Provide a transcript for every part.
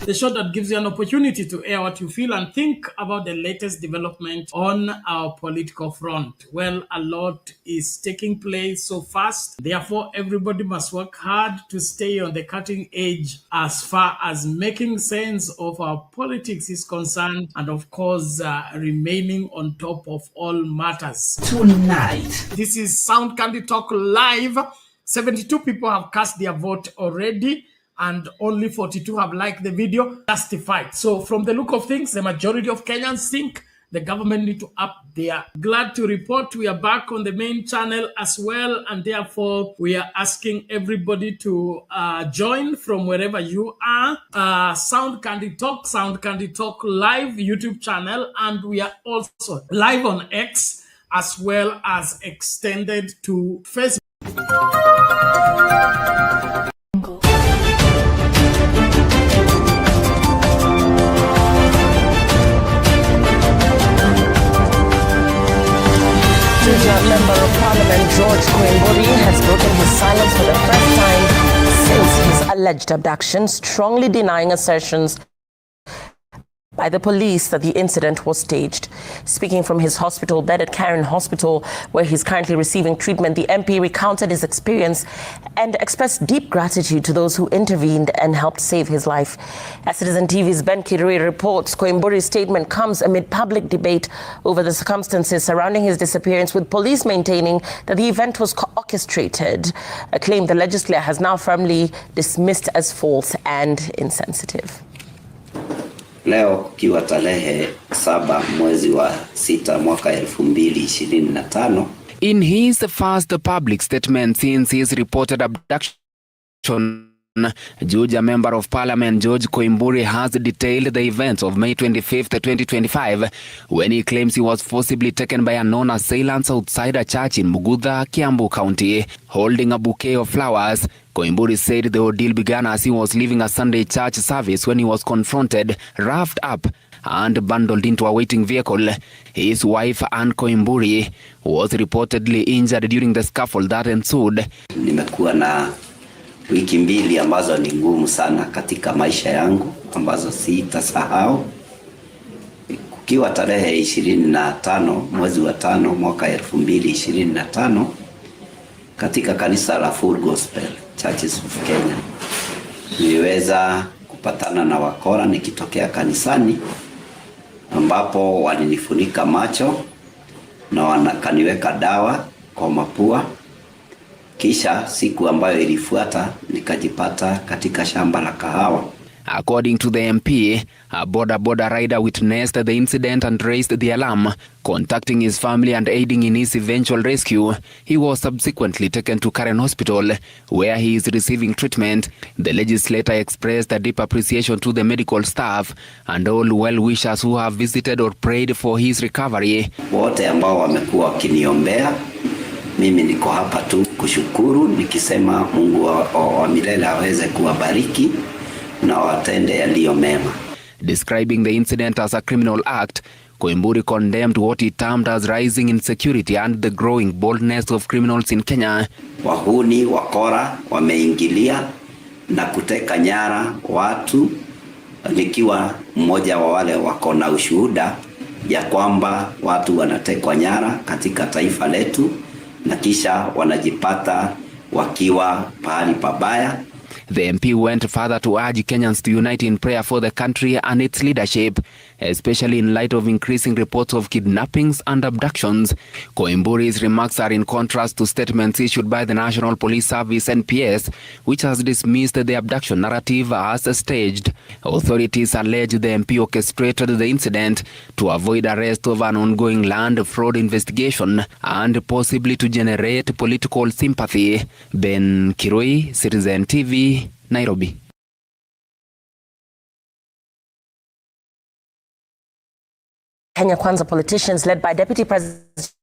the show that gives you an opportunity to air what you feel and think about the latest development on our political front. Well, a lot is taking place so fast. Therefore, everybody must work hard to stay on the cutting edge as far as making sense of our politics is concerned, and of course, remaining on top of all matters. Tonight, this is Sound Candy Talk Live. 72 people have cast their vote already, and only 42 have liked the video. Justified. So from the look of things, the majority of Kenyans think the government need to up their. Glad to report we are back on the main channel as well, and therefore we are asking everybody to join from wherever you are. Sound Candy Talk Live YouTube channel, and we are also live on X as well as extended to Facebook. Juja Member of Parliament George has broken his silence for the first time since his alleged abduction, strongly denying assertions by the police that the incident was staged. Speaking from his hospital bed at Karen Hospital, where he's currently receiving treatment, the MP recounted his experience and expressed deep gratitude to those who intervened and helped save his life. As Citizen TV's Ben Kirui reports, Koimburi's statement comes amid public debate over the circumstances surrounding his disappearance, with police maintaining that the event was orchestrated, a claim the legislature has now firmly dismissed as false and insensitive. Leo kiwa tarehe 7 mwezi wa 6 mwaka 2025. In his first public statement since his reported abduction, Juja Member of Parliament George Koimburi has detailed the events of May 25th, 2025, when he claims he was forcibly taken by unknown assailants outside a church in Mugudha, Kiambu County, holding a bouquet of flowers. Koimburi said the ordeal began as he was leaving a Sunday church service when he was confronted, roughed up, and bundled into a waiting vehicle. His wife, Ann Koimburi, was reportedly injured during the scuffle that ensued. Nimekuwa na wiki mbili ambazo ni ngumu sana katika maisha yangu, ambazo sitasahau. Kukiwa tarehe 25 mwezi wa 5 mwaka 2025 katika kanisa la Full Gospel Churches of Kenya, niliweza kupatana na wakora nikitokea kanisani, ambapo walinifunika macho na wakaniweka dawa kwa mapua. Kisha siku ambayo ilifuata nikajipata katika shamba la kahawa. According to the MP, a border rider witnessed the incident and raised the alarm. Contacting his family and aiding in his eventual rescue, he was subsequently taken to Karen Hospital, where he is receiving treatment. The legislator expressed a deep appreciation to the medical staff and all well-wishers who have visited or prayed for his recovery. Wote ambao wamekuwa wakiniombea, mimi niko hapa tu kushukuru, nikisema Mungu wa milele aweze kuwabariki na watende yaliyo mema. Describing the incident as a criminal act, Koimburi condemned what he termed as rising insecurity and the growing boldness of criminals in Kenya. Wahuni wakora wameingilia na kuteka nyara watu, nikiwa mmoja wa wale wako na ushuhuda ya kwamba watu wanatekwa nyara katika taifa letu na kisha wanajipata wakiwa pahali pabaya. The MP went further to urge Kenyans to unite in prayer for the country and its leadership, especially in light of increasing reports of kidnappings and abductions. Koimburi's remarks are in contrast to statements issued by the National Police Service (NPS), which has dismissed the abduction narrative as staged. Authorities allege the MP orchestrated the incident to avoid arrest of an ongoing land fraud investigation and possibly to generate political sympathy. Ben Kirui, Citizen TV, Nairobi. Kenya Kwanza politicians led by Deputy President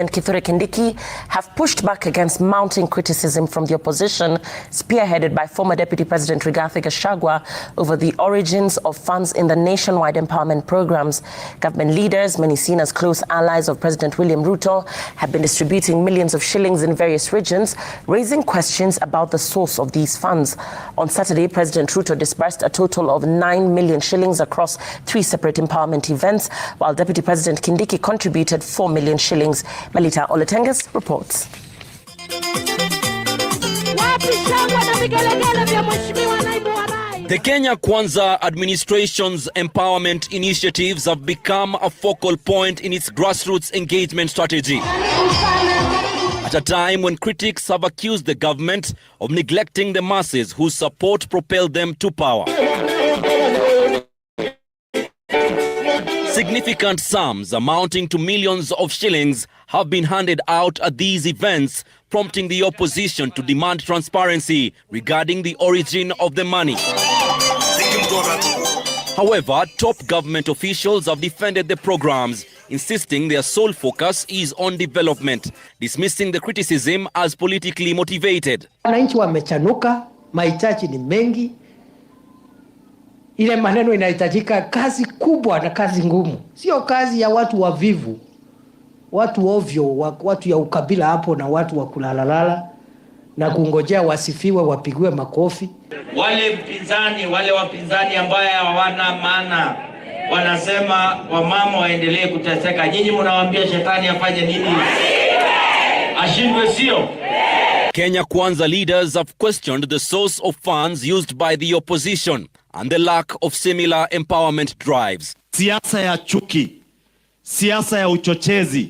Kithure Kindiki have pushed back against mounting criticism from the opposition, spearheaded by former Deputy President Rigathi Gachagua, over the origins of funds in the nationwide empowerment programs. Government leaders, many seen as close allies of President William Ruto, have been distributing millions of shillings in various regions, raising questions about the source of these funds. On Saturday, President Ruto disbursed a total of 9 million shillings across 3 separate empowerment events, while Deputy President Kindiki contributed 4 million shillings. Melita Oletenges reports. The Kenya Kwanza administration's empowerment initiatives have become a focal point in its grassroots engagement strategy. At a time when critics have accused the government of neglecting the masses whose support propelled them to power. Significant sums amounting to millions of shillings have been handed out at these events, prompting the opposition to demand transparency regarding the origin of the money. However, top government officials have defended the programs, insisting their sole focus is on development, dismissing the criticism as politically motivated. Wananchi wamechanuka, mahitaji ni mengi. Ile maneno inahitajika kazi kubwa na kazi ngumu. Sio kazi ya watu wavivu, watu ovyo, watu ya ukabila hapo na watu wa kulalalala na kungojea wasifiwe wapigiwe makofi. Wale wapinzani ambaye hawana maana wanasema wamama waendelee kuteseka. Nyinyi mnawaambia shetani afanye nini? Ashindwe sio? Kenya Kwanza leaders have questioned the source of funds used by the opposition and the lack of similar empowerment drives. Siasa ya chuki, siasa ya uchochezi,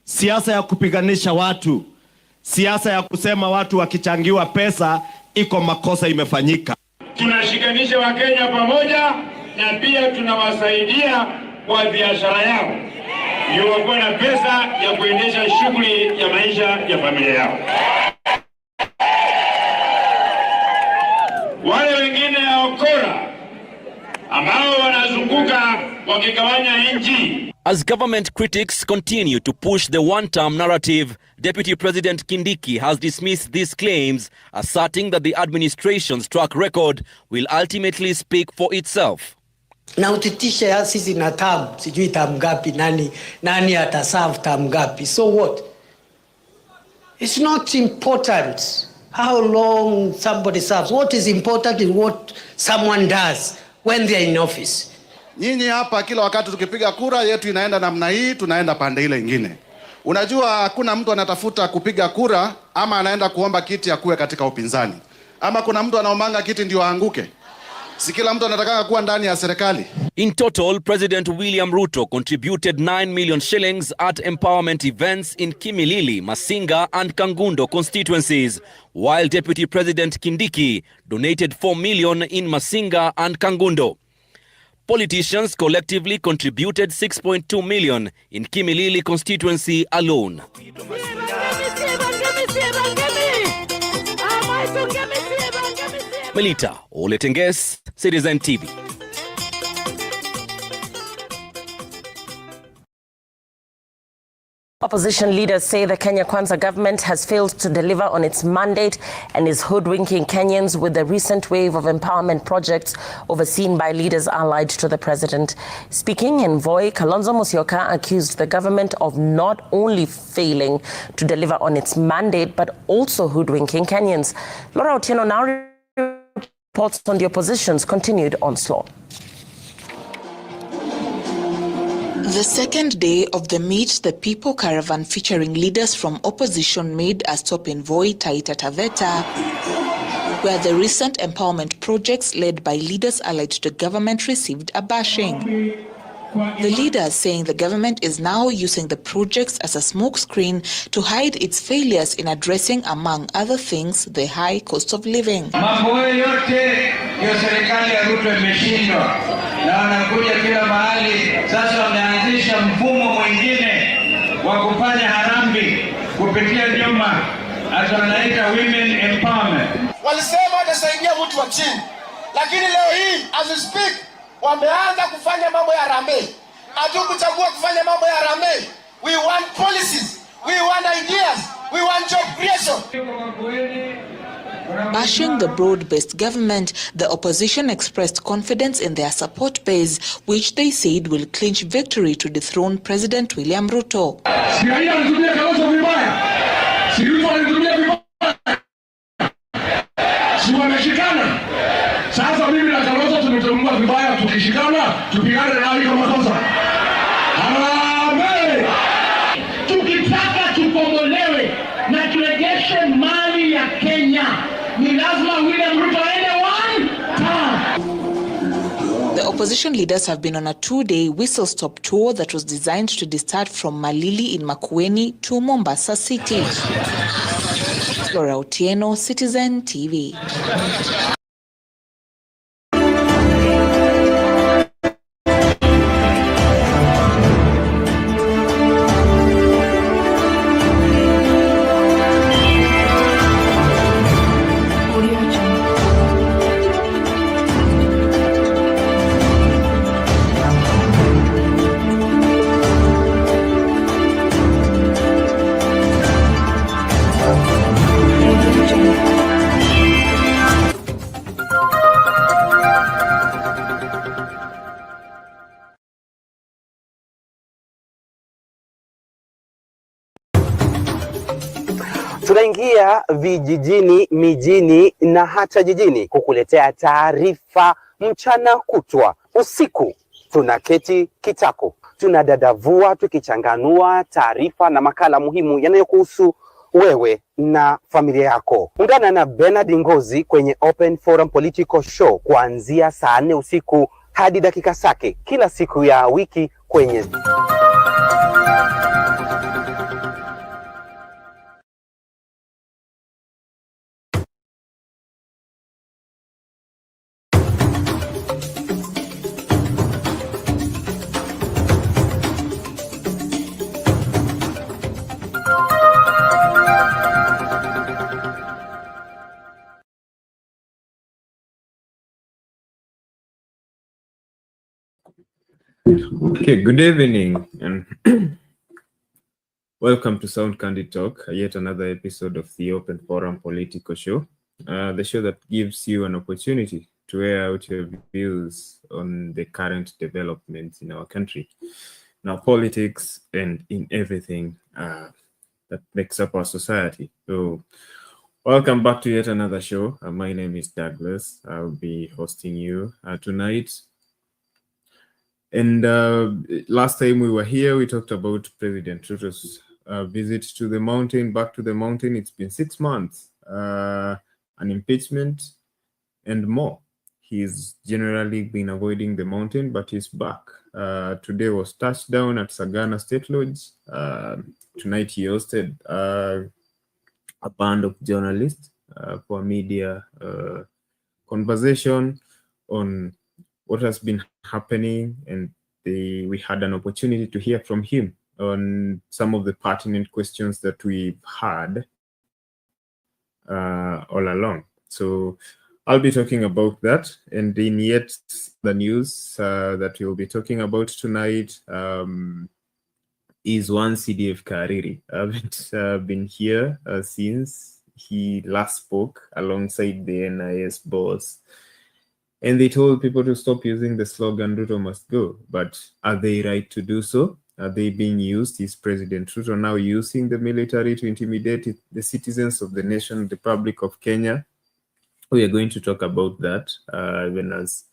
siasa ya kupiganisha watu, siasa ya kusema watu wakichangiwa pesa iko makosa imefanyika. Tunashikanisha Wakenya pamoja na pia tunawasaidia kwa biashara yao, ndio wakuwe na pesa ya kuendesha shughuli ya maisha ya familia yao. Wale wengine ya okora ambao wanazunguka wakigawanya nchi. As government critics continue to push the one-term narrative, Deputy President Kindiki has dismissed these claims, asserting that the administration's track record will ultimately speak for itself. Na utitisha sisi na term, sijui term gapi, nani ataserve term gapi. So what? It's not important how long somebody serves. What is important is what someone does when they are in office. Nyinyi hapa kila wakati tukipiga kura yetu inaenda namna hii, tunaenda pande ile nyingine. Unajua hakuna mtu anatafuta kupiga kura ama anaenda kuomba kiti akuwe katika upinzani. Ama kuna mtu anaomanga kiti ndio aanguke. Si kila mtu anataka kuwa ndani ya serikali. In total, President William Ruto contributed 9 million shillings at empowerment events in Kimilili, Masinga and Kangundo constituencies, while Deputy President Kindiki donated 4 million in Masinga and Kangundo. Politicians collectively contributed 6.2 million in Kimilili constituency alone. Melita Oletenges, Citizen TV. Opposition leaders say the Kenya Kwanza government has failed to deliver on its mandate and is hoodwinking Kenyans with the recent wave of empowerment projects overseen by leaders allied to the president. Speaking in Voi, Kalonzo Musyoka accused the government of not only failing to deliver on its mandate, but also hoodwinking Kenyans. Laura Otieno now reports on the opposition's continued onslaught. The second day of the Meet the People caravan featuring leaders from opposition made a stop in Voi, Taita Taveta, where the recent empowerment projects led by leaders allied to the government received a bashing. The leaders saying the government is now using the projects as a smokescreen to hide its failures in addressing, among other things, the high cost of living. Mambo yote ndio serikali ya Ruto imeshindwa na wanakuja kila mahali. Sasa wameanzisha mfumo mwingine wa kufanya harambee kupitia nyuma, hata wanaita women empowerment. Walisema watasaidia mtu wa chini, lakini leo hii as we speak wameanza kufanya mambo ya harambee. Hatukuchagua kufanya mambo ya harambee. We want policies We want ideas. We want job creation. Bashing the broad-based government, the opposition expressed confidence in their support base, which they said will clinch victory to dethrone President William Ruto. Tukitaka tukombolewe na turejeshe mali ya Kenya, ni lazima William Ruto aende one time. The opposition leaders have been on a 2-day whistle-stop tour that was designed to start from Malili in Makueni to Mombasa City. Laura Otieno, Citizen TV. Tunaingia vijijini, mijini na hata jijini kukuletea taarifa mchana kutwa. Usiku tunaketi kitako, tunadadavua tukichanganua taarifa na makala muhimu yanayokuhusu wewe na familia yako. Ungana na Bernard Ngozi kwenye Open Forum Political Show kuanzia saa 4 usiku hadi dakika zake kila siku ya wiki kwenye Okay, good evening and welcome to Sound Candid Talk, yet another episode of the Open Forum Political Show, the show that gives you an opportunity to air out your views on the current developments in our country, in our politics, and in everything that makes up our society. So, welcome back to yet another show. My name is Douglas. I'll be hosting you tonight. And last time we were here, we talked about President Ruto's visit to the mountain, back to the mountain. It's been 6 months, an impeachment and more. He's generally been avoiding the mountain, but he's back. Today was touchdown at Sagana State Lodge. Tonight he hosted a band of journalists for media conversation on what has been happening, and we had an opportunity to hear from him on some of the pertinent questions that we've had all along. So I'll be talking about that, and in yet the news that we'll be talking about tonight is one CDF Kariri. I haven't been here since he last spoke alongside the NIS boss. And they told people to stop using the slogan, Ruto must go. But are they right to do so? Are they being used? Is President Ruto now using the military to intimidate the citizens of the nation, the Republic of Kenya? We are going to talk about that, even as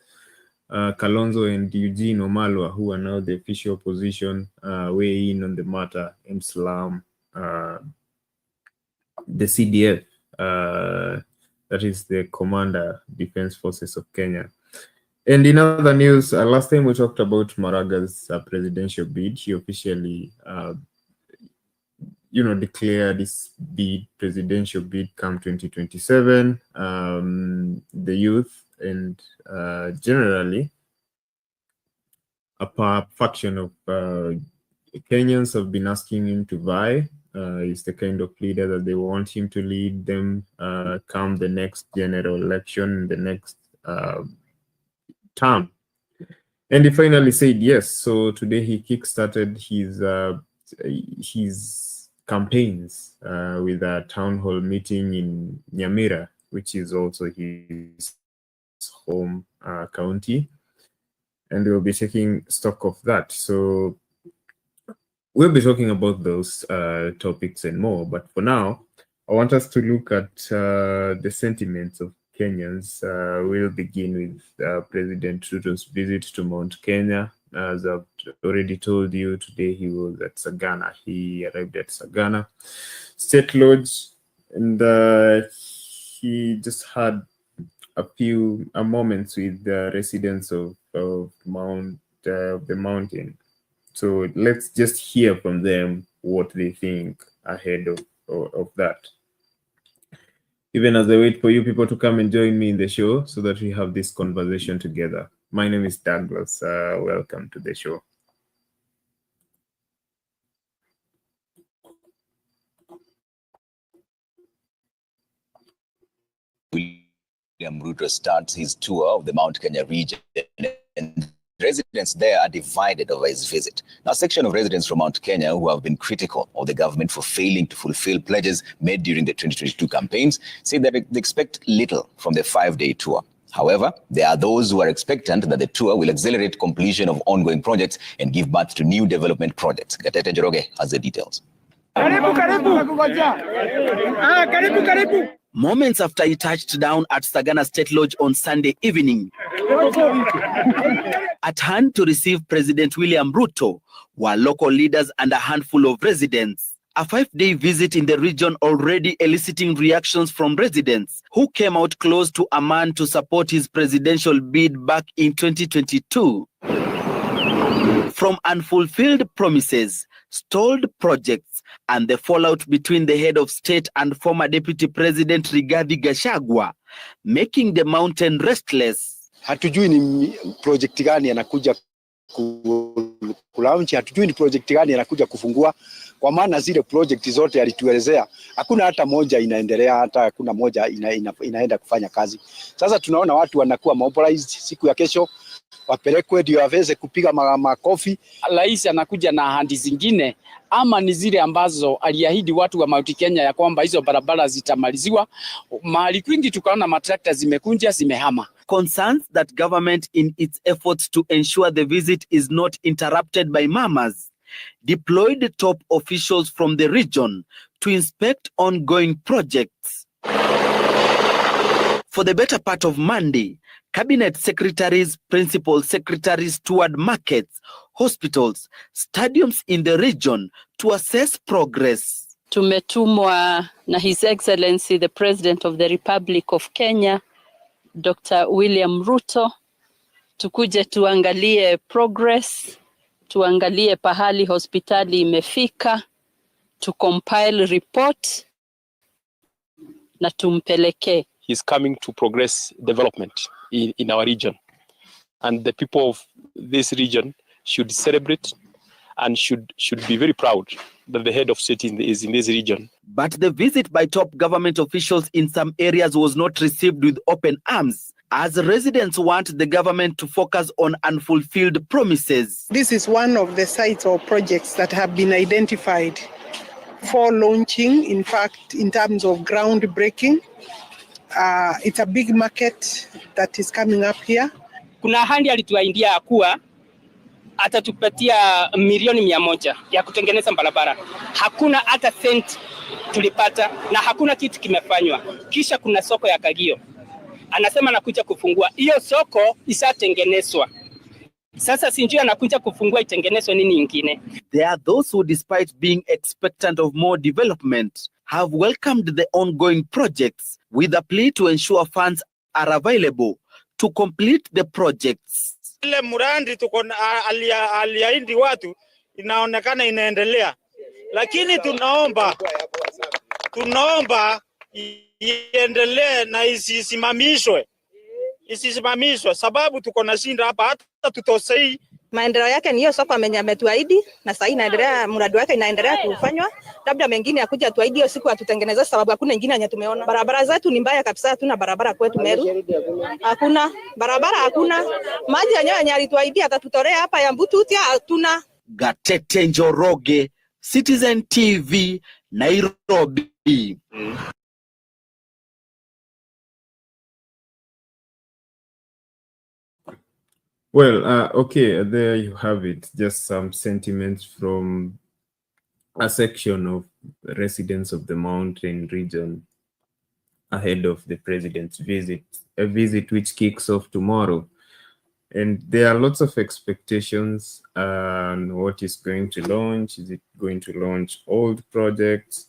Kalonzo and Eugene Wamalwa, who are now the official opposition, weigh in on the matter and slam the CDF. That is the Commander Defense Forces of Kenya. And in other news, last time we talked about Maraga's presidential bid. He officially, declared this presidential bid come 2027. The youth and generally a faction of Kenyans have been asking him to vie. He's the kind of leader that they want him to lead them come the next general election, the next term. And he finally said yes. So today he kickstarted his campaigns with a town hall meeting in Nyamira, which is also his home county, and we'll be taking stock of that. So we'll be talking about those topics and more, but for now, I want us to look at the sentiments of Kenyans. We'll begin with President Ruto's visit to Mount Kenya. As I've already told you, today he was at Sagana. He arrived at Sagana State Lodge, and he just had a few moments with the residents of the mountain. So let's just hear from them what they think ahead of that. Even as I wait for you people to come and join me in the show so that we have this conversation together. My name is Douglas. Welcome to the show. William Ruto starts his tour of the Mount Kenya region, and residents there are divided over his visit. Now, a section of residents from Mount Kenya who have been critical of the government for failing to fulfill pledges made during the 2022 campaigns say that they expect little from the 5-day tour. However, there are those who are expectant that the tour will accelerate completion of ongoing projects and give birth to new development projects. Gatete Njoroge has the details. Moments after he touched down at Sagana State Lodge on Sunday evening, at hand to receive President William Ruto were local leaders and a handful of residents. A 5-day visit in the region already eliciting reactions from residents who came out close to a man to support his presidential bid back in 2022. From unfulfilled promises, stalled projects, and the fallout between the head of state and former deputy president Rigathi Gachagua, making the mountain restless. Hatujui ni project gani anakuja kulaunch, hatujui ni project gani anakuja kufungua, kwa maana zile project zote alituelezea hakuna hata moja inaendelea, hata hakuna moja inaenda kufanya kazi. Sasa tunaona watu wanakuwa mobilized, siku ya kesho wapelekwe ndio waweze kupiga makofi. Rais anakuja na ahadi zingine, ama ni zile ambazo aliahidi watu wa Mount Kenya ya kwamba hizo barabara zitamaliziwa. Mahali kwingi tukaona matrakta zimekunja, zimehama. Concerns that government in its efforts to ensure the visit is not interrupted by murmurs deployed top officials from the region to inspect ongoing projects. For the better part of Monday, cabinet secretaries, principal secretaries toured markets, hospitals, stadiums in the region to assess progress. Tumetumwa na His Excellency the President of the Republic of Kenya, Dr. William Ruto, tukuje tuangalie progress, tuangalie pahali hospitali imefika, to compile report na tumpeleke. He's coming to progress development in our region, and the people of this region should celebrate and should be very proud that the head of state is in this region. But the visit by top government officials in some areas was not received with open arms, as residents want the government to focus on unfulfilled promises. This is one of the sites or projects that have been identified for launching. In fact, in terms of groundbreaking, it's a big market that is coming up here. Kuna ahadi alituahidia kuwa atatupatia milioni 100 ya kutengeneza barabara. Hakuna hata cent tulipata na hakuna kitu kimefanywa. Kisha kuna soko ya Kagio. Anasema anakuja kufungua. Hiyo soko isatengenezwa. Sasa sinjui anakuja kufungua itengenezwe nini nyingine. There are those who, despite being expectant of more development, have welcomed the ongoing projects with a plea to ensure funds are available to complete the projects. Ile murandi tuko aliahidi watu inaonekana inaendelea, lakini tunaomba iendelee na isisimamishwe sababu tuko na shinda hapa, hata tutosei. Maendeleo yake ni hiyo soko ametuahidi, na sasa inaendelea, mradi wake inaendelea kufanywa. Labda mengine akuja tuahidi hiyo siku atutengeneza, sababu hakuna nyingine yenye tumeona. Barabara zetu ni mbaya kabisa, hatuna barabara kwetu Meru. Hakuna barabara, hakuna maji yenyewe alituahidi atatutorea hapa ya Mbututia, hatuna. Gatete Njoroge, Citizen TV, Nairobi. Well, okay, there you have it. Just some sentiments from a section of residents of the mountain region ahead of the president's visit, a visit which kicks off tomorrow. And there are lots of expectations on what is going to launch. Is it going to launch old projects?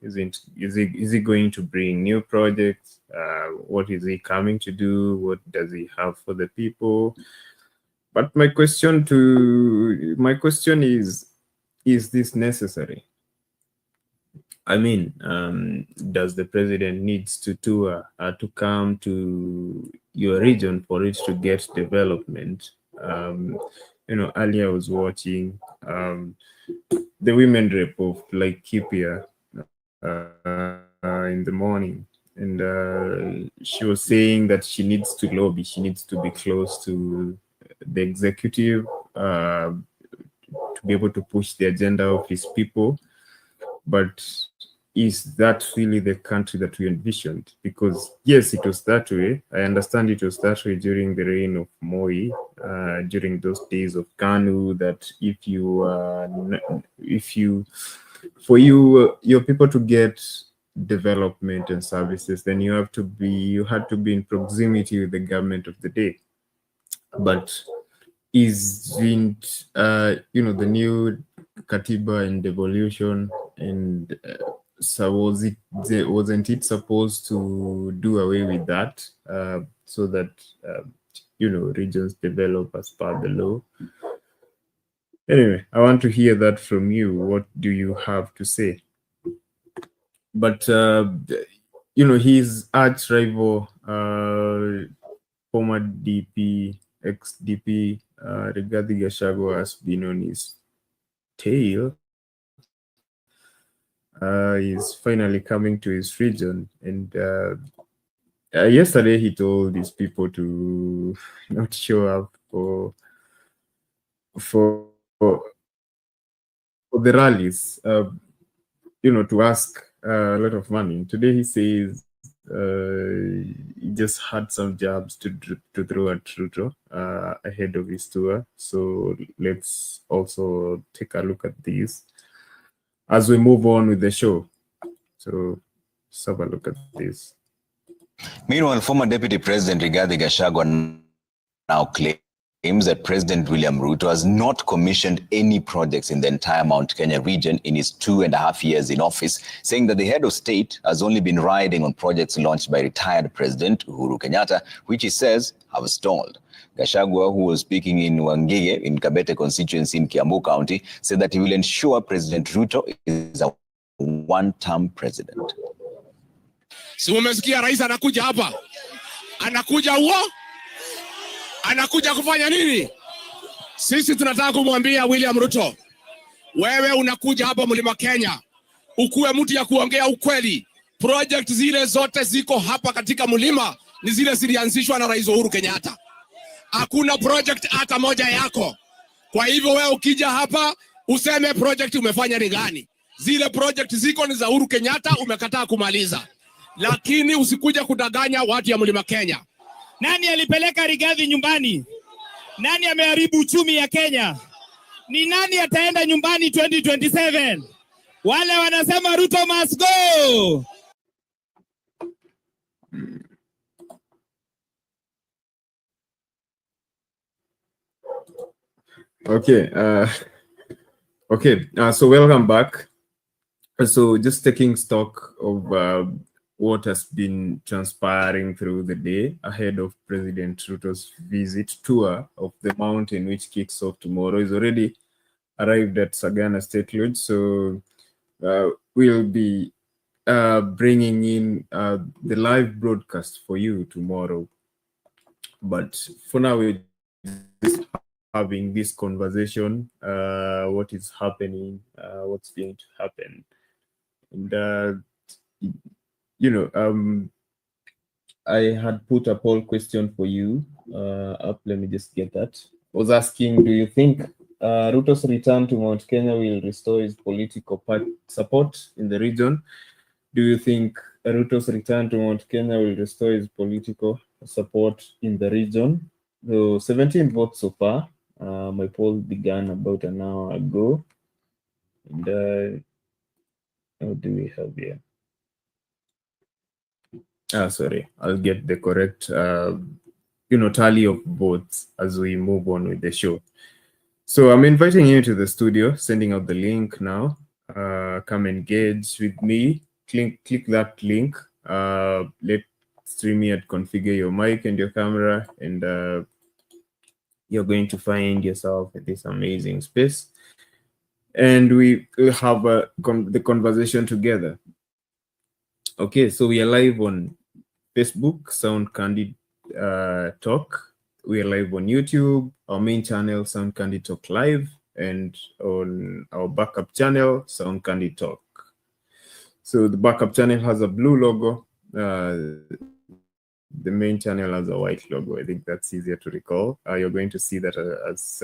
Is he going to bring new projects? What is he coming to do? What does he have for the people? But my question is this necessary? I mean, does the president needs to tour to come to your region for it to get development? Earlier I was watching the women rep of Laikipia in the morning, and she was saying that she needs to lobby, she needs to be close to the executive to be able to push the agenda of his people. But is that really the country that we envisioned? Because yes, it was that way. I understand it was that way during the reign of Moi, during those days of KANU, that for your people to get development and services, then you had to be in proximity with the government of the day. But isn't the new Katiba and devolution, and so wasn't it supposed to do away with that so that regions develop as per the law? Anyway, I want to hear that from you. What do you have to say? But his arch rival, former DP, ex-DP Rigathi Gachagua has been on his tail. He's finally coming to his region, and yesterday he told his people to not show up for the rallies, to ask a lot of money. Today he says he just had some jabs to throw at Ruto ahead of his tour. So let's also take a look at these as we move on with the show. So let's have a look at this. Meanwhile, former Deputy President Rigathi Gachagua now claims that President William Ruto has not commissioned any projects in the entire Mount Kenya region in his 2.5 years in office, saying that the head of state has only been riding on projects launched by retired President Uhuru Kenyatta, which he says have stalled. Gachagua, who was speaking in Wangige in Kabete constituency in Kiambu County, said that he will ensure President Ruto is a one-term president. Si umesikia rais anakuja hapa? Anakuja anakuja kufanya nini? Sisi tunataka kumwambia William Ruto, wewe unakuja hapa Mlima Kenya, ukuwe mtu ya kuongea ukweli. Project zile zote ziko hapa katika mlima ni zile zilianzishwa na Rais Uhuru Kenyatta. Hakuna project hata moja yako. Kwa hivyo wewe ukija hapa useme project umefanya ni gani? Zile project ziko ni za Uhuru Kenyatta, umekataa kumaliza. Lakini usikuja kudanganya watu ya Mlima Kenya. Nani alipeleka Rigathi nyumbani? Nani ameharibu uchumi ya Kenya? Ni nani ataenda nyumbani 2027? Wale wanasema Ruto must go. Okay, so welcome back. So just taking stock of what has been transpiring through the day ahead of President Ruto's tour of the mountain, which kicks off tomorrow. He's already arrived at Sagana State Lodge, so we'll be bringing in the live broadcast for you tomorrow. But for now, we're just having this conversation, what is happening, what's going to happen. And I had put a poll question for you up. Let me just get that. I was asking, do you think Ruto's return to Mount Kenya will restore his political support in the region. Do you think Ruto's return to Mount Kenya will restore his political support in the region? So 17 votes so far. My poll began about an hour ago. And what do we have here? Sorry, I'll get the correct tally of votes as we move on with the show. So I'm inviting you to the studio, sending out the link now. Come engage with me. Click that link. Let StreamYard configure your mic and your camera, and you're going to find yourself in this amazing space. And we will have the conversation together. Okay, so we are live on Facebook, Sound Candid Talk. We are live on YouTube, our main channel, Sound Candid Talk Live, and on our backup channel, Sound Candid Talk. So the backup channel has a blue logo. The main channel has a white logo. I think that's easier to recall. You're going to see that as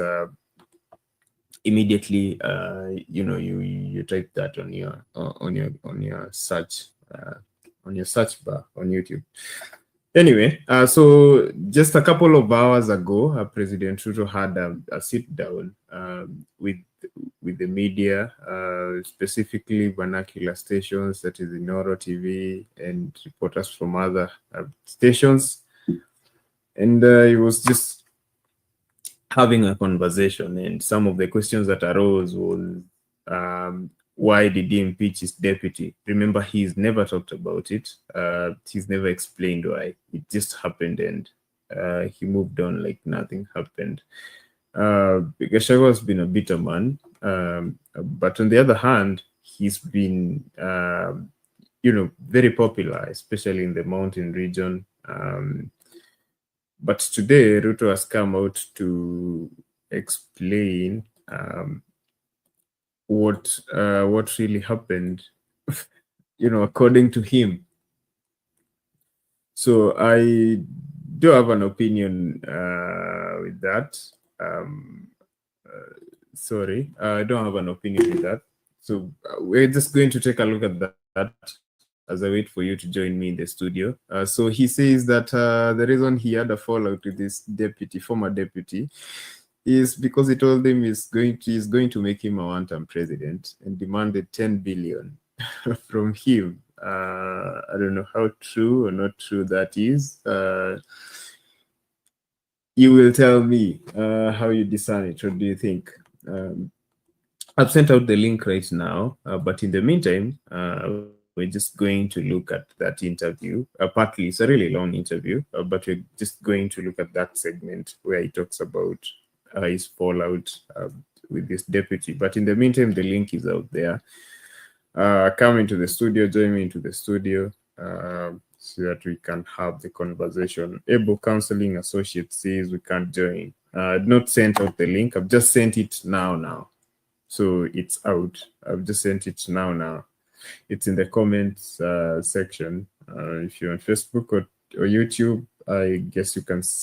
immediately, you type that on your search on your search bar on YouTube. Anyway, so just a couple of hours ago, President Ruto had a sit down with the media, specifically vernacular stations, that is Inoro TV, and reporters from other stations. And he was just having a conversation, and some of the questions that arose was, why did he impeach his deputy? Remember, he's never talked about it. He's never explained why. It just happened, and he moved on like nothing happened. Gachagua has been a bitter man, but on the other hand, he's been, very popular, especially in the mountain region. But today, Ruto has come out to explain what really happened, according to him. So I do have an opinion with that. Sorry, I don't have an opinion with that. So we're just going to take a look at that as I wait for you to join me in the studio. So he says that the reason he had a fallout with this former deputy, is because he told him he's going to make him a one-term president and demanded 10 billion from him. I don't know how true or not true that is. You will tell me how you discern it. What do you think? I've sent out the link right now, but in the meantime, we're just going to look at that interview. Partly, it's a really long interview, but we're just going to look at that segment where he talks about his fallout with this deputy. But in the meantime, the link is out there. Come into the studio, join me into the studio, so that we can have the conversation. Able Counseling Associate says we can't join. I've not sent out the link. I've just sent it now. So it's out. I've just sent it now. It's in the comments section. If you're on Facebook or YouTube, I guess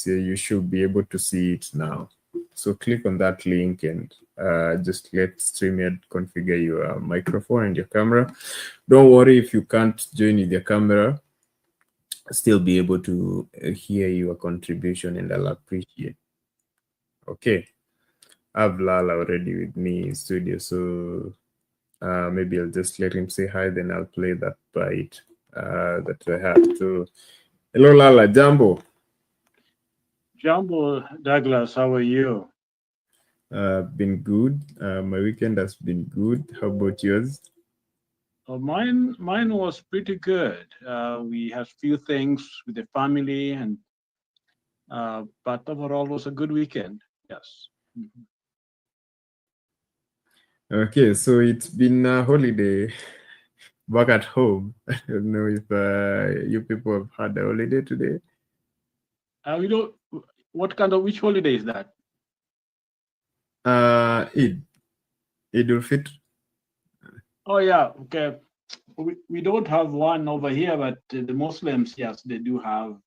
you should be able to see it now. So click on that link and just let StreamYard configure your microphone and your camera. Don't worry if you can't join with your camera. Still be able to hear your contribution, and I'll appreciate. Okay, I have Lala already with me in studio, so maybe I'll just let him say hi, then I'll play that bite that I have. So, hello Lala, Jambo. Jambo, Douglas, how are you? Been good. My weekend has been good. How about yours? Mine was pretty good. We had few things with the family, and but overall it was a good weekend. Yes. Okay, so it's been a holiday back at home. I don't know if you people have had a holiday today. Which holiday is that? Eid ul Fitr. Oh yeah, okay. We don't have one over here, but the Muslims, yes, they do have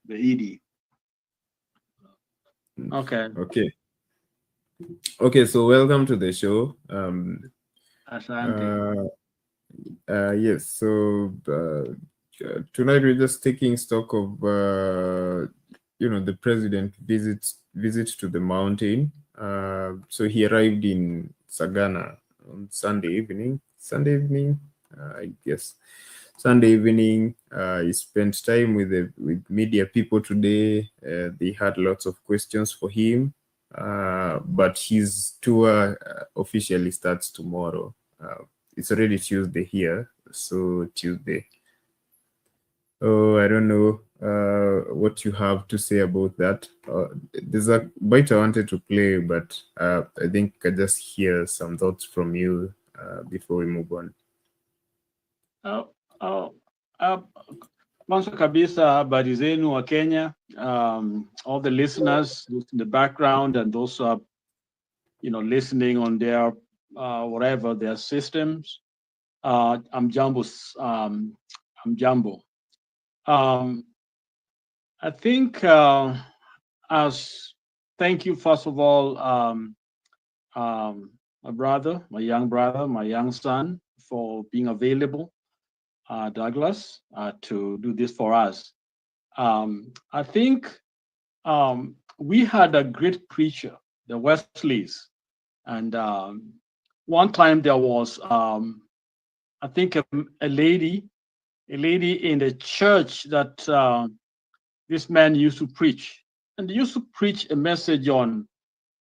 the Eid. Okay. Okay, so welcome to the show. Asante. Yes, so tonight we're just taking stock of the president visit to the mountain. So he arrived in Sagana on Sunday evening. I guess. Sunday evening, he spent time with media people today. They had lots of questions for him, but his tour officially starts tomorrow. It's already Tuesday here, so Tuesday. Oh, I don't know what you have to say about that. There's a bite I wanted to play, but I think I just hear some thoughts from you before we move on. Kwanza kabisa habari zenu wa Kenya, all the listeners in the background and those listening on their whatever their systems. I'm Jambo. I think thank you first of all, my brother, my young son, for being available, Douglas, to do this for us. I think we had a great preacher, the Wesleys, and one time there was, I think, a lady in the church that this man used to preach, and he used to preach a message on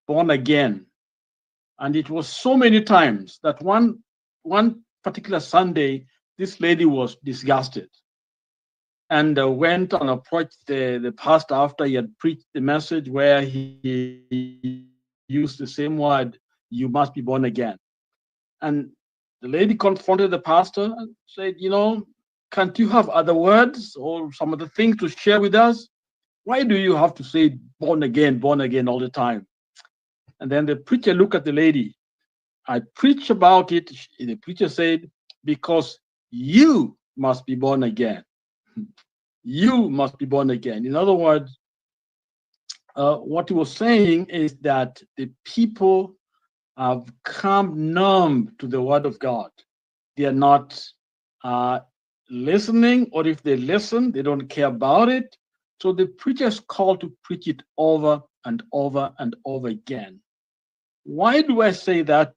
born again, and it was so many times that one particular Sunday, this lady was disgusted and went and approached the pastor after he had preached the message where he used the same word, "You must be born again." And the lady confronted the pastor and said, can't you have other words or some other things to share with us? Why do you have to say born again all the time? And then the preacher looked at the lady. I preach about it. The preacher said, because you must be born again. You must be born again. In other words, what he was saying is that the people have come numb to the word of God. They are not listening, or if they listen, they don't care about it. So the preacher is called to preach it over and over and over again. Why do I say that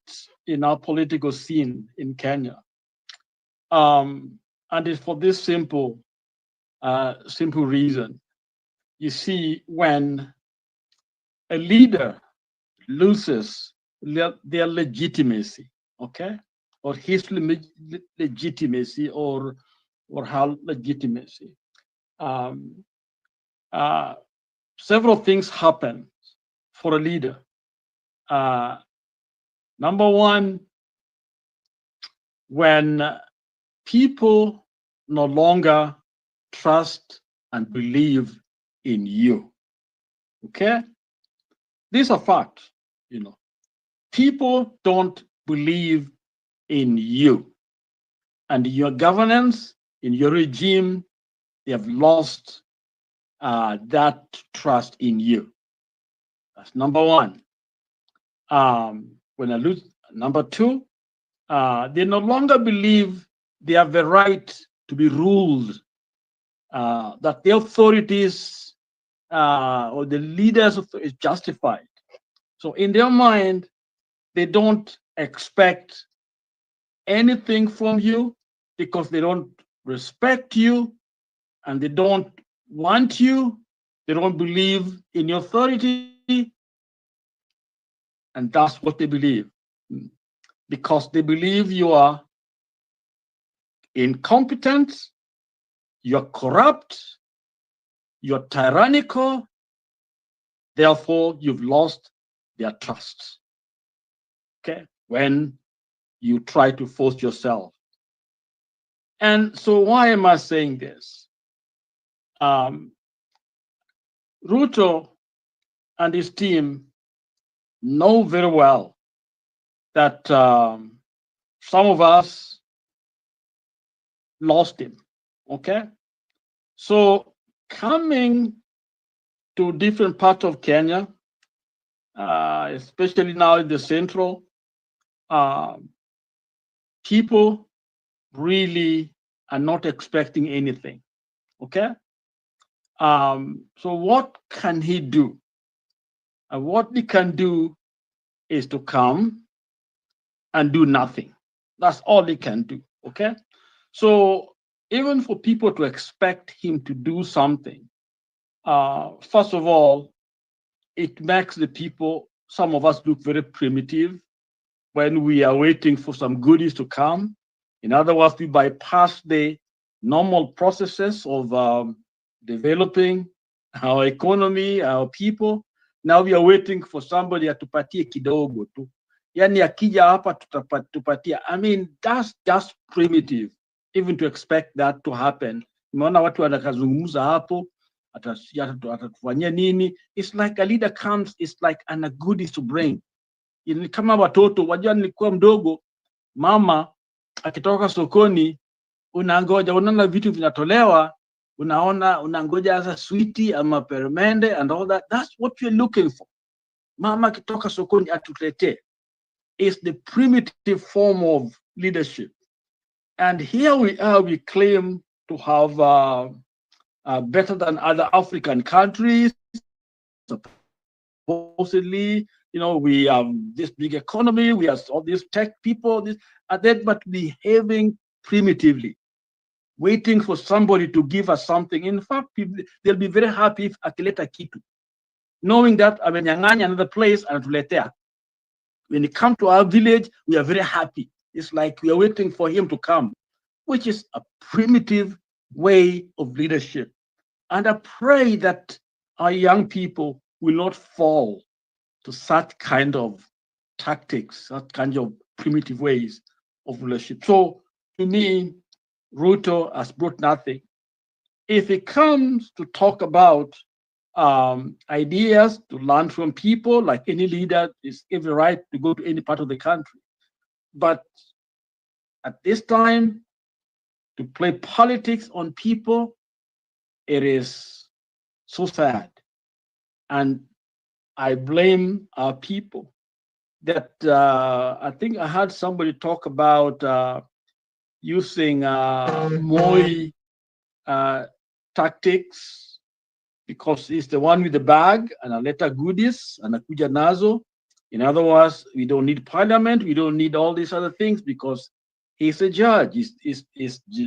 in our political scene in Kenya? And it's for this simple reason. You see, when a leader loses their legitimacy, okay, or his legitimacy, or her legitimacy, several things happen for a leader. Number one, when people no longer trust and believe in you, okay? These are facts, People don't believe in you and your governance, in your regime. They have lost that trust in you. That's number one. When I lose, number two, they no longer believe they have the right to be ruled, that the authorities or the leaders is justified. So in their mind, they don't expect anything from you because they don't respect you and they don't want you. They don't believe in your authority. And that's what they believe. Because they believe you are incompetent, you're corrupt, you're tyrannical, therefore you've lost their trust. Okay, when you try to force yourself. And so why am I saying this? Ruto and his team know very well that some of us lost him, okay? So coming to different parts of Kenya, especially now in the central, people really are not expecting anything. Okay. So what can he do? And what he can do is to come and do nothing. That's all he can do. Okay. So even for people to expect him to do something, first of all, it makes the people, some of us, look very primitive when we are waiting for some goodies to come. In other words, we bypass the normal processes of developing our economy, our people. Now we are waiting for somebody atupatie kidogo tu. Yani akija hapa tupatia. I mean, that's just primitive, even to expect that to happen. Umeona watu wanakazungumza hapo, atatufanyia nini? It's like a leader comes, it's like an a goodies to bring. Kama watoto, wajua nilikuwa mdogo, mama akitoka sokoni, unangoja, unaona vitu vinatolewa, unangoja as a sweetie ama peremende and all that. That's what you're looking for. Mama akitoka sokoni atuletee. It's the primitive form of leadership. And here we are, we claim to have better than other African countries. Supposedly, we have this big economy, we have all these tech people, but behaving primitively, waiting for somebody to give us something. In fact, they'll be very happy if akileta kitu, knowing that amenyang'anya another place anatuletea. When he come to our village, we are very happy. It's like we are waiting for him to come, which is a primitive way of leadership. And I pray that our young people will not fall to such kind of tactics, such kind of primitive ways of leadership. So to me, Ruto has brought nothing. If it comes to talk about ideas to learn from people, like any leader is every right to go to any part of the country. But at this time, to play politics on people, it is so sad. And I blame our people that I think I heard somebody talk about using Moi tactics, because he's the one with the bag and a letter goodies and a kuja nazo. In other words, we don't need parliament, we don't need all these other things because he's a judge, he's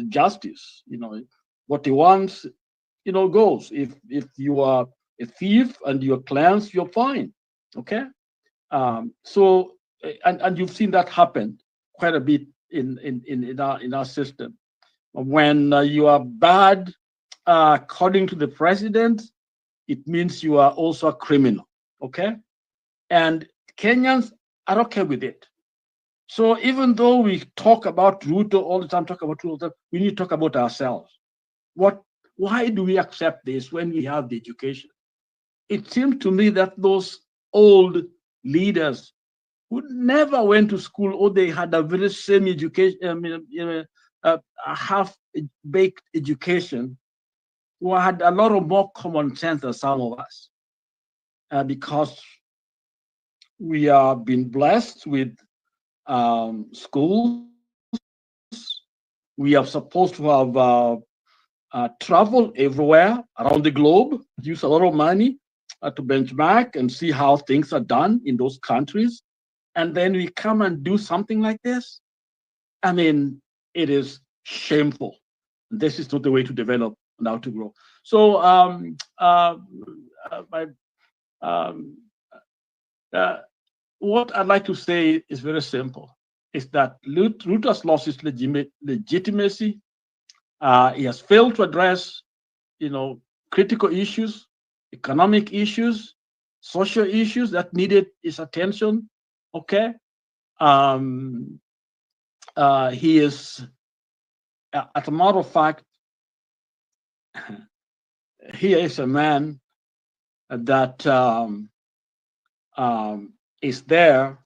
justice. What he wants, goes. If you are a thief and your clients, you're fine. Okay. So you've seen that happen quite a bit in our system. When you are bad, according to the president, it means you are also a criminal. Okay. And Kenyans are okay with it. So even though we talk about Ruto all the time, we need to talk about ourselves. Why do we accept this when we have the education? It seems to me that those old leaders who never went to school, or they had a very semi-education, half-baked education, who had a lot of more common sense than some of us, because we have been blessed with schools. We are supposed to have travel everywhere around the globe, use a lot of money to benchmark and see how things are done in those countries. And then we come and do something like this. I mean, it is shameful. This is not the way to develop and how to grow. So what I'd like to say is very simple. Is that Ruto has lost his legitimacy. He has failed to address, critical issues, economic issues, social issues that needed his attention. Okay. He is, as a matter of fact, here is a man that is there.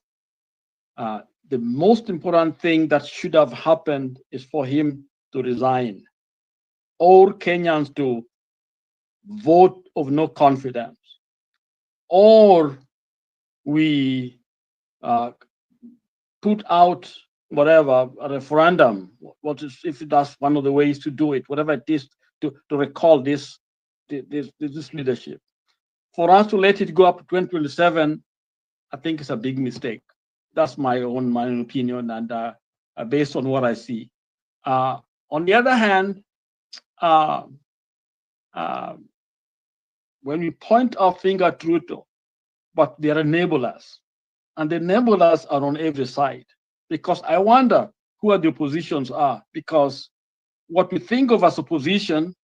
The most important thing that should have happened is for him to resign, or Kenyans to vote of no confidence, or we put out whatever, a referendum, what is, if that's one of the ways to do it, whatever it is, to recall this leadership. For us to let it go up to 2027, I think it's a big mistake. That's my own opinion, and based on what I see. On the other hand, when we point our finger at Ruto, but they're enablers, and the enablers are on every side, because I wonder who the oppositions are, because what we think of as opposition,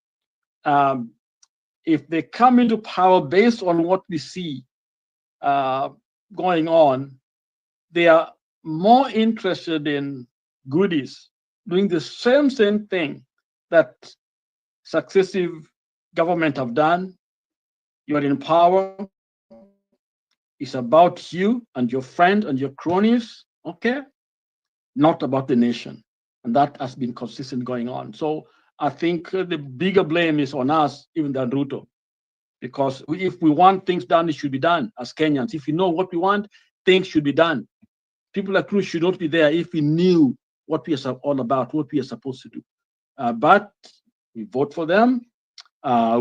if they come into power based on what we see going on, they are more interested in goodies, doing the same thing that successive government have done. You're in power. It's about you and your friend and your cronies, okay? Not about the nation. And that has been consistent going on. So I think the bigger blame is on us, even than Ruto. Because if we want things done, it should be done as Kenyans. If we know what we want, things should be done. People like Cruz should not be there if we knew what we are all about, what we are supposed to do. But we vote for them.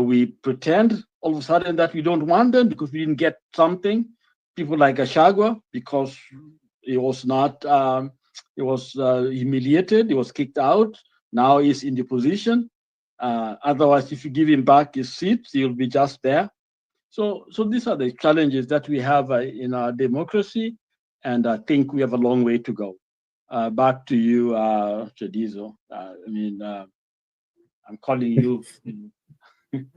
We pretend all of a sudden that we don't want them because we didn't get something. People like Gachagua, because he was not, he was humiliated, he was kicked out. Now he's in the position. Otherwise, if you give him back his seat, he'll be just there. So these are the challenges that we have in our democracy, and I think we have a long way to go. Back to you, Chedizo. I'm calling you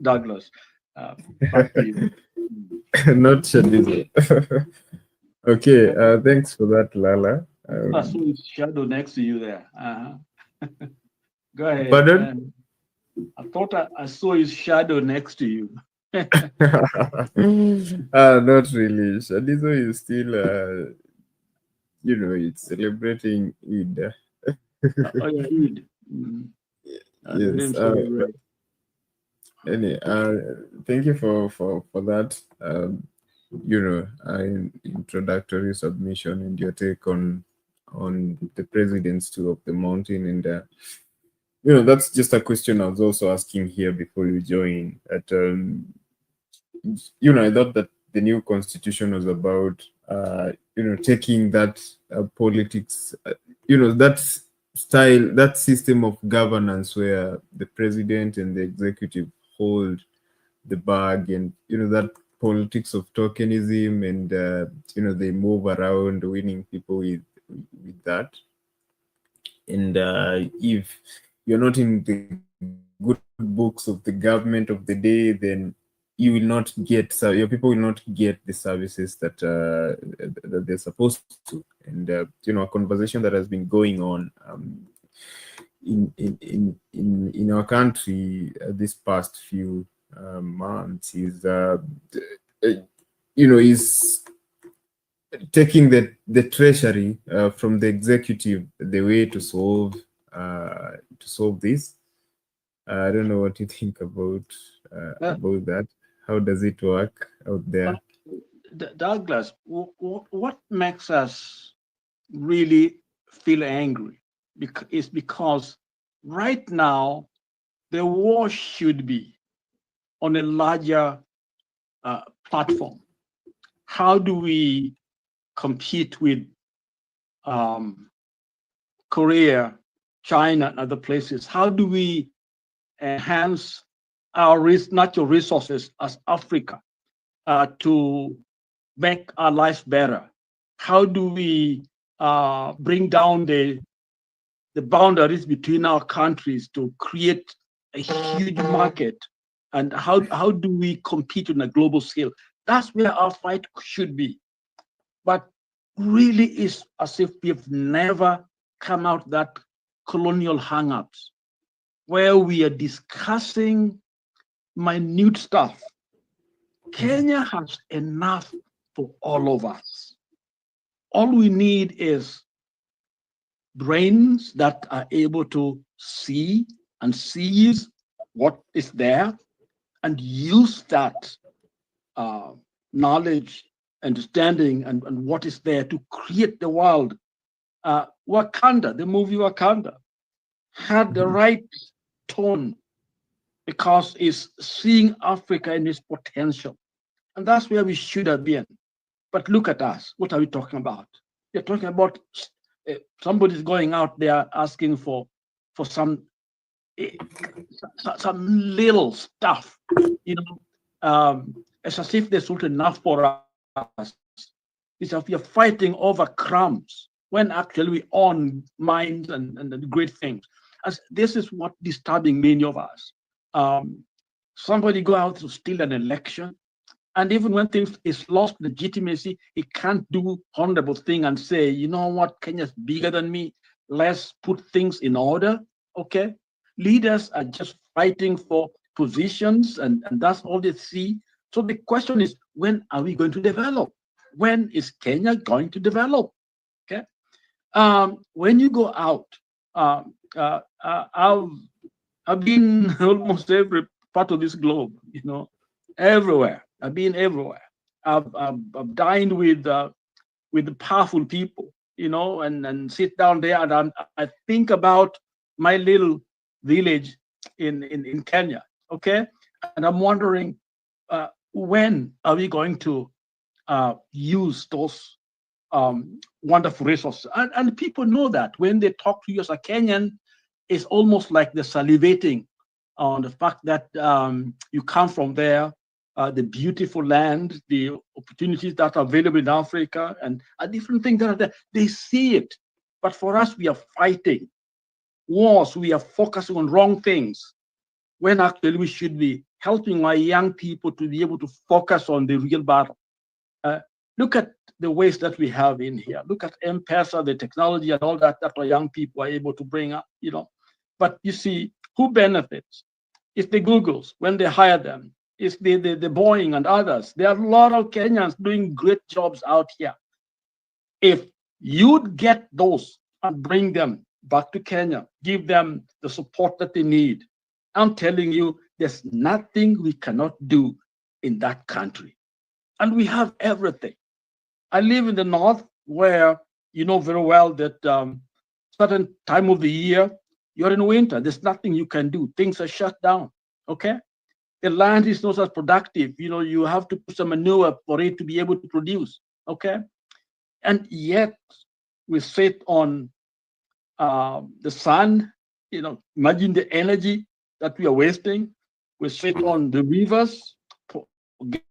Douglas. Back to you. Not Chedizo. Okay, thanks for that, Lala. I saw his shadow next to you there. Go ahead. Pardon? I thought I saw his shadow next to you. Not really. Chedizo is still, it's celebrating Eid. Oh, yeah, Eid. Yes. Anyway, thank you for that. Introductory submission and your take on the president's tour of the mountain, and that's just a question I was also asking here before you join. That I thought that the new constitution was about taking that politics, that style, that system of governance where the president and the executive hold the bag, and that politics of tokenism, and they move around winning people with that. And if you're not in the good books of the government of the day, then you will not get, your people will not get the services that that they're supposed to. And a conversation that has been going on in our country this past few months is is taking the treasury from the executive, the way to solve this. I don't know what you think about that. How does it work out there? Douglas, what makes us really feel angry is because right now the war should be on a larger platform. How do we compete with Korea, China, and other places? How do we enhance our natural resources as Africa to make our lives better? How do we bring down the boundaries between our countries to create a huge market? And how do we compete on a global scale? That's where our fight should be. But really is as if we've never come out that colonial hang-ups where we are discussing minute stuff. Kenya has enough for all of us. All we need is brains that are able to see and seize what is there and use that knowledge understanding and what is there to create the world. Wakanda, the movie Wakanda, had the right tone because it's seeing Africa in its potential. And that's where we should have been. But look at us. What are we talking about? We're talking about somebody's going out there asking for some little stuff, it's as if there's not enough for us. It's as if we are fighting over crumbs when actually we own minds and great things. As this is what disturbing many of us. Somebody go out to steal an election, and even when things is lost legitimacy, he can't do honorable thing and say, you know what, Kenya's bigger than me. Let's put things in order. Okay, leaders are just fighting for positions, and that's all they see. So the question is, when are we going to develop? When is Kenya going to develop? Okay, when you go out, I've been almost every part of this globe, everywhere. I've been everywhere. I've dined with powerful people, and sit down there, and I think about my little village in Kenya, okay? And I'm wondering, when are we going to use those wonderful resources? And people know that when they talk to you as a Kenyan, it's almost like they're salivating on the fact that you come from there, the beautiful land, the opportunities that are available in Africa, and different things that are there. They see it. But for us, we are fighting wars. We are focusing on wrong things, when actually we should be helping our young people to be able to focus on the real battle. Look at the ways that we have in here. Look at M-Pesa, the technology and all that our young people are able to bring up, But you see, who benefits? It's the Googles when they hire them. It's the Boeing and others. There are a lot of Kenyans doing great jobs out here. If you'd get those and bring them back to Kenya, give them the support that they need, I'm telling you, there's nothing we cannot do in that country. And we have everything. I live in the north, where you know very well that certain time of the year, you're in winter. There's nothing you can do. Things are shut down. Okay, the land is not as productive. You have to put some manure for it to be able to produce. Okay, and yet we sit on the sun. Imagine the energy that we are wasting. We sit on the rivers,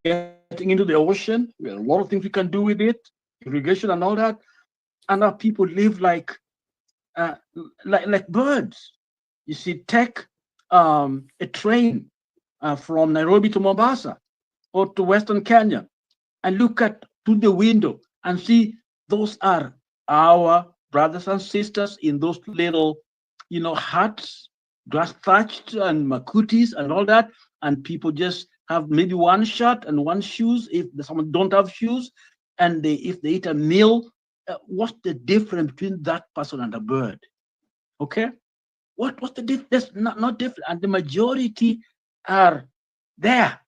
getting into the ocean. There are a lot of things we can do with it, irrigation and all that. And our people live like birds. You see, take a train from Nairobi to Mombasa or to Western Kenya, and look to the window and see those are our brothers and sisters in those little, huts, grass thatched and makutis and all that, and people just have maybe one shirt and one shoes if someone don't have shoes, and if they eat a meal, what's the difference between that person and a bird? Okay, what's the difference? That's not different, and the majority are there.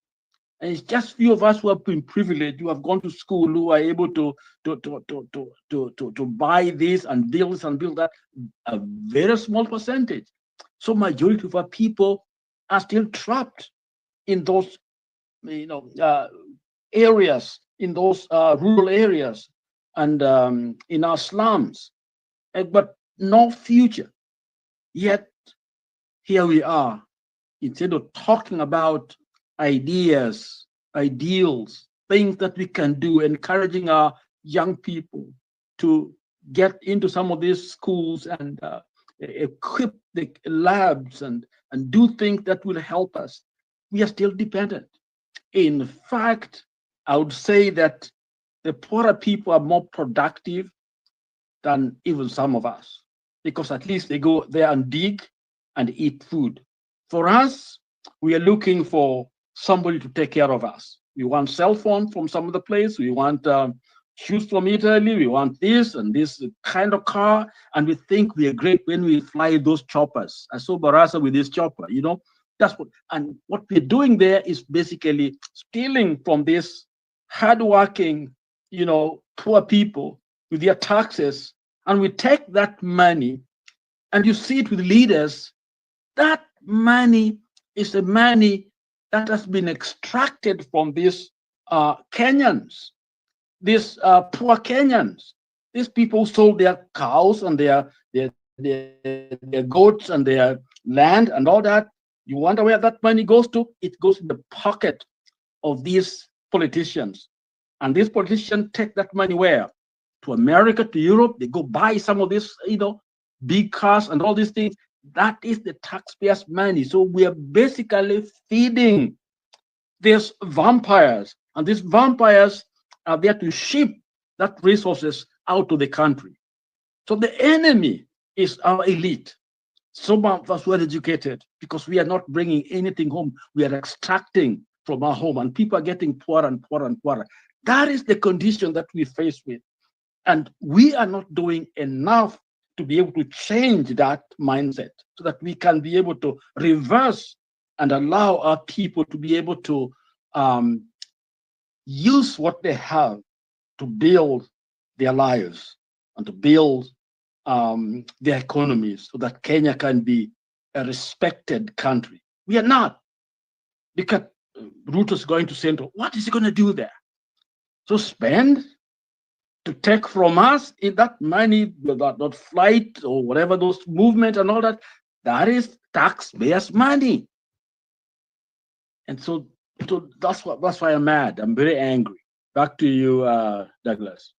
And it's just few of us who have been privileged, who have gone to school, who are able to buy this and build this and build that. A very small percentage. So majority of our people are still trapped in those, areas, in those rural areas, and in our slums, but no future. Yet here we are. Instead of talking about ideas, ideals, things that we can do, encouraging our young people to get into some of these schools and equip the labs and do things that will help us, we are still dependent. In fact, I would say that the poorer people are more productive than even some of us, because at least they go there and dig and eat food. For us, we are looking for somebody to take care of us. We want cell phone from some other place. We want shoes from Italy. We want this and this kind of car. And we think we are great when we fly those choppers. I saw Barasa with this chopper, That's what we're doing there is basically stealing from this hardworking poor people with their taxes, and we take that money and you see it with leaders, that money is the money that has been extracted from these Kenyans, these poor Kenyans, these people sold their cows and their goats and their land and all that. You wonder where that money goes to? It goes in the pocket of these politicians. And these politicians take that money where? To America, to Europe. They go buy some of this, big cars and all these things. That is the taxpayers' money. So we are basically feeding these vampires. And these vampires are there to ship that resources out to the country. So the enemy is our elite. Some of us were educated because we are not bringing anything home. We are extracting from our home, and people are getting poorer and poorer and poorer. That is the condition that we face with. And we are not doing enough to be able to change that mindset so that we can be able to reverse and allow our people to be able to use what they have to build their lives and to build their economies so that Kenya can be a respected country. We are not. Because Ruto's going to Central. What is he going to do there? So spend to take from us in that money, that flight or whatever, those movements and all that, that is taxpayers' money. And so that's why I'm mad. I'm very angry. Back to you, Douglas.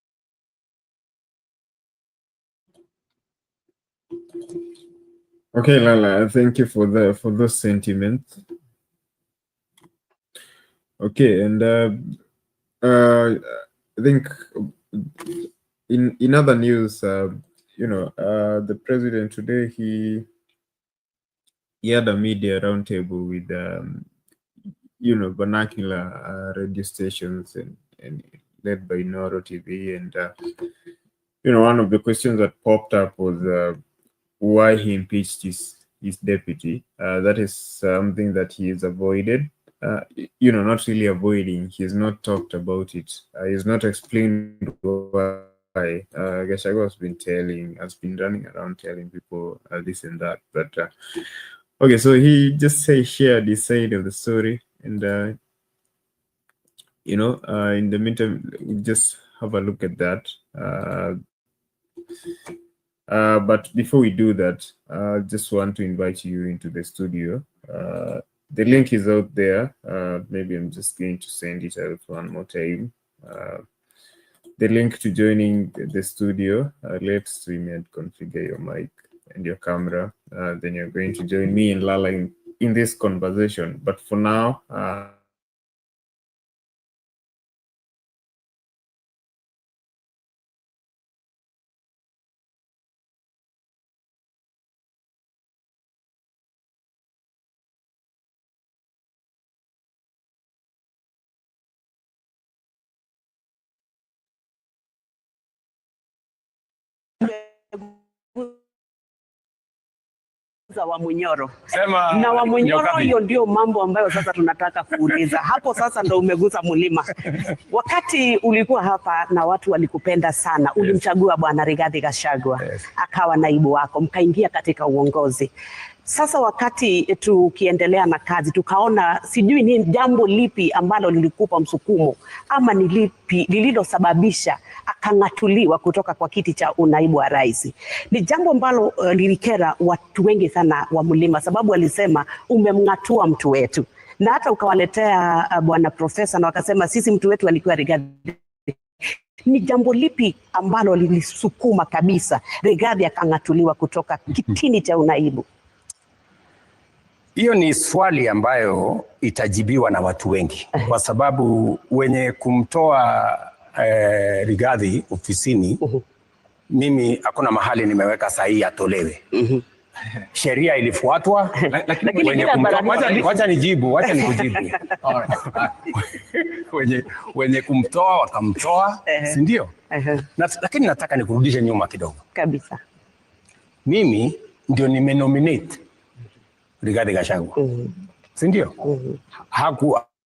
Okay, Lala, thank you for those sentiments. Okay, and I think in other news, the president today he had a media roundtable with vernacular radio stations and led by Noro TV, and one of the questions that popped up was why he impeached his deputy. That is something that he has avoided. Not really avoiding. He's not talked about it. He's not explained why. Gachagua has been running around telling people this and that. But okay, so he just shared his side of the story, and in the meantime, we'll just have a look at that. But before we do that, I just want to invite you into the studio. The link is out there. Maybe I'm just going to send it out one more time. The link to joining the studio. Let's stream and configure your mic and your camera. Then you're going to join me and Lala in this conversation. But for now, za Wamunyoro na Wamunyoro, hiyo ndio mambo ambayo sasa tunataka kuuliza hapo. Sasa ndo umeguza mlima. Wakati ulikuwa hapa na watu walikupenda sana, ulimchagua Bwana Rigathi Gachagua akawa naibu wako, mkaingia katika uongozi. Sasa wakati tukiendelea na kazi tukaona, sijui ni jambo lipi ambalo lilikupa msukumo ama ni lipi lililosababisha akang'atuliwa kutoka kwa kiti cha unaibu wa rais. Ni jambo ambalo lilikera watu wengi sana wa mlima, sababu alisema umemng'atua mtu wetu, na hata ukawaletea bwana profesa na wakasema sisi mtu wetu alikuwa Rigathi. Ni jambo lipi ambalo lilisukuma kabisa Rigathi akang'atuliwa kutoka kitini cha unaibu? Hiyo ni swali ambayo itajibiwa na watu wengi, kwa sababu wenye kumtoa Rigathi ofisini, mimi hakuna mahali nimeweka sahihi atolewe. Sheria ilifuatwa, lakini wacha nikujibu. Wenye kumtoa wakamtoa, si ndio? Lakini nataka nikurudishe nyuma kidogo. Kabisa. Mimi ndio nimenominate Rigathi Gachagua. Si ndio?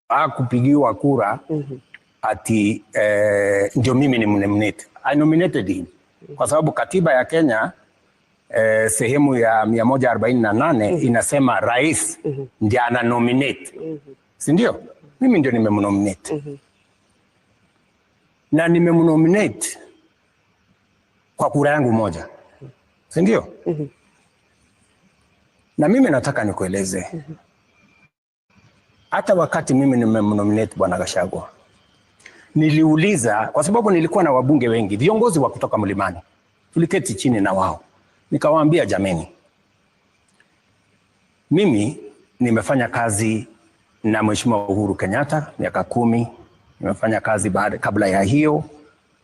Hakupigiwa kura ati ndio mimi ni nominate. I nominated him kwa sababu katiba ya Kenya sehemu ya 148 inasema rais ndiye ana nominate. Si ndio? Mimi ndio nimemnominate. Na nimemnominate kwa kura yangu moja. Si ndio? Na mimi nataka nikueleze. Hata wakati mimi nimemnominate Bwana Gachagua, niliuliza kwa sababu nilikuwa na wabunge wengi, viongozi wa kutoka Mlimani. Tuliketi chini na wao. Nikawaambia, jameni, mimi nimefanya kazi na Mheshimiwa Uhuru Kenyatta miaka 10. Nimefanya kazi kabla ya hiyo.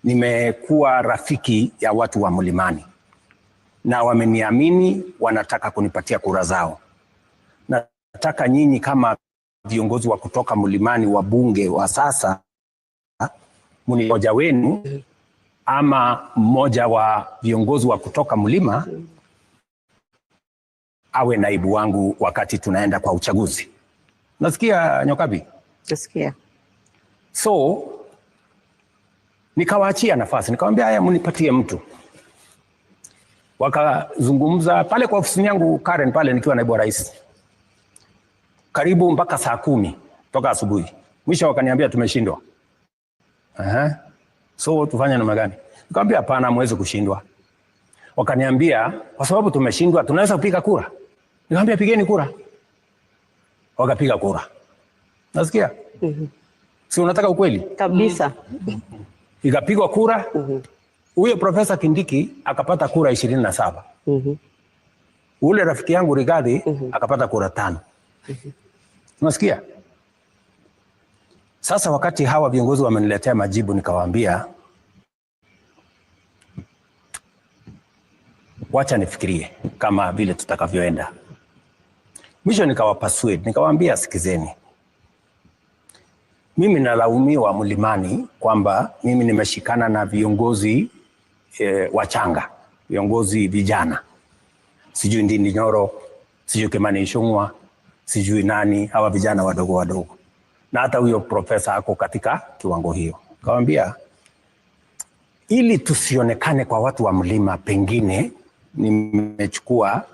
Nimekuwa rafiki ya watu wa Mlimani. Na wameniamini, wanataka kunipatia kura zao. Nataka nyinyi kama viongozi wa kutoka Mlimani, wabunge wa sasa, mmoja wenu ama mmoja wa viongozi wa kutoka Mlima awe naibu wangu wakati tunaenda kwa uchaguzi. Nasikia Nyokabi? Nasikia. So nikawaachia nafasi, nikamwambia haya, mnipatie mtu. Wakazungumza pale kwa ofisi yangu Karen pale nikiwa naibu wa rais. Karibu mpaka saa 10 toka asubuhi. Mwisho wakaniambia tumeshindwa. So tufanye namna gani? Nikamwambia hapana, hamwezi kushindwa. Wakaniambia kwa sababu tumeshindwa tunaweza kupiga kura. Nikamwambia pigeni kura. Wakapiga kura. Nasikia? Si unataka ukweli? Kabisa. Ikapigwa kura. Huyo Profesa Kindiki akapata kura 27. Ule rafiki yangu Rigathi akapata kura 5. Unasikia? Sasa wakati hawa viongozi wameniletea majibu, nikawaambia wacha nifikirie kama vile tutakavyoenda. Mwisho nikawapasuade, nikawaambia sikizeni. Mimi nalaumiwa Mlimani kwamba mimi nimeshikana na viongozi wachanga, viongozi vijana. Sijui Ndindi Nyoro, sijui Kimani Ichung'wah, sijui nani, hawa vijana wadogo wadogo. Na hata huyo profesa ako katika kiwango hiyo. Kawaambia ili tusionekane kwa watu wa Mlima, pengine nimechukua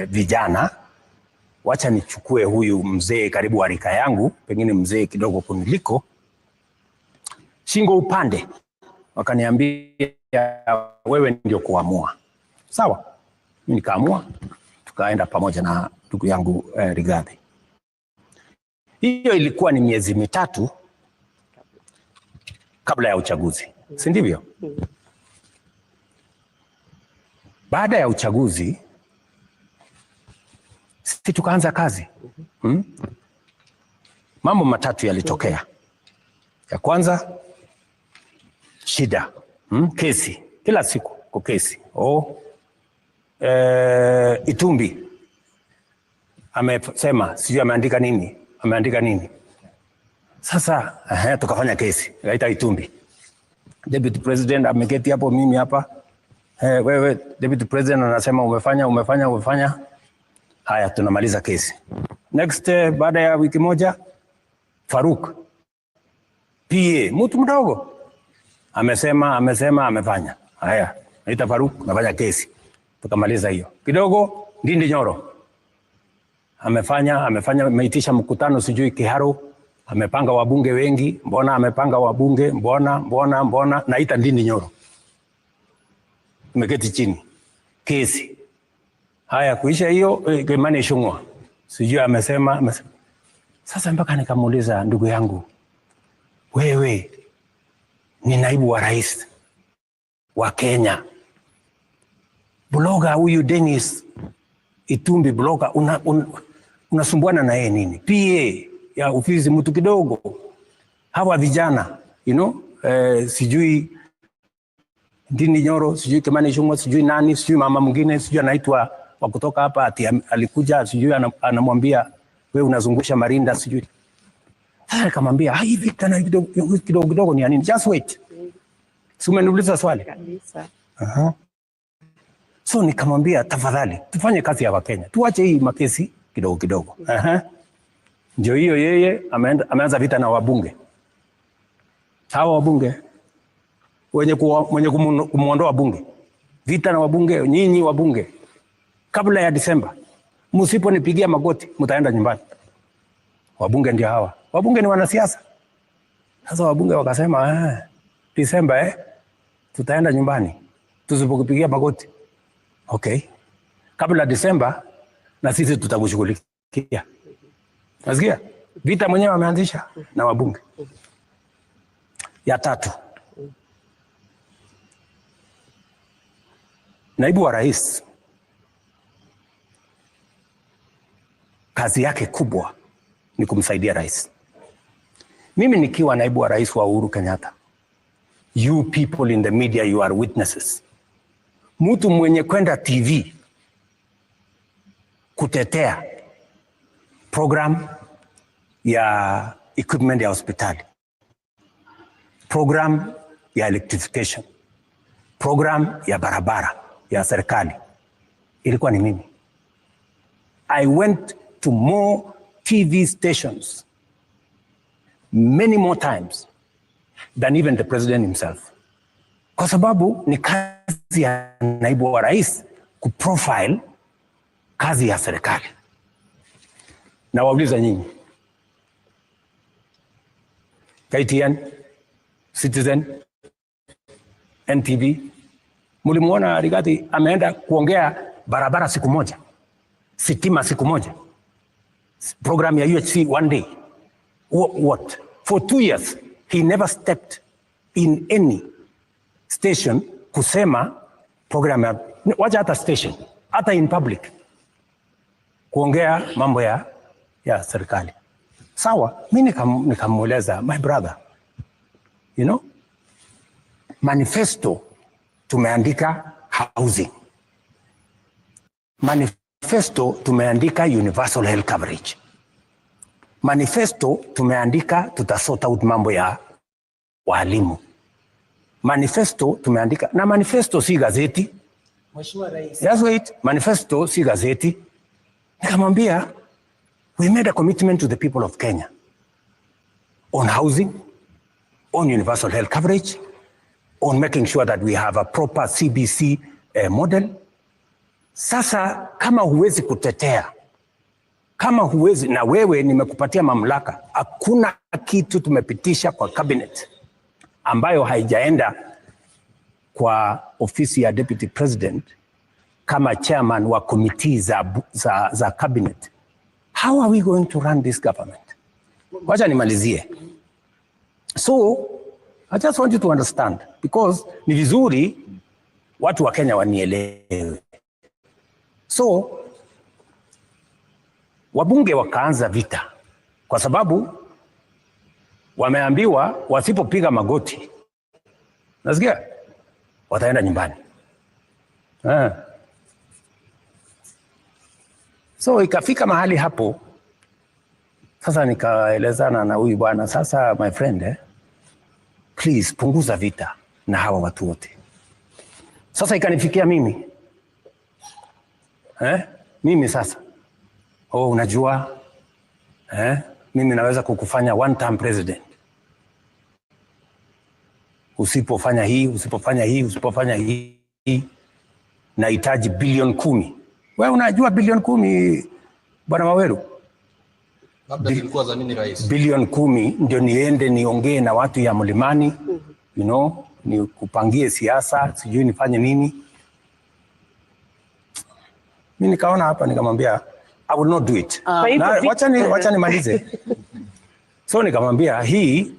vijana, wacha nichukue huyu mzee karibu wa rika yangu, pengine mzee kidogo kuniliko, shingo upande. Wakaniambia wewe ndio kuamua. Sawa. Mimi nikaamua, tukaenda pamoja na ndugu yangu Rigathi. Hiyo ilikuwa ni miezi 3 kabla ya uchaguzi. Si ndivyo? Baada ya uchaguzi sisi tukaanza kazi. Mambo matatu yalitokea. Ya kwanza, shida. Kesi. Kila siku kwa kesi. Itumbi amesema sijui ameandika nini. Sasa tukafanya kesi. Kaita Itumbi. Deputy President ameketi hapo, mimi hapa. Wewe Deputy President anasema umefanya. Haya, tunamaliza kesi. Next, baada ya wiki moja, Faruk PA, mtu mdogo, amefanya. Haya, naita Faruk, nafanya kesi. Tukamaliza hiyo. Kidogo Ndindi Nyoro ameitisha mkutano sijui Kiharu, amepanga wabunge wengi. Mbona amepanga wabunge? Mbona naita Ndindi Nyoro. Tumeketi chini. Kesi. Haya, kuisha hiyo, Kimani Ichung'wah sijui amesema. Sasa mpaka nikamuuliza, ndugu yangu, wewe ni naibu wa rais wa Kenya, bloga huyu Dennis Itumbi, bloga, unasumbuana na yeye nini? PA ya ofisi mtu kidogo, hawa vijana sijui Ndindi Nyoro, sijui Kimani Ichung'wah, sijui nani, sijui mama mwingine, sijui anaitwa wa kutoka hapa ati alikuja, sijui anamwambia wewe unazungusha marinda, sijui. Sasa nikamwambia hivi tena kidogo ni nini? Just wait. Si umeniuliza swali kabisa. So nikamwambia tafadhali tufanye kazi ya Wakenya, tuache hii makesi kidogo. Ndio hiyo, yeye ameanza vita na wabunge. Hawa wabunge wenye kumuondoa bunge, vita na wabunge, nyinyi wabunge, kabla ya Disemba, msiponipigia magoti mtaenda nyumbani. Wabunge ndio hawa. Wabunge ni wanasiasa. Sasa wabunge wakasema Disemba tutaenda nyumbani tusipokupigia magoti. Okay. Kabla Disemba na sisi tutakushughulikia. Nasikia? Vita mwenyewe wameanzisha na wabunge. Ya tatu. Naibu wa rais kazi yake kubwa ni kumsaidia rais. Mimi nikiwa naibu wa rais wa Uhuru Kenyatta, you people in the media, you are witnesses. Mtu mwenye kwenda TV kutetea program ya equipment ya hospitali, program ya electrification, program ya barabara ya serikali, ilikuwa ni mimi. I went to more TV stations many more times than even the president himself. Kwa sababu ni kazi ya naibu wa rais kuprofile kazi ya serikali. Na wauliza nyinyi, KTN, Citizen, NTV, mulimuona Rigathi ameenda kuongea barabara siku moja, sitima siku moja, program ya UHC one day? What? For 2 years, he never stepped in any station kusema program ya, wacha hata station, hata in public, kuongea mambo ya serikali. Sawa, mimi nikamueleza, my brother, you know, manifesto tumeandika housing, manifesto tumeandika universal health coverage, manifesto tumeandika tutasort out mambo ya walimu, manifesto tumeandika, na manifesto si gazeti. Mheshimiwa Rais, yes, wait, manifesto si gazeti. Nikamwambia, we made a commitment to the people of Kenya on housing, on universal health coverage, on making sure that we have a proper CBC model. Sasa kama huwezi kutetea, kama huwezi, na wewe nimekupatia mamlaka, hakuna kitu tumepitisha kwa cabinet ambayo haijaenda kwa ofisi ya deputy president kama chairman wa committee za cabinet. How are we going to run this government? Wacha nimalizie. So I just want you to understand, because ni vizuri watu wa Kenya wanielewe. So wabunge wakaanza vita kwa sababu wameambiwa wasipopiga magoti, nasikia, wataenda nyumbani. So ikafika mahali hapo, sasa nikaelezana na huyu bwana, sasa my friend, please punguza vita na hawa watu wote. Sasa ikanifikia mimi. Mimi sasa, unajua, mimi naweza kukufanya one term president. Usipofanya hii, usipofanya hii, usipofanya hii, nahitaji bilioni 10. Wewe unajua bilioni 10, Bwana Waweru? Labda zilikuwa za nini rais? Bilioni 10 ndio niende niongee na watu ya Mlimani, you know, ni kupangie siasa, sijui nifanye nini. Mimi nikaona hapa, nikamwambia I will not do it. Wacha nimalize. So nikamwambia hii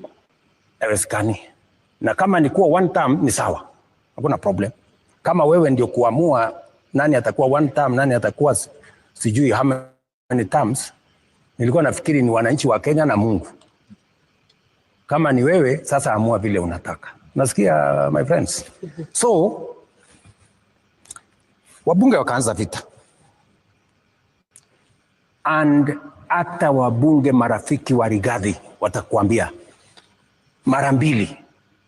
haiwezekani. Na kama ni kuwa one term ni sawa, hakuna problem. Kama wewe ndio kuamua nani atakuwa one term, nani atakuwa sijui how many terms, nilikuwa nafikiri ni wananchi wa Kenya na Mungu. Kama ni wewe, sasa amua vile unataka. Nasikia, my friends. So wabunge wakaanza vita. And hata wabunge marafiki wa Rigathi watakuambia, mara 2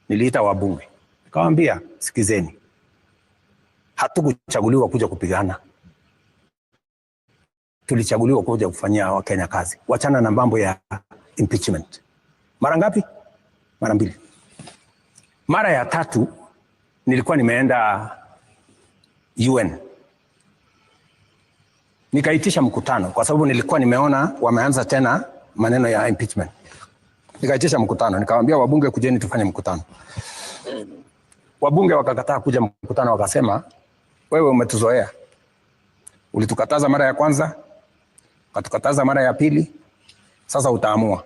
niliita wabunge, nikamwambia, sikizeni, hatukuchaguliwa kuja kupigana, tulichaguliwa kuja kufanyia Wakenya kazi. Wachana na mambo ya impeachment. Mara ngapi? Mara 2. Mara ya tatu nilikuwa nimeenda UN. Nikaitisha mkutano kwa sababu nilikuwa nimeona wameanza tena maneno ya impeachment. Nikaitisha mkutano, nikawaambia wabunge kujeni tufanye mkutano. Wabunge wakakataa kuja mkutano, wakasema wewe umetuzoea. Ulitukataza mara ya kwanza, ukatukataza mara ya pili, sasa utaamua.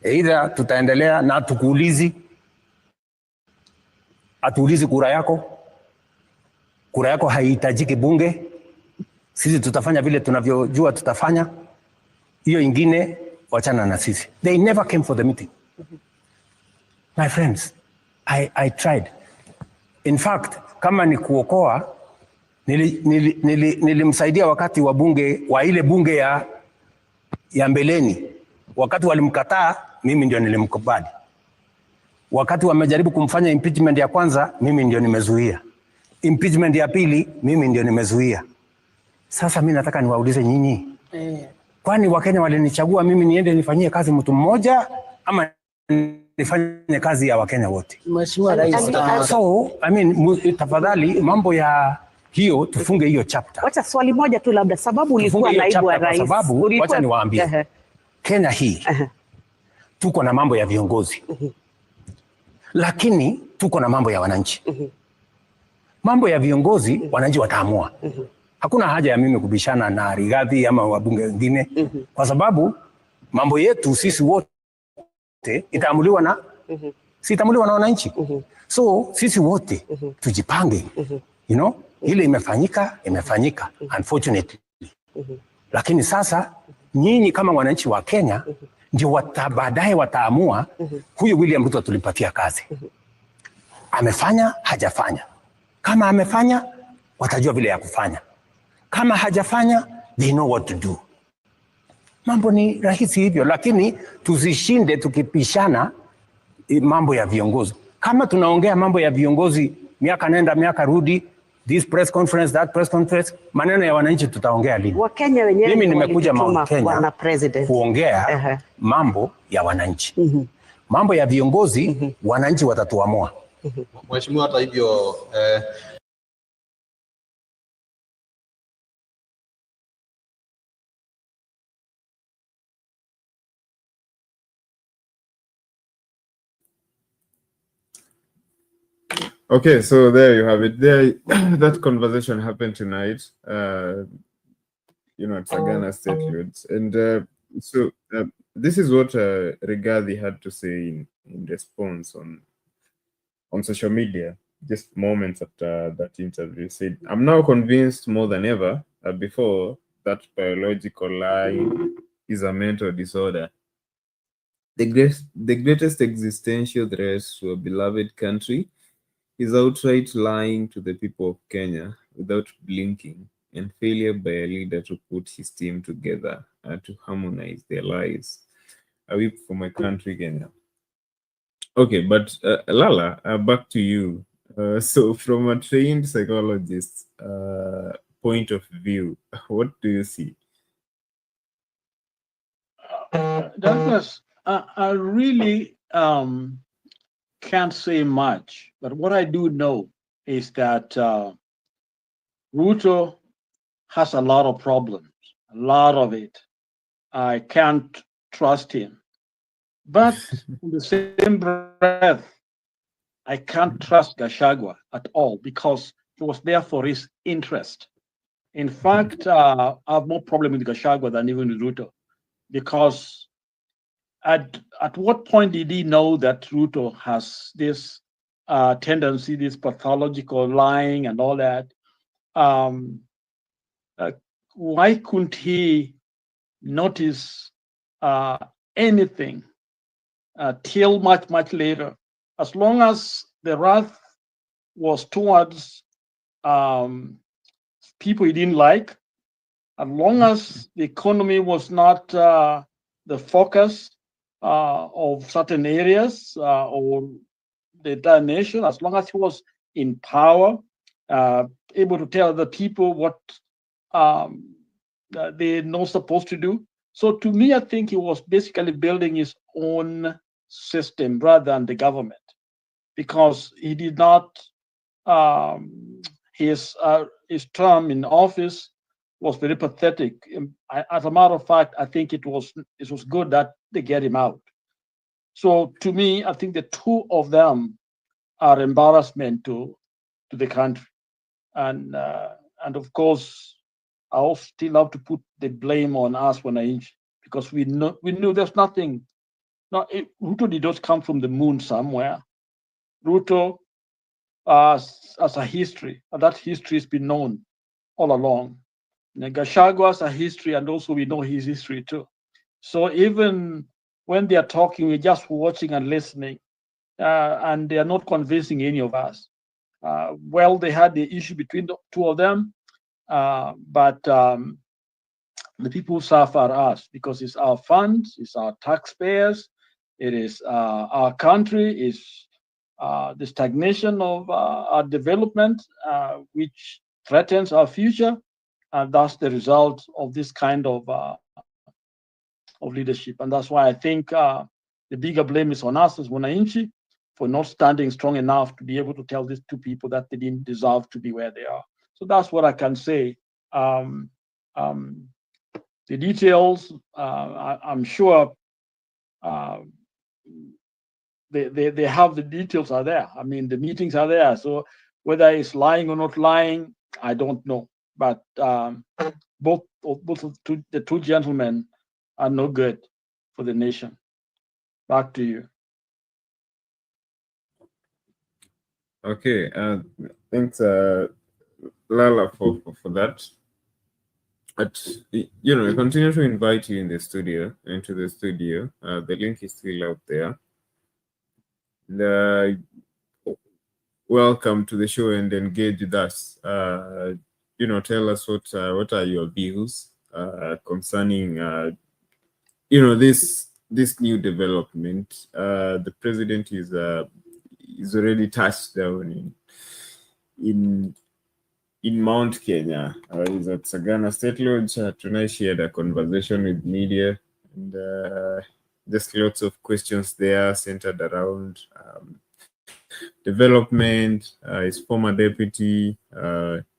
Either tutaendelea na tukuulizi, atuulizi kura yako. Kura yako haihitajiki bunge. Sisi tutafanya vile tunavyojua tutafanya. Hiyo ingine wachana na sisi. They never came for the meeting. My friends, I tried. In fact, kama ni kuokoa, nilimsaidia wakati wa bunge, wa ile bunge ya mbeleni. Wakati walimkataa, mimi ndio nilimkubali. Wakati wamejaribu kumfanya impeachment ya kwanza, mimi ndio nimezuia. Impeachment ya pili, mimi ndio nimezuia. Sasa mimi nataka niwaulize nyinyi. Kwani Wakenya walinichagua mimi niende nifanyie kazi mtu mmoja ama nifanye kazi ya Wakenya wote? Mheshimiwa Rais. So, I mean, tafadhali mambo ya hiyo tufunge hiyo chapter. Wacha swali moja tu labda, sababu ulikuwa naibu wa rais. Kwa sababu wacha niwaambie. Kenya hii tuko na mambo ya viongozi. Lakini tuko na mambo ya wananchi. Mambo ya viongozi wananchi wataamua. Hakuna haja ya mimi kubishana na Rigathi ama wabunge wengine kwa sababu mambo yetu sisi wote itaamuliwa na sitamuliwa na wananchi. So sisi wote tujipange. You know, ile imefanyika unfortunately. Lakini sasa nyinyi kama wananchi wa Kenya ndio baadaye wataamua huyu William Ruto tulipatia kazi. Amefanya, hajafanya. Kama amefanya, watajua vile ya kufanya. Kama hajafanya, they know what to do. Mambo ni rahisi hivyo, lakini tusishinde tukipishana mambo ya viongozi. Kama tunaongea mambo ya viongozi miaka nenda miaka rudi, this press conference, that press conference, maneno ya wananchi tutaongea lini? Wakenya wenyewe mimi nimekuja Mount Kenya president kuongea mambo ya wananchi. Mambo ya viongozi wananchi watatuamua. Mheshimiwa, hata hivyo Okay, so there you have it. There, that conversation happened tonight. You know, at Sagana State Youths, and so this is what Rigathi had to say in response on social media. Just moments after that interview, he said, "I'm now convinced more than ever before that biological lie is a mental disorder. The greatest existential threat to a beloved country is outright lying to the people of Kenya without blinking, and failure by a leader to put his team together to harmonize their lives. I weep for my country, Kenya." Okay, but Lala, back to you. So from a trained psychologist's point of view, what do you see? Douglas, I really can't say much, but what I do know is that Ruto has a lot of problems, a lot of it. I can't trust him. But in the same breath, I can't trust Gachagua at all because he was there for his interest. In fact, I have more problem with Gachagua than even with Ruto, because at what point did he know that Ruto has this tendency, this pathological lying and all that? Why couldn't he notice anything till much later? As long as the wrath was towards people he didn't like, as long as the economy was not the focus of certain areas or the entire nation, as long as he was in power, able to tell the people what they're not supposed to do. So to me, I think he was basically building his own system rather than the government. because he did not. His term in office was very pathetic. As a matter of fact, I think it was good that they get him out. So to me, I think the two of them are embarrassment to the country, and of course, I also still have to put the blame on us, Wananchi, because we knew there's nothing. Ruto did not come from the moon somewhere. Ruto as a history, and that history has been known all along. Gachagua has a history, and also we know his history too. So even when they are talking, we're just watching and listening, and they are not convincing any of us. Well, they had the issue between the two of them, but the people who suffer are us, because it's our funds, it's our taxpayers, it is our country, it's the stagnation of our development, which threatens our future, and that's the result of this kind of leadership. And that's why I think the bigger blame is on us as Wananchi for not standing strong enough to be able to tell these two people that they didn't deserve to be where they are. So that's what I can say. The details, I'm sure they have the details are there. I mean, the meetings are there. So whether it's lying or not lying, I don't know. But both of the two gentlemen are no good for the nation. Back to you. Okay, thanks, Lala, for that. But you know, I continue to invite you into the studio. The link is still out there. Welcome to the show and engage with us. You know, tell us what are your views concerning this new development. The president is already touched down in Mount Kenya. He's at Sagana State Lodge. Tonight she had a conversation with media, and just lots of questions there centered around development, his former deputy,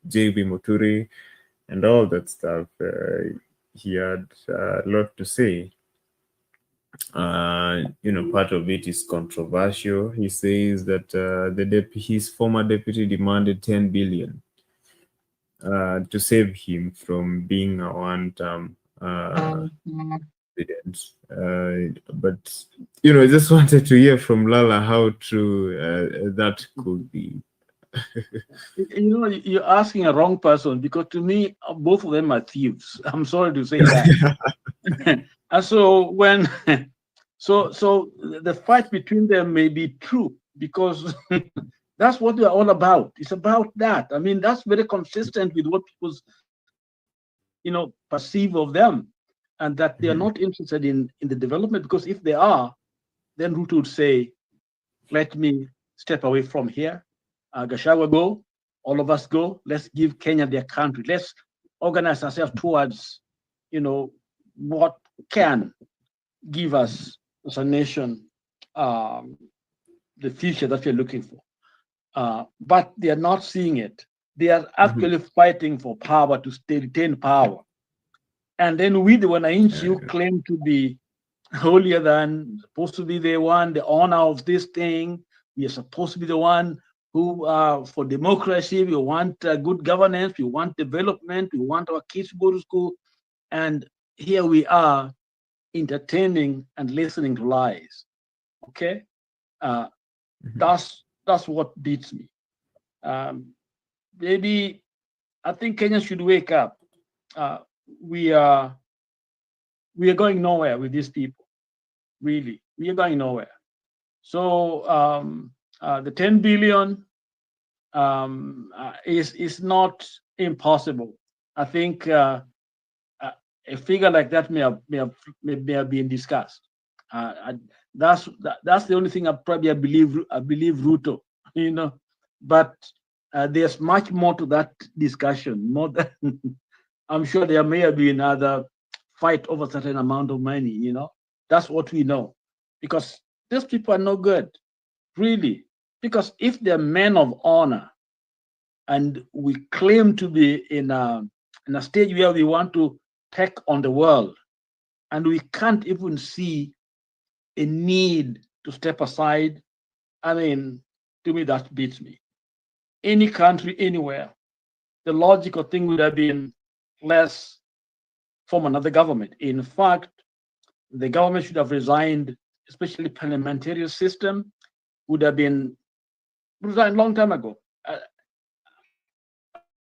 J.B. Muturi, and all that stuff. He had a lot to say. Part of it is controversial. He says that his former deputy demanded 10 billion to save him from being a one-term president. But I just wanted to hear from Lala how true that could be. You're asking a wrong person, because to me, both of them are thieves. I'm sorry to say that. And so so the fight between them may be true, because that's what they're all about. It's about that. I mean, that's very consistent with what people, perceive of them, and that they are not interested in the development. Because if they are, then Ruto would say, let me step away from here. Gachagua go, all of us go. Let's give Kenya their country. Let's organize ourselves towards, what can give us as a nation the future that we're looking for. But they are not seeing it. They are actually fighting for power to retain power. And then we, the Wananchi, who claim to be holier than, supposed to be the one, the honor of this thing. We are supposed to be the one who, for democracy, we want good governance, we want development, we want our kids to go to school. And here we are entertaining and listening to lies. Okay? That's what beats me. Maybe I think Kenya should wake up. We are going nowhere with these people. Really, we are going nowhere. So the 10 billion is not impossible. I think a figure like that may have been discussed. That's the only thing I believe Ruto, but there's much more to that discussion. More than I'm sure there may have been other fight over a certain amount of money. That's what we know, because these people are no good, really. Because if they're men of honor and we claim to be in a stage where we want to take on the world, and we can't even see a need to step aside, I mean, to me, that beats me. Any country, anywhere, the logical thing would have been less form another government. In fact, the government should have resigned, especially parliamentary system would have been resigned a long time ago.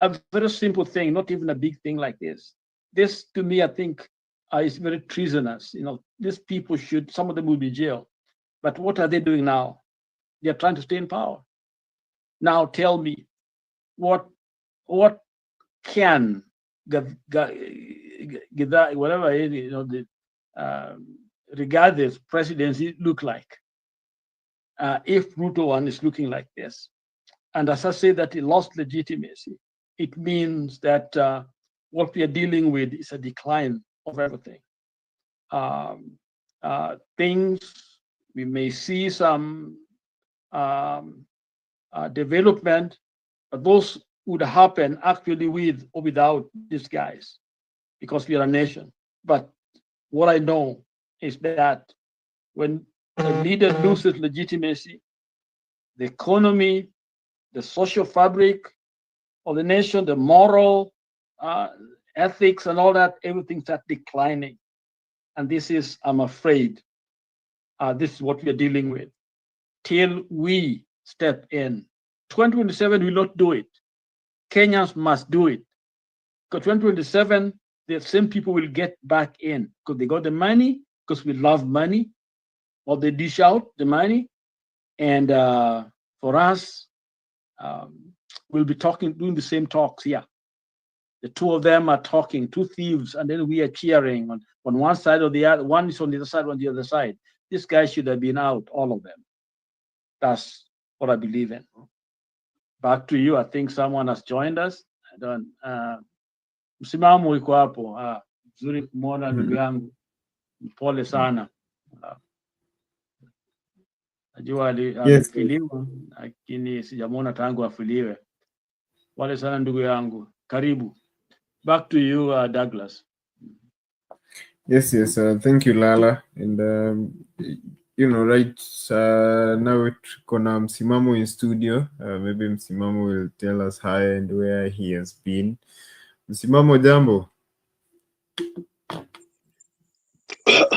A very simple thing, not even a big thing like this. This, to me, I think is very treasonous. You know, these people should, some of them will be jailed. But what are they doing now? They're trying to stay in power. Now tell me, what can whatever regardless presidency look like if Ruto one is looking like this? And as I say that he lost legitimacy, it means that what we are dealing with is a decline of everything. Things, we may see some development, but those would happen actually with or without these guys, because we are a nation. But what I know is that when a leader loses legitimacy, the economy, the social fabric of the nation, the moral ethics and all that, everything starts declining. And this is, I'm afraid, this is what we are dealing with. Till we step in. 2027 will not do it. Kenyans must do it. Because 2027, the same people will get back in because they got the money, because we love money, or they dish out the money. And for us, we'll be doing the same talks here. The two of them are talking, two thieves, and then we are cheering on one side or the other. One is on the other side, on the other side. This guy should have been out, all of them. That's what I believe in. Back to you. I think someone has joined us. I don't. Msimamo iko hapo. Nzuri kumwona ndugu yangu. Pole sana. Najua alifiliwa, lakini sijamwona tangu afiliwe. Pole sana ndugu yangu. Karibu. Back to you, Douglas. Yes, thank you, Lala. And right now kuna Msimamo in studio. Maybe Msimamo will tell us hi and where he has been. Msimamo, jambo.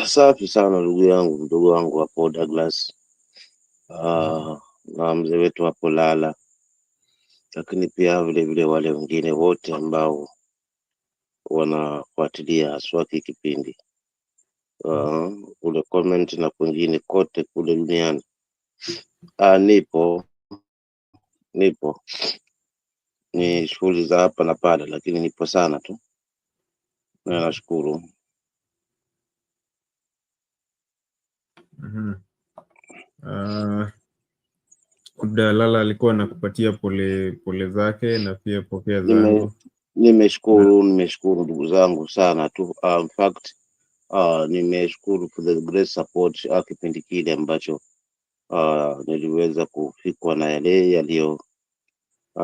Safi sana ndugu wangu hapo Douglas. Na mzee wetu hapo Lala. Lakini pia vile wale wengine wote ambao wanafuatilia haswa kipindi. Kule comment na kwingine kote kule duniani. Nipo. Ni shughuli za hapa na pale, lakini nipo sana tu. Na nashukuru. Lala alikuwa anakupatia pole zake na pia pokea zangu. Nimeshukuru ndugu zangu sana tu. In fact, nimeshukuru for the great support kipindi kile ambacho niliweza kufikwa na yale yaliyo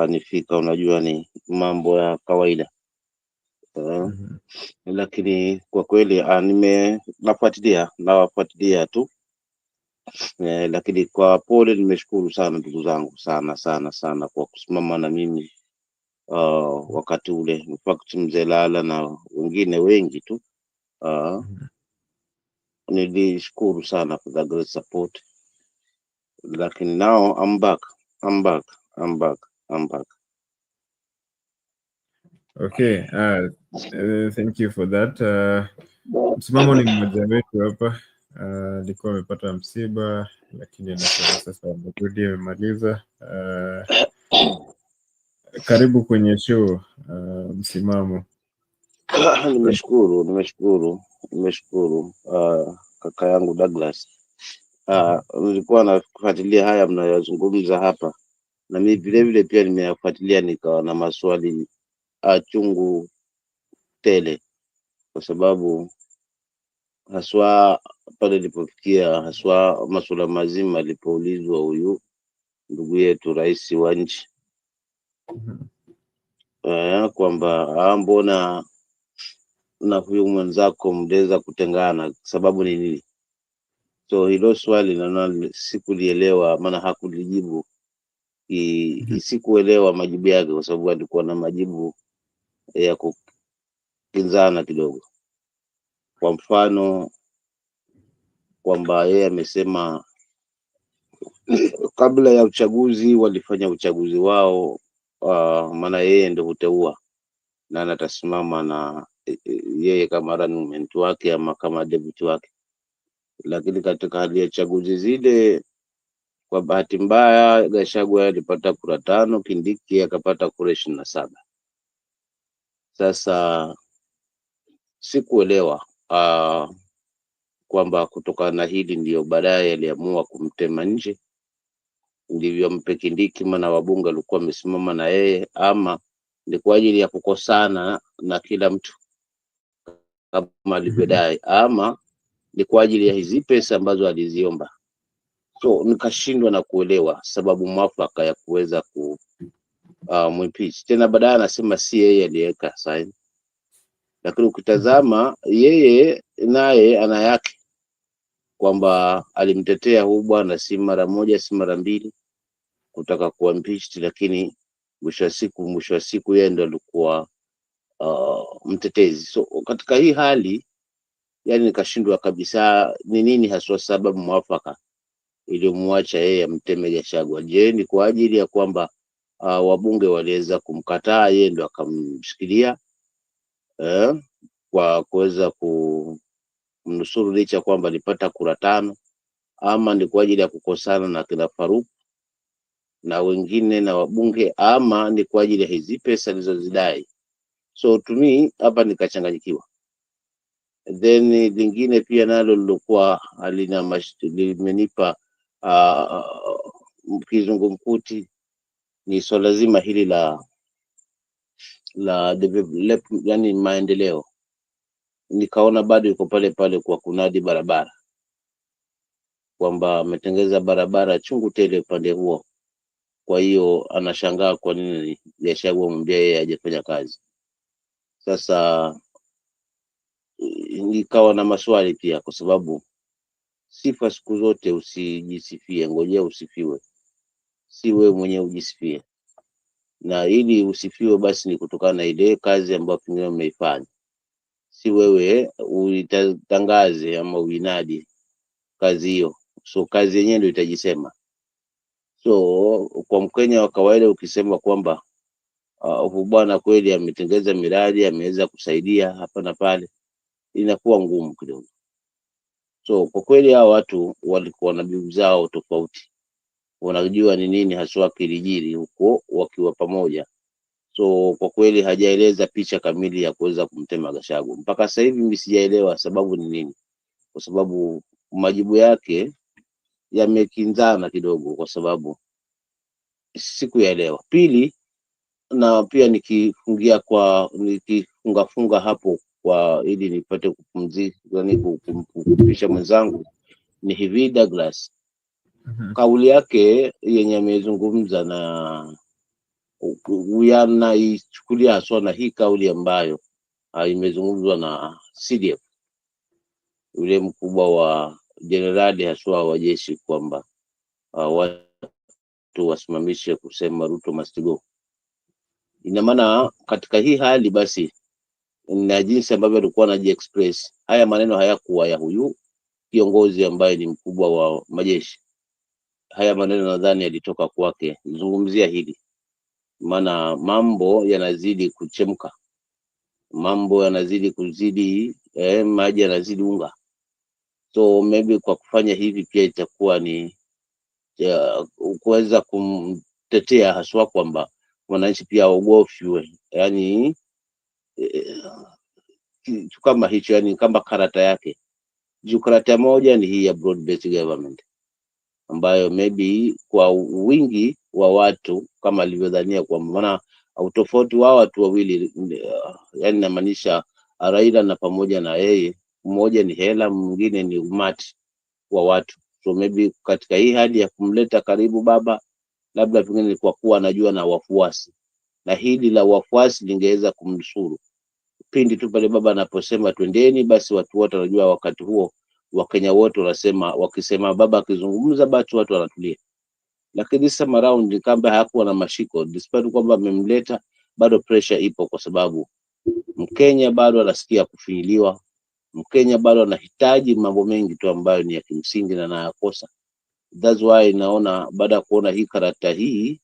nifika. Unajua ni mambo ya kawaida. Lakini kwa kweli nawafuatilia tu. Lakini kwa pole nimeshukuru sana ndugu zangu sana kwa kusimama na mimi wakati ule. In fact, mzee Lala na wengine wengi tu nilishukuru sana for the great support. Lakini now I'm back. Okay, thank you for that. Msimamo ni mmoja wetu hapa. Alikuwa amepata msiba, lakini anasema sasa amerudi, amemaliza. Karibu kwenye show, Msimamo. Nimeshukuru kaka yangu Douglas. Nilikuwa nafuatilia haya mnayozungumza hapa, na mimi vile pia nimeyafuatilia, nikawa na maswali chungu tele, kwa sababu haswa pale nilipofikia, haswa masuala mazima alipoulizwa huyu ndugu yetu rais wa nchi kwamba mbona na huyu mwenzako mdeza kutengana, sababu ni nini? So hilo swali na sikulielewa, maana hakulijibu. Sikuelewa majibu yake kwa sababu alikuwa na majibu ya kukinzana kidogo. Kwa mfano kwamba yeye amesema kabla ya uchaguzi walifanya uchaguzi wao, maana yeye ndio huteua na atasimama na yeye kama running mate wake ama kama deputy wake, lakini katika hali ya chaguzi zile, kwa bahati mbaya Gachagua alipata kura 5, Kindiki akapata kura 27. Sasa sikuelewa kwamba kutokana na hili ndio baadaye aliamua kumtema nje, ndivyo mpe Kindiki, maana wabunge walikuwa wamesimama na yeye, ama ni kwa ajili ya kukosana na kila mtu kama alivyodai, ama ni kwa ajili ya hizi pesa ambazo aliziomba. So nikashindwa na kuelewa sababu mwafaka ya kuweza mwimpeach. Tena baadaye anasema si yeye aliyeweka sign, lakini ukitazama yeye naye ana yake kwamba alimtetea huyu bwana si mara moja si mara mbili kutaka kuwa impeached, lakini mwisho wa siku yeye ndo alikuwa mtetezi. So katika hii hali yani nikashindwa kabisa ni nini haswa sababu mwafaka iliyomwacha yeye amteme Gachagua. Je, ni kwa ajili ya kwamba wabunge waliweza kumkataa yeye ndo akamshikilia kwa kuweza kumnusuru licha kwamba alipata kura 5, ama ni kwa ajili ya kukosana na kina Faruk na wengine na wabunge, ama ni kwa ajili ya hizi pesa alizozidai? So to me hapa nikachanganyikiwa. Then lingine pia nalo lilokuwa limenipa kizungumkuti ni swala zima hili la yani maendeleo. Nikaona bado yuko pale pale kwa kunadi barabara, kwamba ametengeza barabara chungu tele upande huo. Kwa hiyo anashangaa kwa nini Gachagua mwambia yeye hajafanya kazi. Sasa nikawa na maswali pia, kwa sababu sifa siku zote usijisifie, ngojea usifiwe. Si wewe mwenyewe ujisifie, na ili usifiwe basi ni kutokana na ile kazi ambayo pengine umeifanya. Si wewe uitangaze ama uinadi kazi hiyo. So kazi yenyewe ndio itajisema. So kwa Mkenya wa kawaida ukisema kwamba bwana kweli ametengeza miradi, ameweza kusaidia hapa na pale, inakuwa ngumu kidogo. So kwa kweli hao watu walikuwa na bibu zao tofauti, wanajua ni nini haswa kilijiri huko wakiwa pamoja. So kwa kweli hajaeleza picha kamili ya kuweza kumtema Gachagua. Mpaka sasa hivi mimi sijaelewa sababu ni nini, kwa sababu majibu yake yamekinzana kidogo, kwa sababu sikuyaelewa. Pili, na pia nikifunga hapo kwa ili nipate kupumzika, yani kupisha mwenzangu, ni hivi Douglas, kauli yake yenye amezungumza na ichukulia haswa na hii kauli ambayo imezungumzwa na CDF, yule mkubwa wa jenerali haswa wa jeshi, kwamba watu wasimamishe kusema Ruto must go. Ina maana katika hii hali basi, na jinsi ambavyo alikuwa anajiexpress, haya maneno hayakuwa ya huyu kiongozi ambaye ni mkubwa wa majeshi. Haya maneno nadhani yalitoka kwake. Nizungumzia hili maana mambo yanazidi kuchemka, mambo yanazidi kuzidi maji yanazidi unga. So maybe kwa kufanya hivi pia itakuwa ni kuweza kumtetea haswa kwamba wananchi pia waogofwe, yani kama hicho, yani kama karata yake. Karata moja ni hii ya broad based government, ambayo maybe kwa wingi wa watu kama alivyodhania, kwa maana utofauti wa watu wawili, yani namaanisha Raila na pamoja na yeye, mmoja ni hela, mwingine ni umati wa watu. So maybe katika hii hali ya kumleta karibu baba labda pengine kwa kuwa anajua na wafuasi, na hili la wafuasi lingeweza kumnusuru. Pindi tu pale baba anaposema twendeni, basi watu wote wanajua wakati huo Wakenya wote wanasema, wakisema baba akizungumza basi watu wanatulia. Lakini this time around kamba hakuwa na mashiko, despite kwamba amemleta, bado pressure ipo, kwa sababu Mkenya bado anasikia kufinyiliwa. Mkenya bado anahitaji mambo mengi tu ambayo ni ya kimsingi na anayakosa. That's why naona baada ya kuona hii karata hii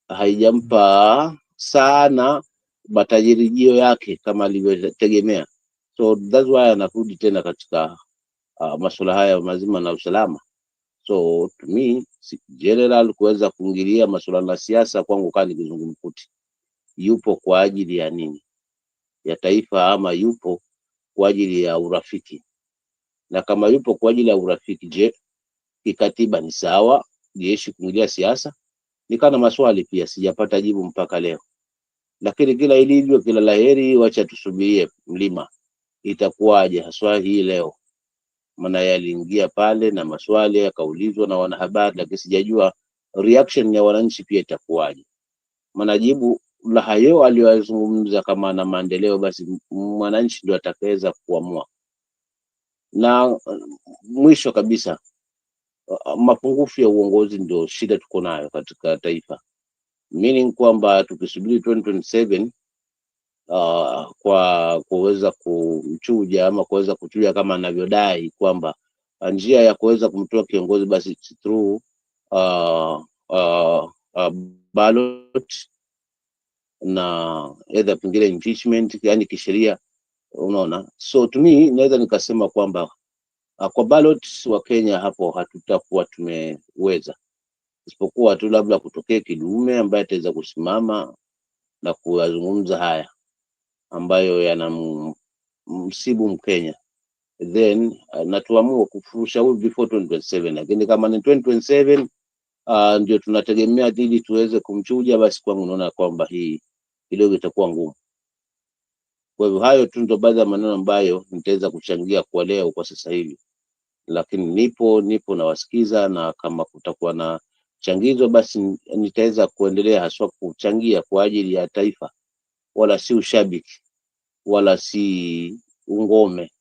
haijampa sana matajirijio yake kama alivyotegemea, so that's why anarudi tena katika masuala haya mazima na usalama. So to me, general kuweza kuingilia masuala ya siasa kwangu kali kizungumkuti. Yupo kwa ajili ya nini? Ya taifa, ama yupo kwa ajili ya urafiki? Na kama yupo kwa ajili ya urafiki, je, kikatiba ni sawa jeshi kuingilia siasa? Nikana maswali pia sijapata jibu mpaka leo. Lakini kila ilivyo kila laheri, wacha tusubirie mlima itakuwaje haswa hii leo. Maana yaliingia pale na maswali yakaulizwa na wanahabari, lakini sijajua reaction ya wananchi pia itakuwaje. Maana jibu la hayo aliyozungumza kama na maendeleo, basi mwananchi ndio atakayeweza kuamua. Na mwisho kabisa, mapungufu ya uongozi ndio shida tuko nayo katika taifa, meaning kwamba tukisubiri 2027 kwa kuweza kumchuja ama kuweza kuchuja kama anavyodai kwamba njia ya kuweza kumtoa kiongozi basi through ballot na either pengine impeachment, yani kisheria, unaona. So to me naweza nikasema kwamba kwa ballot wa Kenya hapo hatutakuwa tumeweza, isipokuwa tu labda kutokea kidume ambaye ataweza kusimama na kuyazungumza haya ambayo yanamsibu Mkenya, then na tuamue kufurusha huyu before 2027. Lakini kama ni 2027 ndio tunategemea ili tuweze kumchuja, basi kwangu naona kwamba hii kidogo itakuwa ngumu. Kwa hivyo hayo tu ndio baadhi ya maneno ambayo nitaweza kuchangia kwa leo kwa sasa hivi, lakini nipo nawasikiza, na kama kutakuwa na changizo basi nitaweza kuendelea haswa kuchangia kwa ajili ya taifa, wala si ushabiki, wala si ungome,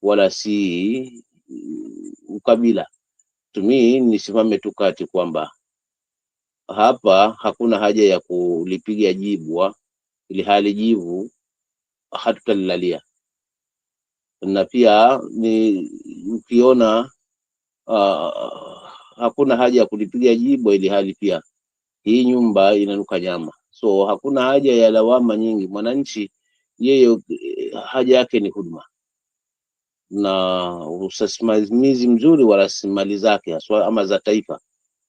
wala si ukabila. Tumi nisimame tu kati kwamba hapa hakuna haja ya kulipiga jibwa, ili hali jivu hatutalilalia. Na pia ni ukiona hakuna haja ya kulipiga jibwa, ili hali pia hii nyumba inanuka nyama. So hakuna haja ya lawama nyingi. Mwananchi yeye haja yake ni huduma na usimamizi mzuri wa rasilimali zake haswa ama za taifa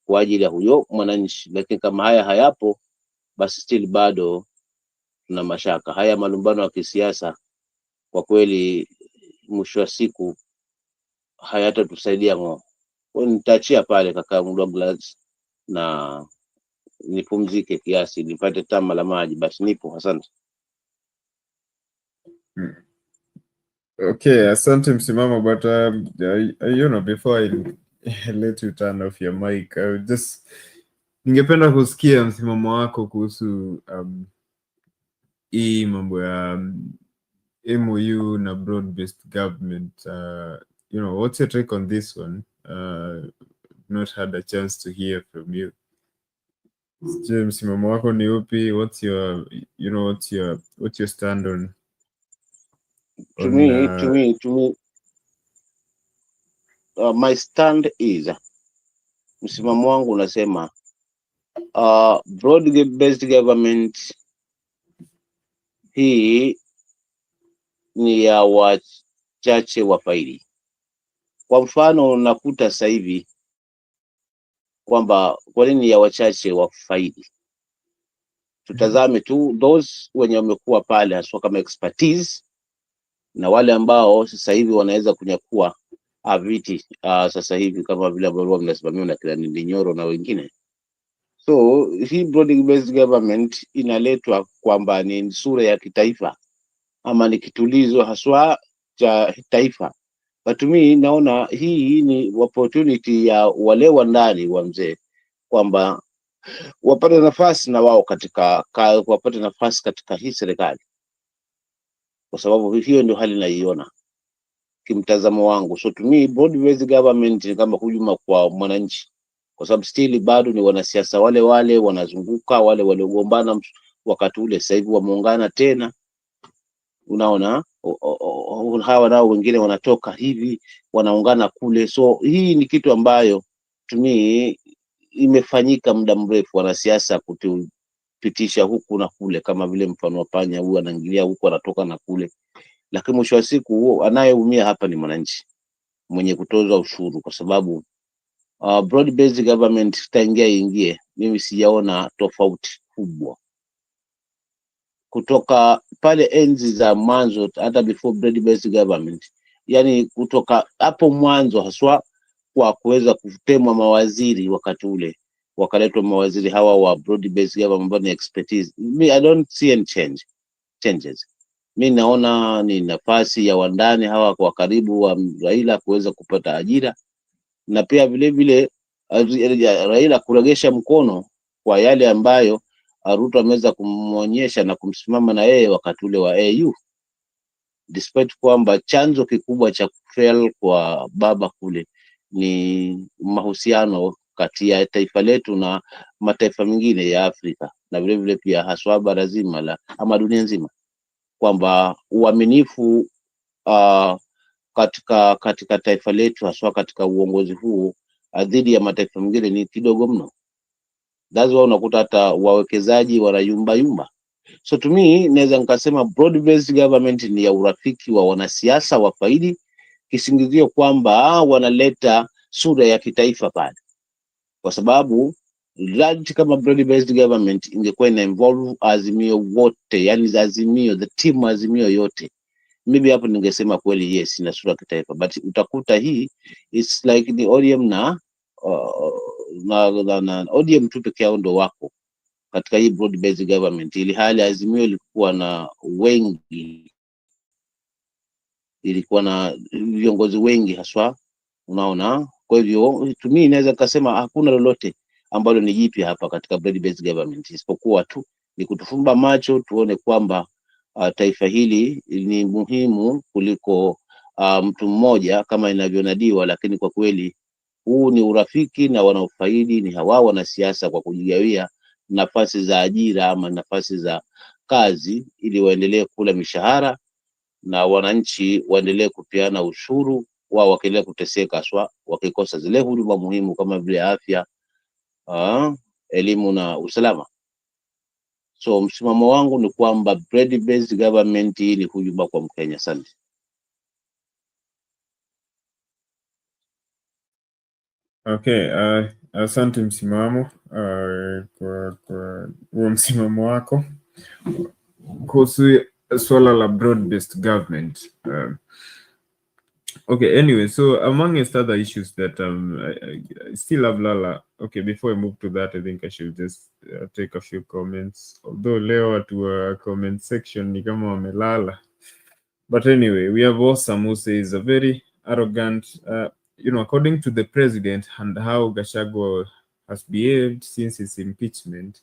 kwa ajili ya huyo mwananchi. Lakini kama haya hayapo, basi still bado tuna mashaka. Haya malumbano ya kisiasa kwa kweli mwisho wa siku hayatatusaidia ng'o. Kwa hiyo nitaachia pale kaka Douglas na nipumzike kiasi, nipate tama la maji, basi nipo. Asante. Okay, asante msimamo, but you know, before I let you turn off your mic, ningependa kusikia msimamo wako kuhusu hii mambo ya MOU na broad-based government. You know, what's your take on this one? Not had a chance to hear from you. Msimamo wako ni upi? What's your, you know, what's your stand on? To me, my stand is, msimamo wangu unasema broad-based government hii ni ya wachache wafaidi. Kwa mfano nakuta sasa hivi kwamba kwa nini ya wachache wafaidi? Tutazame tu those wenye wamekuwa pale haswa kama expertise, na wale ambao sasa hivi wanaweza kunyakua viti sasa hivi kama vile ambavyo mnasimamiwa na kila Nyoro na wengine. So hii broad-based government inaletwa kwamba ni sura ya kitaifa ama ni kitulizo haswa cha taifa. But mimi naona hii ni opportunity ya wale wa ndani wa mzee, kwamba wapate nafasi na wao wapate nafasi katika hii serikali, kwa sababu hiyo ndio hali naiona kimtazamo wangu. So to me, broad-based government ni kama hujuma kwa mwananchi, kwa sababu still bado ni wanasiasa wale wale wanazunguka, wale waliogombana wakati ule, sasa hivi wameungana tena. Unaona, hawa nao wengine wanatoka hivi wanaungana kule. So hii ni kitu ambayo to me imefanyika muda mrefu, wanasiasa kutupitisha huku na kule, kama vile mfano wa panya, huyu anaingilia huku anatoka na kule, lakini mwisho wa siku anayeumia hapa ni mwananchi mwenye kutozwa ushuru, kwa sababu broad based government ingie, mimi sijaona tofauti kubwa kutoka pale enzi za mwanzo, hata before broad based government, yani kutoka hapo mwanzo haswa kwa kuweza kutemwa mawaziri, wakati ule wakaletwa mawaziri hawa wa broad based government ambao ni expertise. I don't see any changes. Mi naona ni nafasi ya wandani hawa kwa karibu wa Raila kuweza kupata ajira, na pia vile vile Raila kuregesha mkono kwa yale ambayo Ruto ameweza kumwonyesha na kumsimama na yeye wakati ule wa AU, despite kwamba chanzo kikubwa cha kufail kwa baba kule ni mahusiano kati ya taifa letu na mataifa mengine ya Afrika, na vile vile pia haswa bara zima la ama dunia nzima, kwamba uaminifu katika taifa letu haswa katika uongozi huu dhidi ya mataifa mengine ni kidogo mno. That's why unakuta hata wawekezaji wanayumba. So to me naweza nikasema broad based government ni ya urafiki wa wanasiasa wa faidi, kisingizio kwamba wanaleta sura ya kitaifa pale, kwa sababu large kama broad based government ingekuwa ina involve Azimio wote, yani Azimio, the team Azimio yote, maybe hapo ningesema kweli yes ina sura ya kitaifa, but utakuta hii it's like the ODM na ODM tu peke yao ndo wako katika hii broad based government, ili hali Azimio ilikuwa na viongozi wengi haswa, unaona. Kwa hivyo to me inaweza kusema hakuna lolote ambalo ni jipya hapa katika broad based government, isipokuwa tu ni kutufumba macho tuone kwamba taifa hili ni muhimu kuliko mtu mmoja kama inavyonadiwa, lakini kwa kweli huu ni urafiki na wanaofaidi ni hawa wanasiasa kwa kujigawia nafasi za ajira ama nafasi za kazi, ili waendelee kula mishahara na wananchi waendelee kupeana ushuru wao, wakiendelea kuteseka swa wakikosa zile huduma muhimu kama vile afya, elimu na usalama. So msimamo wangu ni kwamba broad based government ni hujuma kwa Mkenya. Asante. Okay, asante msimamo kwa huo msimamo wako kuhusu swala la broad based government. Okay, anyway, so amongst other issues that I still have Lala. Okay, before I move to that, I think I should just take a few comments, although leo to comment section ni kama wamelala. But anyway, we have Osam who says a very arrogant, according to the president and how Gachagua has behaved since his impeachment,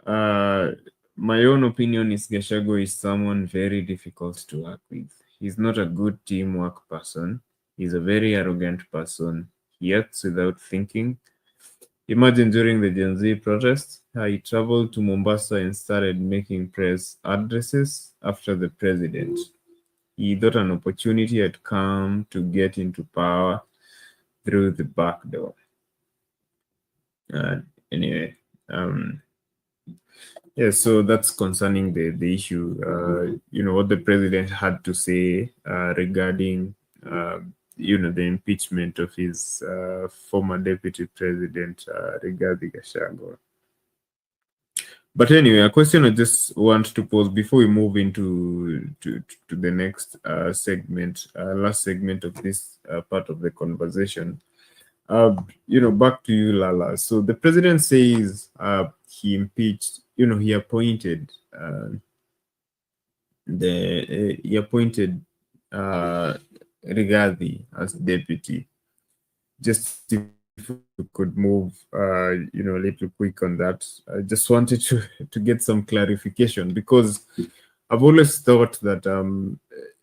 my own opinion is Gachagua is someone very difficult to work with. He's not a good teamwork person. He's a very arrogant person. He acts without thinking. Imagine during the Gen Z protests, he traveled to Mombasa and started making press addresses after the president. He thought an opportunity had come to get into power through the back door. Anyway, yeah, so that's concerning the issue, what the president had to say regarding, the impeachment of his former deputy president, Rigathi Gachagua. But anyway, a question I just want to pose before we move into to the next segment, last segment of this part of the conversation. Back to you, Lala. So the president says he impeached, he appointed Rigathi as deputy, justifying if we could move, a little quick on that. I just wanted to get some clarification, because I've always thought that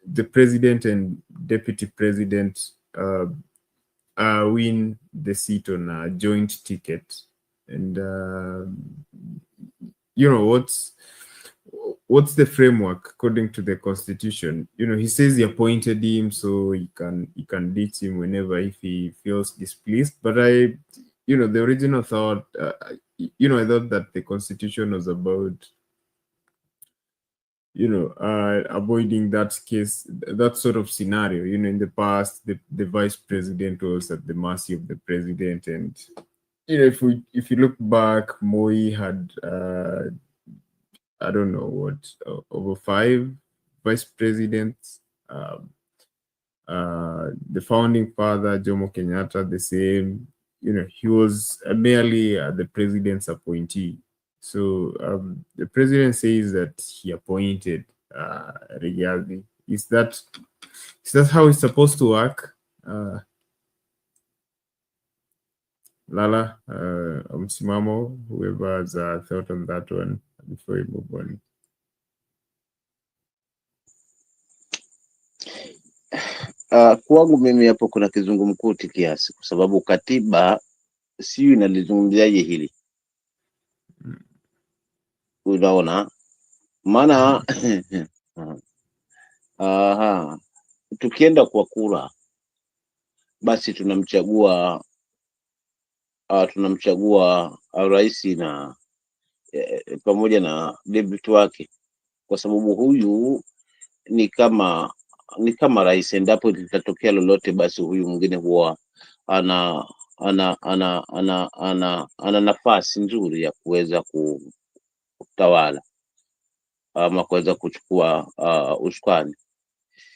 the president and deputy president win the seat on a joint ticket, and what's the framework according to the constitution? He says he appointed him, so he can ditch him whenever if he feels displeased. But the original thought, I thought that the constitution was about avoiding that case, that sort of scenario. In the past, the vice president was at the mercy of the president, and if you look back, Moi had I don't know what, over 5 vice presidents. The founding father, Jomo Kenyatta, the same. He was merely the president's appointee. So the president says that he appointed Rigathi. Is that how it's supposed to work? Lala, Msimamo, whoever has a thought on that one before we move on. Kwangu mimi hapo kuna kizungumkuti kiasi, kwa sababu katiba siyo inalizungumziaje hili. Unaona maana tukienda kwa kura, basi tunamchagua rais na pamoja na deputy wake, kwa sababu huyu ni kama rais. Endapo litatokea lolote, basi huyu mwingine huwa ana nafasi nzuri ya kuweza kutawala ama kuweza kuchukua usukani.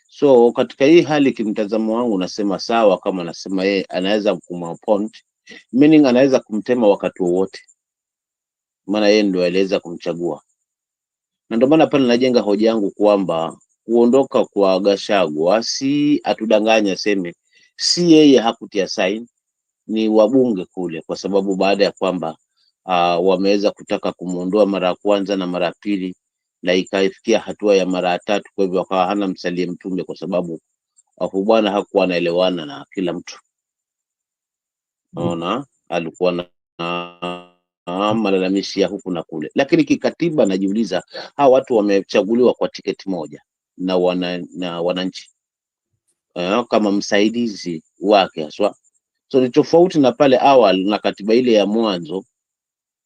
So katika hii hali, kimtazamo wangu nasema sawa, kama nasema yeye anaweza kumappoint, meaning anaweza kumtema wakati wowote, maana yeye ndio aliweza kumchagua. Na ndio maana pale najenga hoja yangu kwamba kuondoka kwa Gachagua si atudanganya seme si yeye hakutia sign, ni wabunge kule, kwa sababu baada ya kwamba wameweza kutaka kumuondoa mara ya kwanza na mara ya pili, na ikafikia hatua ya mara ya tatu. Kwa hivyo akawa hana msalie mtume, kwa sababu bwana hakuwa anaelewana na kila mtu. Unaona, alikuwa na malalamishi ya huku na kule. Lakini kikatiba najiuliza, hawa watu wamechaguliwa kwa tiketi moja na wananchi kama msaidizi wake haswa. So ni tofauti na pale awali na katiba ile ya mwanzo,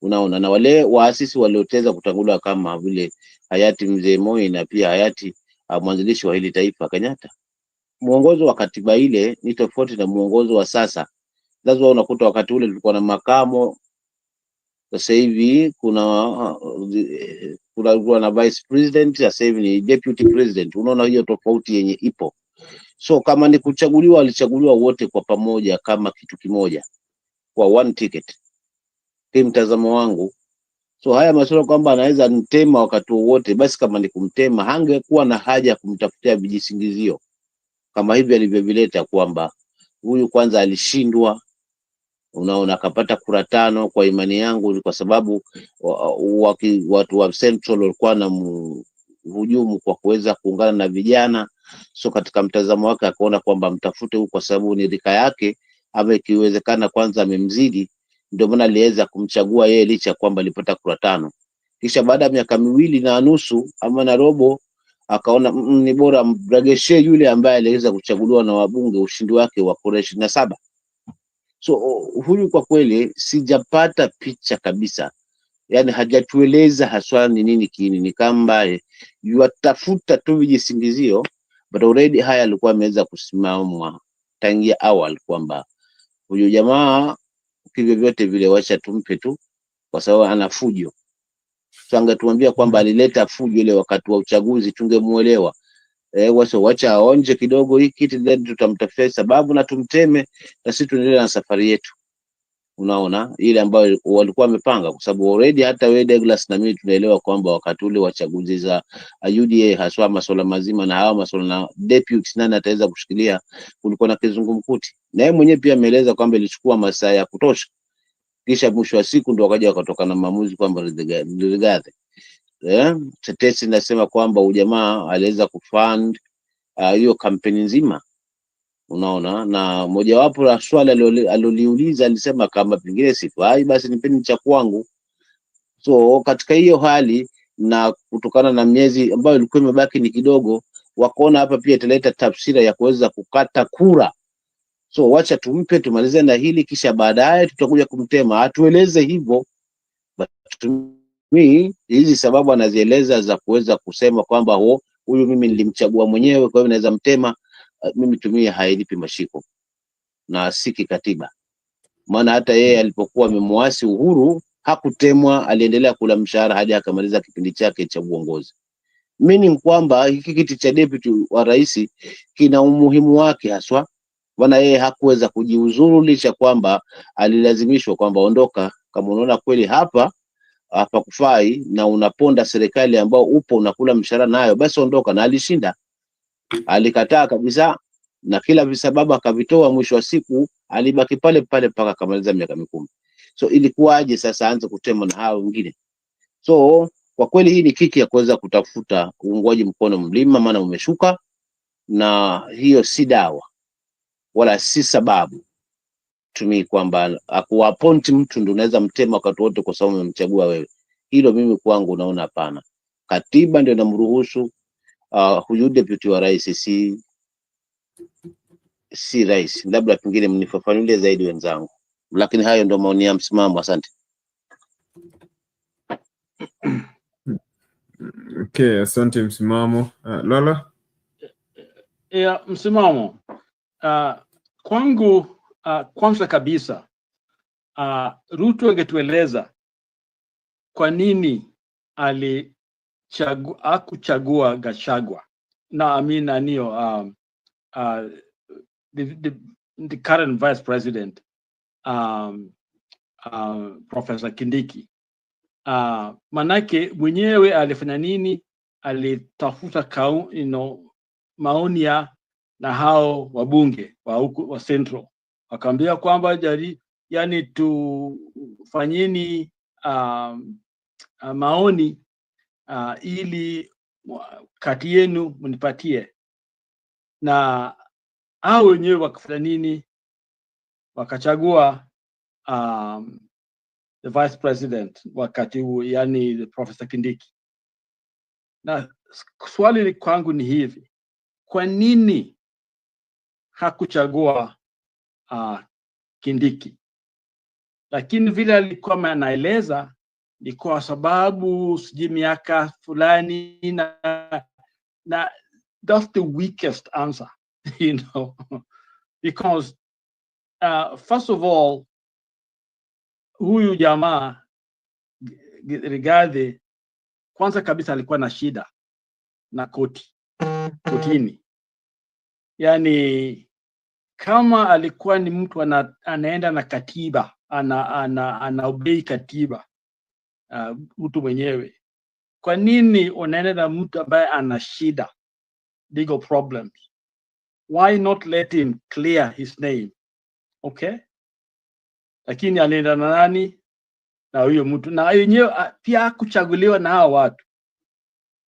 unaona, na wale waasisi walioteza kutanguliwa kama vile hayati mzee Moi na pia hayati mwanzilishi wa hili taifa Kenyatta. Muongozo wa katiba ile ni tofauti na muongozo wa sasa. Lazima unakuta wakati ule tulikuwa na makamo, sasa hivi kuna na vice president, sasa hivi ni deputy president. Unaona hiyo tofauti yenye ipo. So kama ni kuchaguliwa, walichaguliwa wote kwa pamoja kama kitu kimoja kwa one ticket, kwa mtazamo wangu. So haya masuala kwamba anaweza mtema wakati wote, basi kama ni kumtema, hangekuwa na haja kumtafutia vijisingizio kama hivi alivyovileta, kwamba huyu kwanza alishindwa, unaona, akapata kura 5. Kwa imani yangu ni kwa sababu watu wa Central walikuwa na hujumu kwa kuweza kuungana na vijana. So katika mtazamo wake akaona kwamba mtafute huko, kwa sababu ni rika yake, ama ikiwezekana kwanza amemzidi. Ndio maana aliweza kumchagua yeye, licha kwamba alipata kura 5. Kisha baada ya miaka 2.5 ama na robo, akaona ni bora mregeshe yule ambaye aliweza kuchaguliwa na wabunge, ushindi wake wa kura 27. So huyu kwa kweli sijapata picha kabisa, yani hajatueleza haswa ni nini kiini. Ni kamba yatafuta tu vijisingizio, but already haya alikuwa ameweza kusimama tangia awali kwamba huyu jamaa kivyo vyote vile wacha tumpe tu, kwa sababu ana fujo. So angetuambia kwamba alileta fujo ile wakati wa uchaguzi, tungemuelewa. Wacha aonje kidogo hiki kitu, then tutamtafutia sababu na tumteme, na sisi tuendelee na safari yetu. Unaona, ile ambayo walikuwa wamepanga, kwa sababu already hata wewe Douglas na mimi tunaelewa kwamba wakati ule wa chaguzi za UDA, haswa masuala mazima na hawa masuala na deputies nani ataweza kushikilia, kulikuwa na kizungumkuti, na yeye mwenyewe pia ameeleza kwamba ilichukua masaa ya kutosha, kisha mwisho wa siku ndio wakaja wakatoka na maamuzi kwamba Rigathi. Tetesi nasema kwamba ujamaa aliweza kufund hiyo kampeni nzima. Unaona, na mojawapo la swali aliloliuliza alisema kama pengine sifai basi nipeni cha kwangu. So katika hiyo hali na kutokana na miezi ambayo ilikuwa imebaki ni kidogo, wakaona hapa pia italeta tafsira ya kuweza kukata kura. So wacha tumpe tumalize na hili, kisha baadaye tutakuja kumtema. Atueleze hivyo. Mimi hizi sababu anazieleza za kuweza kusema kwamba huyu mimi nilimchagua mwenyewe kwa hiyo naweza mtema, mimi tumia hailipi mashiko na si kikatiba. Maana hata yeye alipokuwa amemwasi Uhuru hakutemwa, aliendelea kula mshahara hadi akamaliza kipindi chake cha uongozi. Meaning kwamba hiki kiti cha deputy wa rais kina umuhimu wake haswa. Bwana yeye hakuweza kujiuzuru licha kwamba alilazimishwa kwamba ondoka, kama unaona kweli hapa kufai na unaponda serikali ambao upo unakula mshahara nayo, basi ondoka. Na alishinda, alikataa kabisa na kila visababu akavitoa. Mwisho wa siku alibaki pale pale mpaka kamaliza miaka 10. So ilikuwaje sasa aanze kutema na hao wengine? So kwa kweli hii ni kiki ya kuweza kutafuta uungwaji mkono mlima, maana umeshuka, na hiyo si dawa wala si sababu tumi kwamba akuappoint mtu ndio unaweza mtema wakati wote kwa sababu umemchagua wewe. Hilo mimi kwangu naona hapana. Katiba ndio inamruhusu huyu deputy wa rais, si rais. Labda pengine mnifafanulie zaidi wenzangu, lakini hayo ndio maoni ya msimamo. Asante. Okay, asante msimamo. Lola? Msimamo. Kwangu kwanza kabisa Ruto angetueleza kwa nini hakuchagua Gachagua na Amina Nio, the current vice president, Professor Kindiki. Manake mwenyewe alifanya nini? Alitafuta maoni na hao wabunge wa huku wa Central, wakaambia kwamba yani tufanyeni maoni ili kati yenu mnipatie, na hao wenyewe wakafanya nini? Wakachagua the vice president wakati huu, yani the Professor Kindiki. Na swali kwangu ni hivi, kwa nini hakuchagua Kindiki? Lakini vile alikuwa anaeleza ni kwa sababu sijui miaka fulani na that's the weakest answer, you know, because first of all, huyu jamaa Rigathi kwanza kabisa alikuwa na shida na kotini. Yani kama alikuwa ni mtu anaenda na katiba, anaobei katiba mtu mwenyewe, kwa nini unaenda na mtu ambaye ana shida, legal problems? Why not let him clear his name? Okay, lakini alienda na nani? Na huyo mtu, na yenyewe pia kuchaguliwa na hao watu,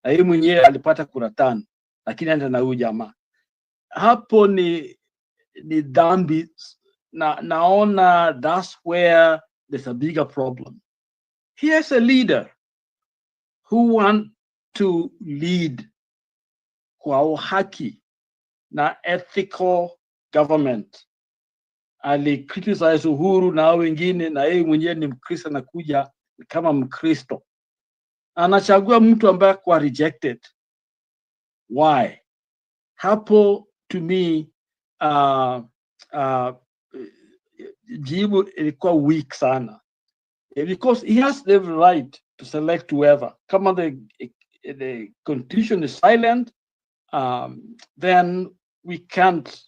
na yeye mwenyewe alipata kura 5, lakini anaenda na huyo jamaa. Hapo ni dhambi, naona that's where there's a bigger problem. Here's a leader who want to lead kwa haki na ethical government. Ali criticize Uhuru na wengine, na yeye mwenyewe ni Mkristo, anakuja kama Mkristo, anachagua mtu ambaye kwa rejected. Why? Hapo to me jibu ilikuwa weak sana, because he has the right to select whoever. Kama the constitution is silent, then we can't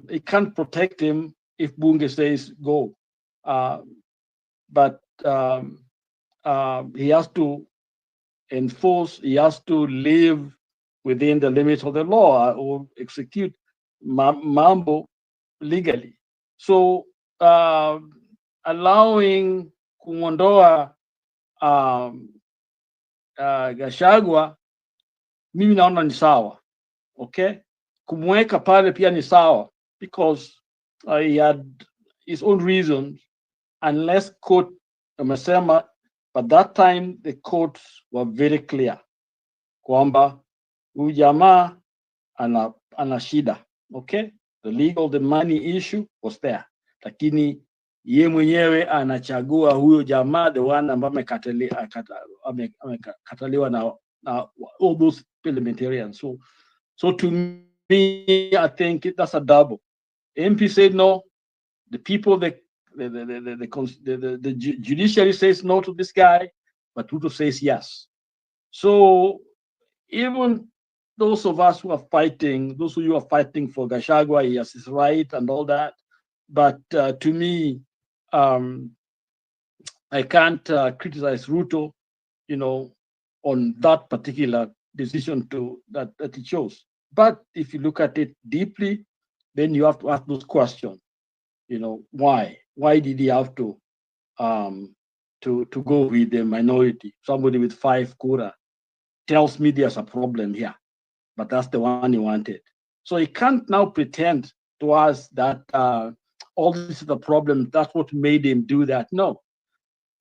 it can't protect him if bunge says go. But he has to enforce, he has to live within the limits of the law or execute mambo legally. So allowing kumwondoa Gachagua, mimi naona ni sawa, okay? Kumweka pale pia ni sawa, because he had his own reasons, unless court amesema, but that time the courts were very clear kwamba huyu jamaa ana shida, okay? The legal, the money issue was there, lakini ye mwenyewe anachagua huyo jamaa, the one ambaye amekataliwa na all those parliamentarians. So to me, I think that's a double. MP said no, the people, the judiciary says no to this guy, but Ruto says yes. So even those of us who are fighting, those who are fighting for Gachagua, he has his right and all that. But to me, I can't criticize Ruto, on that particular decision that he chose. But if you look at it deeply, then you have to ask those questions. Why? Why did he have to go with the minority? Somebody with 5 kura tells me there's a problem here, but that's the one he wanted. So he can't now pretend to us that all this is the problem, that's what made him do that. No.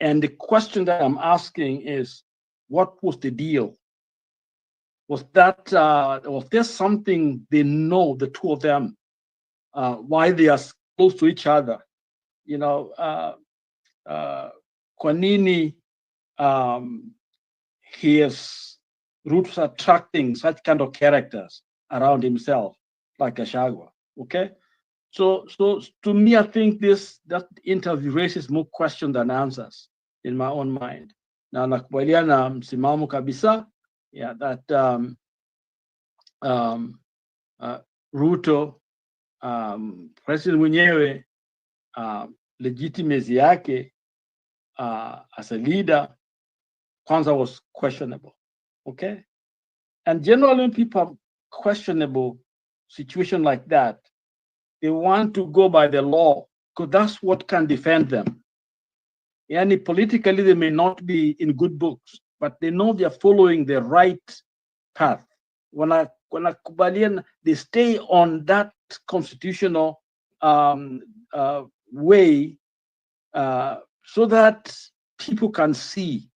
And the question that I'm asking is, what was the deal? Was there something they know, the two of them, why they are close to each other? Kwa nini he is Ruto's attracting such kind of characters around himself, like Gachagua, okay? So to me, I think that interview raises more questions than answers in my own mind. Na nakubaliana msimamo kabisa, yeah, that Ruto, president mwenyewe, legitimacy yake as a leader, kwanza was questionable, okay? And generally when people have questionable situation like that, they want to go by the law because that's what can defend them. And politically, they may not be in good books, but they know they are following the right path. When they stay on that constitutional way so that people can see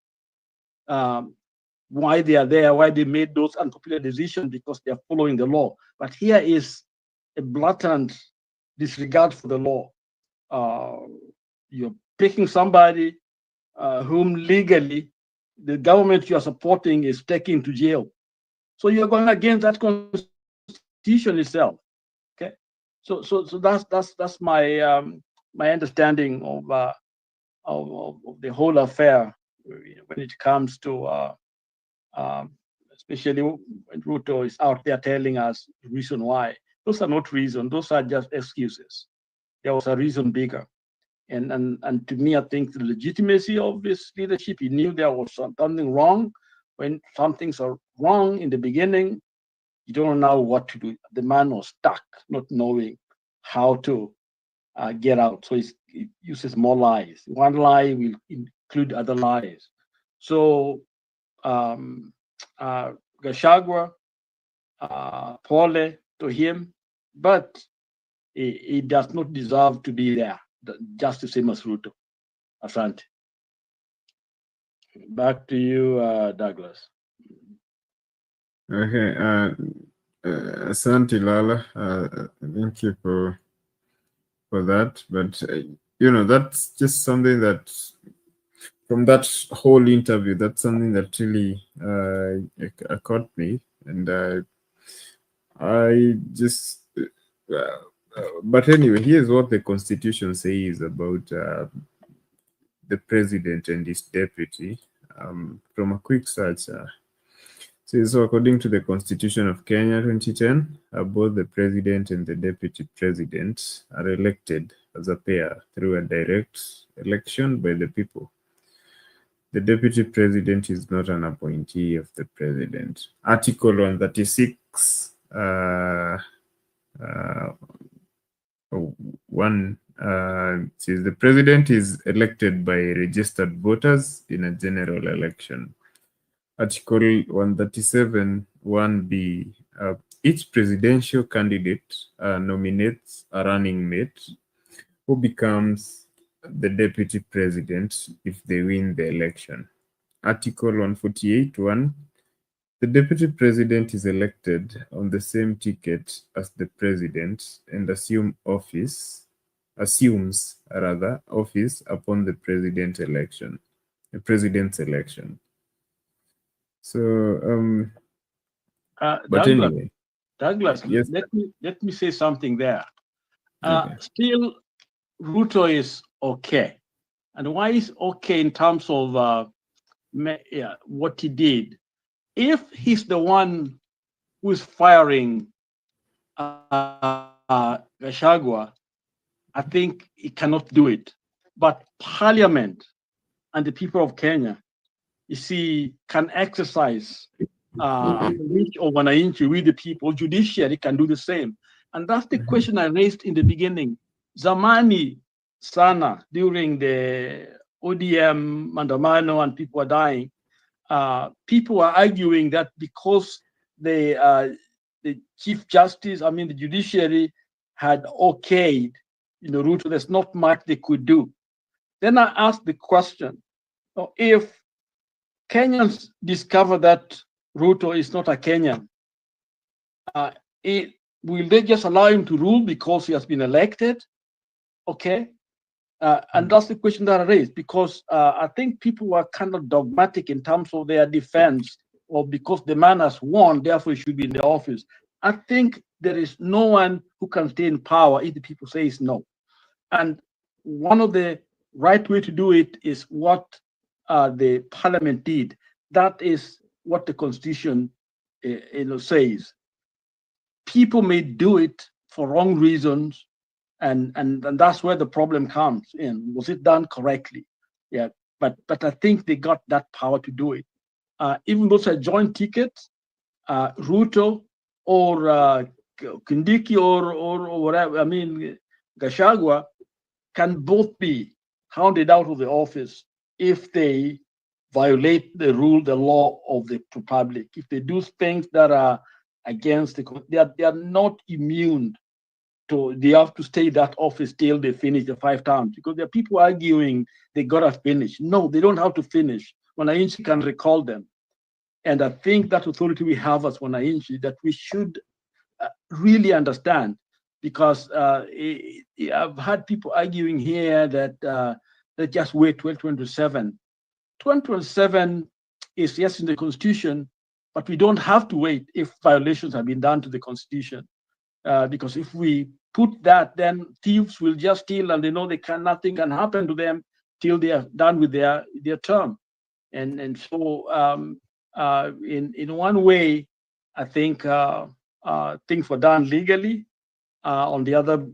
why they are there, why they made those unpopular decisions, because they are following the law. But here is a blatant disregard for the law. You're picking somebody whom legally the government you are supporting is taking to jail. So you're going against that constitution itself. Okay, so that's my my understanding of the whole affair when it comes to especially when Ruto is out there telling us the reason why. Those are not reasons; those are just excuses. There was a reason bigger. And to me, I think the legitimacy of this leadership, he knew there was something wrong. When some things are wrong in the beginning, you don't know what to do. The man was stuck, not knowing how to get out. So he uses more lies. One lie will include other lies. So Gachagua, Pole to him, but he does not deserve to be there. Just the same as Ruto. Asante. Back to you, Douglas. Okay. Asante, Lala. Thank you for that. But that's just something that, from that whole interview, that's something that really caught me, and I just. But anyway, here's what the Constitution says about the president and his deputy. From a quick search, says, so according to the Constitution of Kenya 2010, both the president and the deputy president are elected as a pair through a direct election by the people. The deputy president is not an appointee of the president. Article 136 says the president is elected by registered voters in a general election. Article 137 1B, each presidential candidate nominates a running mate who becomes the deputy president if they win the election. Article 148 1, the deputy president is elected on the same ticket as the president and assumes office upon the president's election. So, but Douglas, anyway, Douglas, yes. let me say something there. Okay. Still, Ruto is okay, and why is okay in terms of what he did? If he's the one who is firing Gachagua, I think he cannot do it. But Parliament and the people of Kenya, you see, can exercise reach of wananchi with the people. Judiciary can do the same. And that's the question I raised in the beginning. Zamani sana, during the ODM Mandamano and people were dying, people were arguing that because the Chief Justice, the judiciary had okayed, Ruto, there's not much they could do. Then I asked the question, if Kenyans discover that Ruto is not a Kenyan, will they just allow him to rule because he has been elected? Okay. And that's the question that I raised, because I think people were kind of dogmatic in terms of their defense, or because the man has won, therefore he should be in the office. I think there is no one who can stay in power if the people say no. And one of the right way to do it is what the parliament did. That is what the constitution says. People may do it for wrong reasons, and that's where the problem comes in. Was it done correctly? Yeah, but I think they got that power to do it. Even though it's a joint ticket, Ruto or Kindiki or whatever, Gachagua can both be hounded out of the office if they violate the law of the republic. If they do things that are against they are not immune to, they have to stay in that office till they finish the 5 terms, because there are people arguing they gotta finish. No, they don't have to finish. Wananchi can recall them. And I think that authority we have as Wananchi that we should really understand, because I've had people arguing here that they just wait 2027. 2027 is yes in the constitution, but we don't have to wait if violations have been done to the constitution. Because if we put that, then thieves will just steal, and they know nothing can happen to them till they are done with their term. And so in one way, I think things were done legally. On the other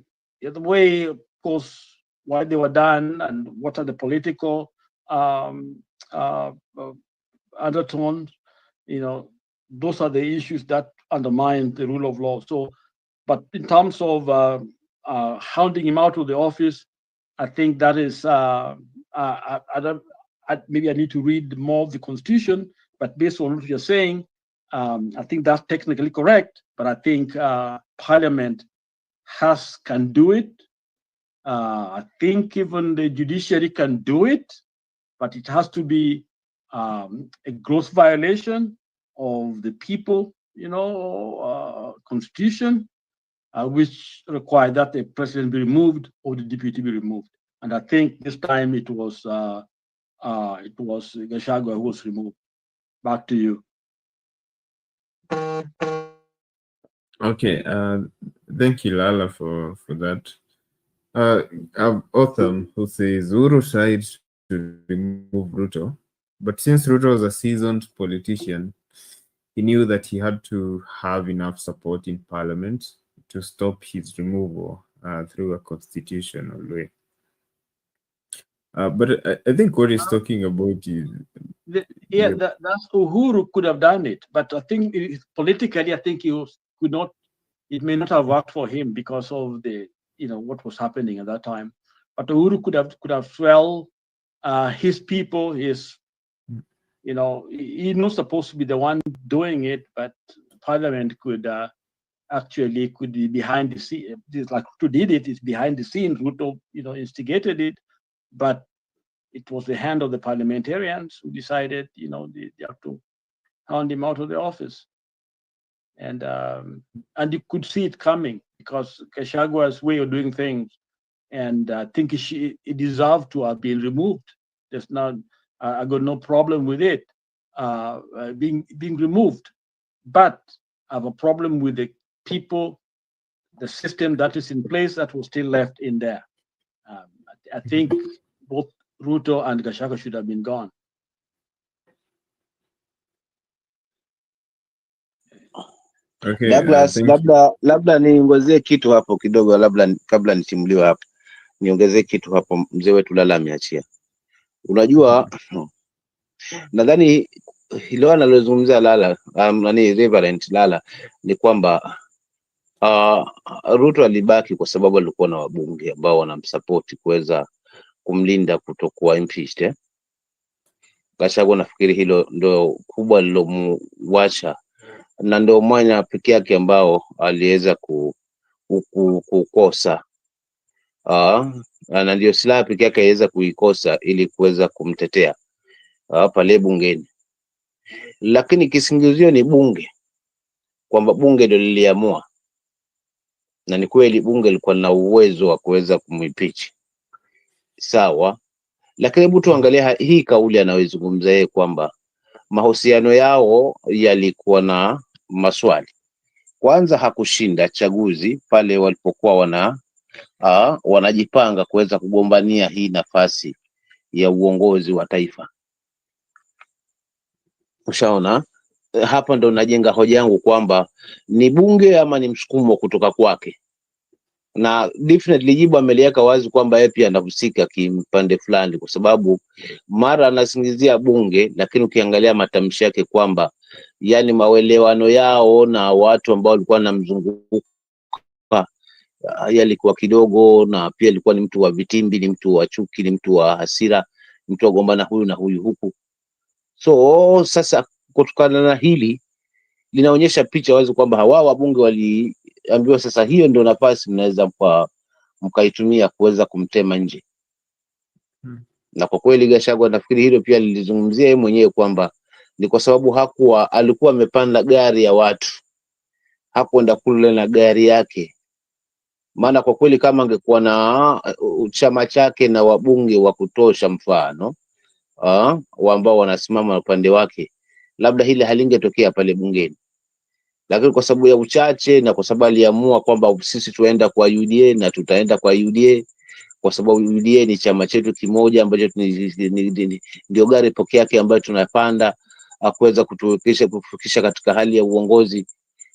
way, of course, why they were done and what are the political undertones, those are the issues that undermine the rule of law. So, but in terms of hounding him out of the office, I think that is, maybe I need to read more of the constitution, but based on what you're saying, I think that's technically correct, but I think Parliament can do it. I think even the judiciary can do it, but it has to be a gross violation of the people, constitution, which require that the president be removed or the deputy be removed. And I think this time it was Gachagua who was removed. Back to you. Okay, thank you, Lala, for that. Otham, who says Uhuru tried to remove Ruto, but since Ruto was a seasoned politician, he knew that he had to have enough support in parliament to stop his removal. through a constitutional way. But I think what he's talking about is... That's Uhuru could have done it, but I think politically, I think could not. It may not have worked for him because of the what was happening at that time. But Uhuru could have his people, he's not supposed to be the one doing it, but Parliament could be behind the scene. Like Ruto did it, it's behind the scene. Ruto instigated it, but it was the hand of the parliamentarians who decided they have to hand him out of the office. And you could see it coming because Gashagua's way of doing things, and I think it deserved to have been removed. There's not, I got no problem with it being removed, but I have a problem with the people, the system that is in place that was still left in there. I think both Ruto and Gachagua should have been gone. Okay, labda niongezee kitu hapo kidogo, labda kabla nitimuliwe hapo niongezee kitu hapo. Mzee wetu Lala ameachia. Unajua, nadhani hilo analozungumza Lala, Reverend Lala, ni kwamba Ruto alibaki kwa sababu alikuwa na wabunge ambao wanamsupport kuweza kumlinda kutokuwa impeached. Gachagua nafikiri hilo ndo kubwa lilomwacha, na ndio mwanya pekee yake ambao aliweza kukosa na ndio silaha pekee yake aliweza kuikosa ili kuweza kumtetea pale bungeni. Lakini kisingizio ni bunge, kwamba bunge ndio liliamua, na ni kweli bunge lilikuwa na uwezo wa kuweza kumimpeach, sawa. Lakini hebu tuangalia hii kauli anayozungumza yeye kwamba mahusiano yao yalikuwa na maswali. Kwanza, hakushinda chaguzi pale walipokuwa wanajipanga kuweza kugombania hii nafasi ya uongozi wa taifa. Ushaona, hapa ndo najenga hoja yangu kwamba ni bunge ama ni msukumo kutoka kwake, na definitely jibu ameliweka wazi kwamba yeye pia anahusika kimpande fulani, kwa sababu mara anasingizia bunge, lakini ukiangalia matamshi yake kwamba yani maelewano yao na watu ambao walikuwa wanamzunguka yalikuwa kidogo, na pia alikuwa ni mtu wa vitimbi, ni mtu wa chuki, ni mtu wa hasira, mtu wa gombana huyu na huyu huku. So sasa kutokana na hili linaonyesha picha wazi kwamba hawa wabunge waliambiwa sasa hiyo ndio nafasi mnaweza mkaitumia kuweza kumtema nje. Na kwa kweli Gachagua nafikiri hilo pia lilizungumzia yeye mwenyewe kwamba ni kwa sababu alikuwa amepanda gari ya watu, hakwenda kule na gari yake. Maana kwa kweli kama angekuwa na chama chake na wabunge wa kutosha, mfano ambao wanasimama upande wake, labda hili halingetokea pale bungeni. Lakini kwa sababu ya uchache na kwa sababu aliamua kwamba sisi tuenda kwa UDA na tutaenda kwa UDA, kwa sababu UDA ni chama chetu kimoja ambacho ndio gari pekee yake ambayo tunapanda kuweza kutufikisha katika hali ya uongozi.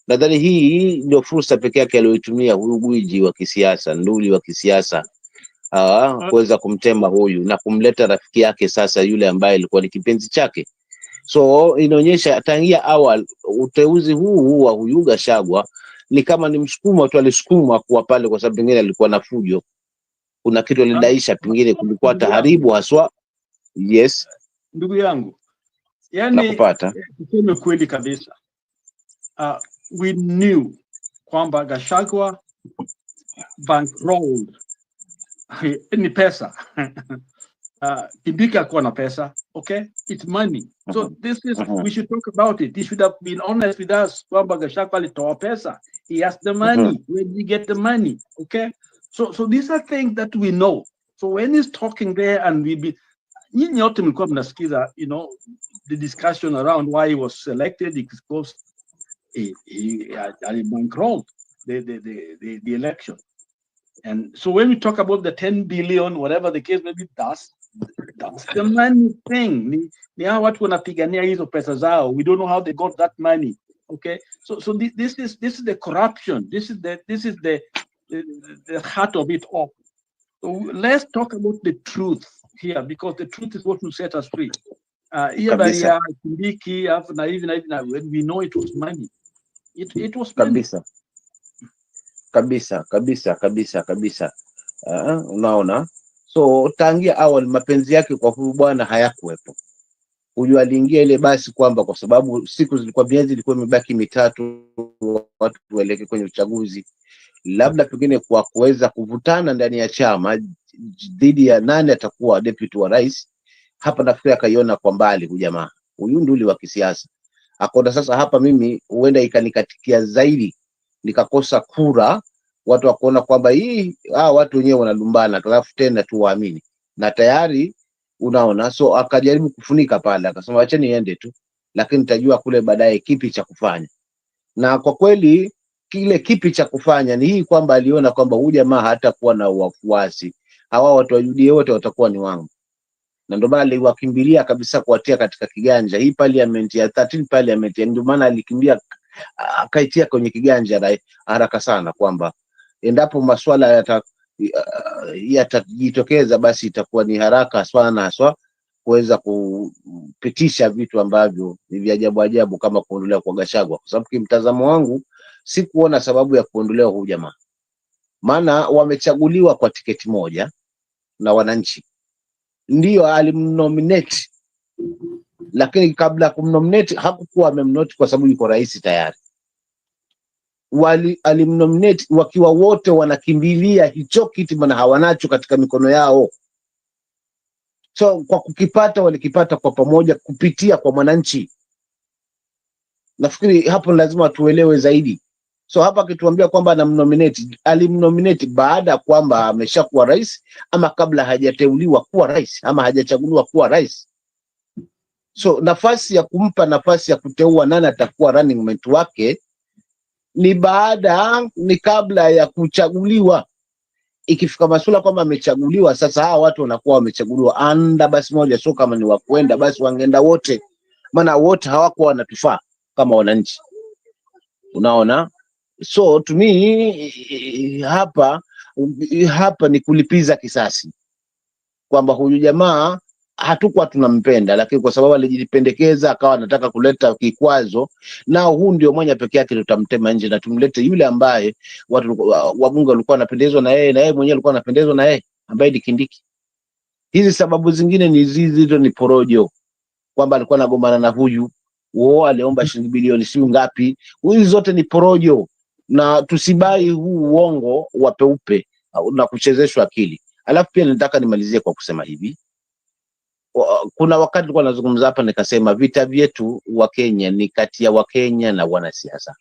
Nadhani hii ndio fursa pekee yake aliyoitumia huyu gwiji wa kisiasa, nduli wa kisiasa, kuweza kumtema huyu na kumleta rafiki yake sasa, yule ambaye alikuwa ni kipenzi chake. So inaonyesha tangia awali uteuzi huu wa huyu Gachagua ni kama ni msukumo tu, alisukumwa kuwa pale kwa sababu pengine alikuwa na fujo, kuna kitu alidaisha, pengine kulikuwa taharibu haswa. Yes, ndugu yangu, yani nakupata. Tuseme kweli kabisa, we knew kwamba Gachagua bankrolled ni pesa. Kindiki alikuwa na pesa, okay? It's money. So this is, we should talk about it. He should have been honest with us kwamba Gachagua alitoa pesa. He has the money. Where did he get the money? Okay? So these are things that we know. So when he's talking there and nyinyi wote mlikuwa mnasikiza, the discussion around why he was selected, because he bankrolled the election. And so when we talk about the 10 billion, whatever the case may be, that's the money thing. Ni hao watu wanapigania hizo pesa zao. We don't know how they got that money. Okay, so this is the corruption. This is the the heart of it all. So let's talk about the truth here, because the truth is what will set us free. Kabisa. When we know it was money. It was money. Kabisa. Unaona, so tangia awali mapenzi yake kwa huyu bwana hayakuwepo. Huyu aliingia ile basi kwamba kwa sababu siku zilikuwa miezi ilikuwa imebaki mitatu watu waelekee kwenye uchaguzi, labda pengine kwa kuweza kuvutana ndani ya chama dhidi ya nani atakuwa deputy wa rais. Hapa nafikiri akaiona kwa mbali huyu jamaa, huyu nduli wa kisiasa, akaona sasa hapa mimi huenda ikanikatikia zaidi, nikakosa kura, watu wakaona kwamba watu wenyewe wanalumbana, alafu tena tu waamini, na tayari unaona. So akajaribu kufunika pale, akasema acha niende tu, lakini nitajua kule baadaye kipi cha kufanya. Na kwa kweli kile kipi cha kufanya ni hii, kwamba aliona kwamba huyu jamaa hatakuwa na wafuasi, hawa watu wa UDA wote watakuwa ni wangu, na ndio maana aliwakimbilia kabisa kuwatia katika kiganja hii parliament ya 13 parliament. Ndio maana alikimbia akaitia kwenye kiganja haraka sana, kwamba endapo masuala yatajitokeza basi itakuwa ni haraka sana haswa kuweza kupitisha vitu ambavyo ni vya ajabu kama kuondolewa kwa Gachagua, kwa sababu kimtazamo wangu si kuona sababu ya kuondolewa huyu jamaa, maana wamechaguliwa kwa tiketi moja na wananchi, ndio alimnominate, lakini kabla ya kumnominate hakukuwa amemnominate kwa sababu yuko rais tayari. Alimnominate wakiwa wote wanakimbilia hicho kiti, maana hawanacho katika mikono yao. So kwa kukipata walikipata kwa pamoja kupitia kwa mwananchi. Nafikiri hapo lazima tuelewe zaidi. So hapa akituambia kwamba alimnominate baada ya kwamba ameshakuwa rais, ama kabla hajateuliwa kuwa rais, ama hajachaguliwa kuwa rais. So nafasi ya kumpa nafasi ya kuteua nani atakuwa running mate wake ni kabla ya kuchaguliwa. Ikifika masuala kwamba amechaguliwa, sasa hawa watu wanakuwa wamechaguliwa anda basi moja, sio kama ni wakwenda basi wangeenda wote, maana wote hawakuwa wanatufaa kama wananchi, unaona. So to me hapa ni kulipiza kisasi, kwamba huyu jamaa hatukuwa tunampenda, lakini kwa sababu alijipendekeza akawa anataka kuleta kikwazo, na huu ndio mmoja pekee yake tutamtema nje, na tumlete yule ambaye watu wabunge walikuwa wanapendezwa na yeye, na yeye mwenyewe alikuwa anapendezwa na yeye, ambaye ni Kindiki. Hizi sababu zingine ni hizo ni porojo, kwamba alikuwa anagombana na huyu aliomba shilingi bilioni siyo ngapi. Hizi zote ni porojo, na tusibai huu uongo wa peupe na kuchezeshwa akili. Alafu pia nataka nimalizie kwa kusema hivi, kuna wakati nilikuwa nazungumza hapa nikasema vita vyetu wa Kenya ni kati ya Wakenya na wanasiasa,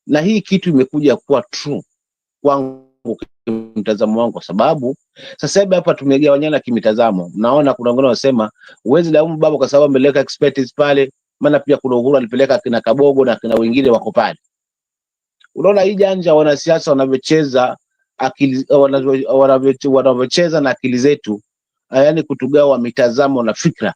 na hii kitu imekuja kuwa true kwangu, mtazamo wangu, kwa sababu sasa hivi hapa tumegawanyana kimitazamo. Naona kuna wengine wanasema uwezi laumu baba kwa sababu ameleka expertise pale, maana pia kuna Uhuru alipeleka kina Kabogo na kina wengine wako pale. Unaona hii janja wanasiasa wanavyocheza akili, wanavyocheza na akili zetu, yaani kutugawa mitazamo na fikra,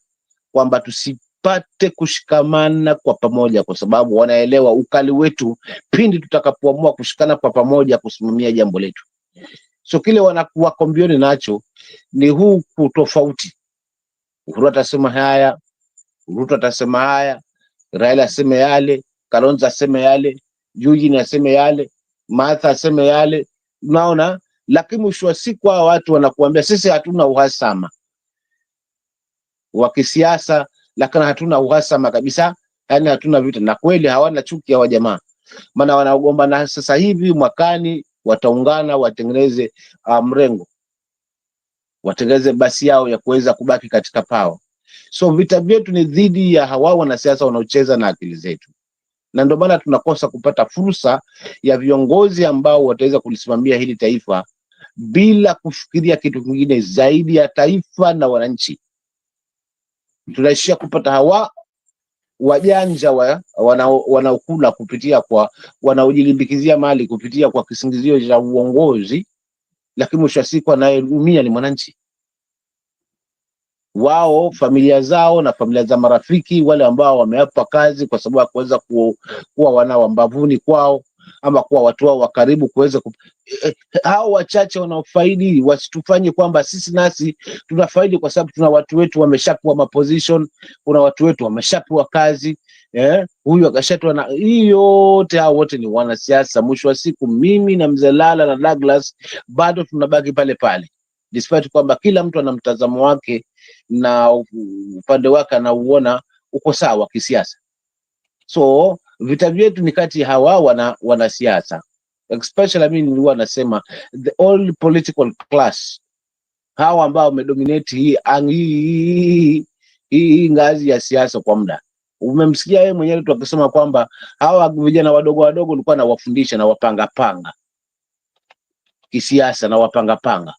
kwamba tusipate kushikamana kwa pamoja, kwa sababu wanaelewa ukali wetu pindi tutakapoamua kushikana kwa pamoja kusimamia jambo letu. So kile wanakuwa kombioni nacho ni huu kutofauti. Uhuru atasema haya, Ruto atasema haya, Raila aseme yale, Kalonzo aseme yale, Juja aseme yale, Martha aseme yale, unaona. Lakini mwisho wa siku hao watu wanakuambia sisi hatuna uhasama wa kisiasa, lakini hatuna uhasama kabisa, yani hatuna vita. Na kweli hawana chuki hawa jamaa, maana wanaogomba na sasa hivi mwakani wataungana watengeneze mrengo, watengeneze basi yao ya kuweza kubaki katika power. So vita vyetu ni dhidi ya hawa wanasiasa wanaocheza na akili zetu, na ndio maana tunakosa kupata fursa ya viongozi ambao wataweza kulisimamia hili taifa bila kufikiria kitu kingine zaidi ya taifa na wananchi. Tunaishia kupata hawa wajanja wanaokula kupitia kwa wanaojilimbikizia mali kupitia kwa kisingizio cha uongozi, lakini mwisho wa siku anayeumia ni mwananchi wao, familia zao na familia za marafiki wale ambao wameapa kazi kwa sababu ya kuweza kuwa wanao mbavuni kwao. ama kuwa watu wao wa karibu kuweza hao wachache wanaofaidi wasitufanye kwamba sisi nasi tunafaidi kwa sababu tuna watu wetu wameshapewa maposition, kuna watu wetu wameshapewa kazi, huyu akashatwa na hii yote. Hao wote ni wanasiasa. Mwisho wa siku mimi na Mzee Lala na Douglas bado tunabaki pale pale, despite kwamba kila mtu ana mtazamo wake na upande wake anauona uko sawa kisiasa. So vita vyetu ni kati ya hawa wanasiasa, especially mimi nilikuwa nasema the old political class, hawa ambao wamedominate hii ngazi ya siasa kwa muda. Umemsikia yeye mwenyewe tu akisema kwamba hawa vijana wadogo wadogo walikuwa na wafundisha na wapanga panga kisiasa na wapanga panga.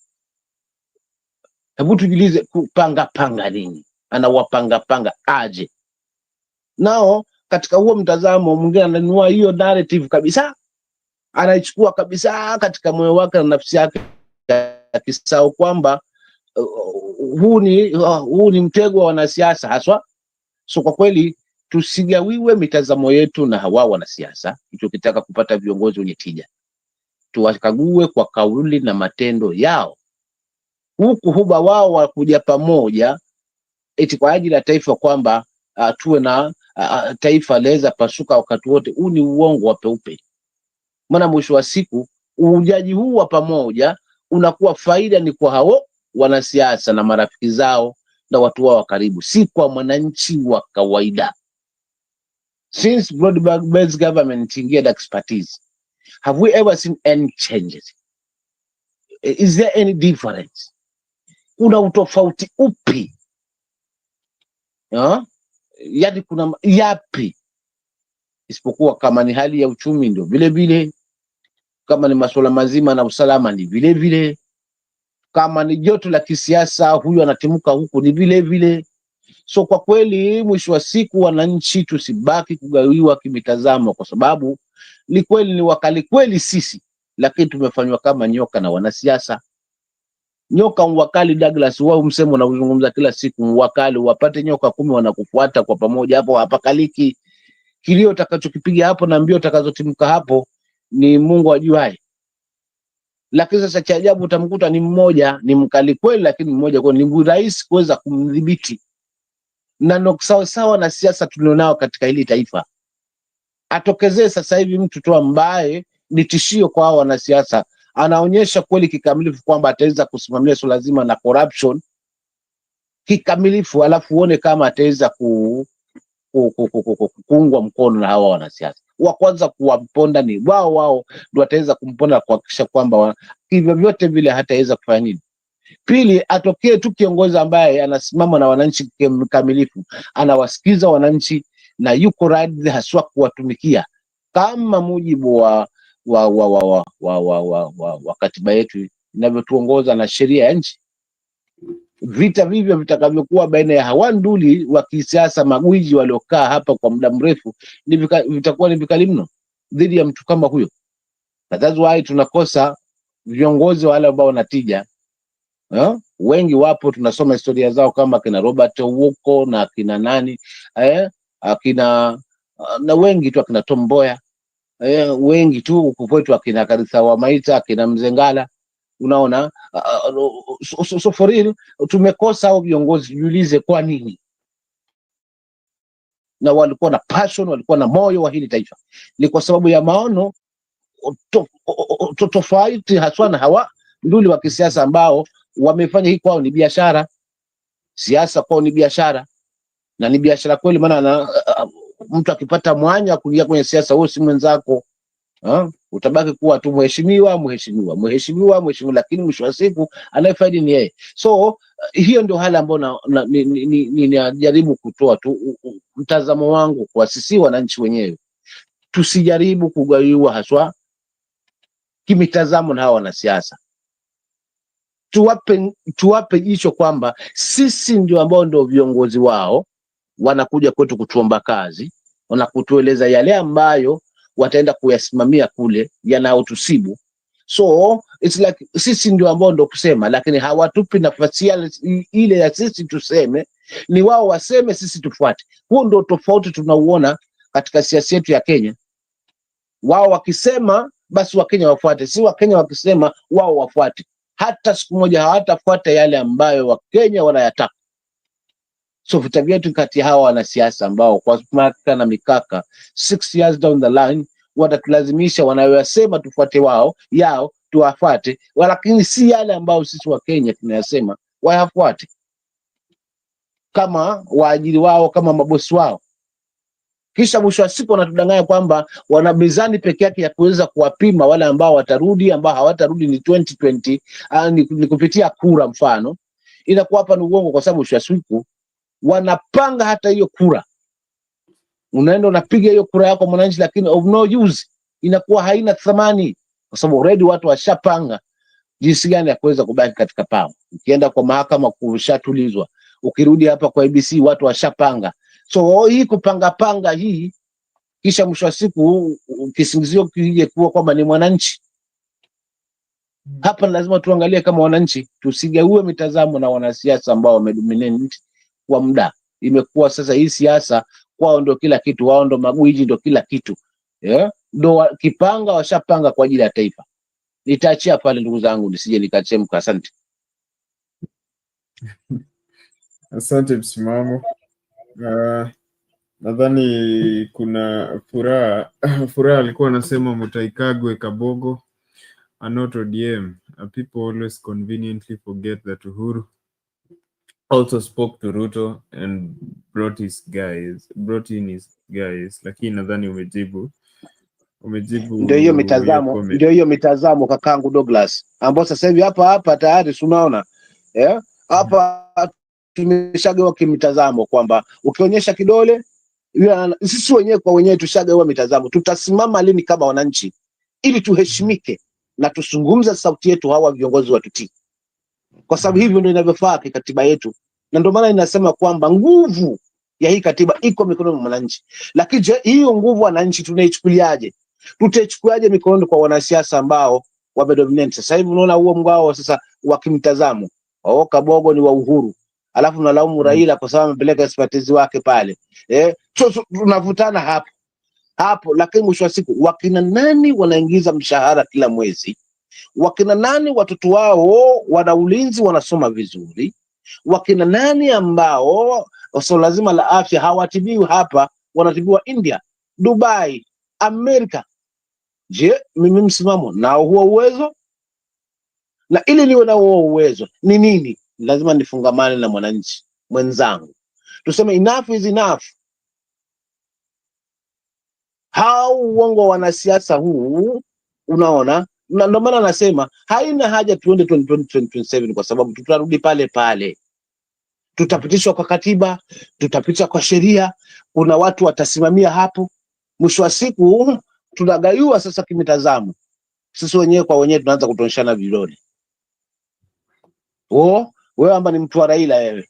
Hebu tujiulize, kupanga panga nini? Anawapanga panga aje? Nao katika huo mtazamo mwingine ananua hiyo narrative kabisa, anaichukua kabisa katika moyo wake na nafsi yake, akisahau kwamba huu ni mtego wa wanasiasa haswa. So kwa kweli tusigawiwe mitazamo yetu na hawa wanasiasa. Tukitaka kupata viongozi wenye tija, tuwakague kwa kauli na matendo yao, huku huba wao wakuja pamoja eti kwa ajili ya taifa kwamba tuwe na taifa laweza pasuka wakati wote. Huu ni uongo wa peupe. Maana mwisho wa siku ujaji huu wa pamoja unakuwa faida ni kwa hao wanasiasa na marafiki zao na watu wao wa karibu, si kwa mwananchi wa kawaida. Since broad-based government ingeed expertise, have we ever seen any changes? Is there any difference? Kuna utofauti upi? Yaani kuna yapi? Isipokuwa kama ni hali ya uchumi ndio vile vile, kama ni masuala mazima na usalama ni vile vile, kama ni joto la kisiasa huyu anatimuka huku ni vile vile. So kwa kweli mwisho wa siku wananchi tusibaki kugawiwa kimitazamo, kwa sababu ni kweli ni wakali kweli sisi, lakini tumefanywa kama nyoka na wanasiasa. Nyoka mwakali Douglas, wao msemo unaozungumza kila siku, mwakali wapate nyoka 10 wanakufuata kwa pamoja, hapo hapakaliki. Kilio utakachokipiga hapo na mbio utakazotimka hapo ni Mungu ajuaye. Lakini sasa cha ajabu utamkuta ni mmoja, ni mkali kweli, lakini mmoja kwa ni rahisi kuweza kumdhibiti. Na ndo sawa na siasa tulionao katika hili taifa. Atokezee sasa hivi mtu tu ambaye ni tishio kwa hao wanasiasa, anaonyesha kweli kikamilifu kwamba ataweza kusimamia swala zima na corruption kikamilifu, alafu uone kama ataweza kuungwa mkono na hawa wanasiasa. Wa kwanza kuwaponda ni wao ndio wataweza kumponda kuhakikisha kwamba hivyo vyote vile hataweza kufanya nini. Pili, atokee tu kiongozi ambaye anasimama na wananchi kikamilifu, anawasikiza wananchi na yuko radhi haswa kuwatumikia kama mujibu wa katiba yetu inavyotuongoza na sheria ya nchi. Vita vivyo vitakavyokuwa baina ya hawa nduli wa kisiasa magwiji waliokaa hapa kwa muda mrefu vitakuwa ni vikali mno dhidi ya mtu kama huyo. Na that's why tunakosa viongozi wale ambao wanatija. Wengi wapo, tunasoma historia zao kama kina Robert Owuko na kina nani, akina na wengi tu, akina Tom Mboya, wengi tu huko kwetu, akina Karisa wa Maita, akina Mzengala. Unaona, so for real tumekosa hao viongozi. Jiulize kwa nini? Na walikuwa na passion, walikuwa na moyo wa hili taifa. Ni kwa sababu ya maono tofauti haswa na hawa nduli wa kisiasa ambao wamefanya hii kwao ni biashara. Siasa kwao ni biashara, na ni biashara kweli. Maana mtu akipata mwanya kuingia kwenye siasa, wewe si mwenzako, utabaki kuwa tu mheshimiwa, lakini mwisho wa siku anayefaidi ni yeye. So hiyo ndio hali ambayo ninajaribu kutoa tu mtazamo wangu kwa sisi wananchi wenyewe. Tusijaribu kugawiwa haswa kimitazamo na hawa wanasiasa. Tuwape jicho kwamba sisi ndio ambao ndio viongozi wao, wanakuja kwetu kutuomba kazi, wanakutueleza yale ambayo wataenda kuyasimamia kule yanayotusibu. So it's like sisi ndio ambao ndio kusema, lakini hawatupi nafasi ile ya sisi tuseme, ni wao waseme sisi tufuate. Huo ndio tofauti tunauona katika siasa yetu ya Kenya. Wao wakisema basi Wakenya wafuate, si Wakenya wakisema wao wafuate. Hata siku moja hawatafuata yale ambayo Wakenya wanayataka. So vita vyetu kati hawa wanasiasa ambao kwa maka na mikaka 6 years down the line watatulazimisha wanayosema tufuate yao tuwafuate, lakini si yale ambao sisi wa Kenya tunayasema wayafuate kama waajiri wao, kama mabosi wao. Kisha mwisho wa siku wanatudanganya kwamba wana mizani peke yake ya kuweza kuwapima wale ambao watarudi, ambao hawatarudi ni 2020, ni kupitia kura mfano. Inakuwa hapa ni uongo, kwa sababu mwisho wa siku wanapanga hata hiyo kura. Unaenda unapiga hiyo kura yako mwananchi, lakini of no use, inakuwa haina thamani, kwa sababu already watu washapanga jinsi gani ya kuweza kubaki katika pao. Ukienda kwa mahakama kushatulizwa, ukirudi hapa kwa ABC watu washapanga. So hii kupanga hii, kisha mwisho wa siku kisingizio kije kuwa kwamba ni mwananchi. Hapa lazima tuangalie kama wananchi, tusigaue mitazamo na wanasiasa ambao wamedominate nchi kwa muda. Imekuwa sasa hii siasa kwao ndio kila kitu, wao ndio magwiji, ndio kila kitu. Ndio kipanga, washapanga kwa ajili ya taifa. Nitaachia pale ndugu zangu, nisije nikachemka. Asante. Asante msimamo. Nadhani kuna Furaha alikuwa anasema Mutaikagwe Kabogo not ODM. People always conveniently forget that Uhuru also spoke to Ruto and brought in his guys. Lakini nadhani umejibu. Ndio hiyo mitazamo kakangu Douglas, ambao sasa hivi hapa tayari tunaona hapa tumeshagawa kimitazamo kwamba ukionyesha kidole, sisi wenyewe kwa wenyewe tushagawa mitazamo. Tutasimama lini kama wananchi ili tuheshimike na tusungumza sauti yetu, hawa viongozi watutii, kwa sababu hivyo ndio inavyofaa katiba yetu. Na ndio maana inasema kwamba nguvu ya hii katiba iko mikononi mwa wananchi. Lakini je, hiyo nguvu wananchi tunaichukuliaje? Tutaichukuliaje mikononi kwa wanasiasa ambao wamedominate? Sasa hivi unaona huo mgao sasa wa kimtazamo, Kabogo ni wa Uhuru, alafu unalaumu Raila kwa sababu amepeleka expertise wake pale. So tunavutana hapo, lakini mwisho wa siku wakina nani wanaingiza mshahara kila mwezi? Wakina nani watoto wao wana ulinzi, wanasoma vizuri? Wakina nani ambao so lazima la afya hawatibiwi hapa, wanatibiwa India, Dubai, Amerika? Je, mimi msimamo nao huo uwezo? Na ili niwe na huo uwezo ni nini? Lazima nifungamane na mwananchi mwenzangu, tuseme enough is enough. Uongo wanasiasa huu, unaona, na ndio maana nasema haina haja tuende 2027, kwa sababu tutarudi pale pale. Tutapitishwa kwa katiba, tutapitishwa kwa sheria, kuna watu watasimamia hapo. Mwisho wa siku tunagaiwa sasa kimitazamo. Sisi wenyewe kwa wenyewe tunaanza kutoneshana vidole. Wewe amba ni mtu wa Raila wewe.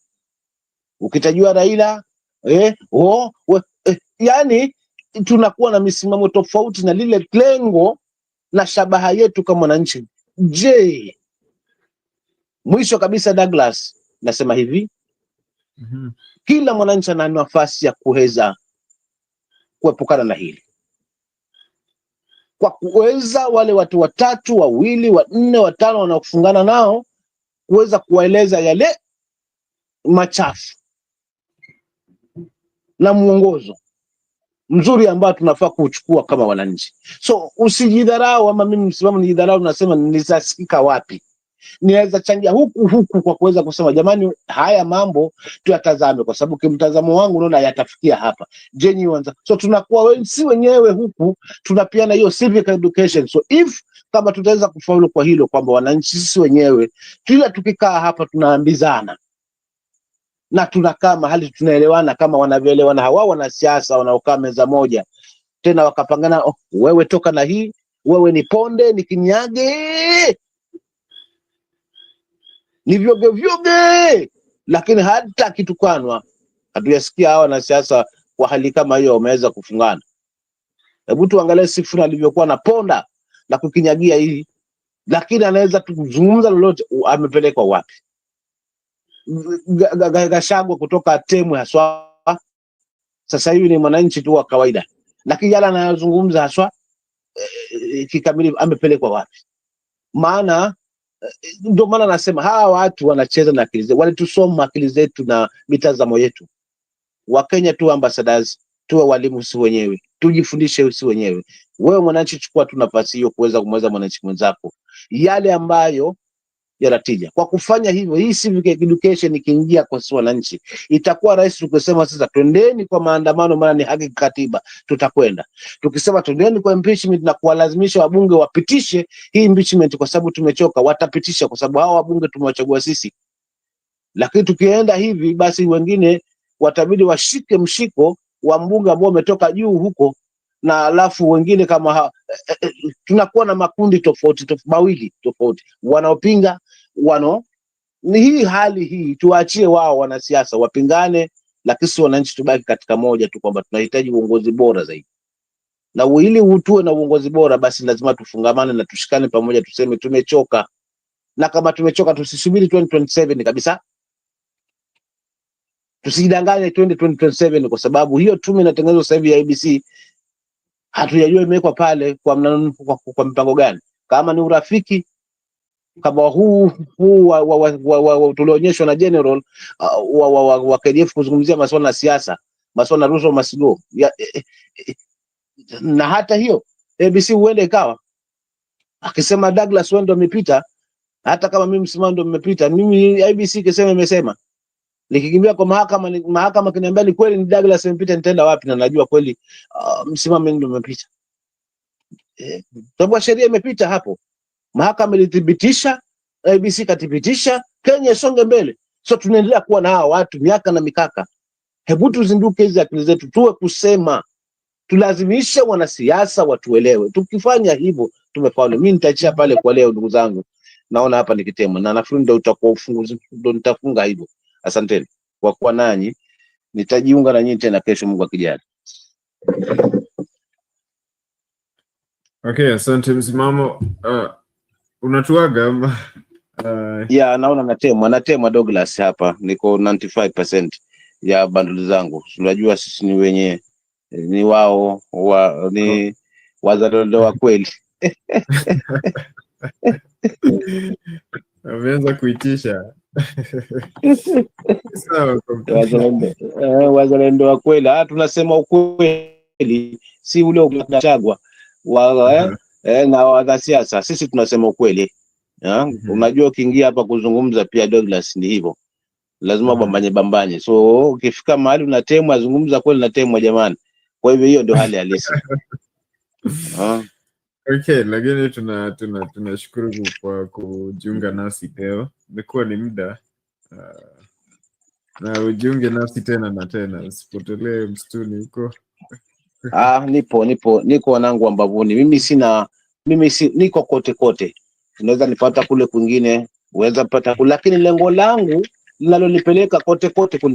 Ukitajua Raila, yani tunakuwa na misimamo tofauti na lile lengo na shabaha yetu kama wananchi. Je, mwisho kabisa Douglas, nasema hivi, kila mwananchi ana nafasi ya kuweza kuepukana na hili, kwa kuweza wale watu 3, 2, 4, 5 wanaofungana nao kuweza kuwaeleza yale machafu na mwongozo mzuri ambao tunafaa kuchukua kama wananchi. So usijidharau, ama mimi msimamo nijidharau, nasema nitasikika wapi? Niweza changia huku kwa kuweza kusema jamani, haya mambo tuyatazame, kwa sababu kimtazamo wangu naona yatafikia hapa. So tunakuwa si wenyewe huku tunapiana hiyo civic education. So if kama tutaweza kufaulu kwa hilo, kwamba wananchi sisi wenyewe kila tukikaa hapa tunaambizana na tunakaa mahali tunaelewana kama wanavyoelewana hawa wanasiasa wanaokaa meza moja, tena wakapangana, wewe toka na hii, wewe ni ponde, ni kinyage, ni vyoge, lakini hata kitukanwa hatuyasikia hawa wanasiasa kwa hali kama hiyo wameweza kufungana. Hebu tuangalie Sifuna alivyokuwa na ponda na kukinyagia hii, lakini anaweza kuzungumza lolote. Amepelekwa wapi? Gashagwa kutoka Temwe haswa, sasa hivi ni mwananchi tu wa kawaida, lakini yale anayozungumza haswa kikamilifu amepelekwa wapi? Maana ndio maana nasema hawa watu wanacheza na akili zetu, walitusoma akili zetu na mitazamo yetu. Wakenya tu ambassadors, tuwe walimu si wenyewe, tujifundishe si wenyewe. Wewe mwananchi, chukua tu nafasi hiyo kuweza kumweza mwananchi mwenzako yale ambayo yanatija. Kwa kufanya hivyo, hii civic education ikiingia kwa sisi wananchi, itakuwa rahisi. Tukisema sasa twendeni kwa maandamano, maana ni haki katiba, tutakwenda. Tukisema twendeni kwa impeachment na kuwalazimisha wabunge wapitishe hii impeachment kwa sababu tumechoka, watapitisha kwa sababu hao wabunge tumewachagua sisi. Lakini tukienda hivi, basi wengine watabidi washike mshiko wa mbunge ambao umetoka juu huko, na alafu wengine kama tunakuwa na makundi mawili tofauti, wanaopinga ni hii hali hii. Tuachie wao wanasiasa wapingane, lakini sisi wananchi tubaki katika moja tu, kwamba tunahitaji uongozi bora zaidi. Na ili utue na uongozi bora, basi lazima tufungamane na tushikane pamoja, tuseme tumechoka. Na kama tumechoka, tusisubiri 2027 kabisa. Tusidanganye 2027, kwa sababu hiyo tume inatengenezwa sasa hivi ya ABC hatujajua imewekwa pale kwa mpango gani. Kama ni urafiki kama huu tulionyeshwa na general wa KDF kuzungumzia masuala ya siasa, masuala ya rushwa, masigo na hata hiyo ABC huende ikawa akisema Douglas wewe ndio umepita, hata kama mimi msimamo ndio nimepita, mimi ABC ikisema imesema. Nikikimbia kwa mahakama kiniambia ni kweli ni Douglas amepita, nitaenda wapi? Na najua kweli msimamo ndio umepita. Sababu sheria imepita hapo, mahakama ilithibitisha, ABC kathibitisha, Kenya songe mbele. So tunaendelea kuwa na hawa watu miaka na mikaka. Hebu tuzinduke hizi akili zetu, tuwe kusema, tulazimishe wanasiasa watuelewe. Tukifanya hivyo tumefaulu. Mimi nitaachia pale kwa leo, ndugu zangu, naona hapa nikitema, na nafikiri ndio utakuwa ufunguzi, ndio nitafunga hivyo. Asanteni kwa kuwa nanyi, nitajiunga na nyinyi tena kesho, Mungu akijali. Okay, asante. Msimamo unatuaga ya naona natemwa Douglas hapa, niko 95% ya bundle zangu. Unajua sisi ni wenye ni wao ni wazalendo wa kweli. Ameanza kuitisha. Sawa, wazalendo wa kweli. Tunasema ukweli, si ule unachagwa na wanasiasa. Sisi tunasema ukweli. Unajua ukiingia hapa kuzungumza pia Douglas ni hivyo. Lazima bambanye. So ukifika mahali unatemwa, zungumza kweli, natemwa jamani. Kwa hivyo hiyo ndio hali halisi. Okay, lakini tunashukuru kwa kujiunga nasi leo. Imekuwa ni muda na ujiunge nasi tena na tena, usipotelee msituni huko. Niko wanangu ambavuni. Mimi niko kote. Unaweza nipata kule kwingine, uweza pata kule, lakini lengo langu linalonipeleka kote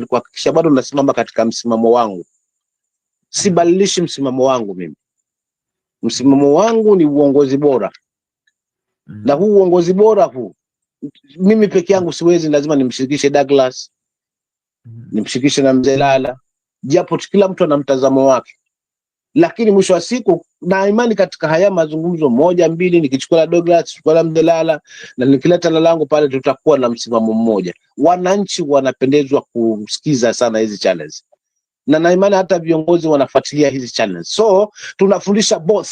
kuhakikisha bado nasimama katika msimamo wangu. Sibadilishi msimamo wangu mimi. Msimamo wangu ni uongozi bora. Na huu uongozi bora huu, mimi peke yangu siwezi, lazima nimshirikishe Douglas, nimshirikishe na Mzee Lala, japo kila mtu ana mtazamo wake. Lakini mwisho wa siku na imani katika haya mazungumzo 1 2, nikichukua la Douglas, nikichukua la Mzee Lala na nikileta la langu pale, tutakuwa na msimamo mmoja. Wananchi wanapendezwa kusikiza sana hizi challenge. Na imani hata viongozi wanafuatilia hizi challenge. So tunafundisha both.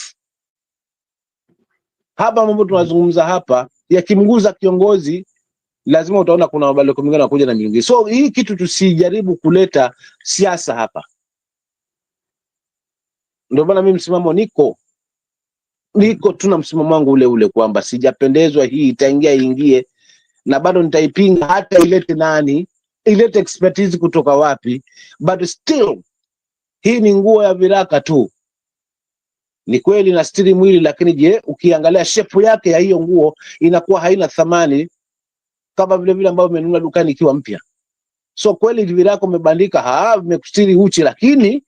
Hapa mambo tunazungumza hapa yakimguza kiongozi, lazima utaona kuna mabadiliko mengine yanakuja na mingine. So hii kitu tusijaribu kuleta siasa hapa. Ndio maana mimi msimamo niko tuna msimamo wangu ule kwamba sijapendezwa hii ingie, na bado nitaipinga hata ilete expertise kutoka wapi, but still hii ni nguo ya viraka tu. Ni kweli na stiri mwili, lakini je, ukiangalia shape yake ya hiyo nguo inakuwa haina thamani kama vile ambavyo umenunua dukani ikiwa mpya. So kweli viraka umebandika, vimekustiri uchi, lakini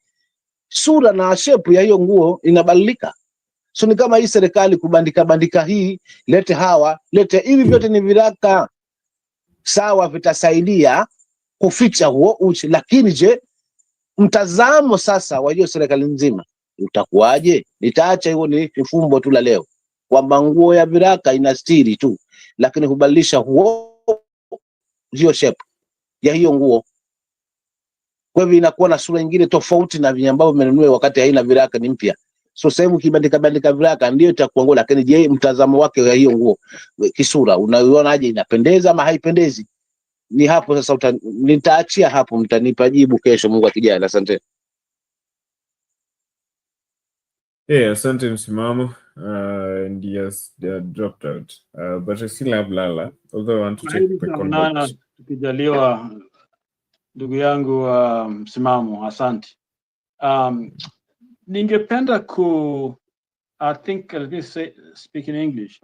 sura na shape ya hiyo nguo inabadilika. So ni kama hii serikali kubandika hii, lete hivi, vyote ni viraka. Sawa, vitasaidia kuficha huo uchi, lakini je, mtazamo sasa wa hiyo serikali nzima utakuwaje? Nitaacha hiyo ni fumbo tu la leo, kwamba nguo ya viraka inastiri tu, lakini hubadilisha hiyo shape ya hiyo nguo. Kwa hivyo inakuwa na sura nyingine tofauti na vile ambavyo umenunua wakati haina viraka, ni mpya. So sasa hivi ukibandika viraka ndio itakuwa nguo, lakini je, mtazamo wake wa hiyo nguo kisura unaiona inapendeza ama haipendezi? Ni hapo sasa nitaachia hapo, mtanipa jibu kesho, Mungu akijali. Asante. Yeah, asante msimamo. And yes, they are dropped out. But I still have Lala, although I want to take the conduct. Tukijaliwa ndugu yangu msimamo, asante. Ningependa I think let me speak in English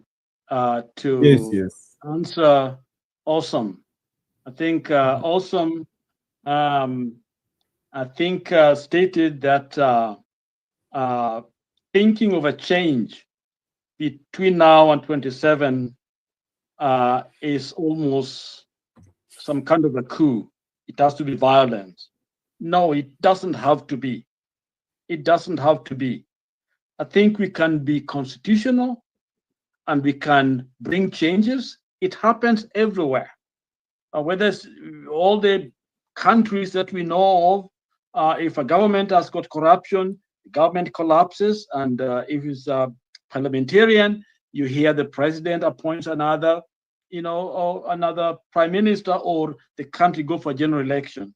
to yes. answer Awesome. I think Awesome I think stated that thinking of a change between now and 27 is almost some kind of a coup. It has to be violent. No, it doesn't have to be. It doesn't have to be. I think we can be constitutional and we can bring changes. It happens everywhere. Whether it's all the countries that we know of, if a government has got corruption, the government collapses, and if it's a parliamentarian, you hear the president appoints another, or another prime minister, or the country go for general election.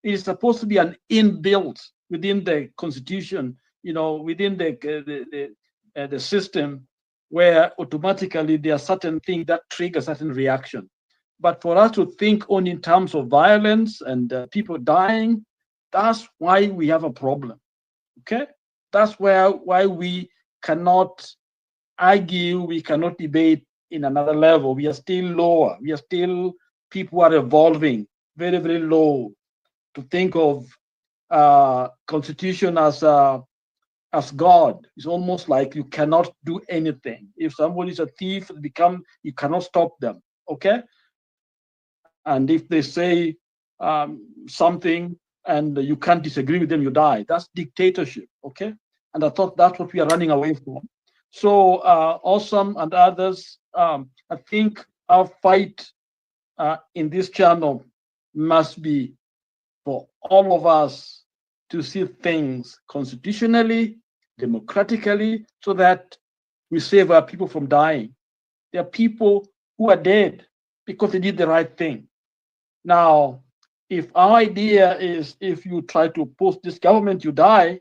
It is supposed to be an inbuilt within the constitution, within the system, where automatically there are certain things that trigger certain reaction. But for us to think only in terms of violence and people dying, that's why we have a problem. Okay, that's why we cannot argue, we cannot debate in another level. We are still lower. We are still, people are evolving very, very low. To think of constitution as God is almost like you cannot do anything. If somebody is a thief, you cannot stop them. Okay, and if they say something and you can't disagree with them, you die. That's dictatorship. Okay, and I thought that's what we are running away from. So Awesome and others, I think our fight in this channel must be for all of us to see things constitutionally, democratically, so that we save our people from dying. There are people who are dead because they did the right thing. Now, if our idea is if you try to oppose this government, you die,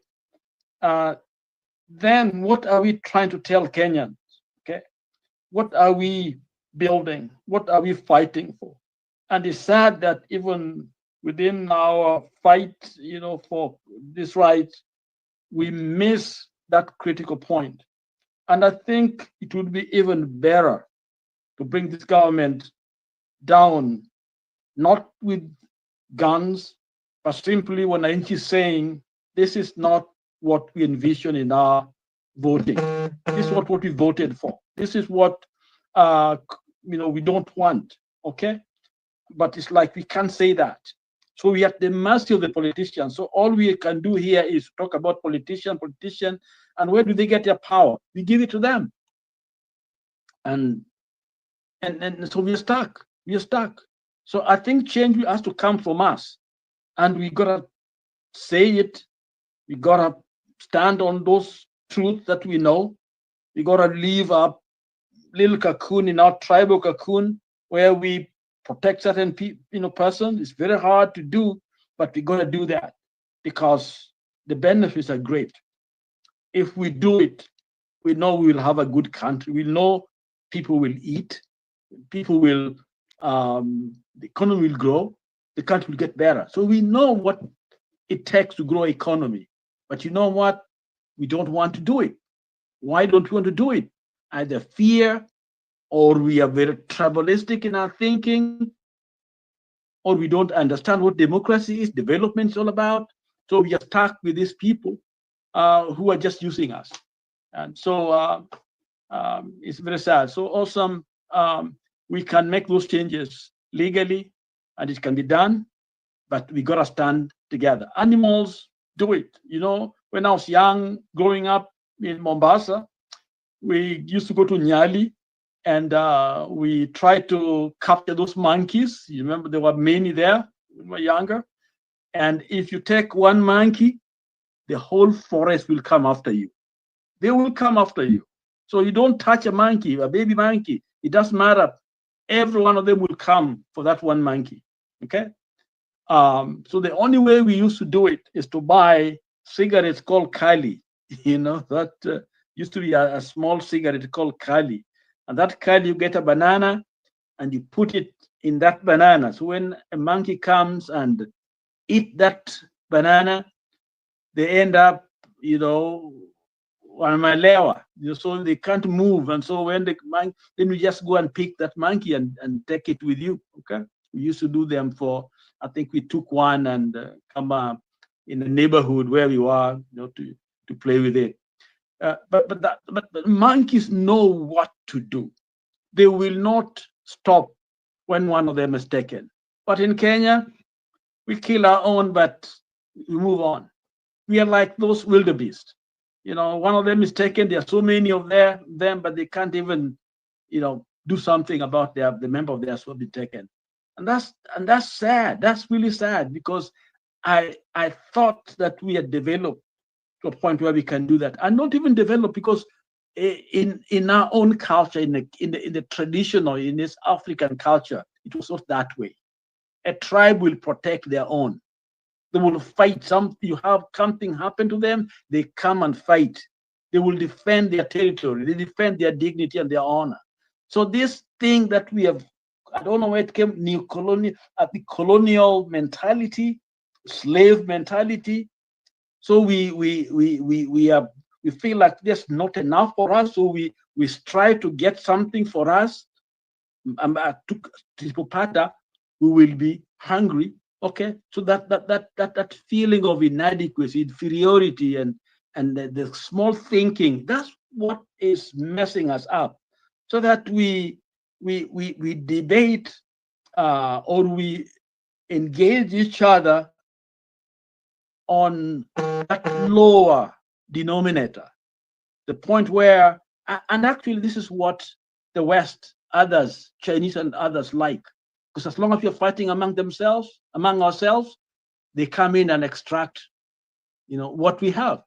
then what are we trying to tell Kenyans? Okay, what are we building? What are we fighting for? And it's sad that even within our fight, for this right, we miss that critical point. And I think it would be even better to bring this government down, not with guns, but simply when Ainchi is saying, this is not what we envision in our voting. This is not what we voted for. This is what we don't want. Okay, but it's like we can't say that. So we are at the mercy of the politicians. So all we can do here is talk about politician, and where do they get their power? We give it to them, and so we're stuck. We're stuck. So I think change has to come from us, and we gotta say it. We gotta stand on those truths that we know. We gotta leave our little cocoon in our tribal cocoon where we protect certain person. It's very hard to do, but we gotta do that because the benefits are great. If we do it, we know we will have a good country. We know people will eat, people will, the economy will grow, the country will get better. So we know what it takes to grow economy. But you know what? We don't want to do it. Why don't we want to do it? Either fear, or we are very tribalistic in our thinking, or we don't understand what democracy is, development is all about. So we are stuck with these people who are just using us. And so it's very sad. So Awesome, we can make those changes legally, and it can be done, but we gotta stand together. Animals do it, When I was young, growing up in Mombasa, we used to go to Nyali, and we tried to capture those monkeys. You remember there were many there when we were younger. And if you take one monkey, the whole forest will come after you. They will come after you. So you don't touch a monkey, a baby monkey. It doesn't matter. Every one of them will come for that one monkey. Okay. So the only way we used to do it is to buy cigarettes called Kali. You know, that used to be a small cigarette called Kali. And that Kali, you get a banana and you put it in that banana. So when a monkey comes and eat that banana, they end up, you know, on my lewa, so they can't move. And so when the monkey, then we just go and pick that monkey and take it with you. Okay. We used to do them for, I think we took one and come up in the neighborhood where we were, you know, to play with it. But monkeys know what to do. They will not stop when one of them is taken. But in Kenya, we kill our own, but we move on. We are like those wildebeest. You know, one of them is taken. There are so many of them, but they can't even, you know, do something about the member of theirs who have been taken. And that's sad. That's really sad, because I thought that we had developed to a point where we can do that, and not even develop, because in our own culture, in the traditional, in this African culture, it was not that way. A tribe will protect their own. They will fight. You have something happen to them, they come and fight. They will defend their territory. They defend their dignity and their honor. So this thing that we have, I don't know where it came, the colonial mentality, slave mentality. So we feel like there's not enough for us. So we strive to get something for us. We will be hungry. Okay, so that feeling of inadequacy, inferiority, and the small thinking, that's what is messing us up. So that we debate or we engage each other on that lower denominator, the point where, and actually this is what the West, others, Chinese and others like. Because as long as we're fighting among ourselves, they come in and extract, you know, what we have.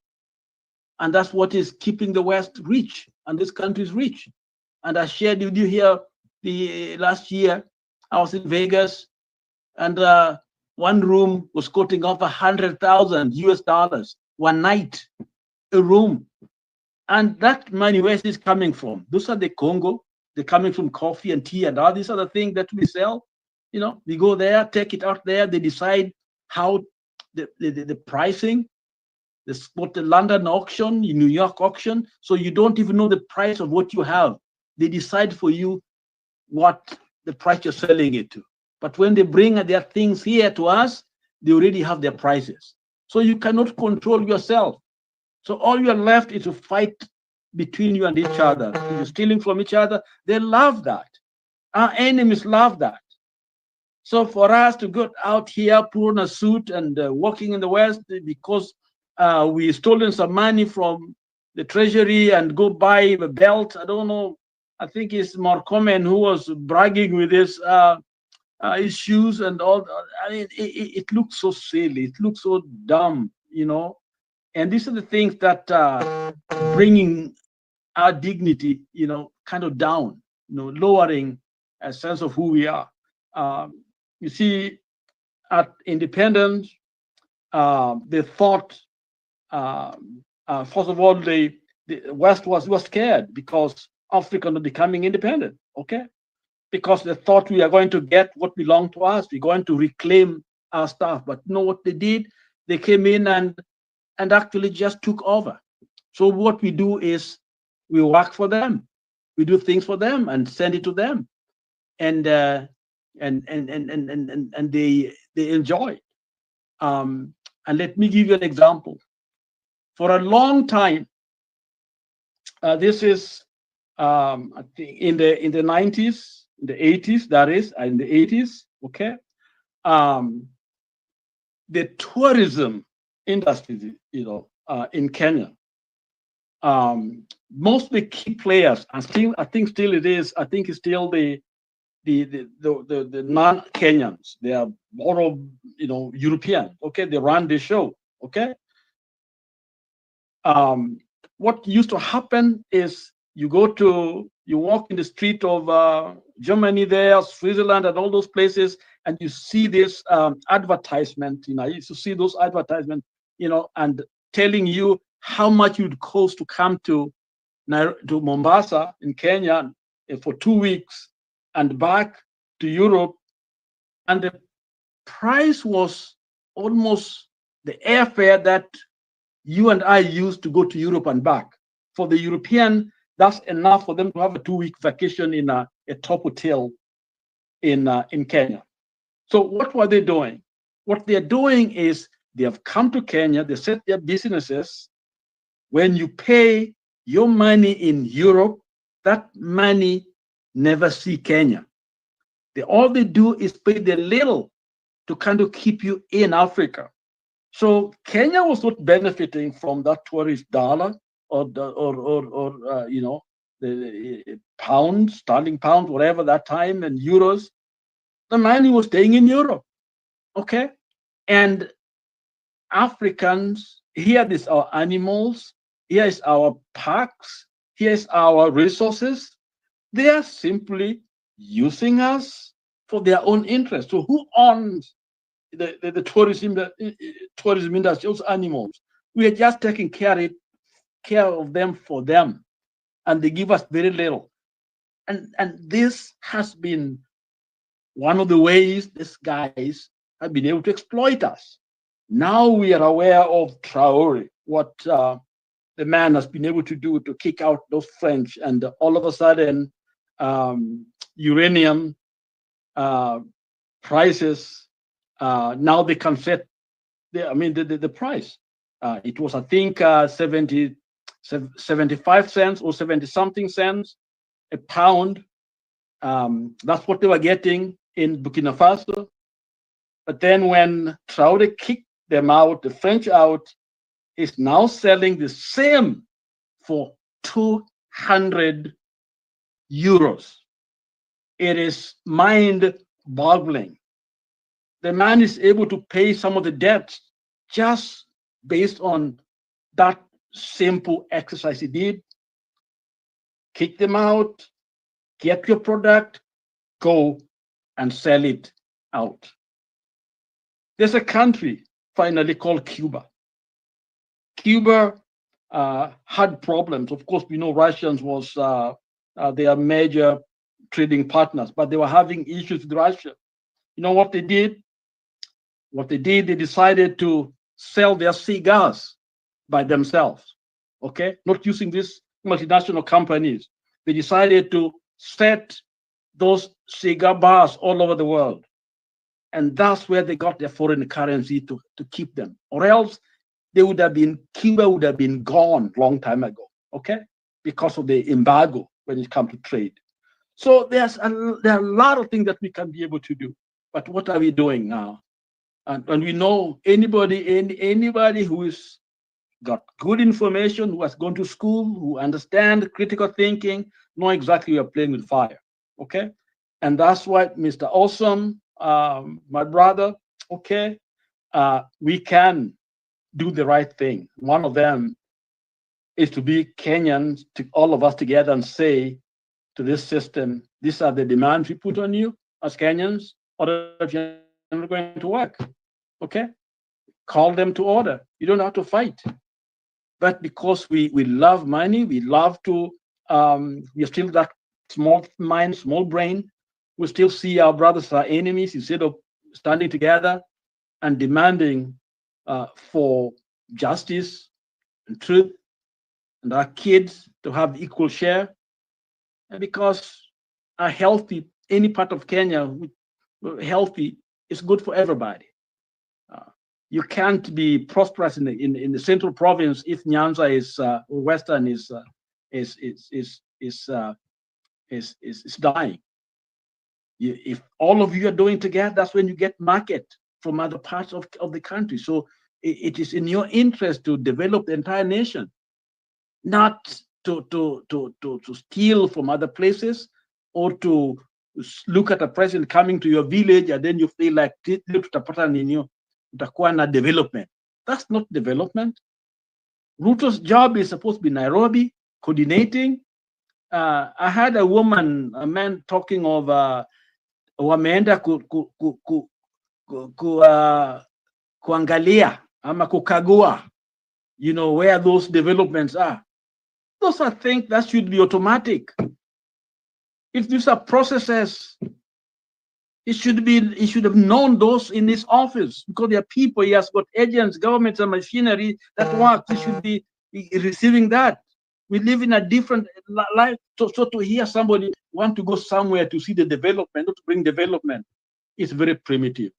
And that's what is keeping the West rich and this country is rich. And I shared with you here the last year, I was in Vegas, and one room was costing off $100,000 one night, a room. And that money, where is this coming from? Those are the Congo. They're coming from coffee and tea and all these other things that we sell. You know, we go there, take it out there. They decide how the pricing, what the London auction, the New York auction. So you don't even know the price of what you have. They decide for you what the price you're selling it to. But when they bring their things here to us, they already have their prices. So you cannot control yourself. So all you're left is to fight between you and each other. If you're stealing from each other, they love that. Our enemies love that. So for us to go out here, put on a suit and walking in the West because we stolen some money from the treasury and go buy a belt. I don't know. I think it's more common who was bragging with his shoes and all. I mean, it looks so silly. It looks so dumb, you know. And these are the things that bringing our dignity, you know, kind of down, you know, lowering a sense of who we are. You see, at independence, they thought, first of all, the West was scared because Africa was becoming independent, okay? Because they thought we are going to get what belonged to us, we're going to reclaim our stuff. But you know what they did? They came in and actually just took over. So what we do is we work for them, we do things for them and send it to them, and they enjoy it. And let me give you an example. For a long time, this is I think in the 90s, in the 80s, that is, in the 80s, okay. The tourism industry, you know, in Kenya. Most of the key players, and still, I think still it is, I think it's still the non-Kenyans. They are more of, European. Okay, they run the show. Okay. What used to happen is you walk in the street of Germany there, Switzerland, and all those places, and you see this advertisement. You used to see those advertisements, and telling you how much it would cost to come to Mombasa in Kenya for 2 weeks and back to Europe, and the price was almost the airfare that you and I used to go to Europe and back. For the European, that's enough for them to have a 2-week vacation in a top hotel in Kenya. So what were they doing? What they're doing is they have come to Kenya, they set their businesses. When you pay your money in Europe, that money never see Kenya. All they do is pay the little to kind of keep you in Africa. So Kenya was not benefiting from that tourist dollar or the pounds, sterling pounds, whatever that time, and euros. The money was staying in Europe. Okay, and Africans, here is our animals, here is our parks, here is our resources. They are simply using us for their own interest. So who owns the tourism industry, those animals? We are just taking care of them for them, and they give us very little. And this has been one of the ways these guys have been able to exploit us. Now we are aware of Traore, what the man has been able to do to kick out those French, and all of a sudden, uranium prices, now they can set the price. It was, I think, 75 cents or 70 something cents a pound. That's what they were getting in Burkina Faso. But then when Traore kicked them out, the French out, is now selling the same for 200 euros. It is mind-boggling. The man is able to pay some of the debts just based on that simple exercise he did. Kick them out, get your product, go and sell it out. There's a country finally called Cuba. Cuba had problems. Of course, we know Russians was their major trading partners, but they were having issues with Russia. You know what they did? They decided to sell their cigars by themselves, okay? Not using these multinational companies. They decided to set those cigar bars all over the world. And that's where they got their foreign currency to keep them. Or else Cuba would have been gone long time ago, okay? Because of the embargo when it comes to trade. So there are a lot of things that we can be able to do. But what are we doing now? And we know anybody who is got good information, who has gone to school, who understand critical thinking, know exactly we are playing with fire, okay? And that's why, Mr. Awesome, my brother, okay, we can do the right thing. One of them is to be Kenyans, to all of us together, and say to this system, these are the demands we put on you as Kenyans, or if you're not going to work, okay? Call them to order. You don't have to fight. But because we love money, we love to, we are still that small mind, small brain, we still see our brothers as our enemies instead of standing together and demanding for justice and truth, and our kids to have equal share. And because a healthy, any part of Kenya, healthy is good for everybody. You can't be prosperous in the central province if Nyanza is Western is dying. If all of you are doing together, that's when you get market from other parts of the country. So it is in your interest to develop the entire nation, not to steal from other places or to look at a president coming to your village and then you feel like tutapata nini, utakuwa na development. That's not development. Ruto's job is supposed to be Nairobi, coordinating. I had a man talking of wameenda kuangalia ama kukagua, where those developments are. Those are things that should be automatic. If these are processes, he should have known those in his office, because there are people, he has got agents, governments, and machinery that work. He should be receiving that. We live in a different life. So to hear somebody want to go somewhere to see the development, not to bring development, is very primitive.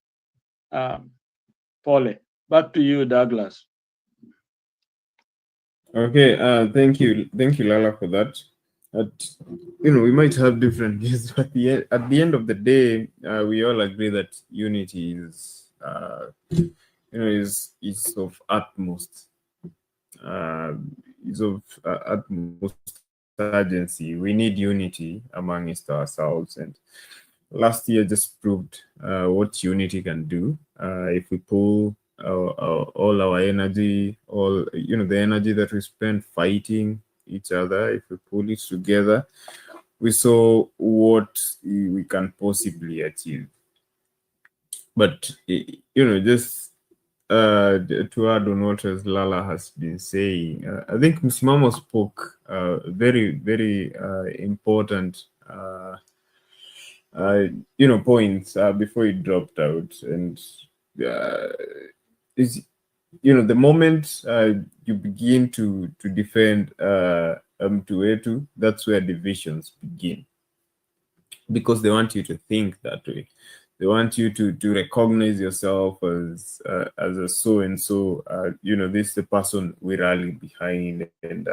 Paul, back to you, Douglas. Okay, thank you, Lala, for that. We might have different views, but at the end of the day, we all agree that unity is, is of utmost, utmost urgency. We need unity amongst ourselves, and last year just proved what unity can do. If we pull all our energy, the energy that we spend fighting each other, if we pull it together, we saw what we can possibly achieve. But just to add on what Lala has been saying, I think Msimamo spoke very, very important points before he dropped out, and the moment you begin to defend Mtuetu, that's where divisions begin, because they want you to think that way. They want you to recognize yourself as a so and so. This is the person we rally behind, and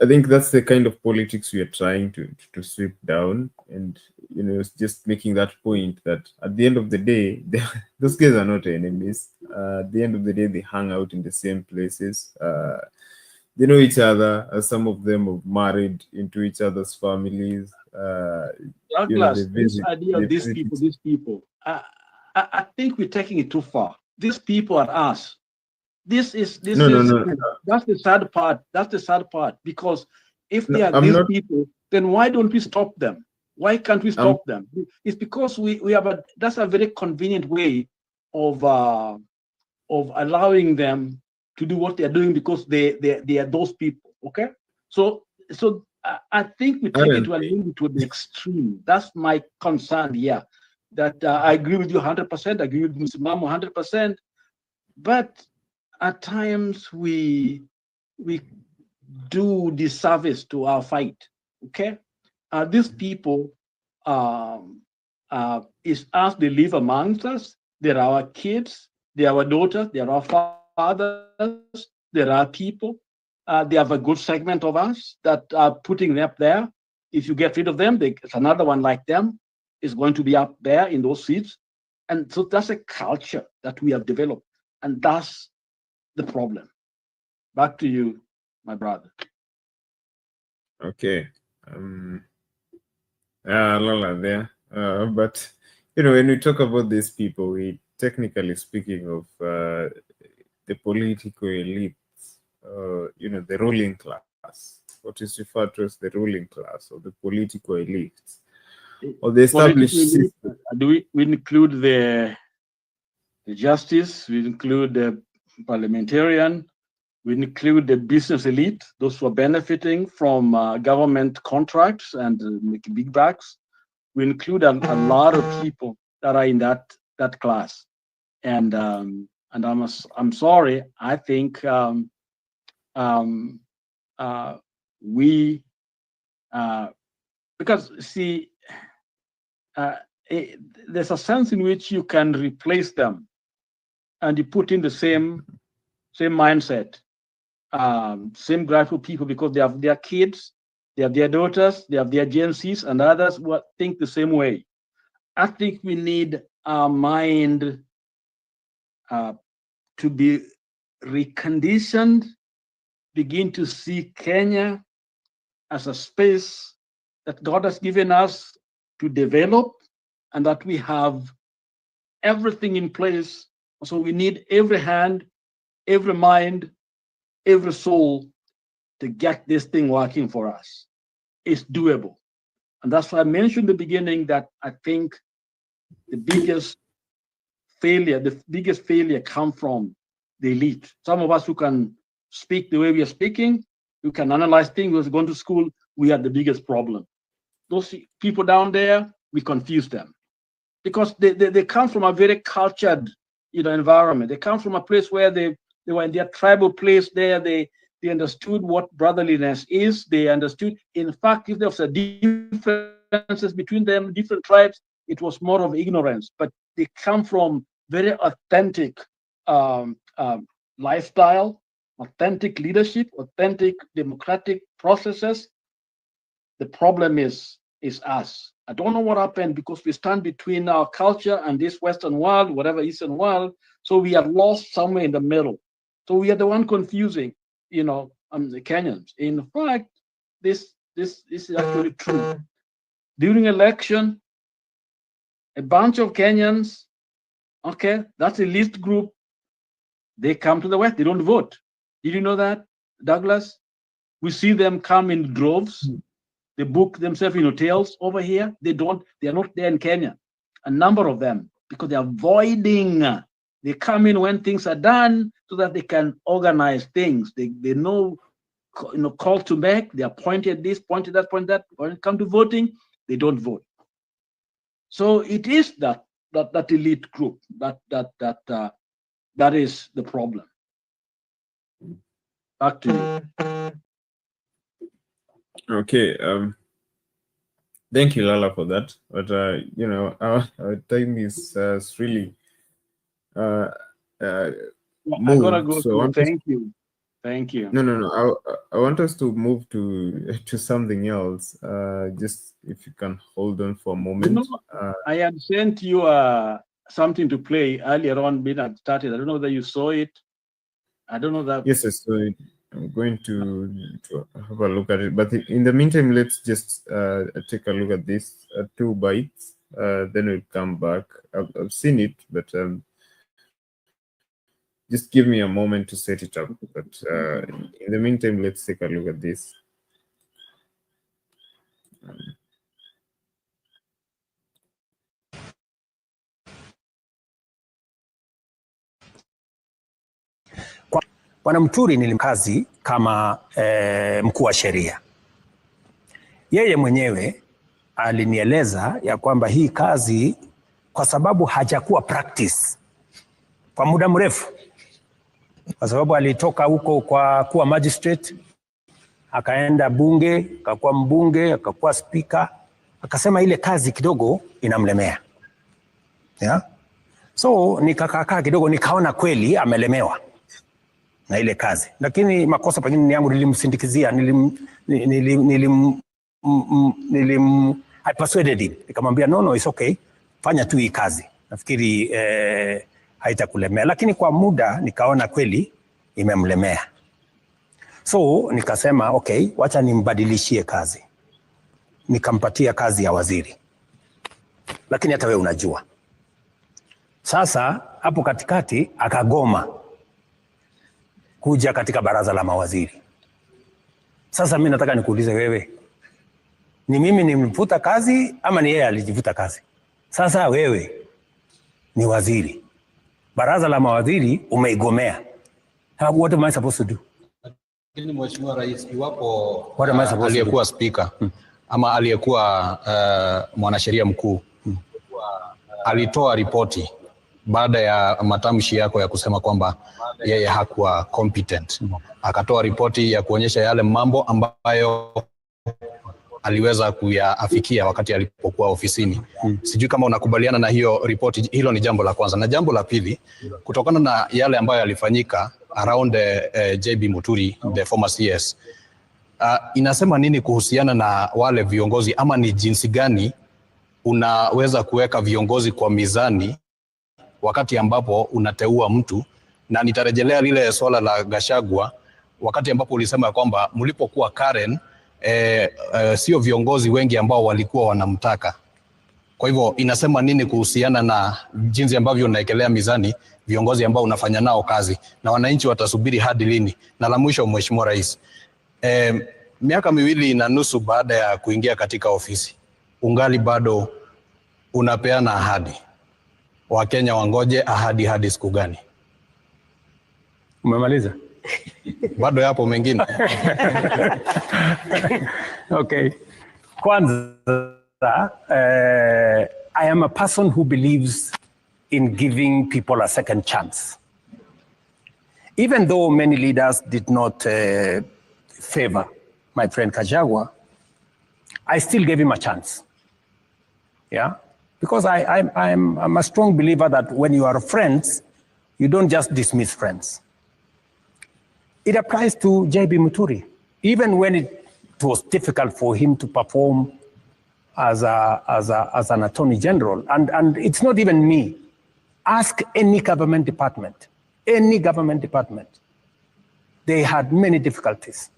I think that's the kind of politics we are trying to sweep down. And it's just making that point that at the end of the day, those guys are not enemies. At the end of the day, they hang out in the same places. They know each other. Some of them have married into each other's families. Douglas, this idea of these people, I think we're taking it too far. These people are us. That's the sad part. That's the sad part, because if they are these people, then why don't we stop them? Why can't we stop them? It's because we have that's a very convenient way of allowing them to do what they are doing, because they are those people. Okay, so I think we take it to a little bit to the extreme. That's my concern here. That I agree with you 100%. I agree with Msimamo 100%, but at times we do disservice to our fight. Okay, these people is us. They live amongst us. They're our kids. They're our daughters. They're our fathers. There are people. They have a good segment of us that are putting them up there. If you get rid of them, there's another one like them is going to be up there in those seats. And so that's a culture that we have developed. And that's the problem. Back to you, my brother. Okay. Lola there. But, when we talk about these people, we technically speaking of the political elites, the ruling class, what is referred to as the ruling class or the political elites, or the established system. Do we include the justice? We include the parliamentarian. We include the business elite, those who are benefiting from government contracts and making big bucks. We include a lot of people that are in that class, and I'm sorry. I think we because see, there's a sense in which you can replace them, and you put in the same mindset. Same grateful people, because they have their kids, they have their daughters, they have their agencies, and others who think the same way. I think we need our mind to be reconditioned, begin to see Kenya as a space that God has given us to develop, and that we have everything in place. So we need every hand, every mind, every soul to get this thing working for us. It's doable. And that's why I mentioned in the beginning that I think the biggest failure comes from the elite. Some of us who can speak the way we are speaking, who can analyze things, who's gone to school, we are the biggest problem. Those people down there, we confuse them because they come from a very cultured, environment. They come from a place where they were in their tribal place there. They understood what brotherliness is. They understood, in fact, if there was a differences between them, different tribes, it was more of ignorance. But they come from very authentic lifestyle, authentic leadership, authentic democratic processes. The problem is us. I don't know what happened because we stand between our culture and this Western world, whatever Eastern world. So we are lost somewhere in the middle. So we are the one confusing, the Kenyans. In fact, this is actually true. During election, a bunch of Kenyans, okay, that's a elite group. They come to the West. They don't vote. Did you know that, Douglas? We see them come in droves. They book themselves in hotels over here. They are not there in Kenya. A number of them, because they're avoiding. They come in when things are done so that they can organize things. They know, call to make. They are pointed this, pointed that, pointed that. When it comes to voting, they don't vote. So it is that elite group that is the problem. Back to you. Okay. Thank you, Lala, for that. But our time is really I gotta go. So thank you. No. I want us to move to something else. Just if you can hold on for a moment. I had sent you something to play earlier on when I started. I don't know whether you saw it. I don't know that. Yes, so I'm going to have a look at it. But in the meantime, let's just take a look at these 2 bites. Then we'll come back. I've seen it, but just give me a moment to set it up. But in the meantime, let's take a look at this. Bwana Muturi nilimkazi kama mkuu wa sheria. Yeye mwenyewe alinieleza ya kwamba hii kazi, kwa sababu hajakuwa practice kwa muda mrefu, kwa sababu alitoka huko kwa kuwa magistrate, akaenda bunge, akakuwa mbunge, akakuwa speaker, akasema ile kazi kidogo inamlemea. Yeah? So nikakaa kidogo, nikaona kweli amelemewa na ile kazi, lakini makosa pengine ni yangu, nilimsindikizia, I persuaded him, nikamwambia no, it's okay, fanya tu hii kazi, nafikiri haitakulemea. Lakini kwa muda nikaona kweli imemlemea, so nikasema okay, wacha nimbadilishie kazi. Nikampatia kazi ya waziri, lakini hata wewe unajua sasa hapo katikati akagoma kuja katika baraza la mawaziri. Sasa mimi nataka nikuulize wewe, ni mimi nimemfuta kazi ama ni yeye alijivuta kazi? Sasa wewe ni waziri, baraza la mawaziri umeigomea. What am I supposed to do? Lakini Mheshimiwa Rais, iwapo aliyekuwa speaker ama aliyekuwa mwanasheria mkuu alitoa ripoti baada ya matamshi yako ya kusema kwamba yeye hakuwa competent, akatoa ripoti ya kuonyesha yale mambo ambayo aliweza kuyaafikia wakati alipokuwa ofisini. Sijui kama unakubaliana na hiyo ripoti. Hilo ni jambo la kwanza. Na jambo la pili, kutokana na yale ambayo yalifanyika around JB Muturi, the former CS, inasema nini kuhusiana na wale viongozi, ama ni jinsi gani unaweza kuweka viongozi kwa mizani wakati ambapo unateua mtu na nitarejelea lile swala la Gachagua wakati ambapo ulisema kwamba mlipokuwa Karen sio viongozi wengi ambao walikuwa wanamtaka. Kwa hivyo inasema nini kuhusiana na jinsi ambavyo unaekelea mizani viongozi ambao unafanya nao kazi, na wananchi watasubiri hadi lini? Na la mwisho, Mheshimiwa Rais, miaka 2.5 baada ya kuingia katika ofisi, ungali bado unapeana ahadi. Wakenya wangoje ahadi hadi siku gani? Umemaliza? Bado yapo mengine. Okay. Kwanza, I am a person who believes in giving people a second chance. Even though many leaders did not favor my friend Gachagua, I still gave him a chance. Yeah, because I'm a strong believer that when you are friends, you don't just dismiss friends. It applies to J.B. Muturi. Even when it was difficult for him to perform as an attorney general, and it's not even me. Ask any government department. Any government department. They had many difficulties.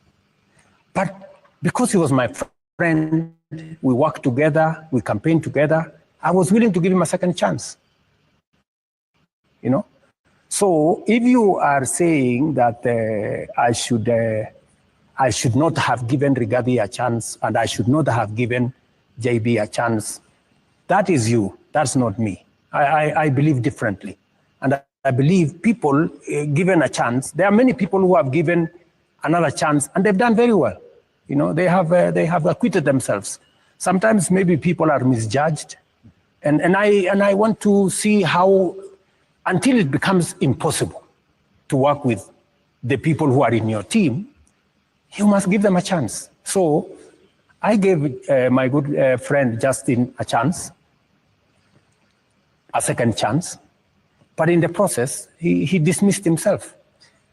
But because he was my friend, we worked together, we campaigned together, I was willing to give him a second chance. You know? So if you are saying that I should not have given Rigathi a chance and I should not have given JB a chance, that is you, that's not me. I believe differently. And I believe people given a chance, there are many people who have given another chance and they've done very well. You know, they have acquitted themselves. Sometimes maybe people are misjudged. And I want to see how, until it becomes impossible to work with the people who are in your team, you must give them a chance. So I gave my good friend Justin a chance, a second chance, but in the process, he dismissed himself.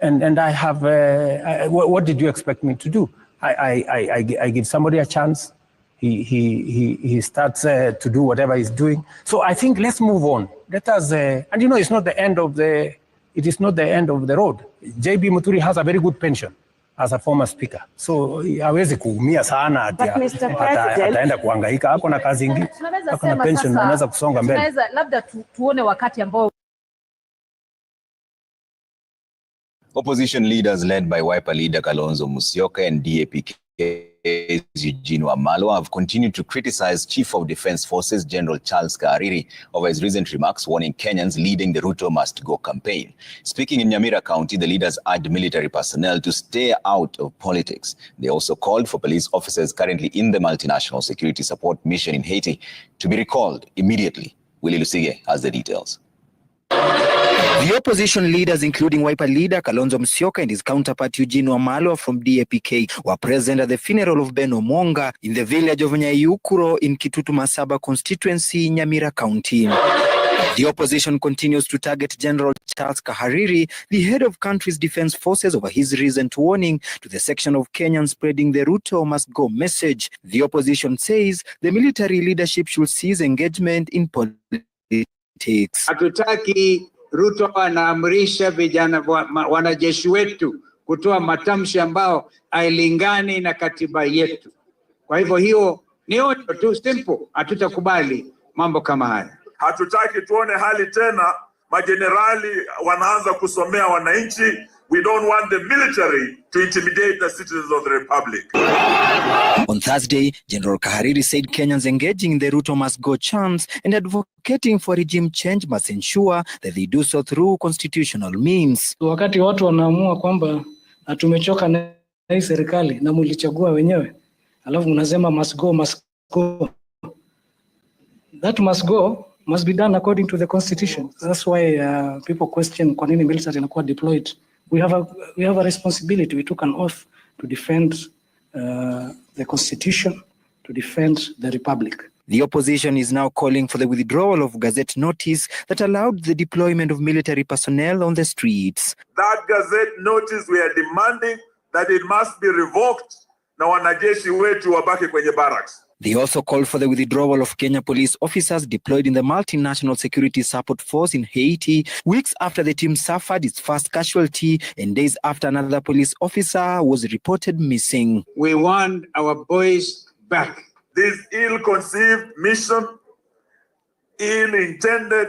And I have, what did you expect me to do? I give somebody a chance, he starts to do whatever he's doing. So I think let's move on. Let us, and you know, it's not the end of the road. JB Muturi has a very good pension as a former speaker. So hawezi kuumia sana ataenda kuhangaika, ako na kazi nyingi, ako na pension, anaweza kusonga mbele. Tunaweza labda tuone wakati ambao Opposition leaders led by Wiper leader Kalonzo Musyoka and DAP Eugene Wamalwa have continued to criticize Chief of Defense Forces General Charles Kariri over his recent remarks warning Kenyans leading the Ruto Must Go campaign. Speaking in Nyamira County, the leaders urged military personnel to stay out of politics. They also called for police officers currently in the multinational security support mission in Haiti to be recalled immediately. Willie Lusige has the details. The opposition leaders, including Wiper leader Kalonzo Musyoka and his counterpart Eugene Wamalwa from DAPK, were present at the funeral of Ben Omonga in the village of Nyayukuro in Kitutu Masaba constituency, Nyamira County. The opposition continues to target General Charles Kariri, the head of country's defense forces, over his recent warning to the section of Kenyans spreading the Ruto Must Go message. The opposition says the military leadership should cease engagement in politics. Hatutaki Ruto anaamrisha vijana wanajeshi wetu kutoa matamshi ambao hailingani na katiba yetu. Kwa hivyo hiyo ni onyo tu simple, hatutakubali mambo kama haya. Hatutaki tuone hali tena majenerali wanaanza kusomea wananchi. We don't want the military to intimidate the citizens of the republic. On Thursday, General Kariri said Kenyans engaging in the Ruto Must Go chants and advocating for regime change must ensure that they do so through constitutional means. Wakati watu wanaamua kwamba tumechoka na hii serikali na mulichagua wenyewe, alafu mnasema must go. That must go must be done according to the constitution. That's why people question kwa nini military inakuwa deployed. We have a responsibility. We took an oath to defend the constitution, to defend the republic. The opposition is now calling for the withdrawal of Gazette notice that allowed the deployment of military personnel on the streets. That Gazette notice, we are demanding that it must be revoked na wanajeshi wetu wabaki kwenye barracks. They also called for the withdrawal of Kenya police officers deployed in the multinational security support force in Haiti, weeks after the team suffered its first casualty and days after another police officer was reported missing. We want our boys back. This ill-conceived mission, ill-intended,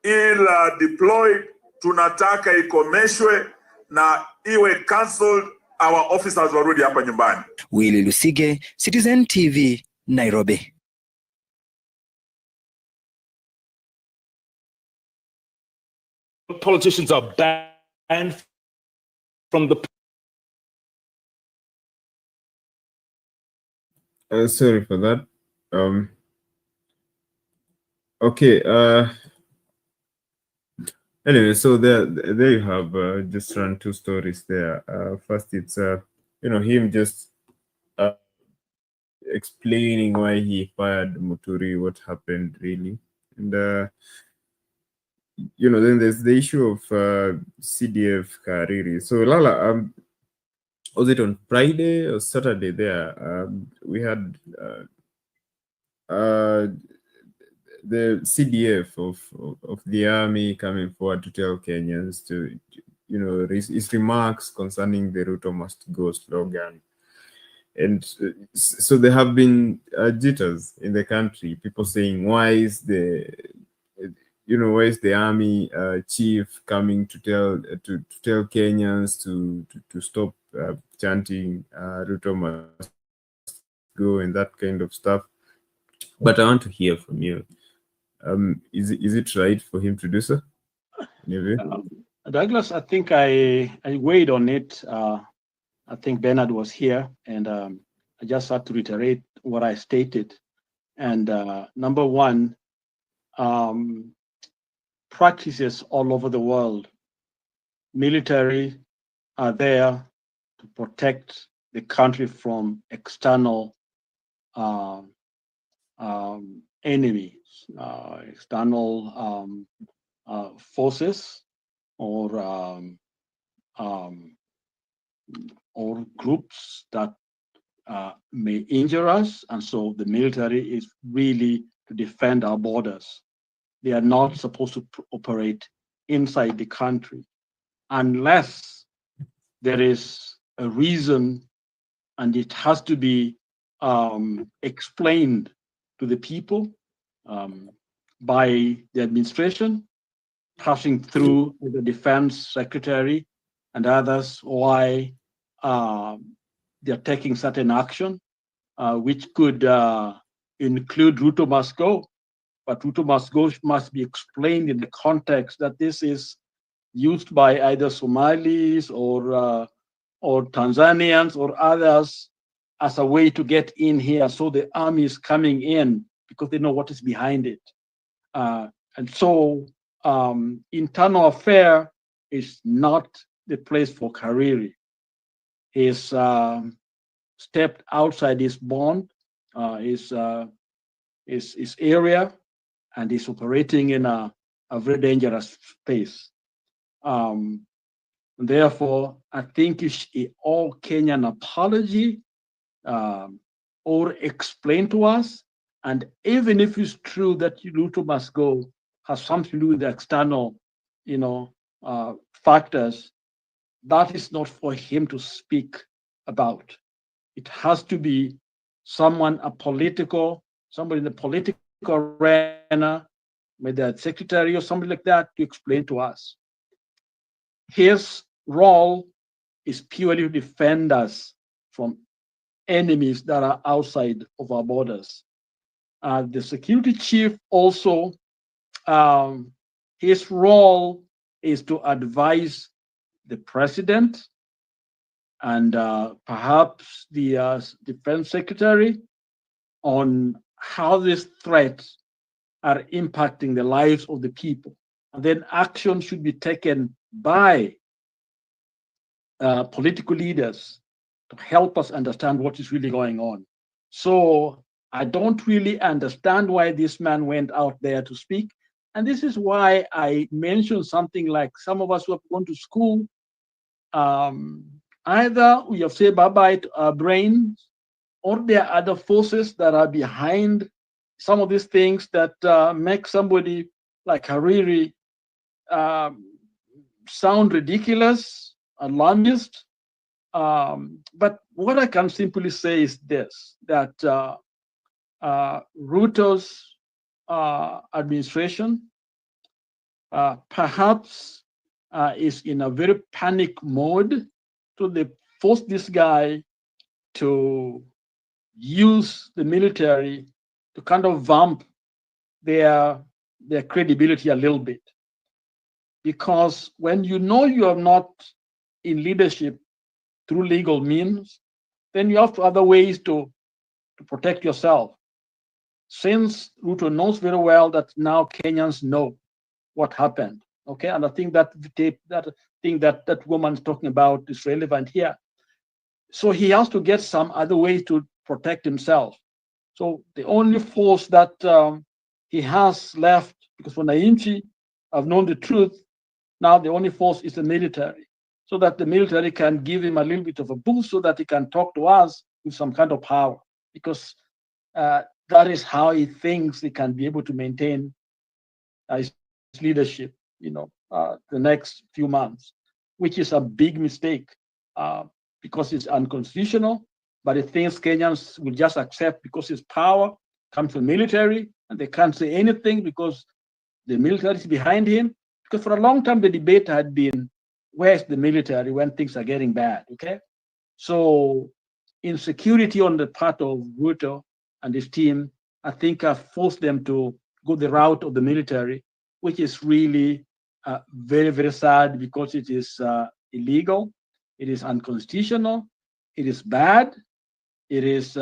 ill-deployed, tunataka ikomeshwe na iwe cancelled. Our officers warudi hapa nyumbani. Willy Lusige, Citizen TV, Nairobi. Politicians are banned from the... Sorry for that. Okay. Anyway, so there you have just run two stories there. First, it's him just explaining why he fired Muturi, what happened really, and then there's the issue of CDF Kariri. So Lala, was it on Friday or Saturday? There we had the CDF of the army coming forward to tell Kenyans to, his remarks concerning the Ruto must go slogan. And so there have been jitters in the country, people saying, why is the army chief coming to tell Kenyans to stop chanting Ruto must go and that kind of stuff. But I want to hear from you. Is it right for him to do so? Douglas, I think I weighed on it. I think Bernard was here, and I just had to reiterate what I stated. And number one, practices all over the world, military are there to protect the country from external enemies, external forces, or groups that may injure us. And so the military is really to defend our borders. They are not supposed to operate inside the country unless there is a reason, and it has to be explained to the people by the administration, passing through the defense secretary and others, why they're taking certain action, which could include Ruto must go. But Ruto must go must be explained in the context that this is used by either Somalis or Tanzanians or others as a way to get in here. So the army is coming in because they know what is behind it. And so internal affair is not the place for Kariri. He's stepped outside his bond, his area, and is operating in a very dangerous space. Therefore, I think all Kenyan apology or explain to us, and even if it's true that Ruto must go, has something to do with the external, factors, that is not for him to speak about. It has to be somebody in the political arena, maybe a secretary or somebody like that, to explain to us. His role is purely to defend us from enemies that are outside of our borders. The security chief also, his role is to advise the president and perhaps the defense secretary on how these threats are impacting the lives of the people. And then action should be taken by political leaders to help us understand what is really going on. So I don't really understand why this man went out there to speak. And this is why I mentioned something like some of us who have gone to school, either we have said bye-bye to our brains or there are other forces that are behind some of these things that make somebody like Hariri sound ridiculous, alarmist. But what I can simply say is this, that Ruto's administration perhaps is in a very panic mode, so they force this guy to use the military to kind of vamp their credibility a little bit. Because when you know you are not in leadership through legal means, then you have other ways to protect yourself. Since Ruto knows very well that now Kenyans know what happened, okay? And I think that that woman's talking about is relevant here. So he has to get some other way to protect himself. So the only force that he has left, because for Wananchi have known the truth, now the only force is the military, so that the military can give him a little bit of a boost so that he can talk to us with some kind of power, because that is how he thinks he can be able to maintain his leadership, the next few months, which is a big mistake because it's unconstitutional, but he thinks Kenyans will just accept because his power comes from military and they can't say anything because the military is behind him. Because for a long time, the debate had been, where's the military when things are getting bad, okay? So insecurity on the part of Ruto and his team, I think, have forced them to go the route of the military, which is really very, very sad because it is illegal, it is unconstitutional, it is bad, it is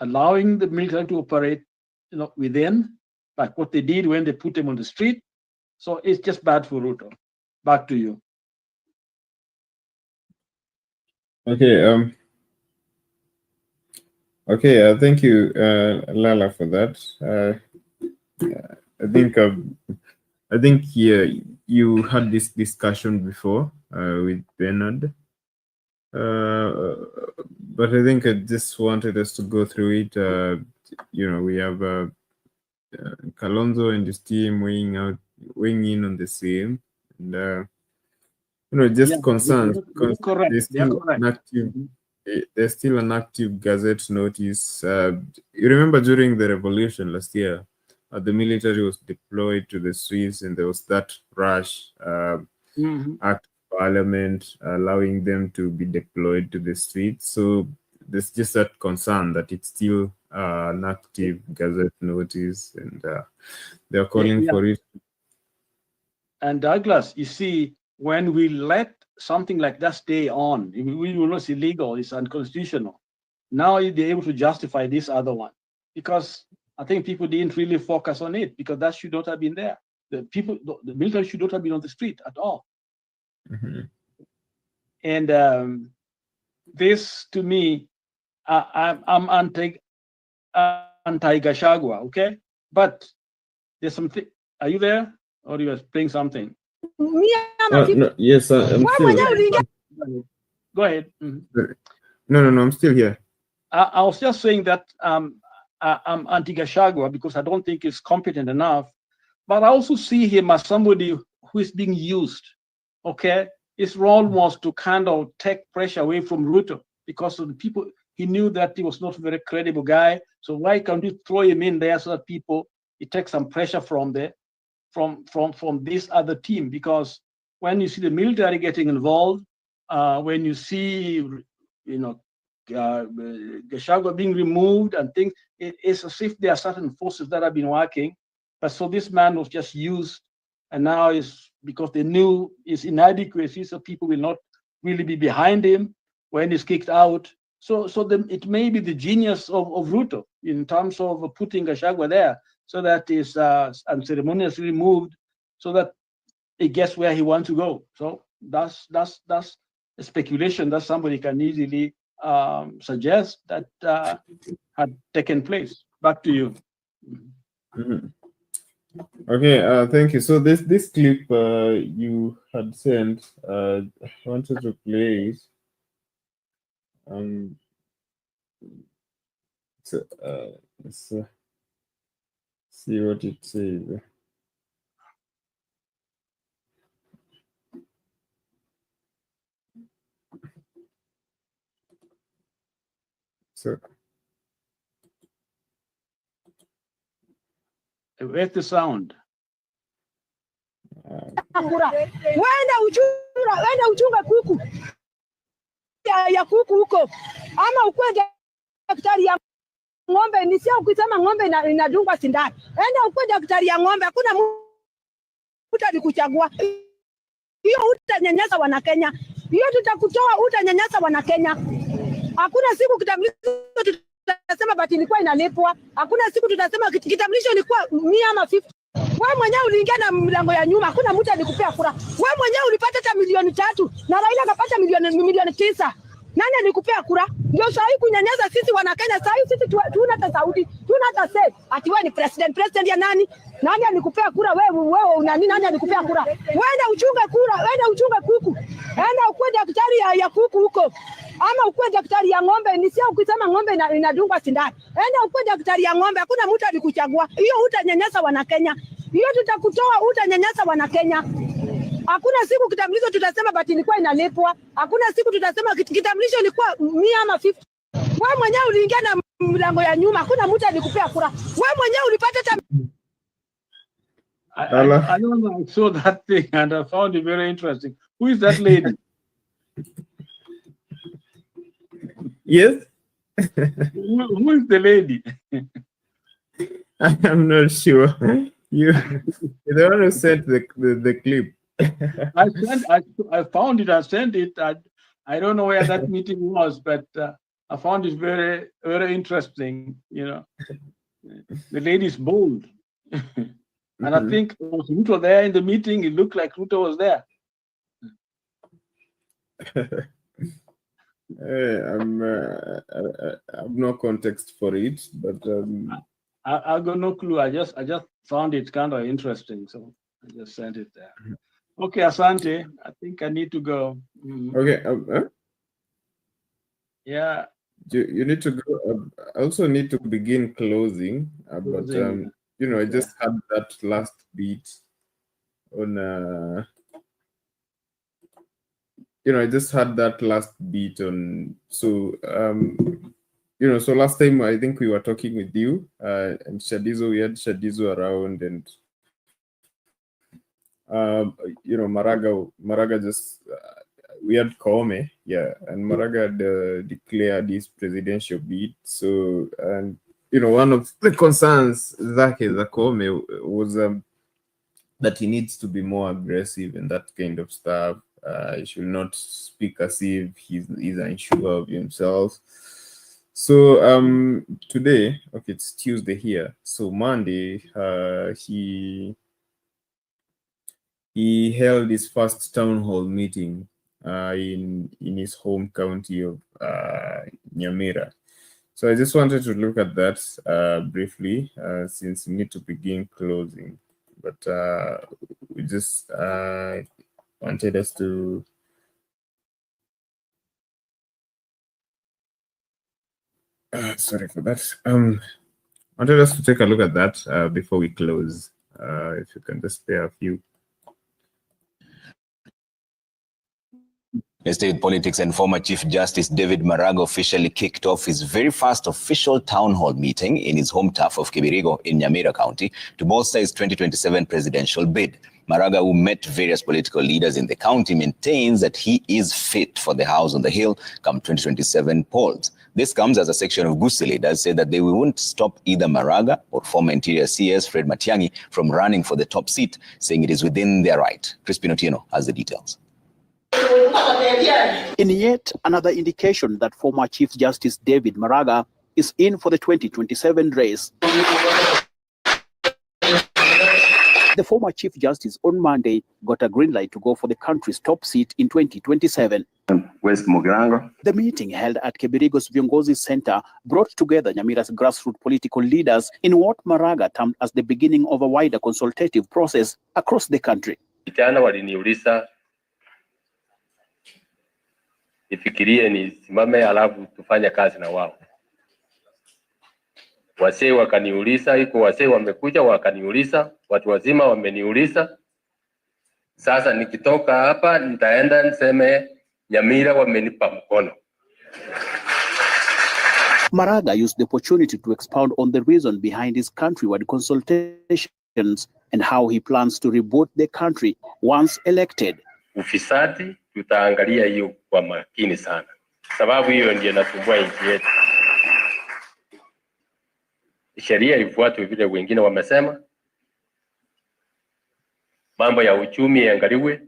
allowing the military to operate, within, like what they did when they put them on the street. So it's just bad for Ruto. Back to you. Okay. Okay. Thank you, Lala, for that. I think you had this discussion before with Bernard, but I think I just wanted us to go through it. We have Kalonzo and his team weighing in on the same, and just concerns because there's still an active Gazette notice. You remember during the revolution last year, the military was deployed to the streets, and there was that rush act of Parliament allowing them to be deployed to the streets. So there's just that concern that it's still an active Gazette notice, and they're calling for it. And Douglas, you see, when we let something like that stay on, we will not see illegal, it's unconstitutional. Now they're able to justify this other one, because I think people didn't really focus on it, because that should not have been there. The military should not have been on the street at all. And this, to me, I'm anti-Gachagua, okay? But there's something. Are you there, or you are playing something? No, yes, I'm still. Go ahead. No, I'm still here. I was just saying that I'm anti-Gachagua because I don't think he's competent enough, but I also see him as somebody who is being used, okay? His role was to kind of take pressure away from Ruto because of the people. He knew that he was not a very credible guy, so why can't you throw him in there so that he takes some pressure from this other team? Because when you see the military getting involved, when you see, Gachagua being removed and things, it's as if there are certain forces that have been working. But so this man was just used, and now is because they knew his inadequacy, so people will not really be behind him when he's kicked out. So it may be the genius of Ruto in terms of putting Gachagua there, so that is unceremoniously removed, so that he gets where he wants to go. So that's a speculation that somebody can easily suggest that had taken place. Back to you. Okay, thank you. So this clip you had sent, I wanted to play it. So, let's see what it says. So, where's the sound? Wenda uchunga kuku ya kuku huko, ama ukwe daktari ya ng'ombe. Ni sio ukisema ng'ombe inadungwa sindano, enda ukwe daktari ya ng'ombe. Hakuna mtu alikuchagua. Hiyo utanyanyasa wana Kenya, hiyo tutakutoa, utanyanyasa wana Kenya. Hakuna siku kitambulisho tutasema bati ilikuwa inalipwa. Hakuna siku tutasema kitambulisho ilikuwa 100 ama 50. Wewe mwenyewe uliingia na mlango ya nyuma, hakuna mtu alikupea kura. Wewe mwenyewe ulipata hata milioni 3 na Raila akapata milioni 9. Nani alikupea kura? Ndio sasa kunyanyasa sisi wana Kenya. Sasa sisi tuna hata sauti, tuna hata say. Ati wewe ni president ya nani? Nani alikupea kura? Wewe una nini? Nani alikupea kura? Wenda uchunge kura, wenda uchunge kuku. Enda ukwe daktari ya kuku huko. Ama ukwe daktari ya ng'ombe. Ni sio ukisema ng'ombe inadungwa sindano. Enda ukwe daktari ya ng'ombe. Hakuna mtu alikuchagua. Hiyo utanyanyasa wana Kenya. Hiyo tutakutoa, utanyanyasa wana Kenya. Hakuna siku kitambulisho tutasema bati ilikuwa inalipwa. Hakuna siku tutasema kitambulisho ilikuwa 100 ama 50. Wewe mwenyewe uliingia na mlango ya nyuma, hakuna mtu alikupea kura. Wewe mwenyewe ulipata hata I don't know. I saw that thing and I found it very interesting. Who is that lady? Yes. Who is the lady? I'm not sure. You're the one who sent the clip. I found it. I sent it. I don't know where that meeting was, but I found it very, very interesting. You know, the lady is bold. And I think was Ruto there in the meeting? It looked like Ruto was there. I have no context for it, but I got no clue. I just found it kind of interesting, so I just sent it there. Okay, Asante, I think I need to go. Okay. Yeah. You need to go. I also need to begin closing, but you know, I just had that last beat on. You know, I just had that last beat on. So you know, so last time I think we were talking with you and Shadizo. We had Shadizo around, and you know, Maraga just we had Koome, yeah, and Maraga had, declared his presidential bid. So, and you know, one of the concerns Zake Koome was that he needs to be more aggressive and that kind of stuff. He should not speak as if he's unsure of himself. So today, okay, it's Tuesday here. So Monday, he held his first town hall meeting in his home county of Nyamira. So I just wanted to look at that briefly since we need to begin closing. But we just wanted us to sorry for that. Wanted us to take a look at that before we close. If you can just spare a few. Let's stay with politics, and former Chief Justice David Maraga officially kicked off his very first official town hall meeting in his home turf of Kibirigo in Nyamira County to bolster his 2027 presidential bid. Maraga, who met various political leaders in the county, maintains that he is fit for the House on the Hill come 2027 polls. This comes as a section of Gusii leaders say that they won't stop either Maraga or former Interior CS Fred Matiang'i from running for the top seat, saying it is within their right. Crispin Otieno has the details. In yet another indication that former Chief Justice David Maraga is in for the 2027 race. The former Chief Justice on Monday got a green light to go for the country's top seat in 2027. West Mugirango. The meeting held at Kibirigo's Viongozi Center brought together Nyamira's grassroots political leaders in what Maraga termed as the beginning of a wider consultative process across the country. Vijana waliniuliza nifikirie nisimame alafu tufanye kazi na wao. Wasee wakaniuliza, iko wasee wamekuja wakaniuliza, watu wazima wameniuliza. Sasa nikitoka hapa nitaenda niseme Nyamira wamenipa mkono. Maraga used the opportunity to expound on the reason behind his countrywide consultations and how he plans to reboot the country once elected. Ufisadi tutaangalia hiyo kwa makini sana, sababu hiyo ndiyo inasumbua nchi yetu. Sheria ifuatwe vile wengine wamesema. Mambo ya uchumi yaangaliwe.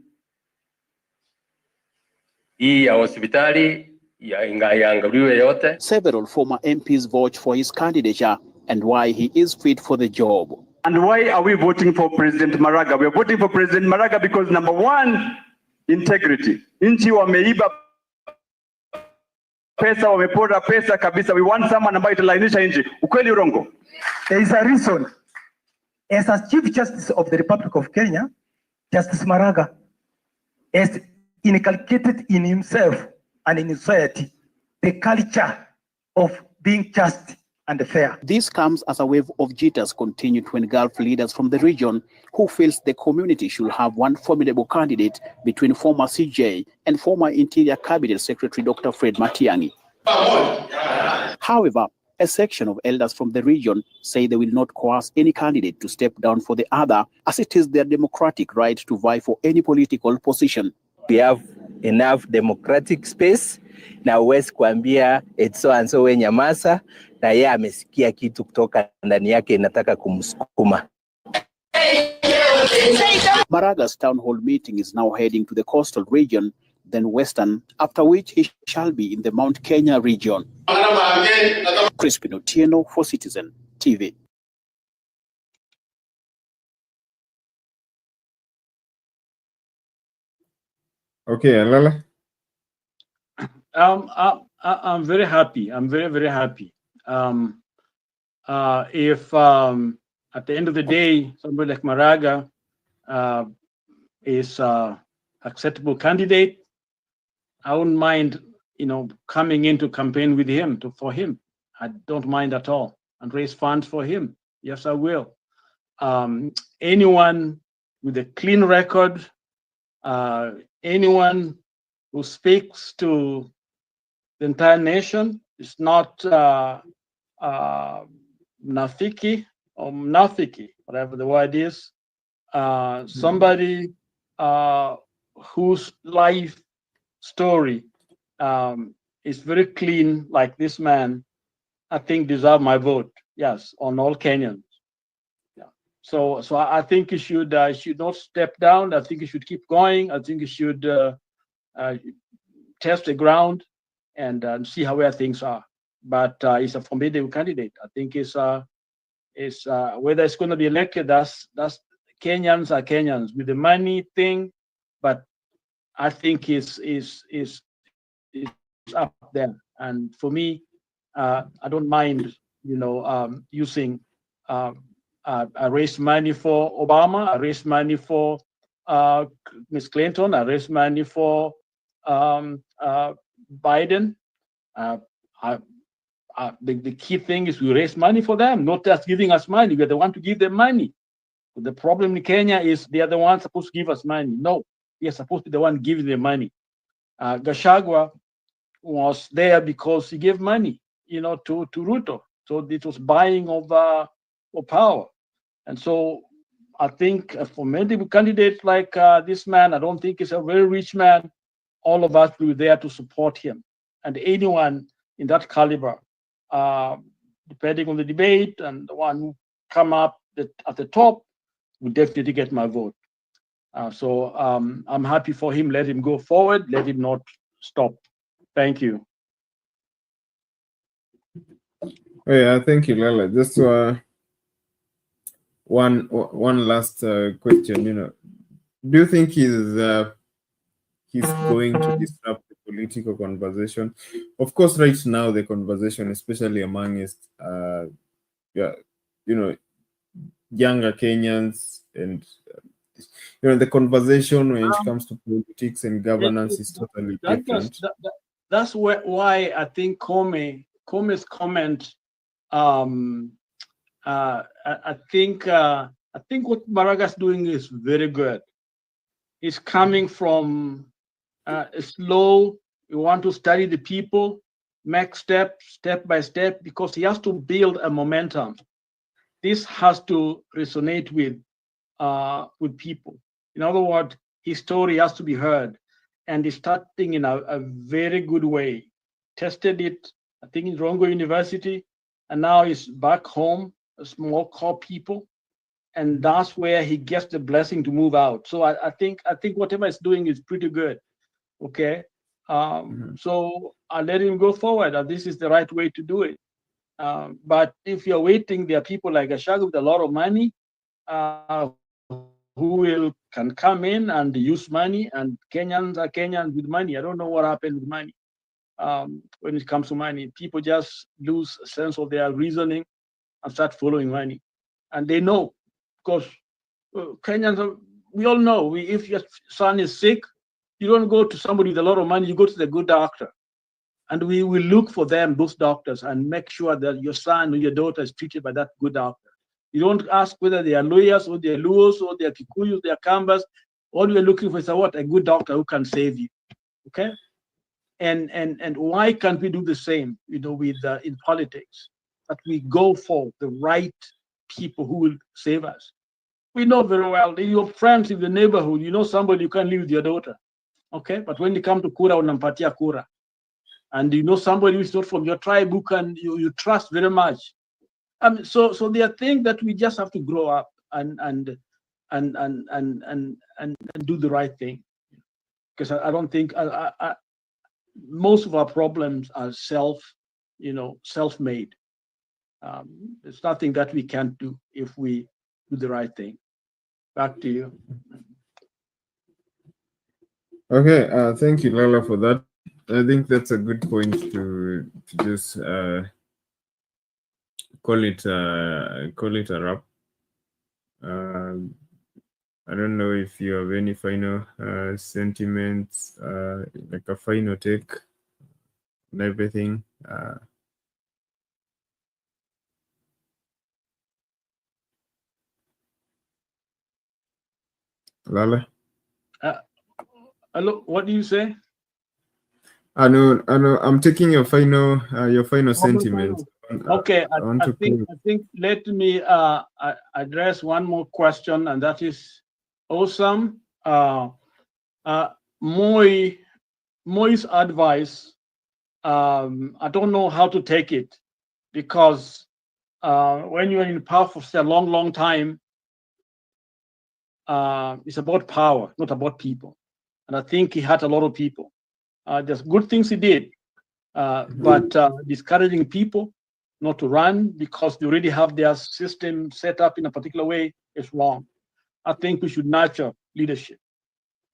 Hii ya hospitali yaangaliwe yote. Several former MPs voted for his candidature and why he is fit for the job. And why are we voting for President Maraga? We are voting for President Maraga because number one, integrity. Nchi wameiba pesa, wamepora pesa kabisa. We want someone ambaye italainisha nchi. Ukweli urongo? There is a reason. As a Chief Justice of the Republic of Kenya, Justice Maraga has inculcated in himself and in society the culture of being just and fair. This comes as a wave of jitters continue to engulf leaders from the region who feels the community should have one formidable candidate between former CJ and former Interior Cabinet Secretary Dr. Fred Matiang'i. However, a section of elders from the region say they will not coerce any candidate to step down for the other, as it is their democratic right to vie for any political position. We have enough democratic space na uwezi kuambia it's so and so we nyamaza na yeye amesikia kitu kutoka ndani yake inataka kumsukuma. Maraga's town hall meeting is now heading to the coastal region, then western, after which he shall be in the Mount Kenya region. Crispin Otieno for Citizen TV. Okay, Alala. I'm very happy. I'm very, very happy. If at the end of the day, somebody like Maraga is acceptable candidate, I wouldn't mind, coming in to campaign with him, for him. I don't mind at all, and raise funds for him. Yes, I will. Anyone with a clean record, anyone who speaks to the entire nation, is not nafiki or mnafiki, whatever the word is. Somebody whose life story is very clean, like this man, I think deserve my vote. Yes, on all Kenyans. Yeah. So I think he should not step down. I think he should keep going. I think he should test the ground and see where things are. But he's a formidable candidate. I think it's whether it's going to be elected, that's Kenyans are Kenyans with the money thing, but I think is up there. And for me, I don't mind, using. I raised money for Obama. I raised money for Miss Clinton. I raised money for Biden. The key thing is we raise money for them, not just giving us money. We're the one to give them money. But the problem in Kenya is they are the ones supposed to give us money. No, we are supposed to be the one giving them money. Gachagua was there because he gave money, to Ruto. So it was buying of power. And so I think for many candidates like this man, I don't think he's a very rich man. All of us will be there to support him. And anyone in that caliber, depending on the debate and the one who come up at the top, will definitely get my vote. So I'm happy for him. Let him go forward. Let him not stop. Thank you. Oh, yeah, thank you, Lala. Just one last question. Do you think he's going to disrupt the political conversation? Of course, right now the conversation, especially amongst younger Kenyans, and the conversation when it comes to politics and governance is totally different. That's why I think Kome's comment I think what Maraga's doing is very good. He's coming from slow. We want to study the people, make step by step, because he has to build a momentum. This has to resonate with people. In other words, his story has to be heard, and he's starting in a very good way. Tested it, I think, in Rongo University, and now he's back home, a small core people, and that's where he gets the blessing to move out. So I think whatever he's doing is pretty good. Okay, so I'll let him go forward, and this is the right way to do it. But if you're waiting, there are people like Gachagua with a lot of money who can come in and use money, and Kenyans are Kenyans with money. I don't know what happened with money. When it comes to money, people just lose a sense of their reasoning and start following money. And they know, because Kenyans, we all know, if your son is sick, you don't go to somebody with a lot of money, you go to the good doctor. And we will look for them, those doctors, and make sure that your son or your daughter is treated by that good doctor. You don't ask whether they are lawyers or they are Luos or they are Kikuyus, they are Kambas. All we're looking for is a good doctor who can save you. Okay? And why can't we do the same, with in politics? That we go for the right people who will save us. We know very well, your friends in the neighborhood, you know somebody you can live with your daughter. Okay? But when you come to Kura, unampatia Kura. And you know somebody who is not from your tribe who can you trust very much. So there are things that we just have to grow up and do the right thing. Because I don't think most of our problems are self-made. There's nothing that we can't do if we do the right thing. Back to you. Okay, thank you, Lala, for that. I think that's a good point to just call it a wrap. I don't know if you have any final sentiments, like a final take on everything. Lala? Hello, what do you say? I know. I'm taking your final sentiments. Okay, I think let me address one more question, and that is awesome. Moi's advice, I don't know how to take it, because when you're in power for a long time, it's about power, not about people. And I think he had a lot of people. There's good things he did, but discouraging people not to run because they already have their system set up in a particular way is wrong. I think we should nurture leadership.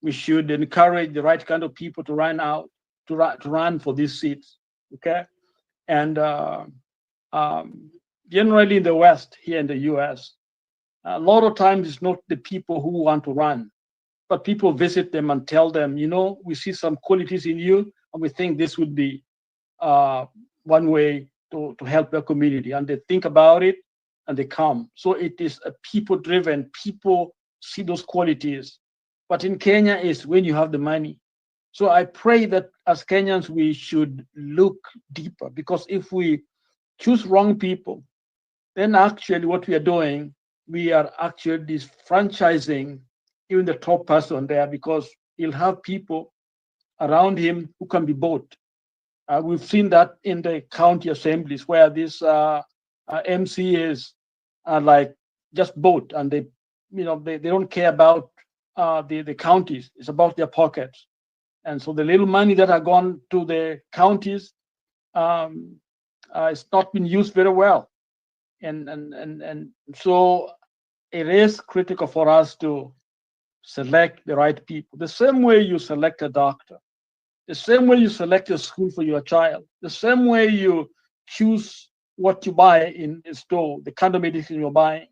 We should encourage the right kind of people to run out, to run for these seats. Okay, and generally in the West, here in the U.S., a lot of times it's not the people who want to run, but people visit them and tell them, we see some qualities in you, and we think this would be one way to help their community. And they think about it, and they come. So it is a people-driven. People see those qualities. But in Kenya, is when you have the money. So I pray that as Kenyans, we should look deeper, because if we choose wrong people, then actually what we are doing, we are actually disfranchising even the top person there, because he'll have people around him who can be bought. We've seen that in the county assemblies where these MCAs are like just bought, and they don't care about the counties. It's about their pockets. And so the little money that are gone to the counties, it's not been used very well. And so it is critical for us to select the right people. The same way you select a doctor, the same way you select a school for your child, the same way you choose what you buy in the store, the kind of medicine you're buying.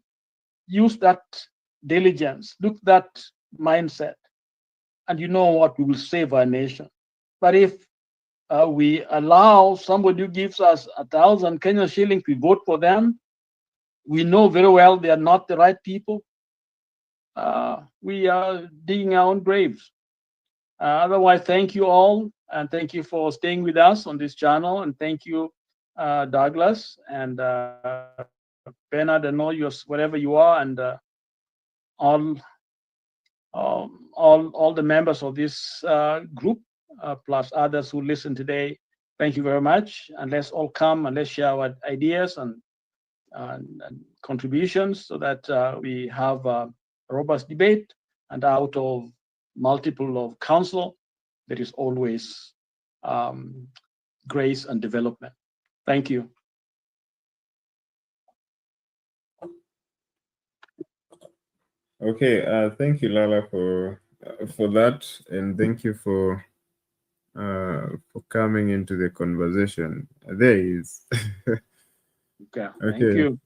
Use that diligence, look that mindset, and you know what, we will save our nation. But if we allow somebody who gives us 1,000 Kenyan shillings, we vote for them, we know very well they are not the right people, we are digging our own graves. Otherwise, thank you all, and thank you for staying with us on this channel, and thank you, Douglas and Bernard, and all you, wherever you are, and all the members of this group, plus others who listen today. Thank you very much, and let's all come and let's share our ideas and contributions so that we have a robust debate, and out of multiple of counsel, there is always grace and development. Thank you. Okay, thank you, Lala, for that, and thank you for coming into the conversation. There is. Okay. Thank you.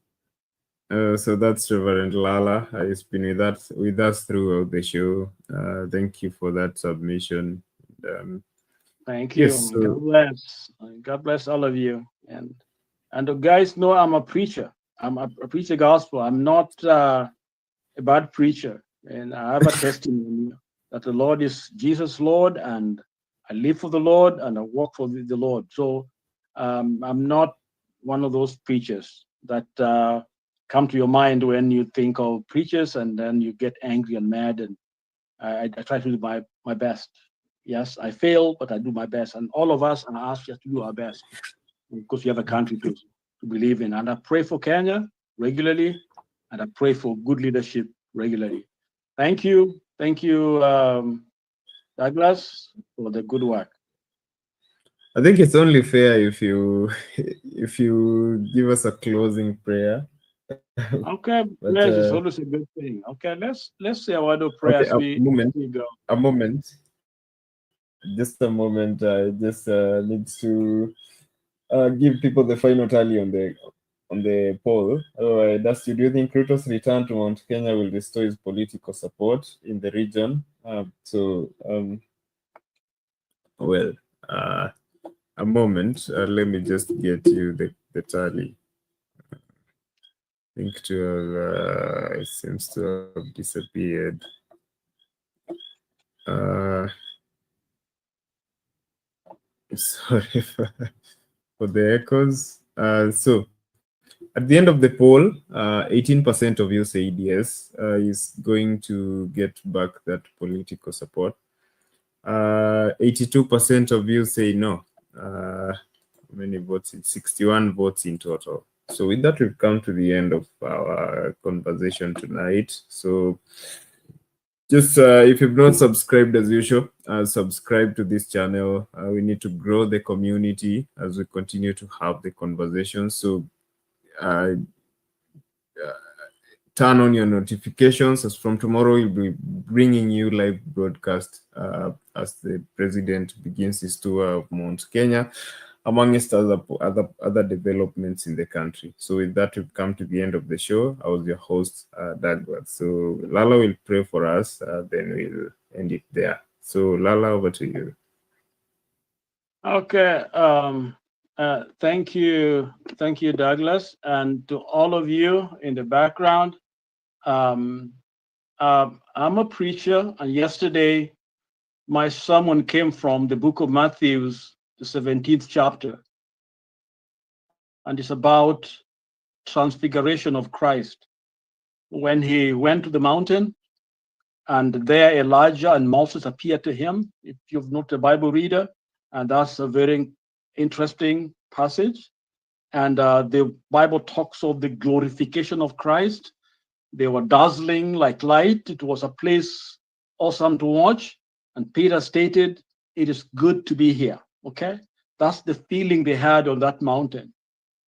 So that's Reverend Lala. He's been with us throughout the show. Thank you for that submission. Thank you. Yes, so, God bless. God bless all of you. And the guys know I'm a preacher. I'm a preacher gospel. I'm not a bad preacher. And I have a testimony that the Lord is Jesus Lord, and I live for the Lord and I walk for the Lord. So I'm not one of those preachers that come to your mind when you think of preachers and then you get angry and mad. And I try to do my best. Yes, I fail, but I do my best. And all of us are asked to do our best because we have a country to believe in. And I pray for Kenya regularly, and I pray for good leadership regularly. Thank you. Thank you, Douglas, for the good work. I think it's only fair if you give us a closing prayer. Okay, prayers is always a good thing. Okay, let's say a word of prayer as we go. A moment. Just a moment. I just need to give people the final tally on the poll. Do you think Ruto's return to Mount Kenya will restore his political support in the region? Well, a moment. Let me just get you the tally. I think it seems to have disappeared. Sorry for the echoes. So at the end of the poll, 18% of you said yes, is going to get back that political support. 82% of you say no. How many votes? 61 votes in total. So with that, we've come to the end of our conversation tonight. So just if you've not subscribed, as usual, subscribe to this channel. We need to grow the community as we continue to have the conversation. So turn on your notifications, as from tomorrow we'll be bringing you live broadcast as the president begins his tour of Mount Kenya, amongst other developments in the country. So with that, we've come to the end of the show. I was your host, Douglas. So Lala will pray for us, then we'll end it there. So Lala, over to you. Okay. Thank you, Douglas, and to all of you in the background. I'm a preacher, and yesterday my sermon came from the book of Matthew, the 17th chapter, and it's about transfiguration of Christ. When he went to the mountain, and there Elijah and Moses appeared to him, if you've not a Bible reader, and that's a very interesting passage. And the Bible talks of the glorification of Christ. They were dazzling like light. It was a place awesome to watch. And Peter stated, "It is good to be here." Okay, that's the feeling they had on that mountain.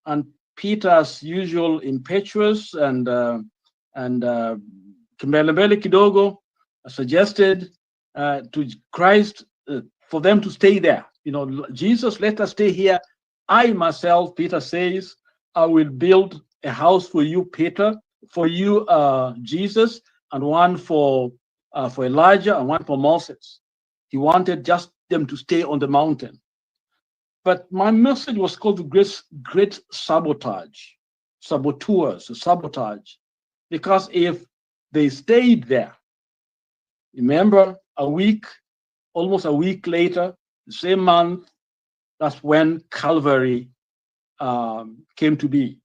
And Peter, as usual, impetuous and kimbelembele kidogo, suggested to Christ for them to stay there. You know, Jesus, let us stay here. I myself, Peter says, I will build a house for you, Peter, for you, Jesus, and one for Elijah and one for Moses. He wanted just them to stay on the mountain. But my message was called the great sabotage. saboteurs, sabotage. Because if they stayed there, remember almost a week later, the same month, that's when Calvary came to be.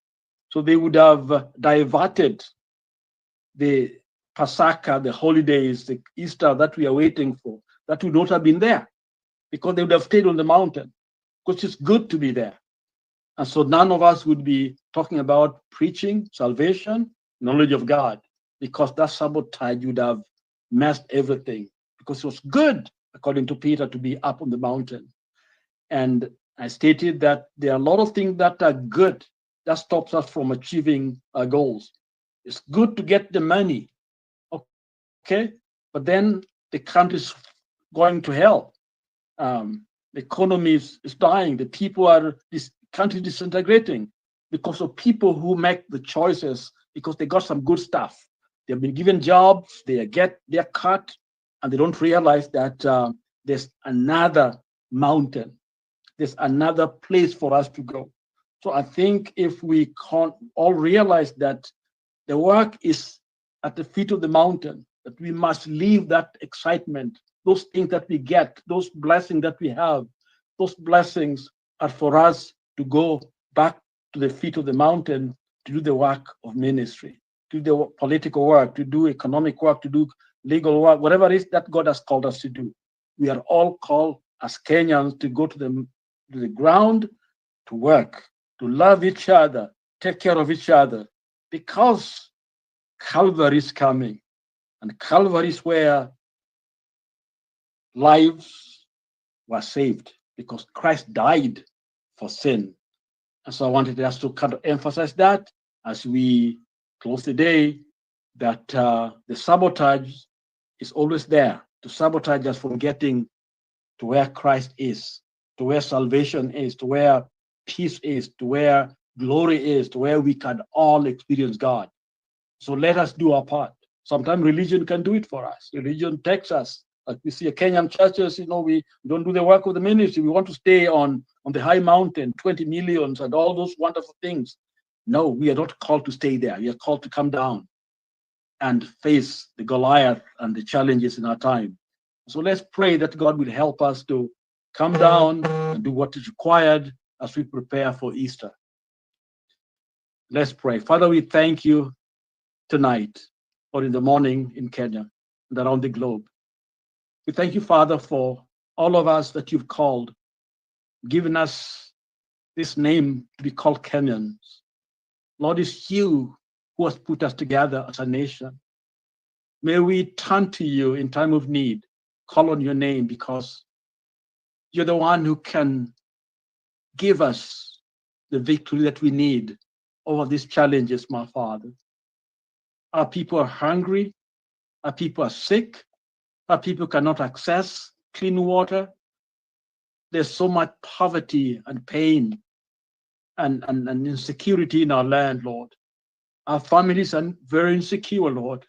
So they would have diverted the Passover, the holidays, the Easter that we are waiting for. That would not have been there because they would have stayed on the mountain, because it's good to be there. And so none of us would be talking about preaching, salvation, knowledge of God, because that sabotage would have messed everything, because it was good, according to Peter, to be up on the mountain. And I stated that there are a lot of things that are good that stops us from achieving our goals. It's good to get the money, okay? But then the country's going to hell. The economy is dying. The people this country disintegrating because of people who make the choices because they got some good stuff. They've been given jobs, they're cut, and they don't realize that there's another mountain. There's another place for us to go. So I think if we can't all realize that the work is at the feet of the mountain, that we must leave that excitement, those things that we get, those blessings that we have, those blessings are for us to go back to the feet of the mountain to do the work of ministry, to do the political work, to do economic work, to do legal work, whatever it is that God has called us to do. We are all called as Kenyans to go to the ground, to work, to love each other, take care of each other, because Calvary is coming. And Calvary is where lives were saved, because Christ died for sin. And so I wanted us to kind of emphasize that as we close the day, that the sabotage is always there to sabotage us from getting to where Christ is, to where salvation is, to where peace is, to where glory is, to where we can all experience God. So let us do our part. Sometimes religion can do it for us. Religion takes us. Like we see Kenyan churches, we don't do the work of the ministry. We want to stay on the high mountain, 20 millions and all those wonderful things. No, we are not called to stay there. We are called to come down and face the Goliath and the challenges in our time. So let's pray that God will help us to come down and do what is required as we prepare for Easter. Let's pray. Father, we thank you tonight or in the morning in Kenya and around the globe. We thank you, Father, for all of us that you've called, given us this name to be called Kenyans. Lord, it's you who has put us together as a nation. May we turn to you in time of need, call on your name, because you're the one who can give us the victory that we need over these challenges, my Father. Our people are hungry. Our people are sick. Our people cannot access clean water. There's so much poverty and pain and insecurity in our land, Lord. Our families are very insecure, Lord.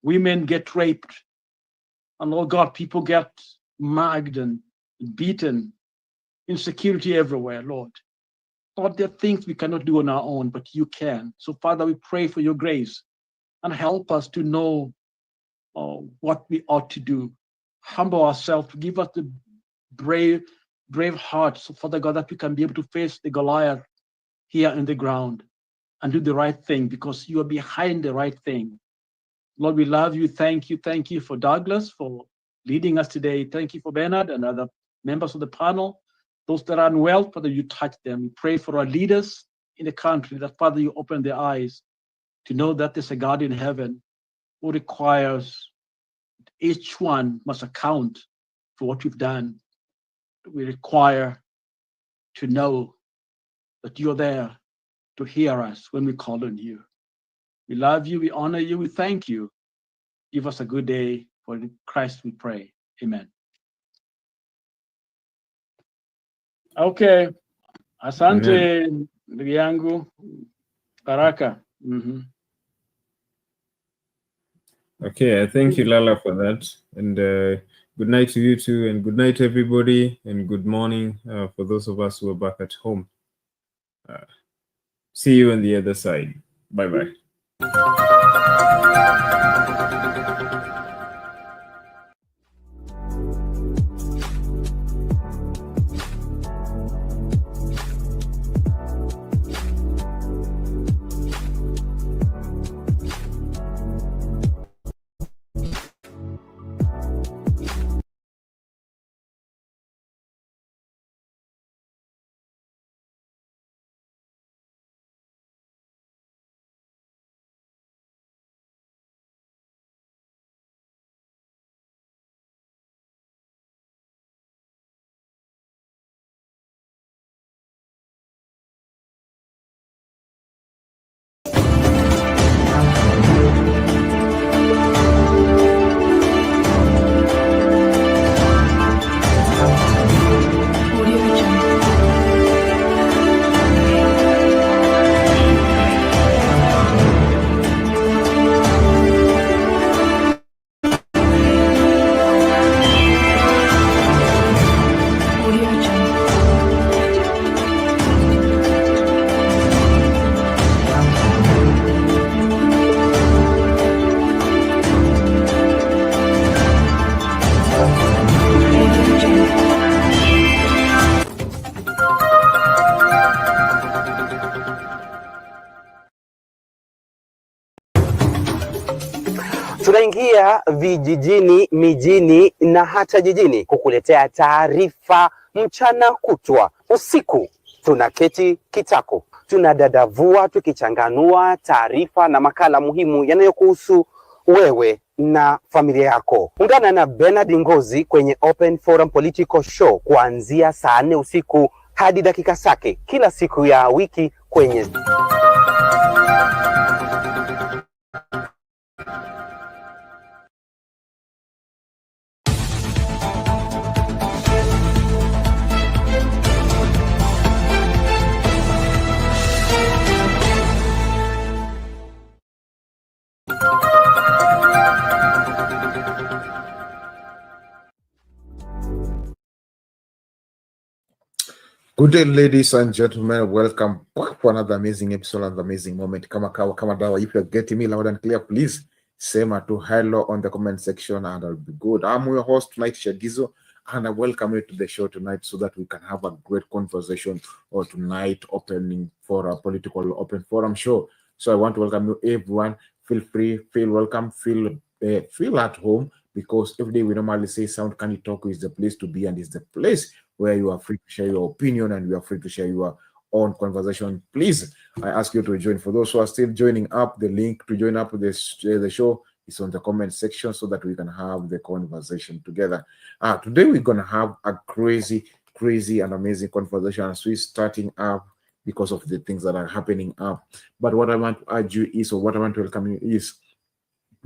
Women get raped. And Lord God, people get mugged and beaten. Insecurity everywhere, Lord. Lord, there are things we cannot do on our own, but you can. So, Father, we pray for your grace and help us to know what we ought to do. Humble ourselves, give us the brave heart, so Father God, that we can be able to face the Goliath here in the ground and do the right thing, because you are behind the right thing. Lord, we love you. Thank you for Douglas for leading us today. Thank you for Bernard and other members of the panel. Those that are unwell, Father, you touch them. We pray for our leaders in the country, that Father, you open their eyes to know that there's a God in heaven who requires each one must account for what we've done. We require to know that you're there to hear us when we call on you. We love you, we honor you, we thank you. Give us a good day. For Christ we pray. Amen. Okay. Asante ndugu yangu Baraka. Okay, I thank you, Lala, for that. And good night to you too, and good night, everybody, and good morning for those of us who are back at home. See you on the other side. Bye-bye. Tunaingia vijijini, mijini na hata jijini kukuletea taarifa mchana kutwa. Usiku tunaketi kitako, tunadadavua tukichanganua taarifa na makala muhimu yanayokuhusu wewe na familia yako. Ungana na Bernard Ngozi kwenye Open Forum Political Show kuanzia saa 4 usiku hadi dakika zake kila siku ya wiki kwenye Good day, ladies and gentlemen. Welcome back for another amazing episode and amazing moment. Kama dawa, if you're getting me loud and clear, please say to hello on the comment section and I'll be good. I'm your host tonight, Shagizo, and I welcome you to the show tonight so that we can have a great conversation or tonight opening for a political open forum show. So I want to welcome you everyone. Feel free, feel welcome, feel at home, because every day we normally say Sound Candy Talk is the place to be and is the place where you are free to share your opinion and you are free to share your own conversation. Please, I ask you to join. For those who are still joining up, the link to join up with the show is on the comment section so that we can have the conversation together. Today we're going to have a crazy and amazing conversation as we're starting up because of the things that are happening up. But what I want to urge you is, or what I want to welcome you is,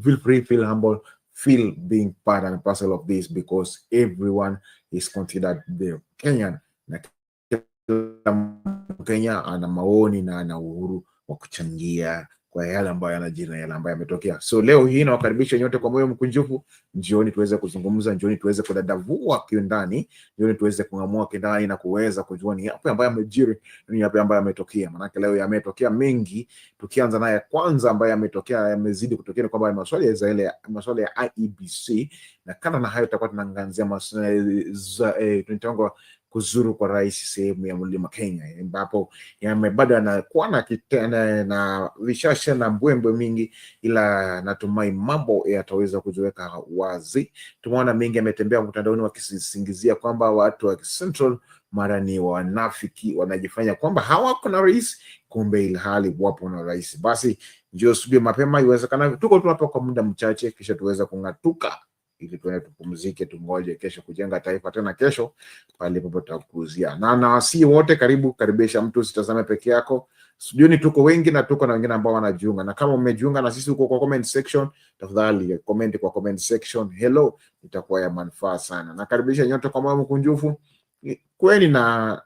feel free, feel humble, feel being part and parcel of this, because everyone is considered the Kenyan. Na Kenya ana maoni na ana uhuru wa kuchangia kwa yale ambayo yanajiri na yale ambayo yametokea. So leo hii nawakaribisha nyote kwa moyo mkunjufu. Njioni tuweze kuzungumza, njioni tuweze kudadavua kiundani, njioni tuweze kungamua kindani na kuweza kujua ni yapi ambayo yamejiri, ni yapi ambayo yametokea. Maana leo yametokea mengi, tukianza naye kwanza ambayo yametokea, yamezidi kutokea kwamba maswali ya IEBC, na kana na hayo tutakuwa tunaangazia tunataka kuzuru kwa rais sehemu ya Mlima Kenya, ambapo bado anakuwa na vishasha na mbwembwe mingi, ila natumai mambo yataweza kujiweka wazi. Tumeona mengi yametembea mtandaoni wakisingizia kwamba watu wa Central mara ni wanafiki, wanajifanya kwamba hawako na rais, kumbe ilhali wapo na rais. Basi njoo subiri mapema iwezekana, tuko tu hapa kwa muda mchache kisha tuweza kungatuka ili tuende tupumzike, tungoje kesho kujenga taifa tena kesho pale popote tukuzia. Na wasi wote karibisha mtu, usitazame peke yako. Studioni tuko wengi na tuko na wengine ambao wanajiunga. Na kama umejiunga na sisi uko kwa comment section, tafadhali comment kwa comment section hello, itakuwa ya manufaa sana. Na karibisha nyote kwa moyo mkunjufu. Kweni na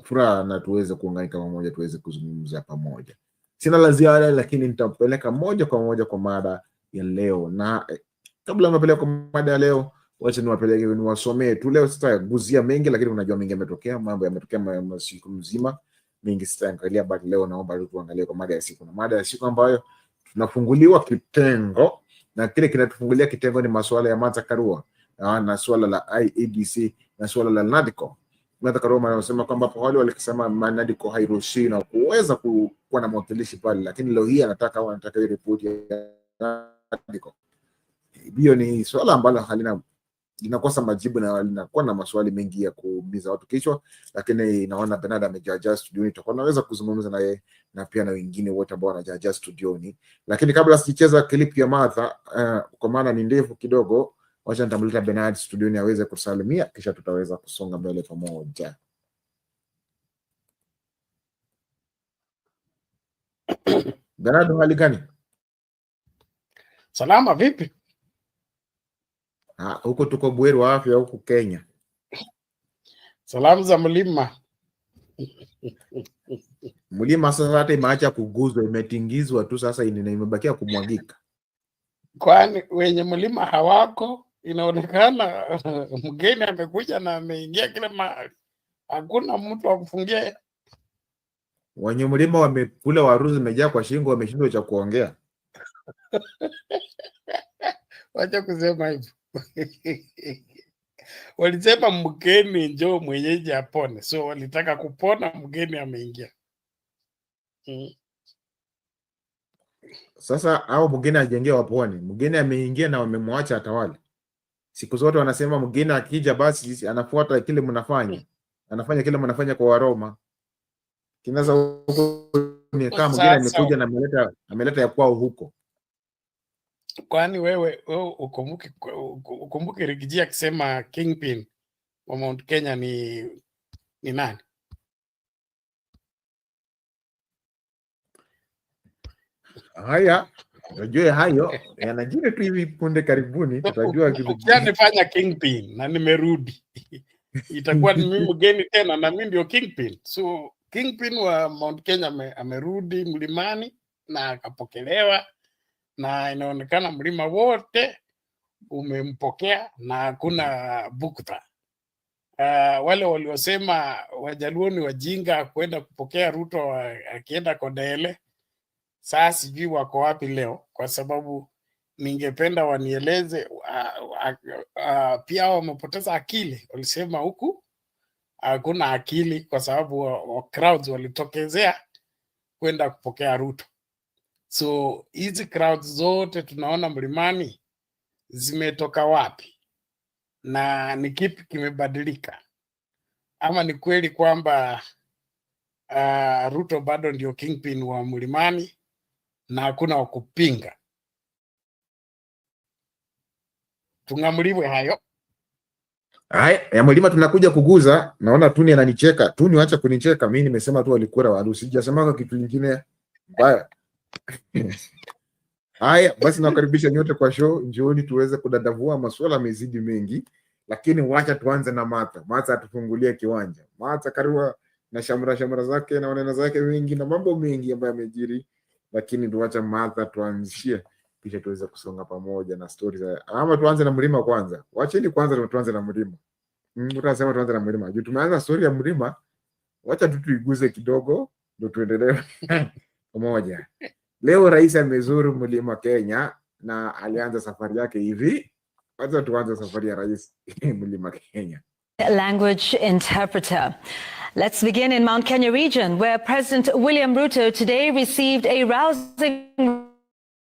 furaha na tuweze kuunganika pamoja, tuweze kuzungumza pamoja. Sina la ziada, lakini nitapeleka moja kwa moja kwa mada ya leo. Na kabla napeleka kwa mada ya leo, wacha niwasomee tu leo. Sitaguzia mengi, lakini unajua mengi yametokea, mambo yametokea siku mzima. mingi sitaangalia, but leo naomba tuangalie kwa mada ya siku, na mada ya siku ambayo tunafunguliwa kitengo, na kile kinatufungulia kitengo ni masuala ya Martha Karua na swala la IEBC na swala la NADCO. Martha Karua anasema kwamba wale walikisema NADCO hairuhusiwi na kuweza kuwa na mwakilishi pale, lakini leo hii anataka hiyo ripoti ya NADCO. Hiyo ni swala ambalo linakosa majibu na linakuwa na maswali mengi ya kuumiza watu kichwa, lakini naona Bernard amejaja studioni, tutakuwa naweza kuzungumza na yeye na pia na wengine wote ambao wanajaja studioni. Lakini kabla sicheza clip ya Martha, kwa maana ni ndefu kidogo, wacha nitamleta Bernard studioni aweze kusalimia, kisha tutaweza kusonga mbele pamoja. Bernard, hali gani? Salama vipi? Huko tuko bweru wa afya huko Kenya. Salamu za mlima. Mlima sasa hata imeacha kuguzwa, imetingizwa tu sasa, imebakia kumwagika. Kwani wenye mlima hawako? Inaonekana mgeni amekuja na ameingia kila mahali, hakuna mtu wa kufungia. Wenye mlima wamekula waruzi imejaa kwa shingo, wameshindwa cha kuongea. Wacha kusema hivyo. Walisema mgeni njoo mwenyeji apone, so walitaka kupona, mgeni ameingia. Sasa au mgeni ajengea wapone, mgeni ameingia na wamemwacha atawale. Siku zote wanasema mgeni akija basi anafuata kile mnafanya, anafanya kile mnafanya kwa Waroma. Kinaza huko ni kama mgeni amekuja na ameleta ya kwao huko. Kwani wewe ukumbuke Rigiji akisema Kingpin wa Mount Kenya ni nani? Haya, unajua hayo yanajiri tu hivi punde karibuni, tutajua nifanya Kingpin na nimerudi. Itakuwa ni mimi mgeni tena na mimi ndio Kingpin. So Kingpin wa Mount Kenya amerudi mlimani na akapokelewa, na inaonekana mlima wote umempokea na hakuna bukta. Wale waliosema Wajaluo ni wajinga kwenda kupokea Ruto akienda Kodele, sasa sijui wako wapi leo, kwa sababu ningependa wanieleze. Pia wamepoteza akili, walisema huku hakuna akili kwa sababu crowds walitokezea kwenda kupokea Ruto. So hizi crowds zote tunaona mlimani zimetoka wapi na ni kipi kimebadilika? Ama ni kweli kwamba Ruto bado ndio Kingpin wa mlimani na hakuna wa kupinga? Tungamuliwe hayo. Ya mlima tunakuja kuguza. Naona Tuni ananicheka. Tuni acha kunicheka, mimi nimesema tu walikura warusi, sijasema kitu kingine mbaya. Haya basi, nakaribisha nyote kwa show, njooni tuweze kudadavua masuala mezidi mengi, lakini wacha tuanze na Martha. Martha atufungulie kiwanja. Martha Karua na shamra zake na maneno zake mengi na mambo mengi ambayo yamejiri, lakini tuacha Martha tuanzishie, kisha tuweze kusonga pamoja na stories. Ama tuanze na mlima kwanza? Wacheni kwanza tuanze na mlima. Utasema tuanze na mlima. Juu tumeanza story ya mlima, wacha tu tuiguze kidogo ndio tuendelee pamoja. Leo rais amezuru mlima Kenya na alianza safari yake hivi. Wacha tuanze safari ya rais mlima Kenya. Language interpreter. Let's begin in Mount Kenya region, where President William Ruto today received a rousing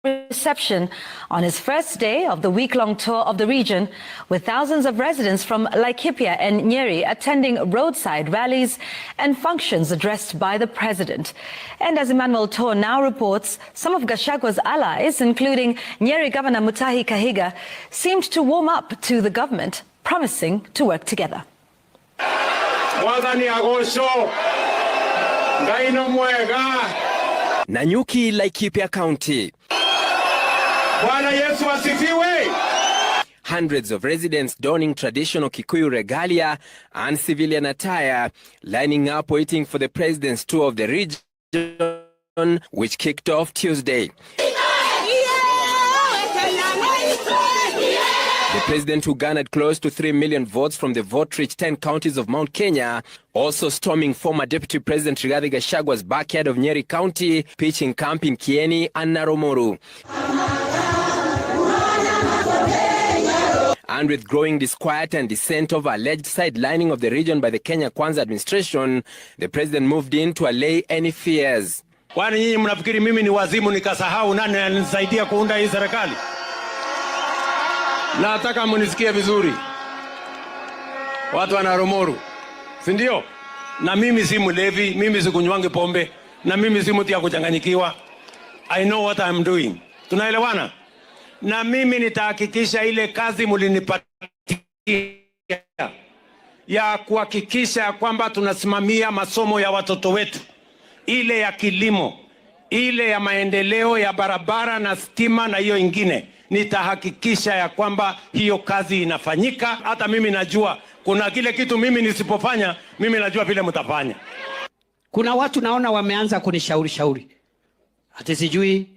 reception on his first day of the week-long tour of the region, with thousands of residents from Laikipia and Nyeri attending roadside rallies and functions addressed by the president. And as Emmanuel Tor now reports, some of Gachagwa's allies, including Nyeri Governor Mutahi Kahiga, seemed to warm up to the government, promising to work together. Nanyuki, Laikipia County. Hundreds of residents donning traditional Kikuyu regalia and civilian attire, lining up waiting for the president's tour of the region, which kicked off Tuesday. The president, who garnered close to 3 million votes from the vote-rich 10 counties of Mount Kenya, also storming former Deputy President Rigathi Gachagwa's backyard of Nyeri County, pitching camp in Kieni and Naromoru. And with growing disquiet and dissent over alleged sidelining of the region by the Kenya Kwanza administration, the president moved in to allay any fears. Kwani nyinyi mnafikiri mimi ni wazimu nikasahau nani ananisaidia kuunda hii serikali? Nataka munisikie vizuri. Watu wa Naromoru, si ndio? Na mimi si mlevi, mimi sikunywangi pombe, na mimi si mtu ya kuchanganyikiwa. I know what I'm doing. Tunaelewana? Na mimi nitahakikisha ile kazi mulinipatia ya kuhakikisha kwamba tunasimamia masomo ya watoto wetu, ile ya kilimo, ile ya maendeleo ya barabara na stima na hiyo ingine. Nitahakikisha ya kwamba hiyo kazi inafanyika. Hata mimi najua kuna kile kitu mimi nisipofanya, mimi najua vile mtafanya. Kuna watu naona wameanza kunishauri. Ati sijui,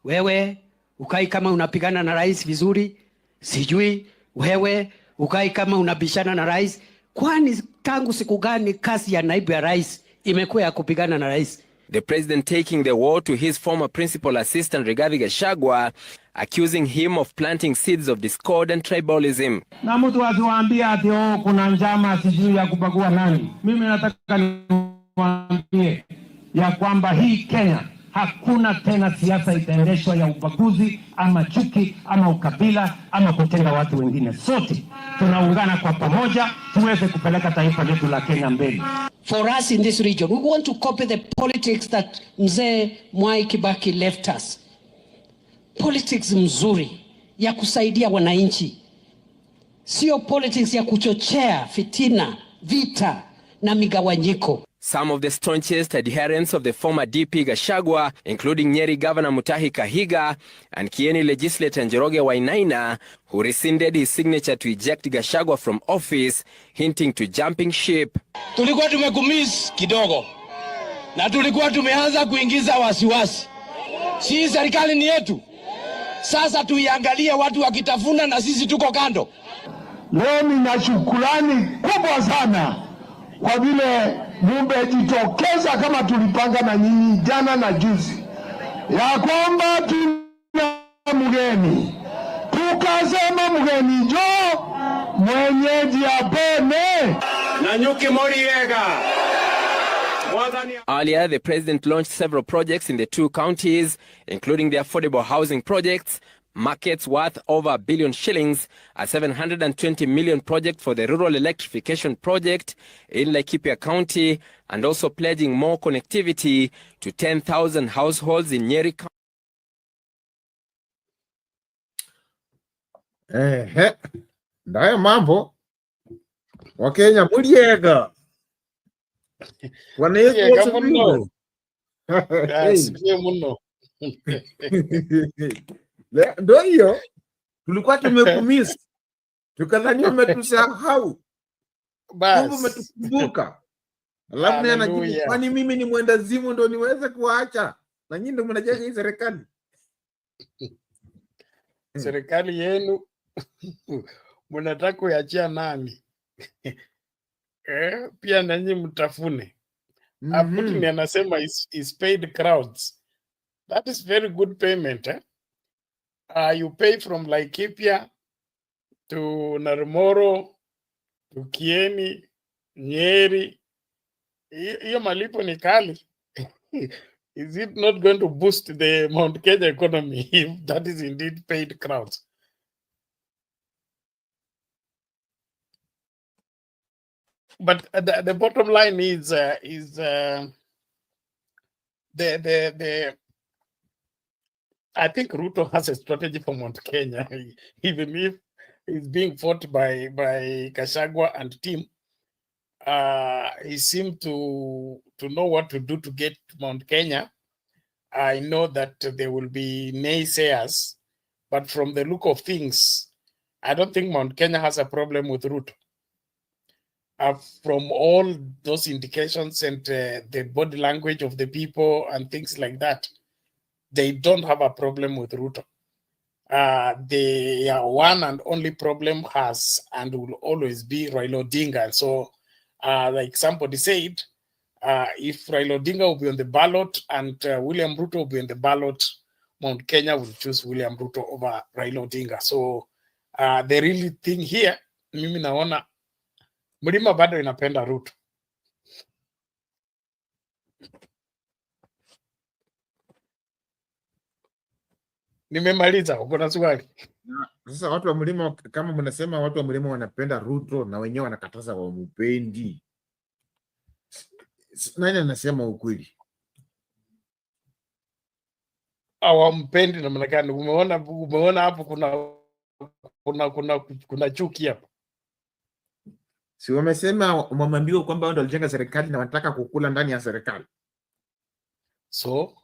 wewe ukai kama unapigana na rais vizuri, sijui wewe ukai kama unabishana na rais. Kwani tangu siku gani kazi ya naibu ya rais imekuwa ya kupigana na rais? The president taking the war to his former principal assistant Rigathi Gachagua, accusing him of planting seeds of discord and tribalism. Na mtu asiwaambie ati kuna njama sijui ya kubagua nani. Mimi nataka niwaambie ya kwamba hii Kenya hakuna tena siasa itaendeshwa ya ubaguzi ama chuki ama ukabila ama kutenga watu wengine. Sote tunaungana kwa pamoja tuweze kupeleka taifa letu la Kenya mbele. For us in this region, we want to copy the politics that Mzee Mwai Kibaki left us. Politics mzuri ya kusaidia wananchi. Sio politics ya kuchochea fitina, vita na migawanyiko. Some of the staunchest adherents of the former DP Gachagua, including Nyeri Governor Mutahi Kahiga and Kieni legislator Njoroge Wainaina, who rescinded his signature to eject Gachagua from office, hinting to jumping ship. Tulikuwa tumekumiss kidogo na tulikuwa tumeanza kuingiza wasiwasi. Si serikali ni yetu. Sasa tuiangalie watu wakitafuna na sisi tuko kando. Leo nina shukrani kubwa sana kwa vile mumejitokeza kama tulipanga na nyinyi jana na juzi ya kwamba tuna mgeni, tukasema mgeni jo mwenyeji apone na nyuki moriega. Earlier, the president launched several projects in the two counties, including the affordable housing projects, markets worth over R1 billion shillings, a 720 million project for the rural electrification project in Laikipia County, and also pledging more connectivity to 10,000 households in Nyeri County. Ndayo mambo Wakenya muliega Muliega muno. Ndio hiyo tulikuwa tumekumiss, tukadhani umetusahau, kumbe umetukumbuka. Alafu naye anajibu kwani mimi ni mwendazimu ndo niweze kuacha, na nyinyi ndo mnajenga hii serikali. Serikali yenu mnataka kuachia nani? Pia nanyi mtafune. Aputini anasema is paid crowds. That is very good payment. You pay from Laikipia to Narumoro to Kieni, Nyeri. Hiyo malipo ni kali. Is it not going to boost the Mount Kenya economy if that is indeed paid crowds? But the bottom line is I think Ruto has a strategy for Mount Kenya, even if it's being fought by Gachagua and team. He seemed to know what to do to get Mount Kenya. I know that there will be naysayers, but from the look of things, I don't think Mount Kenya has a problem with Ruto. From all those indications and the body language of the people and things like that, they don't have a problem with Ruto. the one and only problem has and will always be Raila Odinga. And so, like somebody said, if Raila Odinga will be on the ballot and William Ruto will be on the ballot, Mount Kenya will choose William Ruto over Raila Odinga. So the really thing here, mimi naona mlima bado inapenda Ruto. Nimemaliza, uko na swali? Sasa watu wa mlima, kama mnasema watu wa mlima wanapenda Ruto na wenyewe wanakataza wamupendi, nani anasema ukweli? Hawampendi namna gani? Umeona hapo kuna chuki hapo. Si wamesema wamwambiwa kwamba wao ndio walijenga serikali na wanataka kukula ndani ya serikali. So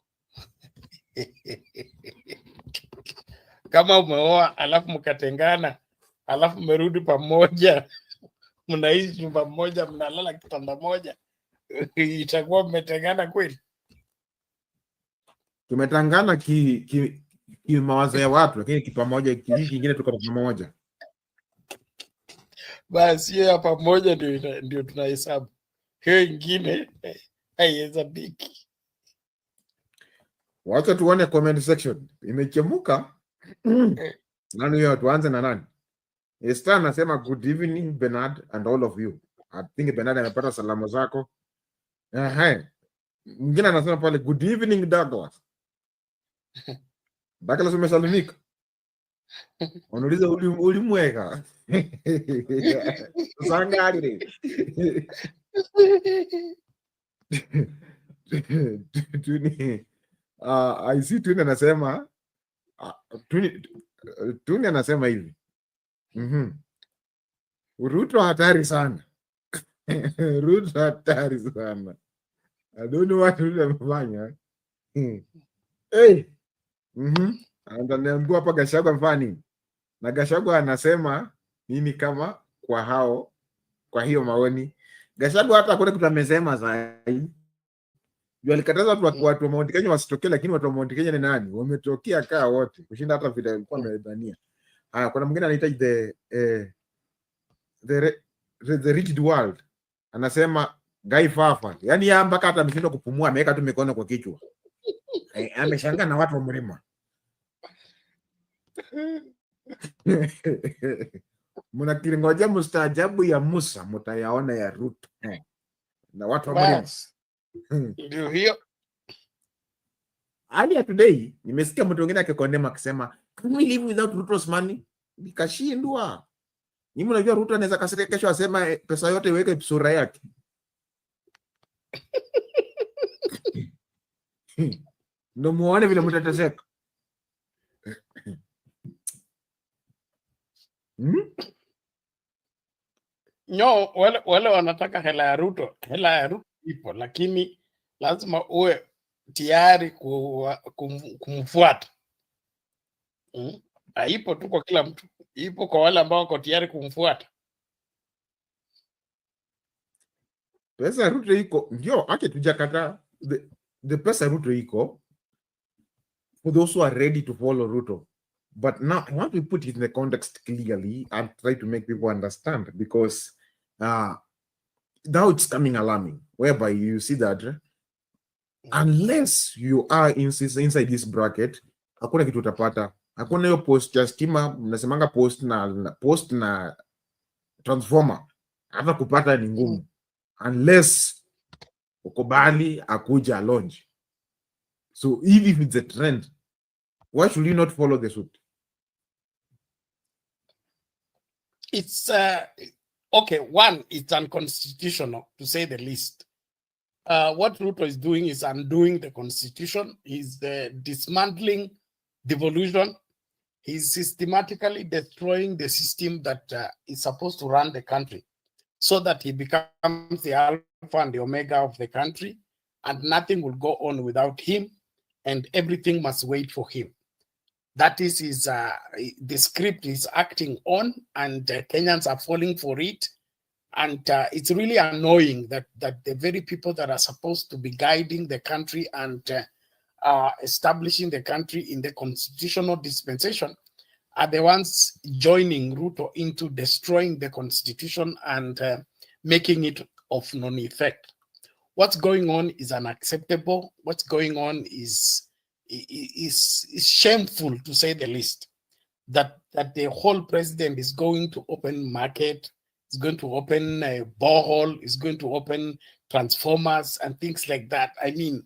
kama umeoa alafu mkatengana alafu mmerudi pamoja, mnaishi nyumba moja, mnalala kitanda moja, itakuwa mmetengana kweli? Tumetangana ki mawazo ya watu, lakini kipamoja hiki kingine tuko pamoja. Basi hiyo ya pamoja ndio tunahesabu, hiyo ingine haihesabiki. Wacha tuone comment section imechemuka. Nani huyo? Tuanze na nani? Esther anasema good evening Bernard and all of you. I think Bernard amepata salamu zako. Mwingine anasema pale good evening Douglas. Douglas umesalimika. Unauliza ulimweka. Sangari. Tuni I see Tuni anasema Tuni anasema hivi. Ruto hatari sana. Ruto hatari sana. I don't know what Ruto amefanya. Hey. Ananiambia hapa Gachagua mfani. Na Gachagua anasema nini kama kwa hiyo maoni. Gachagua hata kuna kitu amesema zaidi. Juu alikataza watu wa Mount Kenya wasitokee, lakini watu wa Mount Kenya ni nani? Wametokea kaa wote. Kushinda hata vile alikuwa amedhania. Kuna mwingine anaita the rigid world. Anasema Guy Fafa. Yaani ya mpaka hata ameshindwa kupumua, ameweka tu mikono kwa kichwa. Ameshangaa na watu wa mlima. Mnakiringoja mustaajabu ya Musa, mtayaona ya Ruto. Na watu wa mlima. Ndio hiyo. Earlier today, nimesikia mtu mwingine akikondema akisema, can we live without Ruto's money? Nikashindwa. Mimi unajua Ruto anaweza kasirika kesho asema pesa yote iweke sura yake. Ndio muone vile mtateseka. Wale wanataka hela ya Ruto. Hela ya Ruto ipo, lakini lazima uwe tayari kumfuata. Haipo tu kwa kila mtu, ipo kwa wale ambao wako tayari kumfuata. Pesa Ruto iko, ndio ake tujakata the pesa Ruto iko for those who are ready to follow Ruto. But now I want to put it in the context clearly and try to make people understand, because now it's coming alarming, whereby you see that unless you are inside this bracket, hakuna kitu utapata. Hakuna hiyo post ya stima, mnasemanga post na transformer, hata kupata ni ngumu unless ukubali akuja launch. So even if it's a trend, why should you not follow the suit? It's okay. One, it's unconstitutional to say the least. What Ruto is doing is undoing the constitution. He's dismantling devolution. He's systematically destroying the system that is supposed to run the country, so that he becomes the alpha and the omega of the country, and nothing will go on without him, and everything must wait for him. That is the script he's acting on, and Kenyans are falling for it. And it's really annoying that the very people that are supposed to be guiding the country and establishing the country in the constitutional dispensation are the ones joining Ruto into destroying the constitution and making it of non-effect. What's going on is unacceptable. What's going on is shameful, to say the least. That the whole president is going to open market, is going to open a borehole, is going to open transformers and things like that. I mean,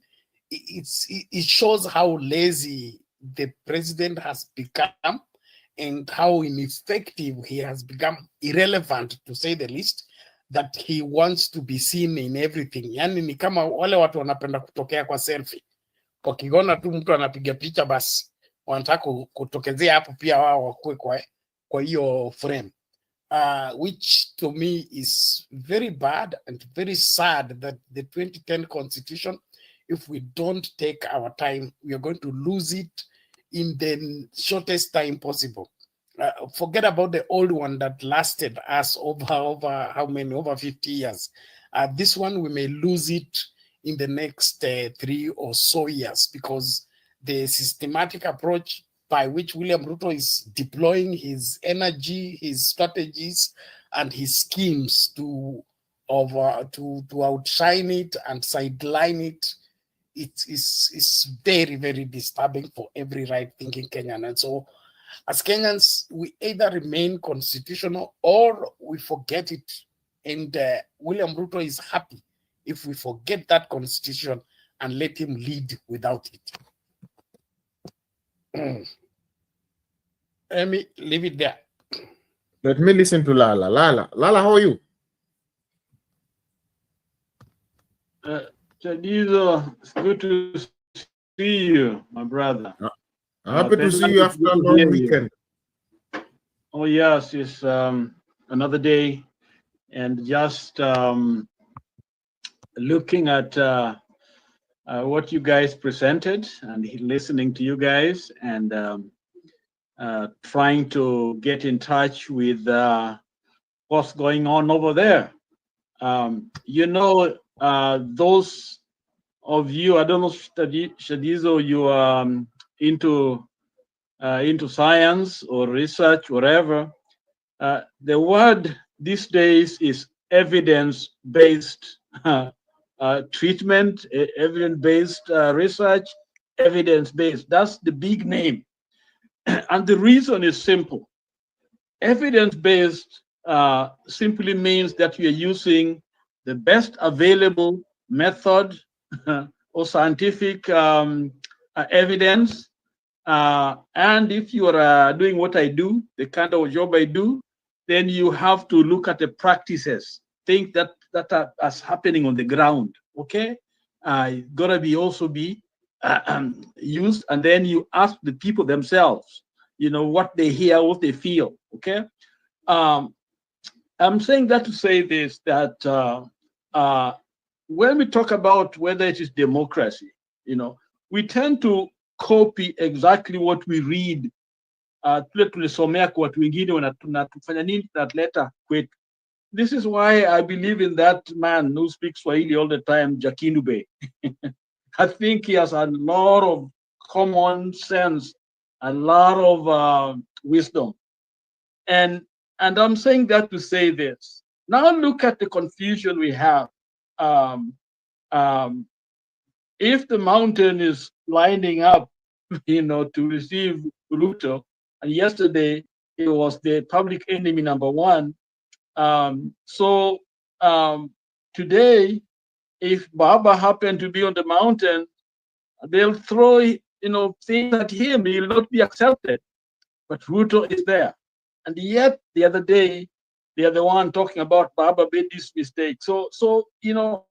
it shows how lazy the president has become and how ineffective he has become, irrelevant to say the least, that he wants to be seen in everything. Yani ni kama wale watu wanapenda kutokea kwa selfie. Wakiona tu mtu anapiga picha basi wanataka kutokezea hapo pia wao wakue kwa hiyo frame. Which to me is very bad and very sad that the 2010 constitution, if we don't take our time, we are going to lose it in the shortest time possible. Forget about the old one that lasted us over how many, over 50 years. This one, we may lose it in the next 3 or so years, because the systematic approach by which William Ruto is deploying his energy, his strategies, and his schemes to outshine it and sideline it, it is very, very disturbing for every right-thinking Kenyan. And so, as Kenyans, we either remain constitutional or we forget it. And William Ruto is happy if we forget that constitution and let him lead without it. Let me leave it there. Let me listen to Lala. Lala, how are you? Chadizo, it's good to see you, my brother. Happy to see you after a long weekend. Oh yes, it's another day, and just looking at what you guys presented and listening to you guys, and trying to get in touch with what's going on over there. You know, those of you, I don't know, Shadizo, you are into science or research, whatever. The word these days is evidence-based treatment, evidence-based research, evidence-based. That's the big name. And the reason is simple. Evidence-based simply means that you are using the best available method or scientific evidence. And if you are doing what I do, the kind of job I do, then you have to look at the practices, things that are happening on the ground. Okay, gotta be also be used, and then you ask the people themselves, you know, what they hear, what they feel. Okay, I'm saying that to say this, that when we talk about whether it is democracy, you know, we tend to copy exactly what we read. Tulisomea kwa watu wengine wanatufanya nini tunaleta kwetu. This is why I believe in that man who speaks Swahili all the time, Jakinube. I think he has a lot of common sense, a lot of wisdom. And I'm saying that to say this. Now look at the confusion we have. If the mountain is lining up, you know, to receive Ruto, and yesterday it was the public enemy #1. Today, if Baba happened to be on the mountain, they'll throw, you know, things at him. He will not be accepted. But Ruto is there, and yet the other day they are the one talking about Baba made this mistake. So you know,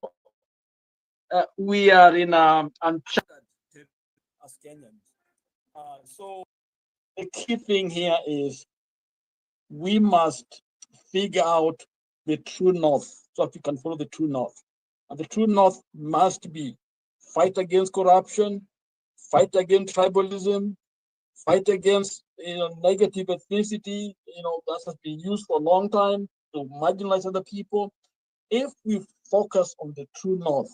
we are in uncharted as Kenyans. So the key thing here is we must figure out the true north, so that we can follow the true north. And the true north must be fight against corruption, fight against tribalism, fight against, you know, negative ethnicity, you know, that has been used for a long time to marginalize other people. If we focus on the true north,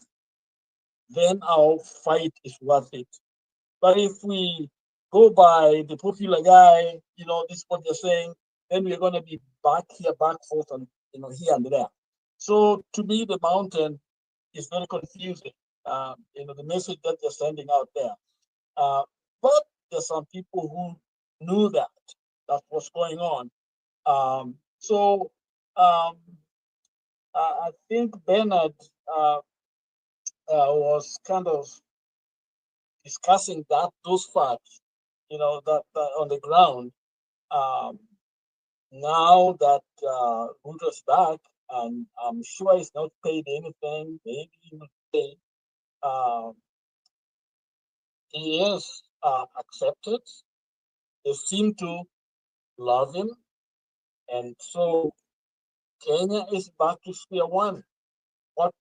then our fight is worth it. But if we go by the popular guy, this is what they're saying, then we're going to be back here, back forth, and here and there. So to me, the mountain is very confusing. The message that they're sending out there. But there's some people who knew that was going on. I think Bernard was kind of discussing those facts, that on the ground. Now that Ruto's back, and I'm sure he's not paid anything, maybe he will pay. He is accepted. They seem to love him, and so Kenya is back to square one. What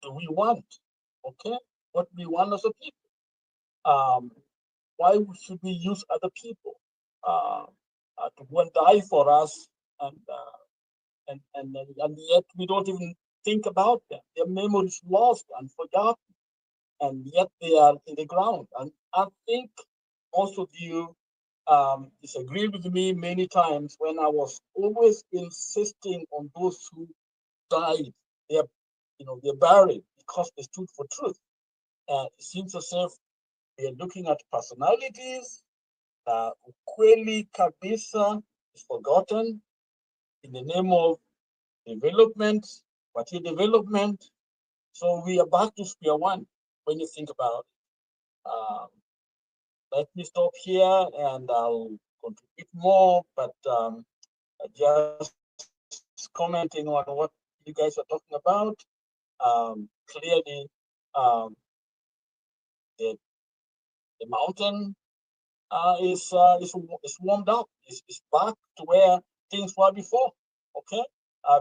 do we want? Okay, what do we want as a people? Why should we use other people to go and die for us, and yet we don't even think about them? Their memories lost and forgotten, and yet they are in the ground. And I think most of you disagree with me many times when I was always insisting on those who died. They're buried because they stood for truth. It seems as if we are looking at personalities. Ukweli kabisa is forgotten in the name of development, party development. So we are back to square one when you think about it. Let me stop here and I'll contribute more, but just commenting on what you guys are talking about. Clearly, the mountain is warmed up. It's back to where things were before. Okay,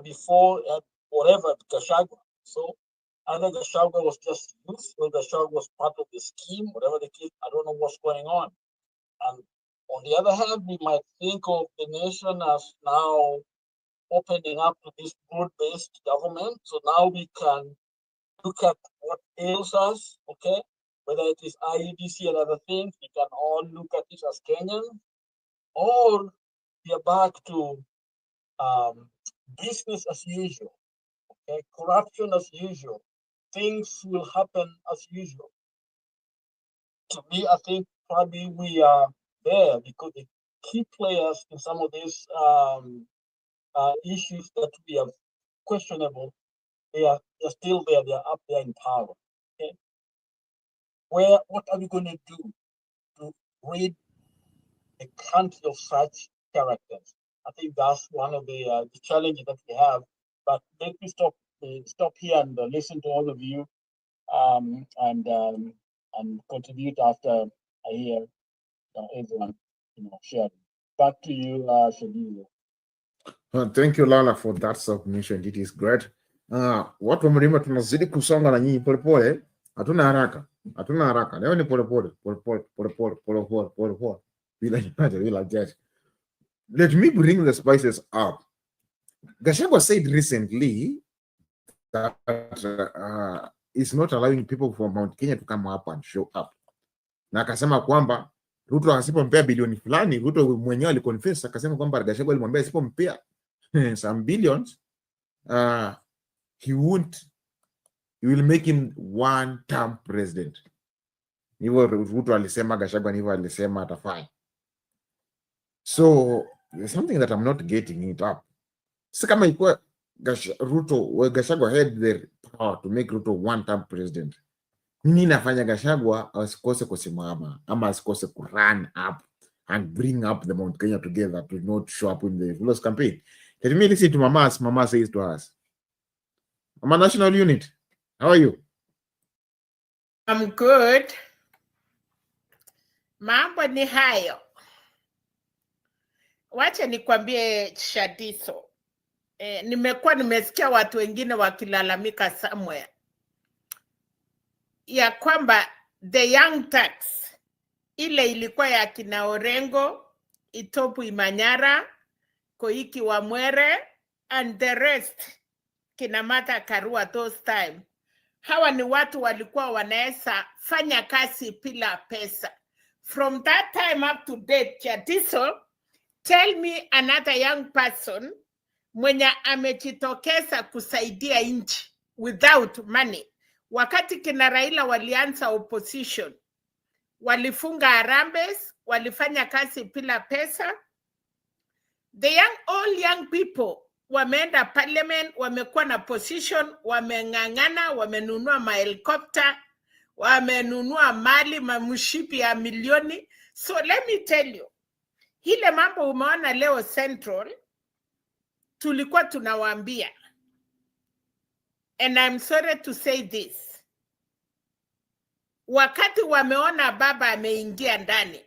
before whatever Gachagua. So either Gachagua was just used, or Gachagua was part of the scheme, whatever the case. I don't know what's going on. And on the other hand, we might think of the nation as now opening up to this broad-based government. So now we can look at what ails us, okay? Whether it is IEDC and other things, we can all look at this as Kenyan, or we are back to business as usual, okay? Corruption as usual. Things will happen as usual. To me, I think probably we are there because the key players in some of these issues that we have questionable, they're still there. They're up there in power. Okay, what are we going to do to rid the country of such characters? I think that's one of the challenges that we have. But let me stop here and listen to all of you, and contribute after I hear everyone sharing. Back to you, Shadiza. Thank you Lala for that submission. It is great. Watu wa mlima tunazidi kusonga na nyinyi polepole, hatuna haraka. Leo ni polepole bila judge. Let me bring the spices up. Gachagua said recently that is not allowing people from Mount Kenya to come up and show up. Na akasema kwamba Ruto asipompea bilioni fulani, Ruto mwenyewe aliconfess akasema kwamba Gachagua alimwambia asipompea some billions, he will make him one-term president. Hivyo Ruto alisema, Gachagua hivyo alisema atafanya. So there's something that I'm not getting it up. Si kama ikuwa Gachagua had the power to make Ruto one-term president, nini nafanya Gachagua asikose kusimama ama asikose run up and bring up the Mount Kenya together to not show up in the Ruto's campaign? Let me listen to Mama says to us. Mama National Unit, how are you? I'm good. Mambo ni hayo. Wacha nikwambie Shadiso. Nimesikia watu wengine wakilalamika somewhere ya kwamba the young tax ile ilikuwa ya kina Orengo, Itopu Imanyara, Koiki Wamwere and the rest, kina Martha Karua those time. Hawa ni watu walikuwa wanaweza fanya kazi bila pesa, From that time up to date, Chatiso, tell me another young person mwenye amejitokeza kusaidia nchi without money. Wakati kina Raila walianza opposition, walifunga harambes, walifanya kazi bila pesa. All young people wameenda parliament, wamekuwa na position, wameng'ang'ana, wamenunua mahelikopta, wamenunua mali, mamshipi ya milioni. So let me tell you, hile mambo umeona leo Central, tulikuwa tunawaambia, and I'm sorry to say this, wakati wameona baba ameingia ndani,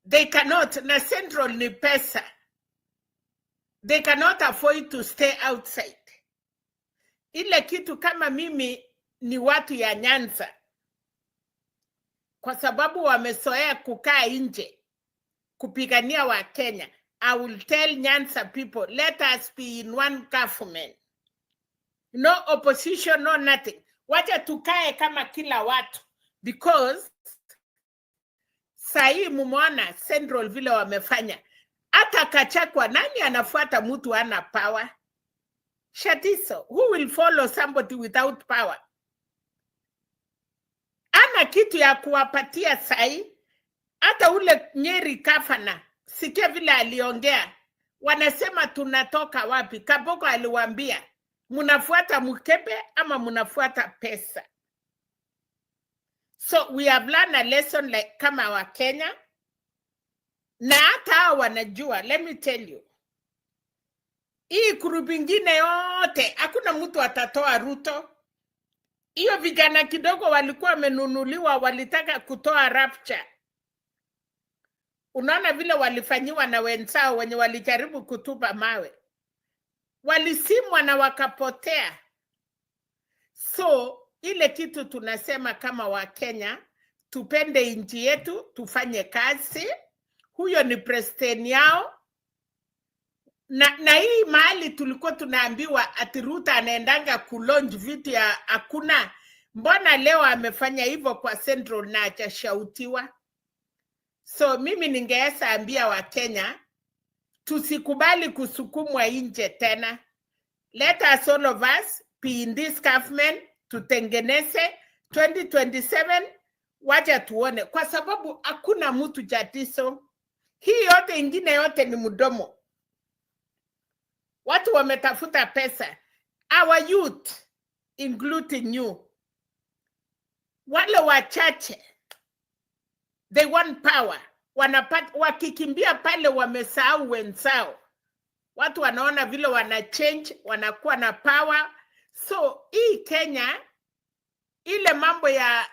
they cannot, na Central ni pesa, they cannot afford to stay outside. Ile kitu kama mimi ni watu ya Nyanza, kwa sababu wamezoea kukaa nje kupigania wa Kenya. I will tell Nyanza people, let us be in one government. No opposition, no nothing. Wacha tukae kama kila watu, because sahi mumeona Central vile wamefanya. Hata Kachakwa, nani anafuata mtu ana power? Shatiso, who will follow somebody without power? Ana kitu ya kuwapatia sahi. Hata ule Nyeri Kafana, sikia vile aliongea. Wanasema tunatoka wapi? Kaboko aliwaambia, munafuata mkebe ama munafuata pesa. So we have learned a lesson like kama wa Kenya. Na hata hao wanajua, let me tell you. Hii kurubi ingine yote, hakuna mtu atatoa Ruto. Hiyo vijana kidogo walikuwa wamenunuliwa, walitaka kutoa rapture. Unaona vile walifanyiwa na wenzao wenye walijaribu kutupa mawe. Walisimwa na wakapotea. So, ile kitu tunasema kama wa Kenya, tupende nchi yetu, tufanye kazi. Huyo ni president yao. Na hii mahali tulikuwa tunaambiwa ati Ruto anaendanga kulonj vitu ya hakuna. Mbona leo amefanya hivyo kwa Central na achashautiwa? So mimi ningeesa ambia wa Kenya, tusikubali kusukumwa nje tena. Let us all of us be in this government, tutengeneze 2027, wacha tuone. Kwa sababu hakuna mtu Jatiso. Hii yote ingine yote ni mdomo. Watu wametafuta pesa. Our youth, including you, wale wachache, they want power. Wakikimbia pale wamesahau wenzao. Watu wanaona vile wana change, wanakuwa na power. So hii Kenya, ile mambo ya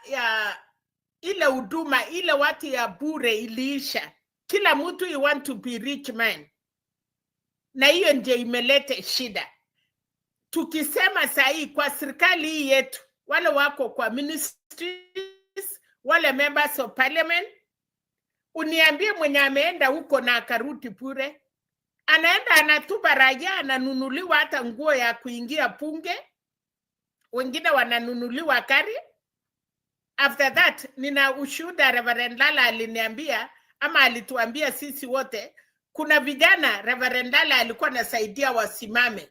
ile huduma, ile watu ya bure iliisha. Kila mtu you want to be rich man. Na hiyo ndio imelete shida. Tukisema sahi kwa serikali hii yetu, wale wako kwa ministries, wale members of parliament, uniambie mwenye ameenda huko na akarudi bure. Anaenda anatupa raia, ananunuliwa hata nguo ya kuingia bunge. Wengine wananunuliwa kari. After that, nina ushuhuda Reverend Lala aliniambia, ama alituambia sisi wote, kuna vijana Reverend Lala alikuwa anasaidia wasimame.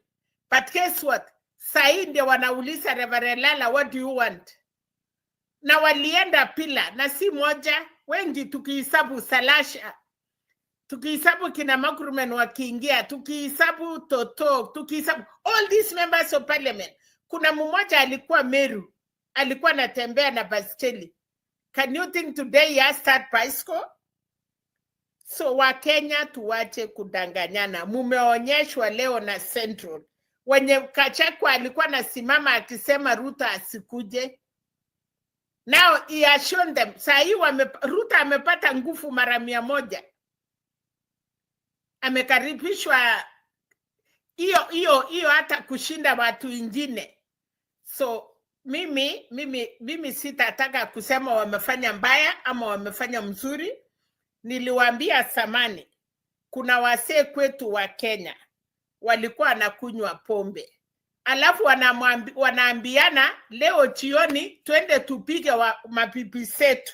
But guess what? Sahi ndio wanauliza Reverend Lala, what do you want? Na walienda pila, na si moja, wengi tukihesabu Salasha, tukihesabu kina Makurumen wakiingia, tukihesabu Toto, tukihesabu all these members of parliament. Kuna mmoja alikuwa Meru, alikuwa anatembea na baskeli. Can you think today he has start bicycle? So wa Kenya tuwache kudanganyana. Mumeonyeshwa leo na Central. Wenye Kachakwa alikuwa nasimama akisema Ruto asikuje. Now he has shown them. Sahi Ruto amepata nguvu mara 100. Amekaribishwa hiyo hata kushinda watu wengine. So mimi sitataka kusema wamefanya mbaya ama wamefanya mzuri. Niliwaambia samani, kuna wasee kwetu wa Kenya walikuwa wanakunywa pombe. Alafu wanaambiana leo jioni twende tupige mapipi setu.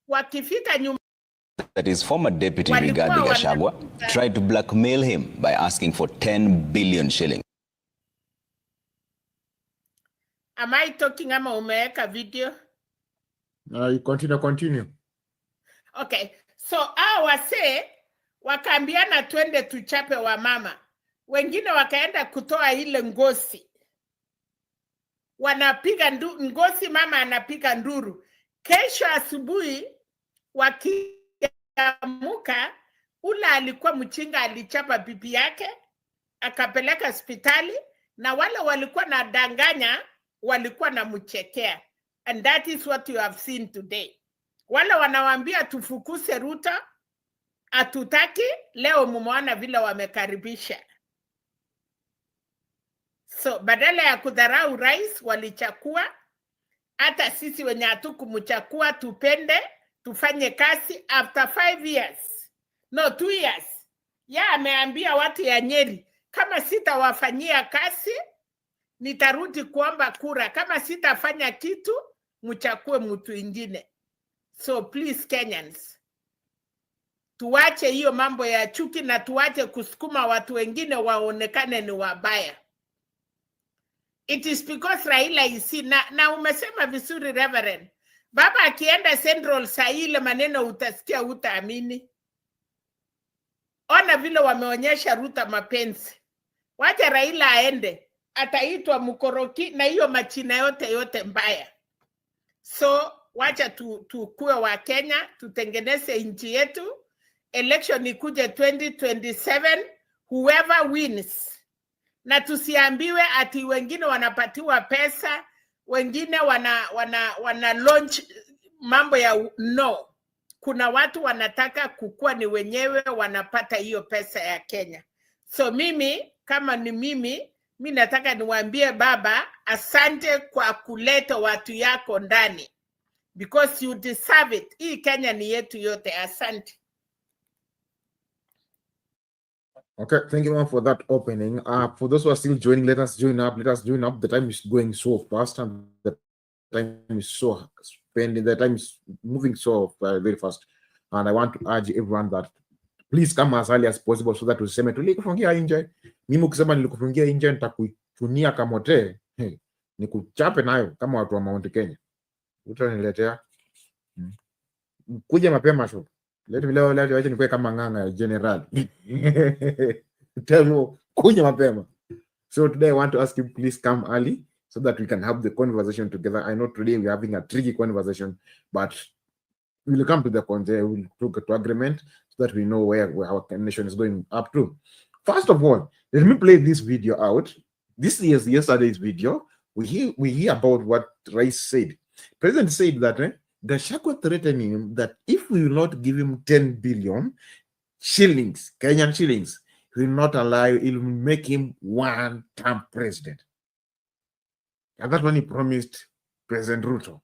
wakifika nyumbani that his former deputy Rigathi Gachagua tried to blackmail him by asking for 10 billion shillings. Am I talking ama umeweka video? You continue. Okay. So wase wakaambiana twende tuchape wa mama. Wengine wakaenda kutoa ile ngozi. Wanapiga ngozi, mama anapiga nduru. Kesho asubuhi wakiamuka, ula alikuwa mchinga, alichapa bibi yake, akapeleka hospitali, na wale walikuwa na danganya walikuwa na mchekea. And that is what you have seen today. Wale wanawambia tufukuse Ruto, atutaki, leo mumeona vile wamekaribisha. So badala ya kudharau rais walichakua. Hata sisi wenye hatukumchakua tupende, tufanye kazi after 5 years. No, 2 years. Ya ameambia watu ya Nyeri, kama sitawafanyia kazi, nitarudi kuomba kura. Kama sitafanya kitu, mchakue mtu ingine. So please Kenyans, tuwache hiyo mambo ya chuki na tuwache kusukuma watu wengine waonekane ni wabaya. It is because Raila isi na umesema vizuri Reverend. Baba akienda Central saa ile maneno utasikia utaamini. Ona vile wameonyesha Ruto mapenzi. Wacha Raila aende, ataitwa mkoroki na hiyo machina yote mbaya. So wacha tukue wa Kenya, tutengeneze nchi yetu. Election ikuje 2027, whoever wins. Na tusiambiwe ati wengine wanapatiwa pesa, wengine wana launch mambo ya no. Kuna watu wanataka kukua ni wenyewe wanapata hiyo pesa ya Kenya. So mimi, kama ni mimi nataka niwaambie baba, asante kwa kuleta watu yako ndani. Because you deserve it. Hii Kenya ni yetu yote, asante. Okay, thank you, ma'am, for that opening. For those who are still joining, let us join up. The time is going so fast, and the time is so spending. The time is moving so very fast. And I want to urge everyone that please come as early as possible so that useme tulikufungia nje. Mimi ukisema nilikufungia nje nitakuchunia kamote. Nikuchape nayo kama watu wa Mount Kenya. Utaniletea. Kuja mapema show. Leo wacha nikuwe kama nganga general. Tell you kuja mapema. So today I want to ask you please come early so that we can have the conversation together. I know today we're having a tricky conversation, but we'll come to the content, we'll get to agreement so that we know where our nation is going up to. First of all, let me play this video out. This is yesterday's video. We hear about what Rice said. President said that Gachagua threatened him that if we will not give him 10 billion shillings, Kenyan shillings, he will not allow, he will make him one-term president. And that's when he promised President Ruto.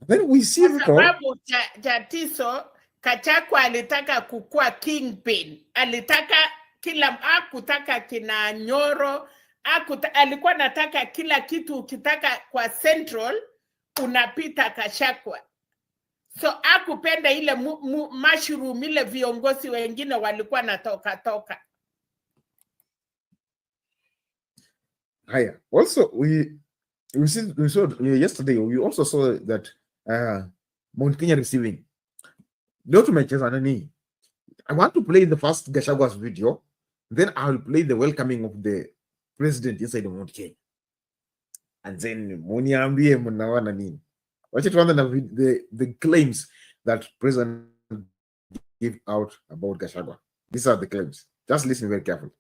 Then we see Ruto. Sababu Jatiso, Gachagua alitaka kukua kingpin. Alitaka hakutaka kina Nyoro, alikuwa nataka kila kitu ukitaka kwa Central, unapita Gachagua. So hakupenda ile mushroom ile viongozi wengine walikuwa natoka. Haya. Also, we saw yesterday, we also saw that Mount Kenya receiving. Leo tumecheza nani? I want to play the first Gachagua's video, then I will play the welcoming of the president inside Mount Kenya. And then muniambie mnaona nini. Wacha tuanze na the claims that president gave out about Gachagua. These are the claims. Just listen very carefully.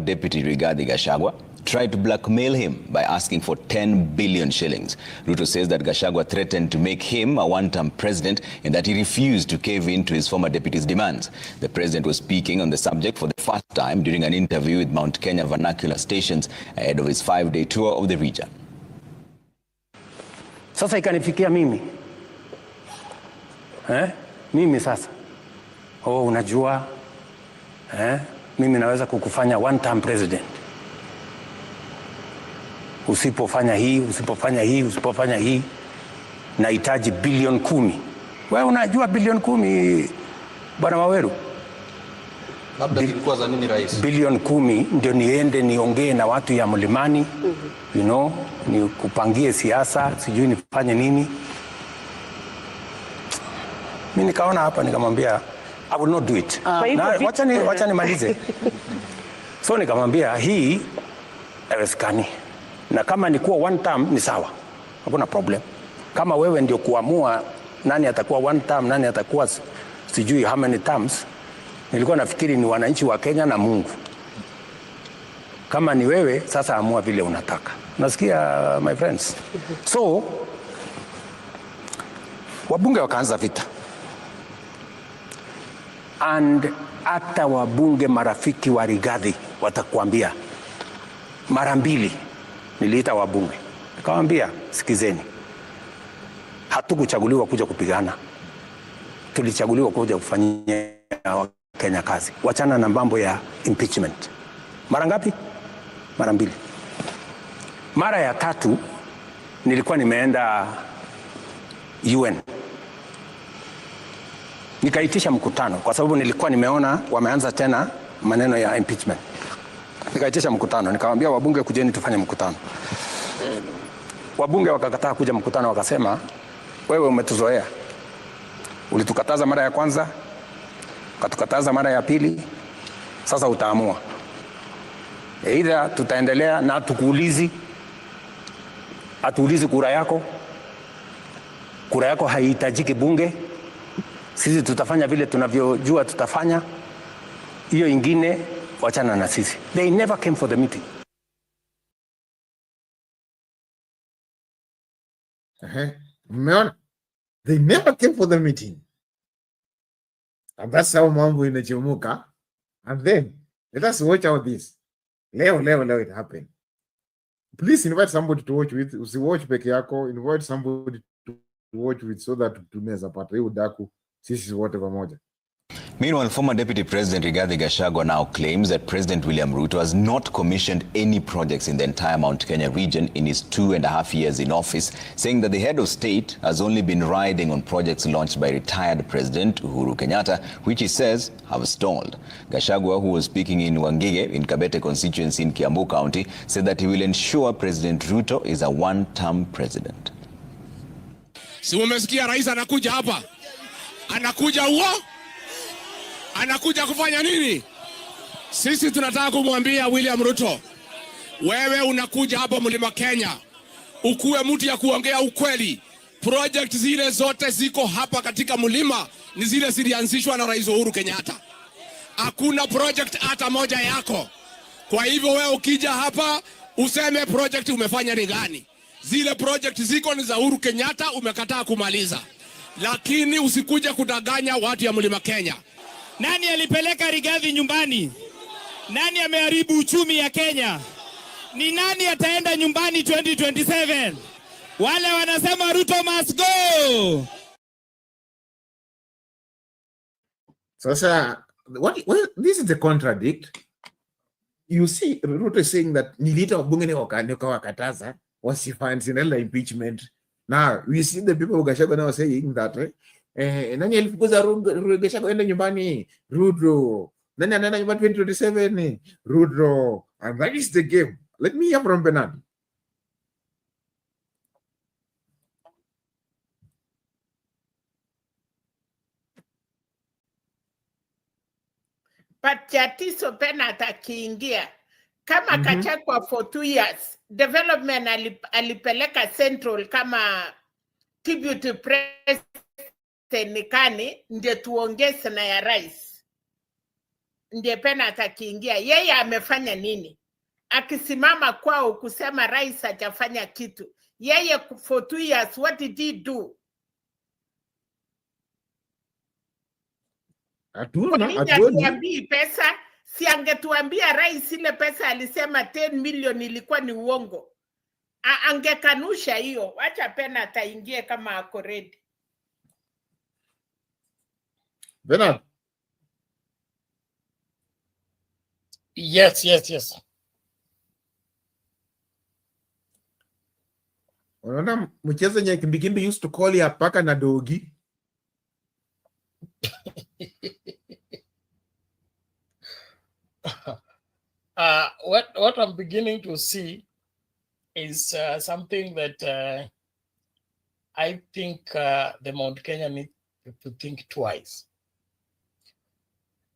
Deputy Rigathi Gachagua tried to blackmail him by asking for 10 billion shillings. Ruto says that Gachagua threatened to make him a one-term president and that he refused to cave in to his former deputy's demands. The president was speaking on the subject for the first time during an interview with Mount Kenya vernacular stations ahead of his 5-day tour of the region. Sasa ikanifikia mimi. Mimi sasa. Unajua mimi naweza kukufanya one-term president. Usipofanya hii. nahitaji bilioni 10. Wewe unajua bilioni 10 Bwana Waweru? Labda zilikuwa za nini rais? Bilioni 10 ndio niende niongee na watu ya mlimani, you know, ni kupangie siasa, sijui nifanye nini. Mimi nikaona hapa nikamwambia I will not do it. Wacha nimalize. So nikamwambia hii haiwezekani. Na kama ni kuwa one term ni sawa. Hakuna problem. Kama wewe ndio kuamua nani atakuwa one term, nani atakuwa sijui how many terms, nilikuwa nafikiri ni wananchi wa Kenya na Mungu. Kama ni wewe, sasa amua vile unataka. Nasikia my friends. So wabunge wakaanza vita. And hata wabunge marafiki wa Rigathi watakwambia mara mbili niliita wabunge. Nikamwambia sikizeni. Hatukuchaguliwa kuja kupigana. Tulichaguliwa kuja kufanyia Kenya kazi. Wachana na mambo ya impeachment. Mara ngapi? Mara mbili. Mara ya tatu nilikuwa nimeenda UN. Nikaitisha mkutano kwa sababu nilikuwa nimeona wameanza tena maneno ya impeachment. Nikaitisha mkutano, nikamwambia wabunge kujeni tufanye mkutano. Wabunge wakakataa kuja mkutano, wakasema wewe umetuzoea. Ulitukataza mara ya kwanza, ukatukataza mara ya pili, sasa utaamua. Either tutaendelea na atuulizi kura yako. Kura yako haihitajiki bunge. Sisi tutafanya vile tunavyojua tutafanya. Hiyo ingine wachana na sisi. They never came for the meeting. Umeona? They never came for the meeting. And that's how mambo inachemuka. And then let us watch out this. Leo it happened. Please invite somebody to watch with. Usiwatch peke yako. Invite somebody to watch with so that tunaweza pata hiyo daku sisi wote pamoja. Meanwhile, former Deputy President Rigathi Gachagua now claims that President William Ruto has not commissioned any projects in the entire Mount Kenya region in his 2.5 years in office, saying that the head of state has only been riding on projects launched by retired President Uhuru Kenyatta, which he says have stalled. Gachagua, who was speaking in Wangige in Kabete constituency in Kiambu County, said that he will ensure President Ruto is a one-term president. Si umesikia rais anakuja hapa? Anakuja huo? Anakuja kufanya nini? Sisi tunataka kumwambia William Ruto, wewe unakuja hapa Mlima Kenya, ukuwe mtu ya kuongea ukweli. Project zile zote ziko hapa katika mlima ni zile zilianzishwa na Rais Uhuru Kenyatta. Hakuna project hata moja yako. Kwa hivyo wewe ukija hapa useme project umefanya ni gani? Zile project ziko ni za Uhuru Kenyatta, umekataa kumaliza. Lakini usikuje kudanganya watu ya Mlima Kenya. Nani alipeleka Rigathi nyumbani? Nani ameharibu uchumi ya Kenya? Ni nani ataenda nyumbani 2027? Wale wanasema Ruto must go. Sasa what this is the contradict. You see Ruto is saying that nilita wabunge wakataza wasifanye impeachment. Now we see the people of Gachagua now saying that nani alifukuza Gachagua ende nyumbani? Ruto. Nani anaenda nyumbani 2027? Ruto. And that is the game. Let me hear from Bernard. But Chatiso Bernard akiingia kama Gachagua for 2 years development alipeleka Central kama tribute president nikani ndiye tuongeze na ya rais. Ndiye Bernard akiingia yeye amefanya nini? Akisimama kwao kusema rais hajafanya kitu. Yeye for 2 years what did he do? Atuambii pesa, si angetuambia rais ile pesa alisema 10 million ilikuwa ni uongo. Angekanusha hiyo. Wacha Pena ataingie kama ako ready. Bernard. Yes. Unaona mchezo yenye Kimbikimbi used to call ya paka na dogi. What I'm beginning to see is something that I think the Mount Kenya need to think twice.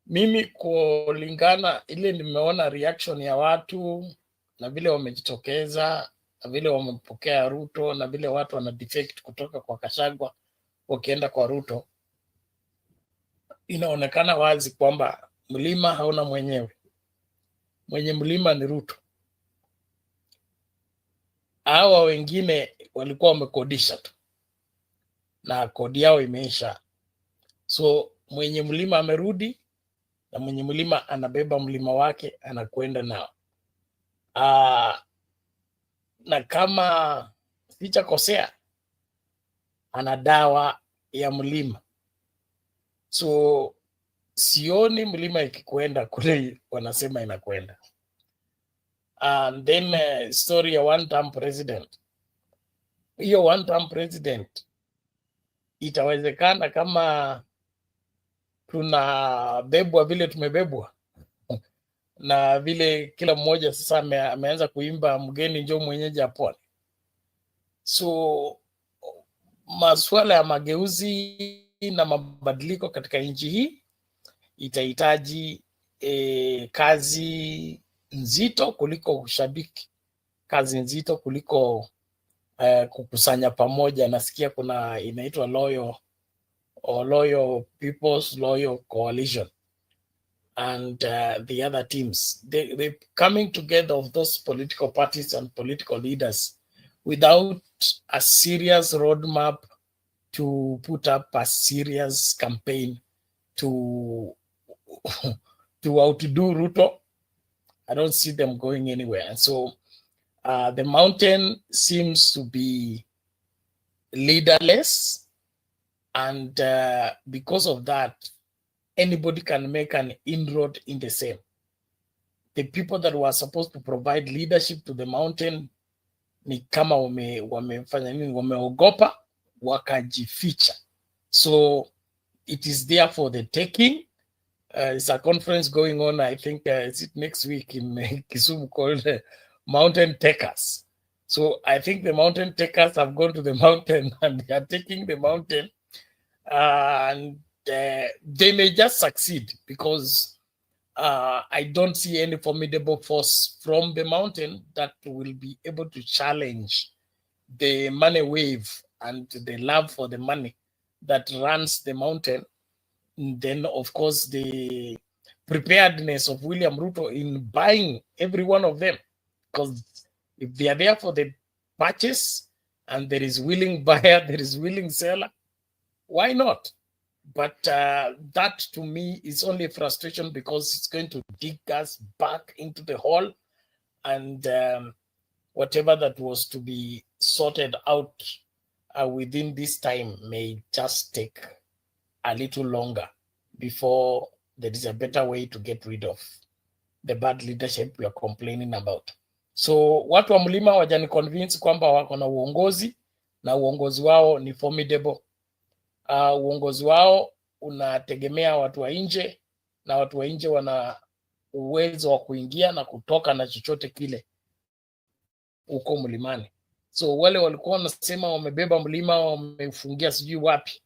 Mimi kulingana ile nimeona reaction ya watu na vile wamejitokeza na vile wamepokea Ruto na vile watu wana defect kutoka kwa Kashagwa wakienda kwa Ruto, inaonekana wazi kwamba mlima hauna mwenyewe. Mwenye mlima ni Ruto. Hawa wengine walikuwa wamekodisha tu na kodi yao imeisha. So mwenye mlima amerudi na mwenye mlima anabeba mlima wake anakwenda nao. Na kama sichakosea ana dawa ya mlima. So sioni mlima ikikwenda kule wanasema inakwenda. And then story ya one term president. Hiyo one term president itawezekana kama tunabebwa vile tumebebwa na vile kila mmoja sasa ameanza kuimba mgeni njoo mwenyeji apone. So masuala ya mageuzi na mabadiliko katika nchi hii itahitaji kazi nzito kuliko ushabiki, kazi nzito kuliko kukusanya pamoja. Nasikia kuna inaitwa loyal people's loyal coalition and the other teams, they coming together of those political parties and political leaders without a serious roadmap to put up a serious campaign to outdo Ruto. I don't see them going anywhere. And so the mountain seems to be leaderless. And because of that, anybody can make an inroad in the same. The people that were supposed to provide leadership to the mountain ni kama wamefanya nini, wameogopa wakajificha. So it is there for the taking. It's a conference going on, I think is it next week in Kisumu, called Mountain Takers. So I think the mountain takers have gone to the mountain and they are taking the mountain, and they may just succeed because I don't see any formidable force from the mountain that will be able to challenge the money wave and the love for the money that runs the mountain. And then, of course, the preparedness of William Ruto in buying every one of them, because if they are there for the purchase and there is willing buyer, there is willing seller, why not? But that to me is only frustration because it's going to dig us back into the hole, and whatever that was to be sorted out within this time may just take a little longer before there is a better way to get rid of the bad leadership we are complaining about. So watu wa mlima wajani convince kwamba wako na uongozi na uongozi wao ni formidable. Uongozi wao unategemea watu wa nje na watu wa nje wana uwezo wa kuingia na kutoka na chochote kile uko mlimani. So wale walikuwa wanasema wamebeba mlima wamefungia sijui wapi,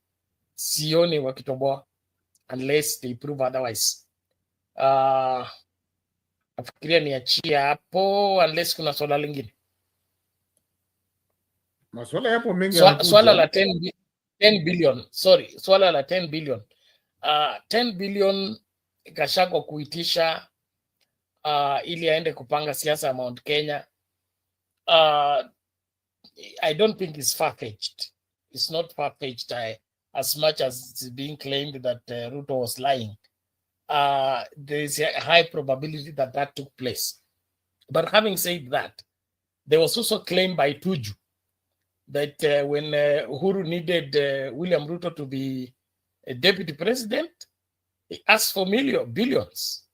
sioni wakitoboa unless they prove otherwise. Nafikiria niachia hapo unless kuna swala lingine. Maswala yapo mengi. Swala la 10 billion, sorry, swala la 10 billion. 10 billion Gachagua kuitisha ili aende kupanga siasa ya Mount Kenya. I don't think it's far-fetched. It's not far-fetched as much as it's being claimed that Ruto was lying. There is a high probability that that took place. But having said that, there was also claimed by Tuju that when Uhuru needed William Ruto to be a deputy president, he asked for billions,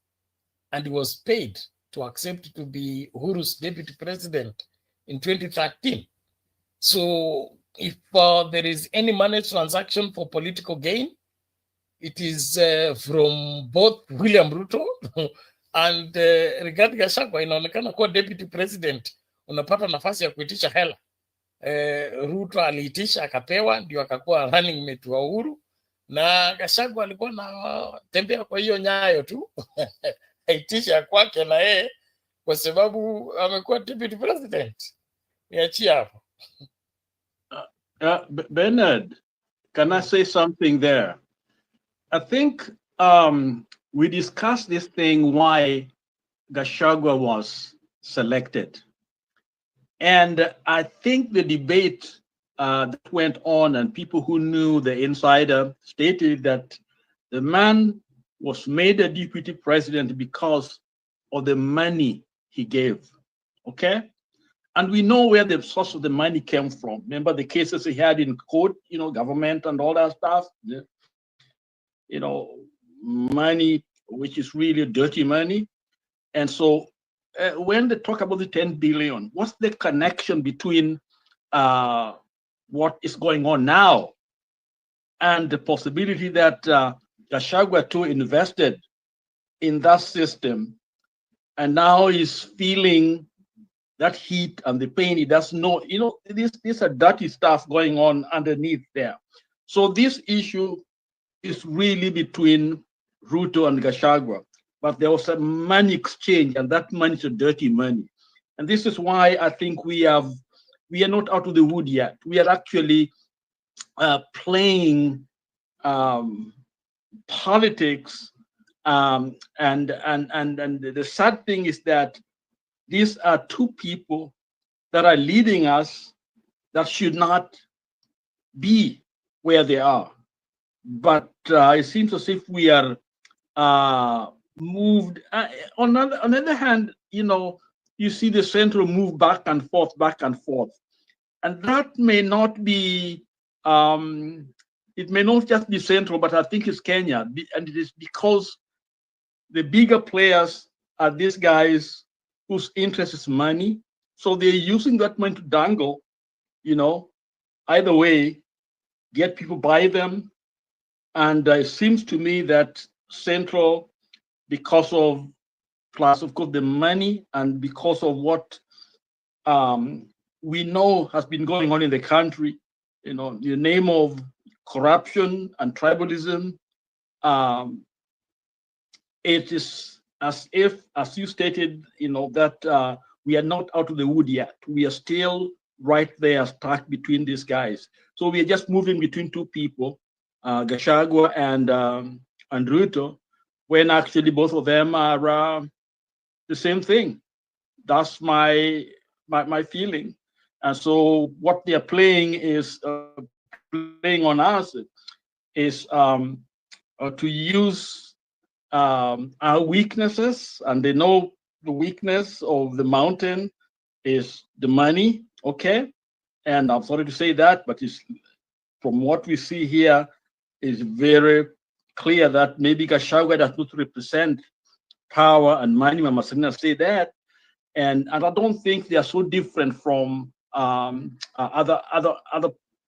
and he was paid to accept to be Uhuru's deputy president in 2013. So if there is any money transaction for political gain, it is from both William Ruto and Rigathi Gachagua. Inaonekana kuwa deputy president unapata nafasi ya kuitisha hela. Ruto aliitisha akapewa, ndio akakuwa running mate wa Uhuru, na Gachagua alikuwa na tembea kwa hiyo nyayo tu aitisha kwake na yeye kwa sababu amekuwa deputy president. Niachie hapo. Bernard, can I say something there? I think we discussed this thing why Gachagua was selected. And I think the debate that went on, and people who knew the insider stated that the man was made a deputy president because of the money he gave. Okay? And we know where the source of the money came from. Remember the cases he had in court, government and all that stuff. Money, which is really dirty money. And so when they talk about the 10 billion, what's the connection between what is going on now and the possibility that Gachagua too invested in that system and now is feeling that heat and the pain? He doesn't know, these are dirty stuff going on underneath there. So this issue is really between Ruto and Gachagua, but there was a money exchange, and that money is a dirty money. And this is why I think we are not out of the wood yet. We are actually playing politics, and the sad thing is that these are two people that are leading us that should not be where they are. But it seems as if we are moved. On the other hand, you see the central move back and forth, and that may not be. It may not just be central, but I think it's Kenya, and it is because the bigger players are these guys whose interest is money. So they're using that money to dangle, either way, get people by them. And it seems to me that Central, because of, plus of course the money, and because of what we know has been going on in the country, in the name of corruption and tribalism, it is as if, as you stated, that we are not out of the wood yet. We are still right there, stuck between these guys. So we are just moving between two people, Gachagua and Ruto, when actually both of them are the same thing. That's my feeling. And so what they are playing is playing on us is to use our weaknesses, and they know the weakness of the mountain is the money, okay? And I'm sorry to say that, but it's, from what we see here, is very clear that maybe Gachagua does not represent power and money. Mama Selina say that, and I don't think they are so different from other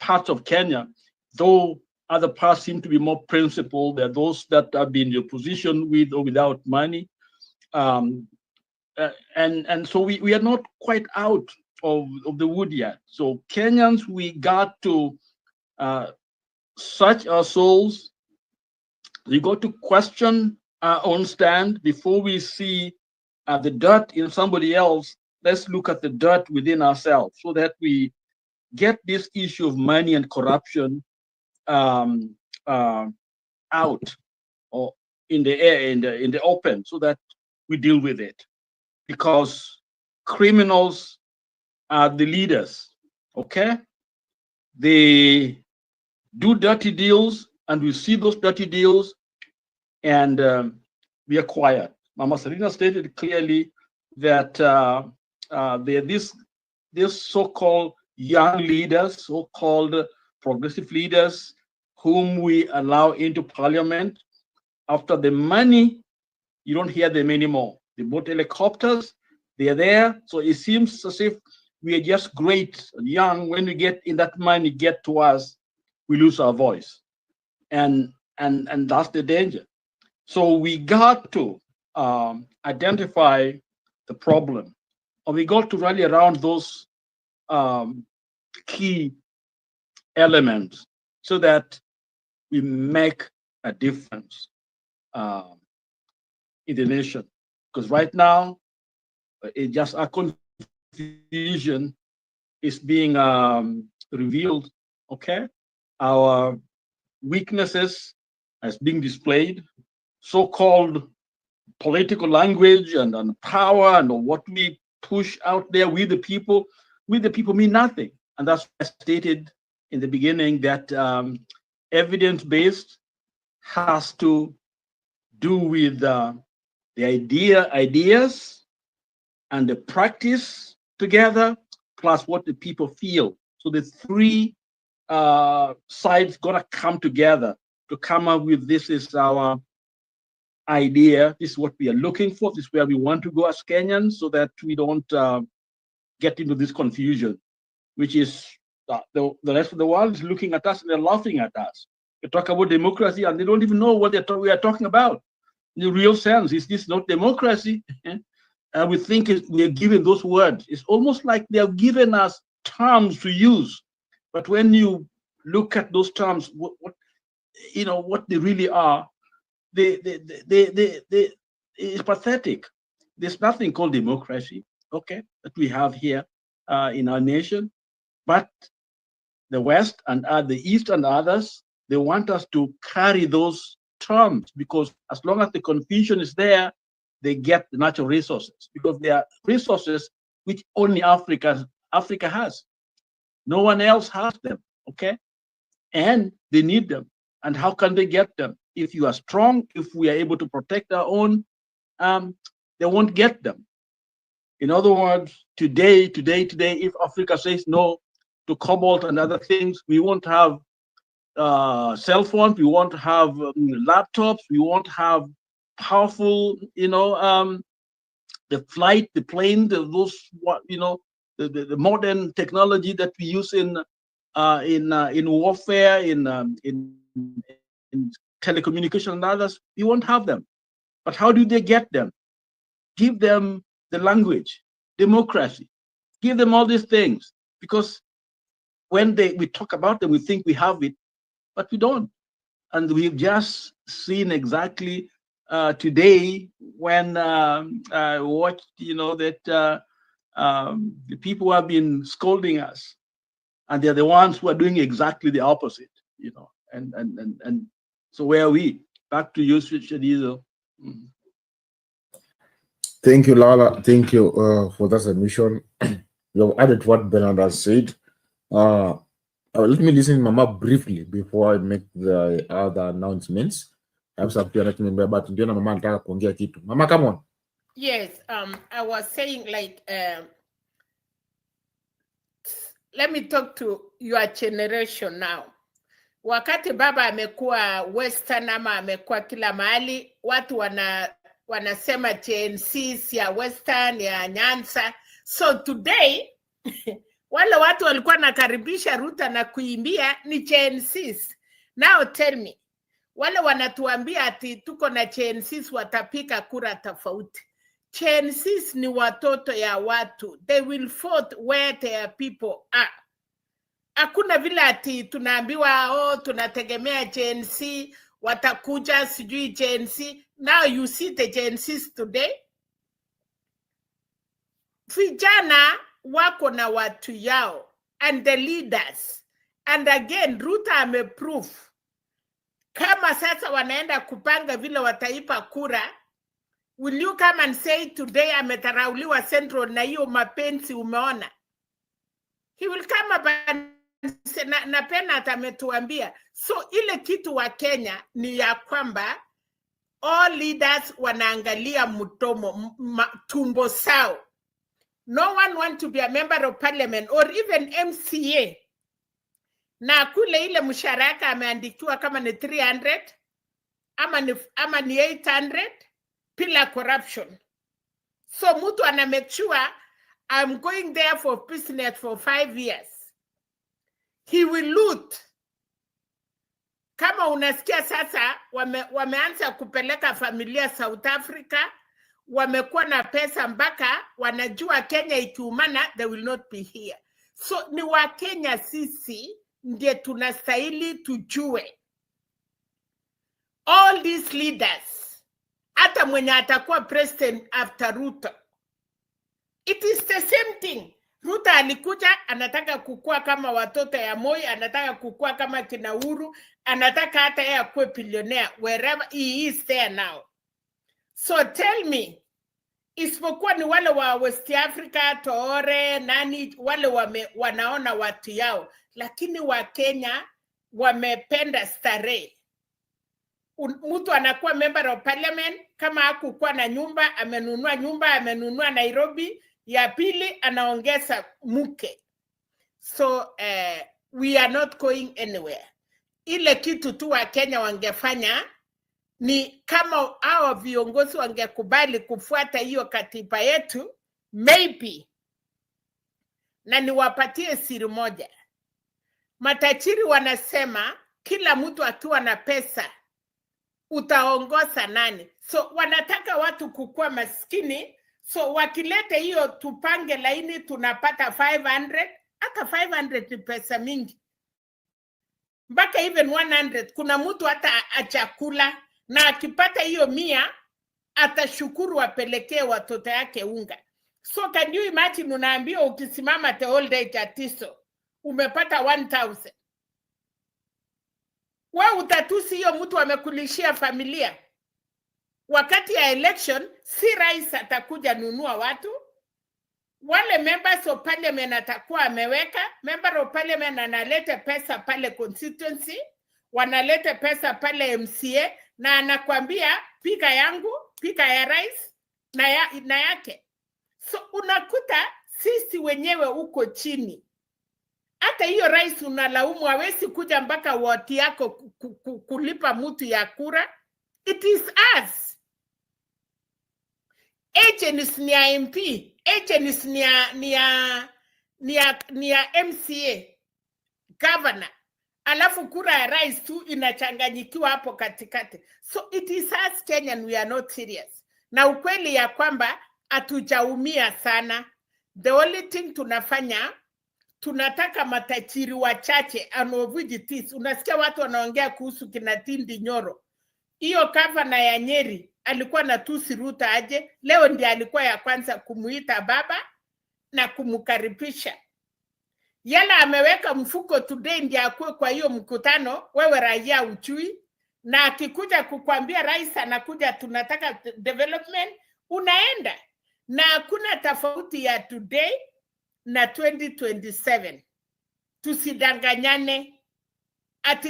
parts of Kenya, though other parts seem to be more principled. They're those that have been in the opposition with or without money, and so we are not quite out of the wood yet. So Kenyans, we got to search our souls. We got to question our own stand before we see the dirt in somebody else. Let's look at the dirt within ourselves, so that we get this issue of money and corruption out, or in the air, in the open, so that we deal with it. Because criminals are the leaders, okay? They do dirty deals, and we see those dirty deals, and we are quiet. Mama Selina stated clearly that there are these so-called young leaders, so-called progressive leaders, whom we allow into parliament. After the money, you don't hear them anymore. They bought helicopters, they are there. So it seems as if we are just great and young. When we get in that money get to us, we lose our voice. And that's the danger. So we got to identify the problem, or we got to rally around those key elements so that we make a difference in the nation. Because right now, it just a confusion is being revealed. Okay, our weaknesses as being displayed, so-called political language and power and what we push out there with the people mean nothing. And that's why I stated in the beginning that evidence-based has to do with the ideas and the practice together, plus what the people feel. So the three sides gotta come together to come up with this is our idea, this is what we are looking for, this is where we want to go as Kenyans, so that we don't get into this confusion, which is the rest of the world is looking at us and they're laughing at us. We talk about democracy and they don't even know what we are talking about. In the real sense, is this not democracy? We think we are given those words. It's almost like they have given us terms to use. But when you look at those terms, what they really are, it's pathetic. There's nothing called democracy, okay, that we have here in our nation. But the West and the East and others, they want us to carry those terms, because as long as the confusion is there, they get the natural resources, because they are resources which only Africa has. No one else has them, okay? And they need them. And how can they get them? If you are strong, if we are able to protect our own, they won't get them. In other words, today, if Africa says no to cobalt and other things, we won't have cell phones, we won't have laptops, we won't have powerful, the flight, the plane, the modern technology that we use in warfare, in telecommunication and others. We won't have them. But how do they get them? Give them the language, democracy, give them all these things, because when we talk about them, we think we have it, but we don't. And we've just seen exactly today when I watched, that the people who have been scolding us, and they're the ones who are doing exactly the opposite, and so where are we? Back to you, Shadizo. Thank you, Lala. Thank you for that submission. You have added what Bernard has said. Let me listen to Mama briefly before I make the other announcements. I have something to remember, but Mama anataka kuongea kitu. Mama, come on. Yes, I was saying, like, let me talk to your generation now. Wakati baba amekuwa Western ama amekuwa kila mahali, watu wanasema Gen Z ya Western, ya Nyanza. So today, wale watu walikuwa nakaribisha Ruta na kuimbia ni Gen Z. Now tell me, wale wanatuambia ati tuko na Gen Z watapika kura tofauti. Gen Z ni watoto ya watu. They will vote where their people are. Hakuna vile ati tunaambiwa tunategemea Gen Z watakuja sijui Gen Z. Now you see the Gen Z today. Vijana wako na watu yao and the leaders. And again, Ruta ameprove kama sasa wanaenda kupanga vile wataipa kura. Will you come and say today ametarauliwa Central na hiyo mapenzi umeona? He will come up and say, na pena atametuambia. So ile kitu wa Kenya ni ya kwamba all leaders wanaangalia mtomo, tumbo sao. No one want to be a member of parliament or even MCA. Na kule ile msharaka ameandikiwa kama ni 300 ama ni 800 pila corruption. So mtu ana make sure I'm going there for business for 5 years. He will loot. Kama unasikia sasa wameanza kupeleka familia South Africa, wamekuwa na pesa mpaka wanajua Kenya ikiumana they will not be here. So ni wa Kenya sisi ndiye tunastahili tujue. All these leaders, hata mwenye atakuwa president after Ruto, it is the same thing. Ruto alikuja anataka kukua kama watoto ya Moi, anataka kukua kama kina Uhuru, anataka hata yeye akuwe billionaire wherever he is there now. So tell me, isipokuwa ni wale wa West Africa, Toore, nani, wale wanaona watu yao, lakini wa Kenya wamependa starehe. Mtu anakuwa member of parliament, kama hakukuwa na nyumba, amenunua Nairobi, ya pili anaongeza mke. So we are not going anywhere. Ile kitu tu wa Kenya wangefanya ni kama hao viongozi wangekubali kufuata hiyo katiba yetu, maybe. Na niwapatie siri moja. Matajiri wanasema kila mtu akiwa na pesa utaongoza nani? So wanataka watu kukua maskini. So wakilete hiyo tupange laini tunapata 500, hata 500 ni pesa mingi. Mpaka even 100, kuna mtu hata achakula, na akipata hiyo 100 atashukuru apelekee watoto yake unga. So can you imagine unaambiwa ukisimama the whole day Jatiso umepata 1000. Wewe utatusi hiyo mtu amekulishia familia. Wakati ya election, si rais atakuja nunua watu. Wale members of parliament atakuwa ameweka. Member of parliament analete pesa pale constituency, wanalete pesa pale MCA, na anakuambia pika yangu, pika ya rais na yake. So unakuta sisi wenyewe uko chini. Hata hiyo rais unalaumu hawezi kuja mpaka wati yako kulipa mtu ya kura. It is us. Agents ni ya MP, agents ni ya MCA, governor. Alafu kura ya rais tu inachanganyikiwa hapo katikati. So it is us Kenyan, we are not serious. Na ukweli ya kwamba hatujaumia sana. The only thing tunafanya, tunataka matajiri wachache anovujitis. Unasikia watu wanaongea kuhusu kina Tindi Nyoro. Hiyo governor ya Nyeri alikuwa na tusi Ruto aje, leo ndiye alikuwa ya kwanza kumuita baba na kumkaribisha. Yala ameweka mfuko today ndiye akue kwa hiyo mkutano, wewe raia uchui, na akikuja kukwambia rais anakuja tunataka development, unaenda. Na hakuna tofauti ya today na 2027. Tusidanganyane.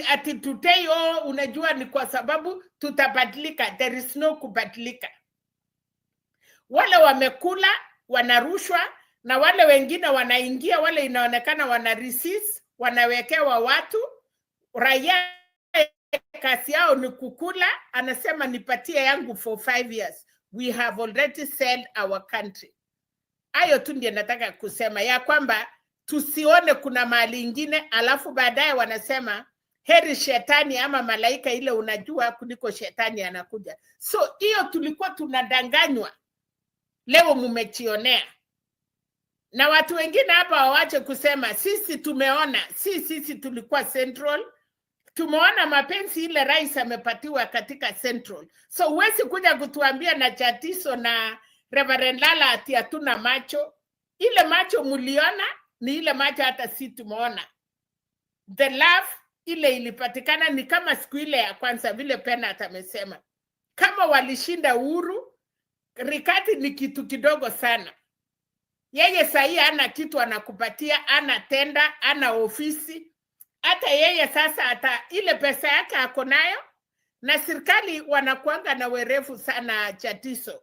Ati today unajua ni kwa sababu tutabadilika. There is no kubadilika. Wale wamekula, wanarushwa, na wale wengine wanaingia, wale inaonekana wana resist, wanawekewa watu. Raia kasi yao ni kukula, anasema nipatie yangu for 5 years. We have already sold our country. Hayo tu ndiye nataka kusema, ya kwamba tusione kuna mali ingine alafu baadaye wanasema heri shetani ama malaika ile unajua kuliko shetani anakuja. So hiyo tulikuwa tunadanganywa, leo mmechionea. Na watu wengine hapa waache kusema sisi tumeona, sisi tulikuwa Central, tumeona mapenzi ile rais amepatiwa katika Central. So huwezi kuja kutuambia na Jatiso na Reverend Lala ati hatuna macho. Ile macho muliona ni ile macho hata si tumeona. The love ile ilipatikana ni kama siku ile ya kwanza vile Pena amesema. Kama walishinda Uhuru, Rikati ni kitu kidogo sana. Yeye sahi ana kitu anakupatia, ana tenda, ana ofisi. Hata yeye sasa hata ile pesa yake ako nayo, na serikali wanakuanga na werefu sana Jatiso.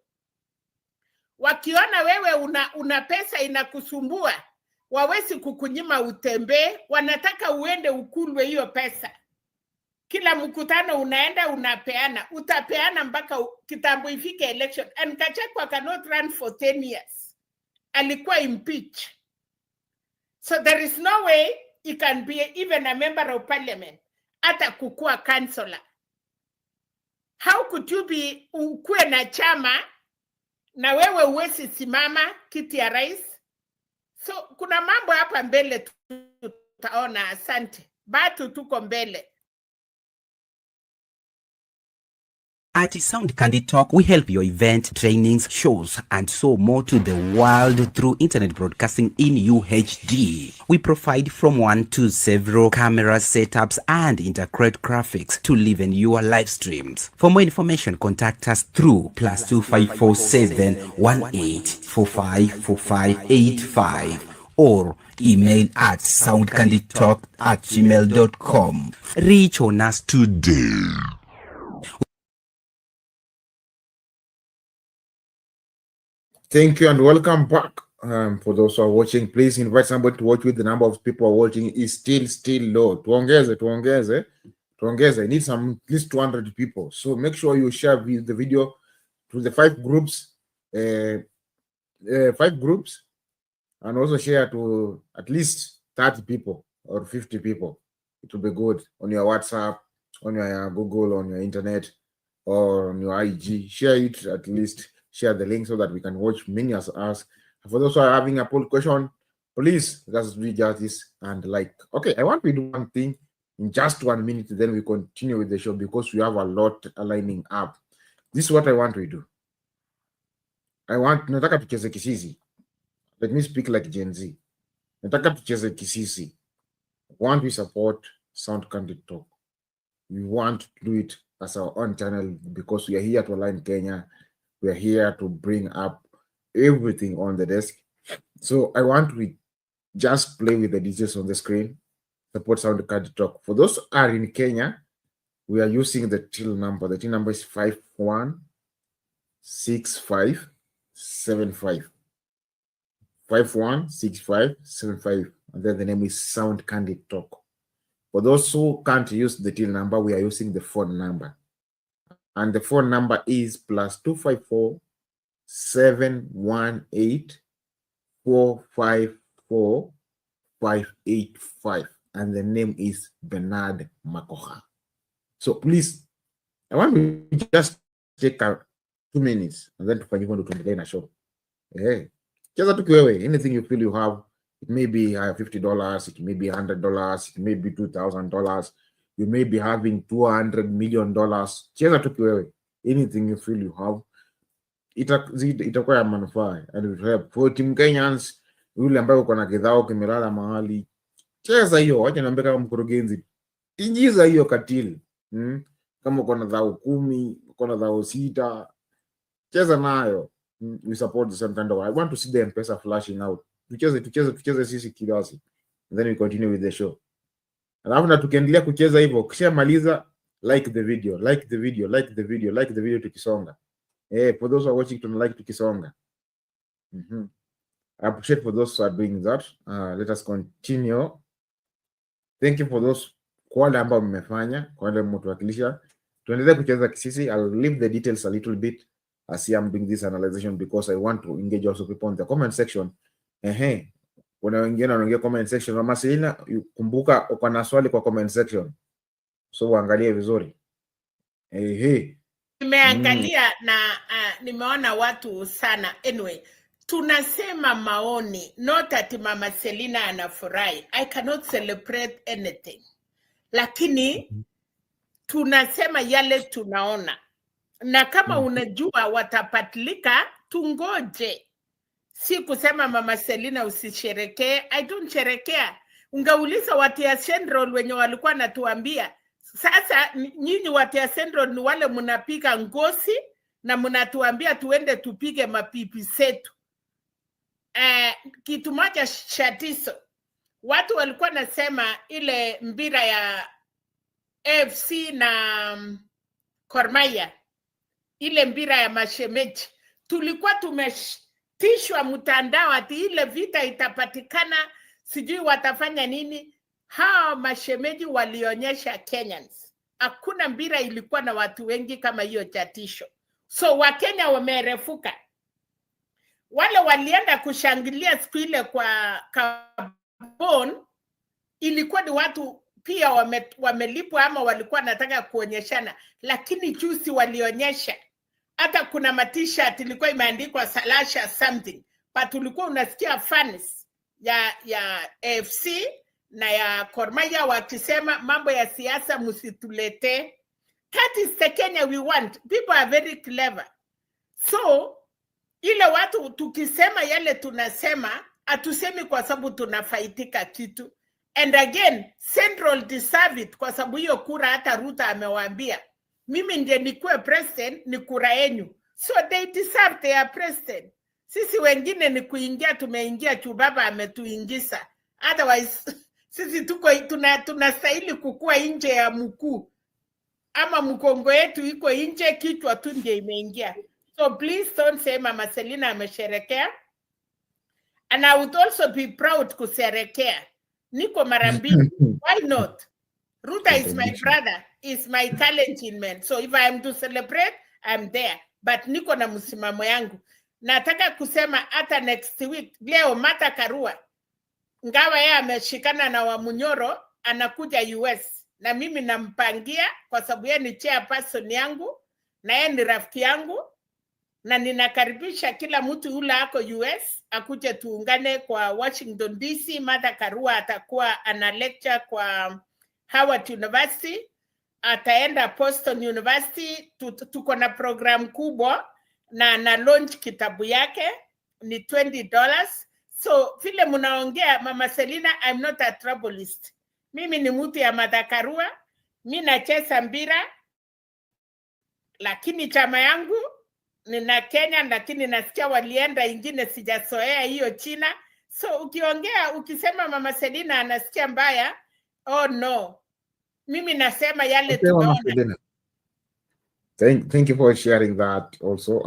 Wakiona wewe una pesa inakusumbua, wawezi kukunyima utembee, wanataka uende ukulwe hiyo pesa. Kila mkutano unaenda unapeana, utapeana mpaka kitambo ifike election. And Gachagua cannot run for 10 years. alikuwa impeach. So there is no way he can be even a member of parliament, hata kukua councillor. How could you be ukuwe na chama na wewe uwezi simama kiti ya rais? So kuna mambo hapa mbele tutaona. Asante. Bado tuko mbele. At Sound Candy Talk, we help your event, trainings, shows, and so more to the world through internet broadcasting in UHD. We provide from 1 to several camera setups and integrate graphics to live in your live streams. For more information, contact us through +2547 18454585 or email at soundcandytalk@gmail.com. Reach on us today. Thank you and welcome back. For those who are watching, please invite somebody to watch with. The number of people watching is still low. Tuongeze. I need at least 200 people. So make sure you share the video to the 5 groups, and also share to at least 30 people or 50 people. It will be good on your WhatsApp, on your Google, on your internet, or on your IG. Share it at least. Share the link so that we can watch many as us. For those who are having a poll question, please let's do justice and like. Okay, I want to do one thing in just 1 minute, then we continue with the show because we have a lot aligning up. This is what I want to do. Nataka tucheze kisisi. Let me speak like Gen Z. Nataka tucheze kisisi. Want we support Sound Candy Talk. We want to do it as our own channel because we are here to align Kenya. We are here to bring up everything on the desk. So I want to just play with the details on the screen. Support Sound Candy Talk. For those who are in Kenya, we are using the till number. The till number is 516575. 516575. And then the name is Sound Candy Talk. For those who can't use the till number, we are using the phone number. And the phone number is +254 718 454 585. And the name is Bernard Makoha. So please, I want to just take 2 minutes and then to tuendelee na show. Hey, cheza tu wewe, anything you feel you have. It may be $50, it may be $100, it may be $2,000. You may be having $200 million. Cheza tu wewe, anything you feel you have. Itakuwa ya manufaa and it will help for Team Kenyans. Yule ambaye uko na kidhao kimelala mahali, cheza hiyo. Wacha niambie kama mkurugenzi, ingiza hiyo katili. Kama uko na dhao 10, uko na dhao 6, cheza nayo. We support the same kind of. I want to see the M-Pesa flashing out. Tucheze sisi kiasi. And then we continue with the show. Alafu na tukiendelea kucheza hivyo, kisha maliza, like the video tukisonga. For those who are watching, to like tukisonga. I appreciate for those who are doing that. Let us continue. Thank you for those kwa wale ambao mmefanya, kwa wale mmetuwakilisha. Tuendelee kucheza kisisi. I'll leave the details a little bit as I'm doing this analyzation because I want to engage also people in the comment section. Kuna wengine wanaongea comment section. Mama Selina, kumbuka uko na swali kwa comment section. So uangalie vizuri. Nimeangalia na nimeona watu sana. Anyway, tunasema maoni, not ati Mama Selina anafurahi. I cannot celebrate anything. Lakini tunasema yale tunaona. Na kama unajua watapatilika, tungoje. Si kusema Mama Selina usisherekee. I don't sherekea. Ungauliza watu ya Central wenye walikuwa natuambia. Sasa nyinyi watu ya Central ni wale mnapika ngosi na mnatuambia tuende tupige mapipi setu. Kitu moja shatiso. Watu walikuwa nasema ile mpira ya FC na Gor Mahia. Ile mpira ya mashemeji. Tulikuwa tumeshitishwa mtandao ati ile vita itapatikana, sijui watafanya nini. Hao mashemeji walionyesha Kenyans. Hakuna mpira ilikuwa na watu wengi kama hiyo chatisho. So Wakenya wamerefuka. wale walienda kushangilia siku ile kwa Gabon ilikuwa ni watu pia wamelipwa ama walikuwa nataka kuonyeshana, lakini juzi walionyesha hata kuna t-shirt ilikuwa imeandikwa Salasha something, but ulikuwa unasikia fans ya AFC na ya Gor Mahia wakisema mambo ya siasa msitulete. That is the Kenya we want. People are very clever. So ile watu tukisema yale tunasema, hatusemi kwa sababu tunafaitika kitu. And again, Central deserve it kwa sababu hiyo kura hata Ruto amewaambia, mimi ndiye nikuwe president, ni kura yenu. So they deserve their president. Sisi wengine ni kuingia, tumeingia chubaba ametuingiza. Otherwise, sisi tuko tunastahili kukua nje ya mkuu. Ama mkongo yetu iko nje, kichwa tu ndiye imeingia. So please don't say Mama Selina amesherekea. And I would also be proud kusherekea. Niko marambili. Why not? Ruta is my brother, is my talented man. So if I am to celebrate, I'm there. But niko na msimamo yangu. Nataka kusema hata next week, leo Martha Karua, ngawa yeye ameshikana na Wamunyoro, anakuja US. Na mimi nampangia kwa sababu yeye ni chairperson yangu, na yeye ni rafiki yangu, na ninakaribisha kila mtu yule ako US, akuje tuungane kwa Washington DC. Martha Karua atakuwa ana lecture kwa Howard University, ataenda Boston University, tuko na program kubwa na launch kitabu yake ni $20. So vile mnaongea Mama Selina, I'm not a troublist. Mimi ni mtu ya Martha Karua, mimi nacheza mpira, lakini chama yangu nina Kenya, lakini nasikia walienda ingine sijasoea hiyo China. So ukiongea ukisema Mama Selina anasikia mbaya, oh no. Mimi nasema yale tunaona. Thank you for sharing that also.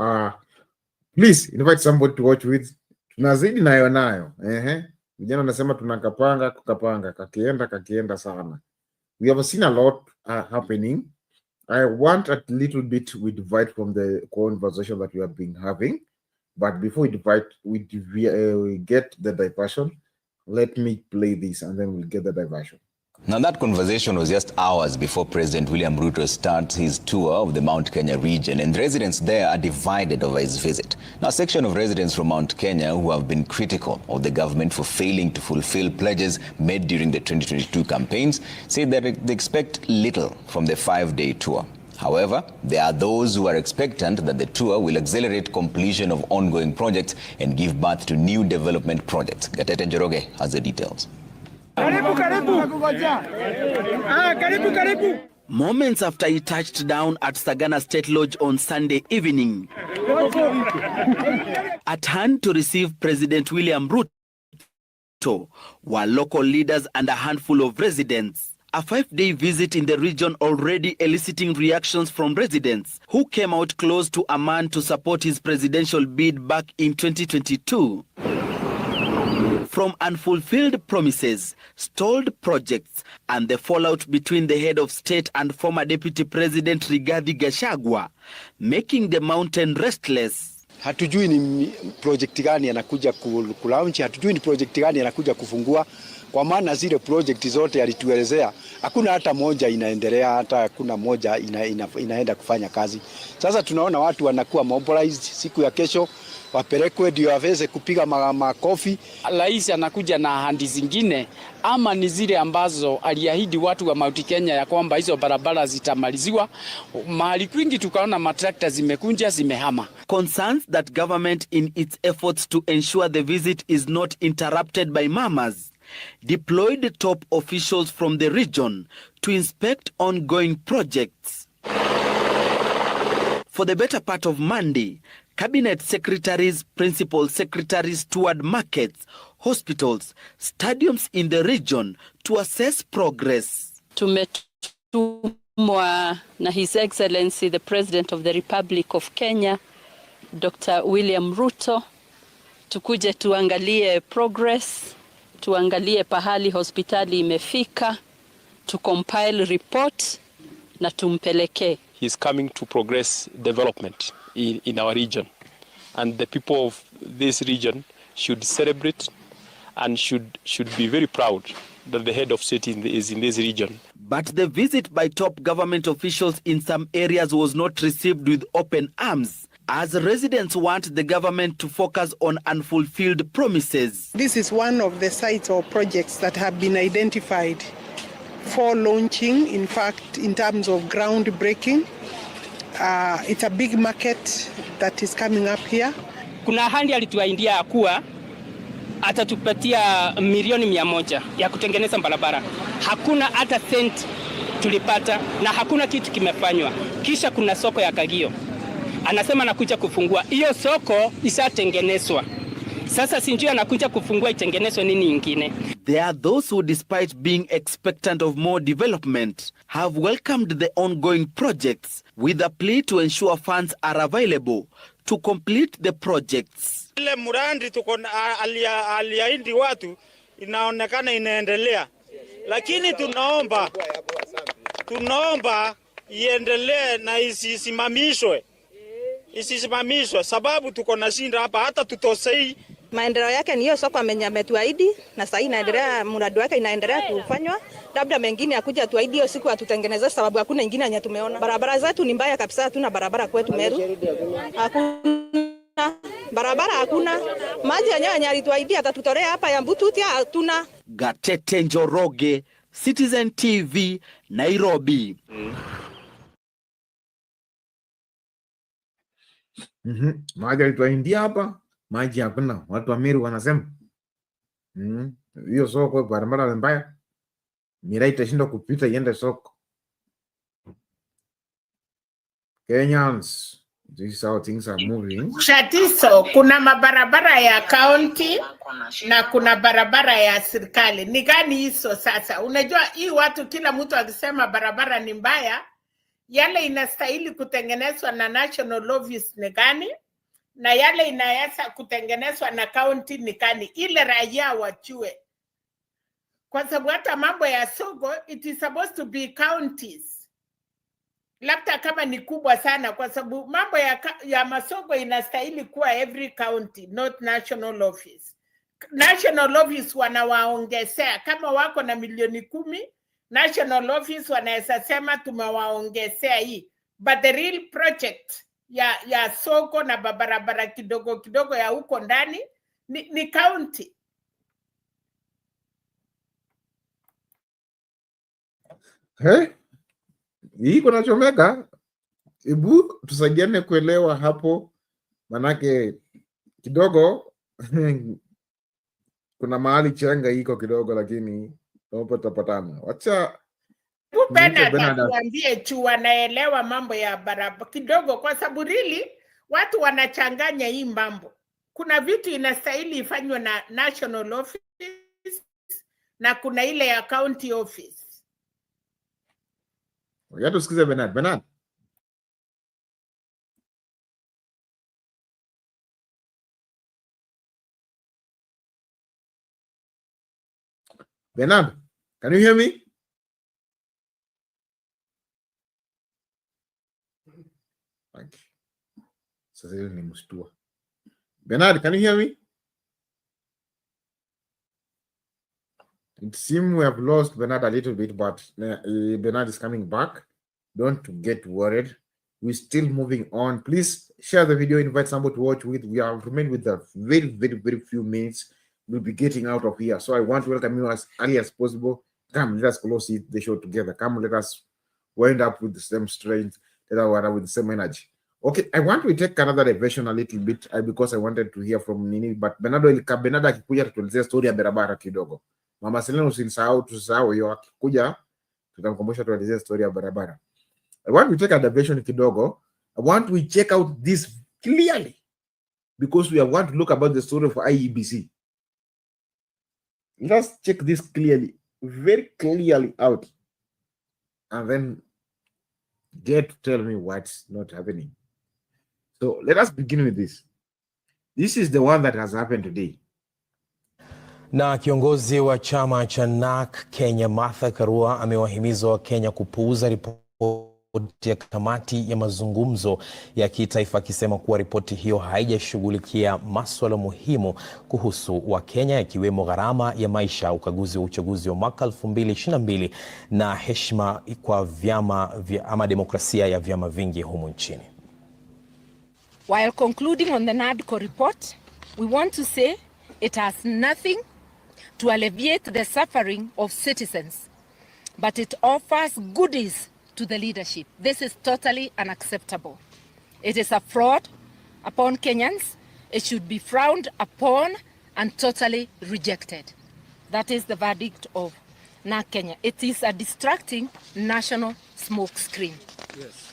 Please invite somebody to watch with. Tunazidi nayo. Vijana nasema tunakapanga kukapanga kakienda sana. We have seen a lot happening. I want a little bit we divide from the conversation that we have been having, but before we get the diversion. Let me play this and then we'll get the diversion. Now that conversation was just hours before President William Ruto starts his tour of the Mount Kenya region, and residents there are divided over his visit. Now a section of residents from Mount Kenya who have been critical of the government for failing to fulfill pledges made during the 2022 campaigns say that they expect little from the 5-day tour. However, there are those who are expectant that the tour will accelerate completion of ongoing projects and give birth to new development projects. Gatete Njoroge has the details. Moments after he touched down at Sagana State Lodge on Sunday evening, at hand to receive President William Ruto were local leaders and a handful of residents. A 5-day visit in the region already eliciting reactions from residents who came out close to a man to support his presidential bid back in 2022. From unfulfilled promises, stalled projects, and the fallout between the head of state and former Deputy President Rigathi Gachagua, making the mountain restless. Hatujui ni project gani anakuja kulaunch, hatujui ni project gani anakuja kufungua, kwa maana zile project zote alituelezea hakuna hata moja inaendelea, hata hakuna moja inaenda kufanya kazi. Sasa tunaona watu wanakuwa mobilized siku ya kesho wapelekwe ndio waweze kupiga makofi. Rais anakuja na ahadi zingine ama ni zile ambazo aliahidi watu wa Mount Kenya ya kwamba hizo barabara zitamaliziwa. Mahali kwingi tukaona matrakta zimekunja zimehama. Concerns that government in its efforts to ensure the visit is not interrupted by mamas deployed top officials from the region to inspect ongoing projects. For the better part of Monday, cabinet secretaries, principal secretaries toured markets, hospitals, stadiums in the region to assess progress. Tumetumwa na His Excellency the President of the Republic of Kenya, Dr. William Ruto, tukuje tuangalie progress, tuangalie pahali hospitali imefika, to compile report na tumpeleke. He's coming to progress development in our region. and the people of this region should celebrate and should be very proud that the head of state is in this region. But the visit by top government officials in some areas was not received with open arms, as residents want the government to focus on unfulfilled promises. This is one of the sites or projects that have been identified for launching. In fact, in terms of groundbreaking, it's a big market that is coming up here. Kuna ahadi alituahidia kuwa atatupatia milioni 100 ya kutengeneza barabara. Hakuna hata senti tulipata na hakuna kitu kimefanywa. Kisha kuna soko ya Kagio. Anasema anakuja kufungua. Hiyo soko isatengenezwa. Sasa sinjui anakuja kufungua itengenezwe nini ingine. There are those who, despite being expectant of more development, have welcomed the ongoing projects with a plea to ensure funds are available to complete the projects. Ile murandi tuko aliahidi watu inaonekana inaendelea, lakini tunaomba iendelee na isisimamishwe sababu tuko na shinda hapa, hata tutosei. Maendeleo yake ni hiyo soko ametuahidi, na sasa inaendelea, mradi wake inaendelea kufanywa. Labda mengine akuja tuahidi hiyo siku atutengenezee, sababu hakuna ingine yenye tumeona. Barabara zetu ni mbaya kabisa, hatuna barabara kwetu Meru. Hakuna barabara, hakuna maji yenyewe alituahidi atatutolea hapa ya Mbututi, hatuna. Gatete Njoroge, Citizen TV, Nairobi. Maji alituahidia hapa, maji hakuna. Watu wa Meru wanasema hiyo soko barabara mbaya, miraa itashinda kupita iende soko. Kenyans, this is how things are moving. Shatiso, kuna mabarabara ya county na kuna barabara ya serikali. Ni gani hizo sasa? Unajua hii watu, kila mtu akisema barabara ni mbaya, yale inastahili kutengenezwa na national office ni gani, na yale inaweza kutengenezwa na county ni gani, ile raia wachue. Kwa sababu hata mambo ya soko, it is supposed to be counties. Labda kama ni kubwa sana, kwa sababu mambo ya masoko inastahili kuwa every county, not national office. National office wanawaongezea, kama wako na milioni 10, national office wanaweza sema tumewaongezea hii. But the real project ya soko na barabara kidogo kidogo ya huko ndani ni county. Hii kuna chomeka. Ibu tusaidiane kuelewa hapo, manake kidogo kuna mahali chenga iko kidogo, lakini tutapatana. Wacha Bernard tuambie tu wanaelewa mambo ya barabara kidogo, kwa sababu really watu wanachanganya hii mambo. Kuna vitu inastahili ifanywe na national office na kuna ile ya county office. Ngoja tusikize Bernard. Bernard. Bernard, can you hear me? Thank you. Sasa hiyo ni mshtua. Bernard, can you hear me? It seems we have lost Bernard a little bit, but Bernard is coming back. Don't get worried. We're still moving on. Please share the video, invite somebody to watch with. We have remained with a very, very, very few minutes. We'll be getting out of here. So I want to welcome you as early as possible. Come, let us close the show together. Come, let us wind up with the same strength, with the same energy. Okay, I want to take another diversion a little bit because I wanted to hear from Nini, but Bernardo akikuja tutuelezea story ya barabara kidogo. Mama Selena tusisahau hiyo, akikuja tutamkumbusha tuelezea story ya barabara. I want to take a diversion kidogo. I want to check out this clearly because we want to look about the story of IEBC. Let's check this clearly, very clearly out, and then get to tell me what's not happening. So let us begin with this. This is the one that has happened today. Na kiongozi wa chama cha NARC Kenya Martha Karua amewahimiza Wakenya kupuuza ripoti ya kamati ya mazungumzo ya kitaifa akisema kuwa ripoti hiyo haijashughulikia masuala muhimu kuhusu Wakenya yakiwemo gharama ya maisha, ukaguzi wa uchaguzi wa mwaka 2022 na heshima kwa vyama ama demokrasia ya vyama vingi humu nchini. While concluding on the NADCO report, we want to say it has nothing to alleviate the suffering of citizens, but it offers goodies to the leadership. This is totally unacceptable. It is a fraud upon Kenyans. It should be frowned upon and totally rejected. That is the verdict of NARC Kenya. It is a distracting national smokescreen. Yes.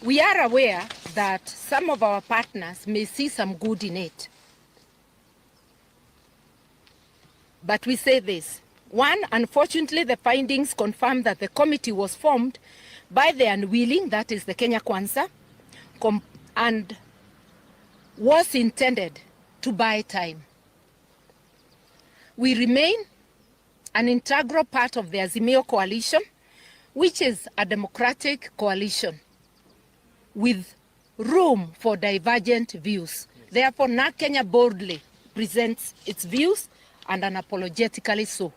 We are aware that some of our partners may see some good in it. But we say this. One, unfortunately, the findings confirm that the committee was formed by the unwilling, that is the Kenya Kwanza, and was intended to buy time. We remain an integral part of the Azimio coalition, which is a democratic coalition with room for divergent views. Therefore, NARC Kenya boldly presents its views and unapologetically so.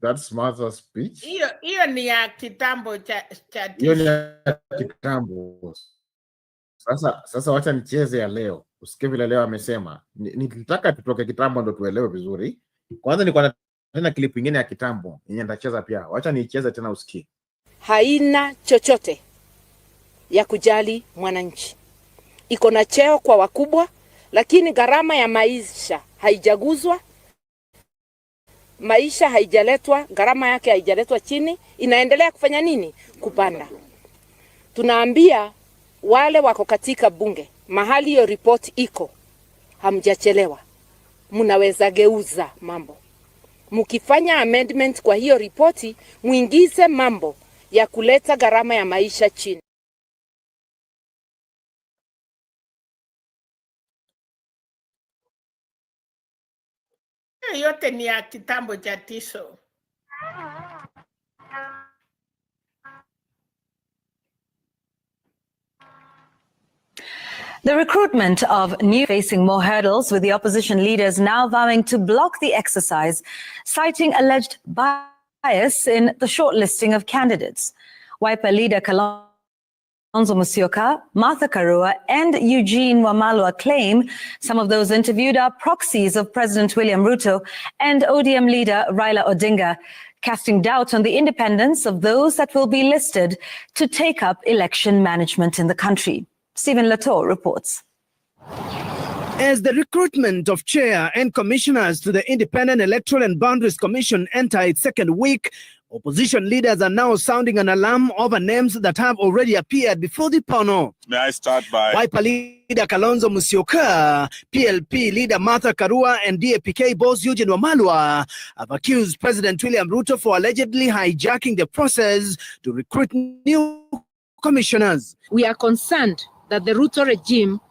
That's Martha's speech. Hiyo ni ya kitambo cha Hiyo ni ya kitambo. Sasa wacha nicheze ya leo. Usikie vile leo amesema. Nilitaka tutoke kitambo ndo tuelewe vizuri. Kwanza niko na tena clip nyingine ya kitambo yenye nitacheza pia. Wacha niicheze tena usikie. Haina chochote ya kujali mwananchi. Iko na cheo kwa wakubwa, lakini gharama ya maisha haijaguzwa. Maisha haijaletwa, gharama yake haijaletwa chini, inaendelea kufanya nini? Kupanda. Tunaambia wale wako katika bunge, mahali hiyo report iko, hamjachelewa. Mnaweza geuza mambo. Mkifanya amendment kwa hiyo ripoti, muingize mambo ya kuleta gharama ya maisha chini. yote ni ya kitambo cha tisho. The recruitment of new facing more hurdles, with the opposition leaders now vowing to block the exercise, citing alleged bias in the shortlisting of candidates. Wiper leader Kalonzo Musyoka, Martha Karua, and Eugene Wamalwa claim some of those interviewed are proxies of President William Ruto and ODM leader Raila Odinga, casting doubt on the independence of those that will be listed to take up election management in the country. Stephen Latour reports. As the recruitment of chair and commissioners to the Independent Electoral and Boundaries Commission enter its second week, opposition leaders are now sounding an alarm over names that have already appeared before the panel. May I start by... Wiper leader Kalonzo Musyoka, PLP leader Martha Karua, and DAPK boss Eugene Wamalwa have accused President William Ruto for allegedly hijacking the process to recruit new commissioners. We are concerned that the Ruto regime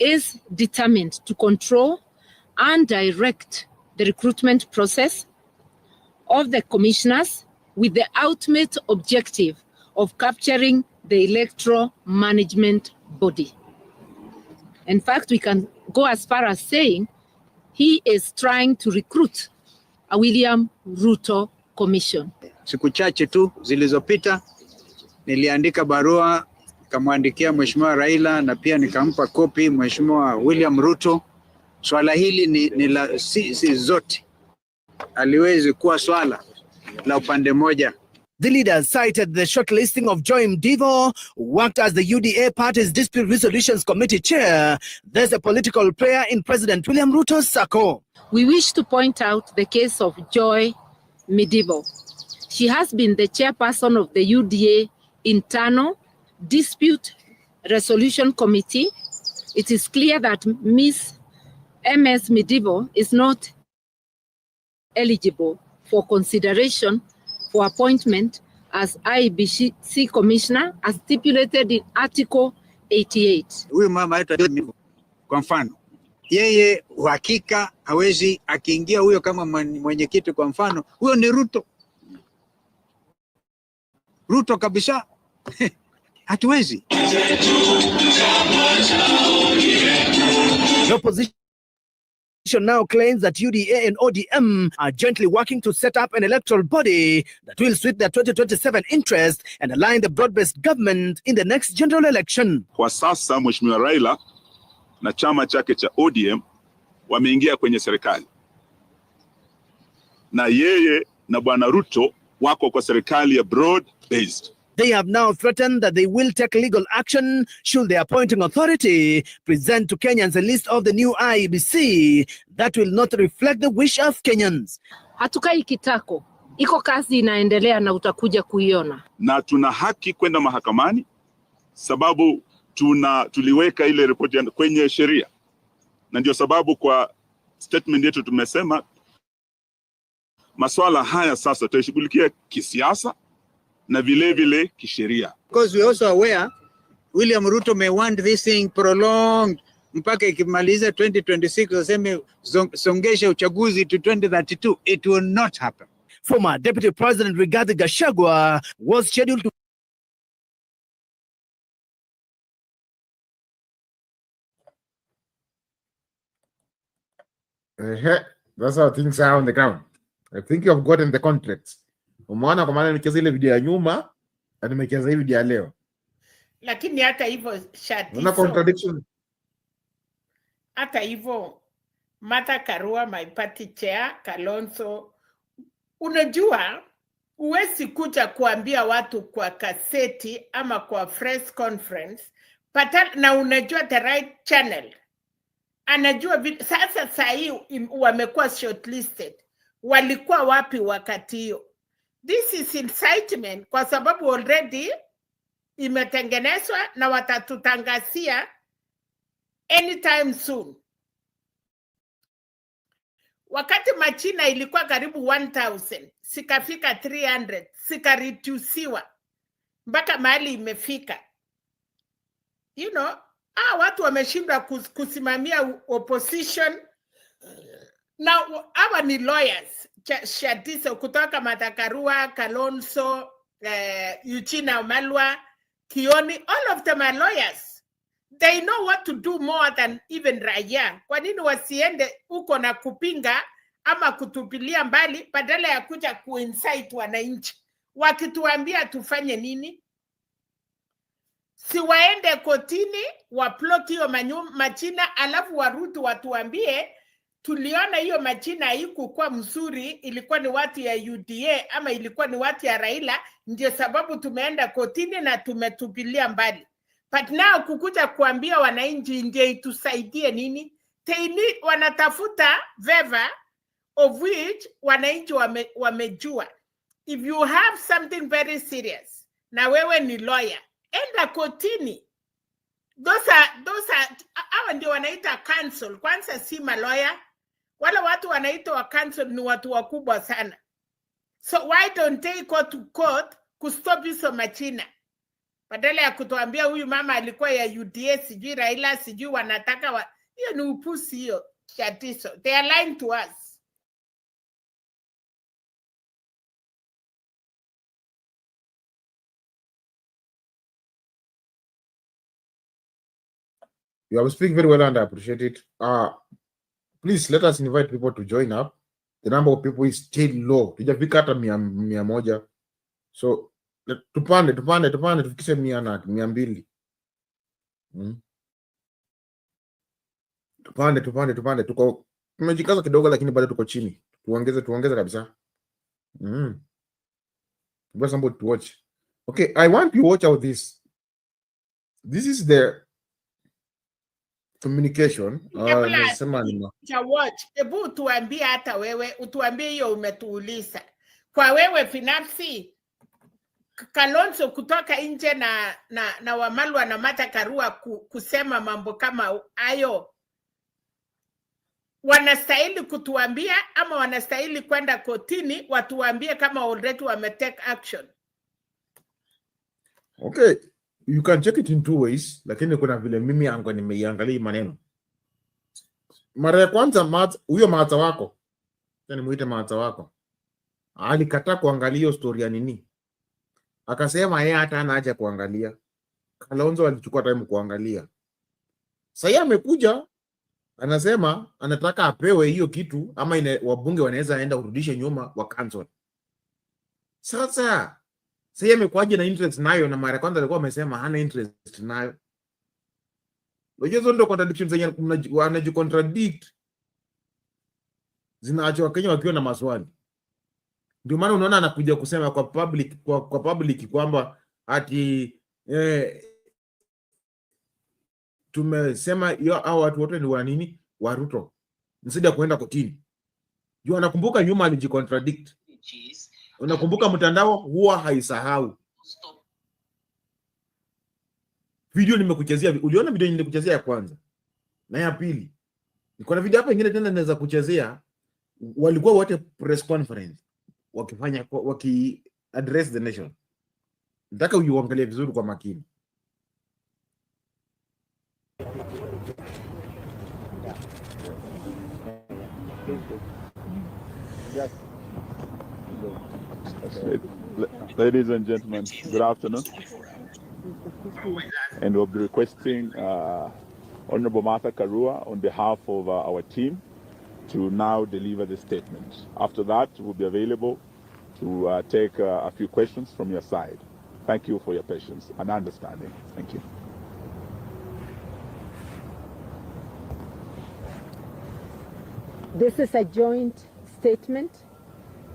is determined to control and direct the recruitment process of the commissioners with the ultimate objective of capturing the electoral management body. In fact, we can go as far as saying he is trying to recruit a William Ruto commission. Siku chache tu zilizopita niliandika barua nikamwandikia Mheshimiwa Raila na pia nikampa kopi Mheshimiwa William Ruto. Swala hili ni la sisi zote. Aliwezi kuwa swala la upande moja. The leaders cited the shortlisting of Joy Mdivo, who worked as the UDA party's Dispute Resolutions Committee chair. There's a political player in President William Ruto's circle. We wish to point out the case of Joy Mdivo. She has been the chairperson of the UDA Internal Dispute Resolution Committee. It is clear that Ms. MS Mdivo is not eligible for consideration for appointment as IEBC Commissioner as stipulated in Article 88. Huyu mama yetu kwa mfano yeye uhakika hawezi akiingia huyo kama mwenyekiti kwa mfano, huyo ni Ruto kabisa. Hatuwezi. The opposition now claims that UDA and ODM are jointly working to set up an electoral body that will suit their 2027 interest and align the broad-based government in the next general election. Kwa sasa Mheshimiwa Raila na chama chake cha ODM wameingia kwenye serikali, na yeye na Bwana Ruto wako kwa serikali ya broad based. They have now threatened that they will take legal action should the appointing authority present to Kenyans a list of the new IEBC that will not reflect the wish of Kenyans. Hatukai kitako, iko kazi inaendelea na utakuja kuiona. Na tuna haki kwenda mahakamani sababu tuliweka ile ripoti kwenye sheria, na ndio sababu kwa statement yetu tumesema masuala haya sasa tutashughulikia kisiasa na vile kisheria. Because we also aware William Ruto may want this thing prolonged mpaka ikimaliza 2026, waseme songesha uchaguzi to 2032. It will not happen. Former Deputy President Rigathi Gachagua was scheduled to That's how things are on the ground. I think you have gotten the contracts. Umeona kwa maana nimecheza ile video ya nyuma na nimecheza hii video ya leo. Lakini hata hivyo Shatiso, una contradiction. Hata hivyo Martha Karua, my party chair, Kalonzo, unajua uwezi kuja kuambia watu kwa kaseti ama kwa press conference na unajua the right channel. Anajua sasa sahi wamekuwa shortlisted. Walikuwa wapi wakati hiyo? This is incitement kwa sababu already imetengenezwa na watatutangazia anytime soon. Wakati machina ilikuwa karibu 1000, sikafika 300, sikareduciwa mpaka mahali imefika. You know, watu wameshindwa kusimamia opposition. Na hawa ni lawyers, Shatiso, kutoka Martha Karua, Kalonzo, Eugene Wamalwa, Kioni, all of them are lawyers. They know what to do more than even raia. Kwa nini wasiende uko na kupinga ama kutupilia mbali badala ya kuja kuinsight wananchi? Wakituambia tufanye nini? Si waende kotini, waplock hiyo machina, alafu warudi watuambie tuliona hiyo machina haikuwa mzuri, ilikuwa ni watu ya UDA ama ilikuwa ni watu ya Raila, ndio sababu tumeenda kotini na tumetupilia mbali. But now kukuja kuambia wananchi ndio itusaidie nini? Wanatafuta favor of which wananchi wamejua. If you have something very serious na wewe ni lawyer, enda kotini. Those are hawa ndio wanaita counsel. Kwanza si lawyer. Wala watu wanaitwa wa counsel ni watu wakubwa sana. So why don't they go to court kustop hizo machina? Badala ya kutuambia huyu mama alikuwa ya UDA, sijui Raila, sijui wanataka hiyo ni upusi hiyo, Shatiso. They are lying to us. You are speaking very well and I appreciate it. Please let us invite people to join up. The number of people is still low. Tujafika hata 100. So tupande tufikishe 100 na 200. Tupande tuko tumejikaza kidogo lakini bado tuko chini. Tuongeze kabisa. There's somebody to watch. Okay, I want you to watch out this. This is the communication. Ebu tuambie hata wewe, utuambie hiyo umetuuliza. Kwa wewe binafsi, Kalonzo kutoka nje na Wamalwa na Martha Karua kusema mambo kama hayo, wanastahili kutuambia ama wanastahili kwenda kotini watuambie kama already wametake action? Okay, you can check it in two ways, lakini kuna vile mimi yangu nimeiangalia maneno. Mara ya kwanza huyo Martha wako, yani muite Martha wako, alikataa kuangalia hiyo story ya nini, akasema yeye hata hana haja kuangalia. Kalonzo alichukua time kuangalia. Sasa amekuja anasema anataka apewe hiyo kitu, ama wabunge wanaweza enda urudishe nyuma wa cancel. Sasa amekuaje na interest nayo, na mara kwanza alikuwa amesema hana interest nayo. Hizo ndio contradictions zenye wanajicontradict, zinaacha Wakenya wakiwa na maswali. Ndio maana unaona anakuja kusema kwa public kwamba ati tumesema hao watu wote ni wa nini, wa Ruto, nsida kuenda kotini. Juu anakumbuka nyuma alijicontradict. Unakumbuka mtandao huwa haisahau. Video nimekuchezea, uliona video nimekuchezea ya kwanza na ya pili. Niko na video hapa nyingine tena naweza kuchezea. Walikuwa wote press conference waki address the nation. Nataka uiangalie vizuri kwa makini. Ladies and gentlemen, good afternoon. And we'll be requesting Honorable Martha Karua on behalf of our team to now deliver the statement. After that, we'll be available to take a few questions from your side. Thank you for your patience and understanding. Thank you. This is a joint statement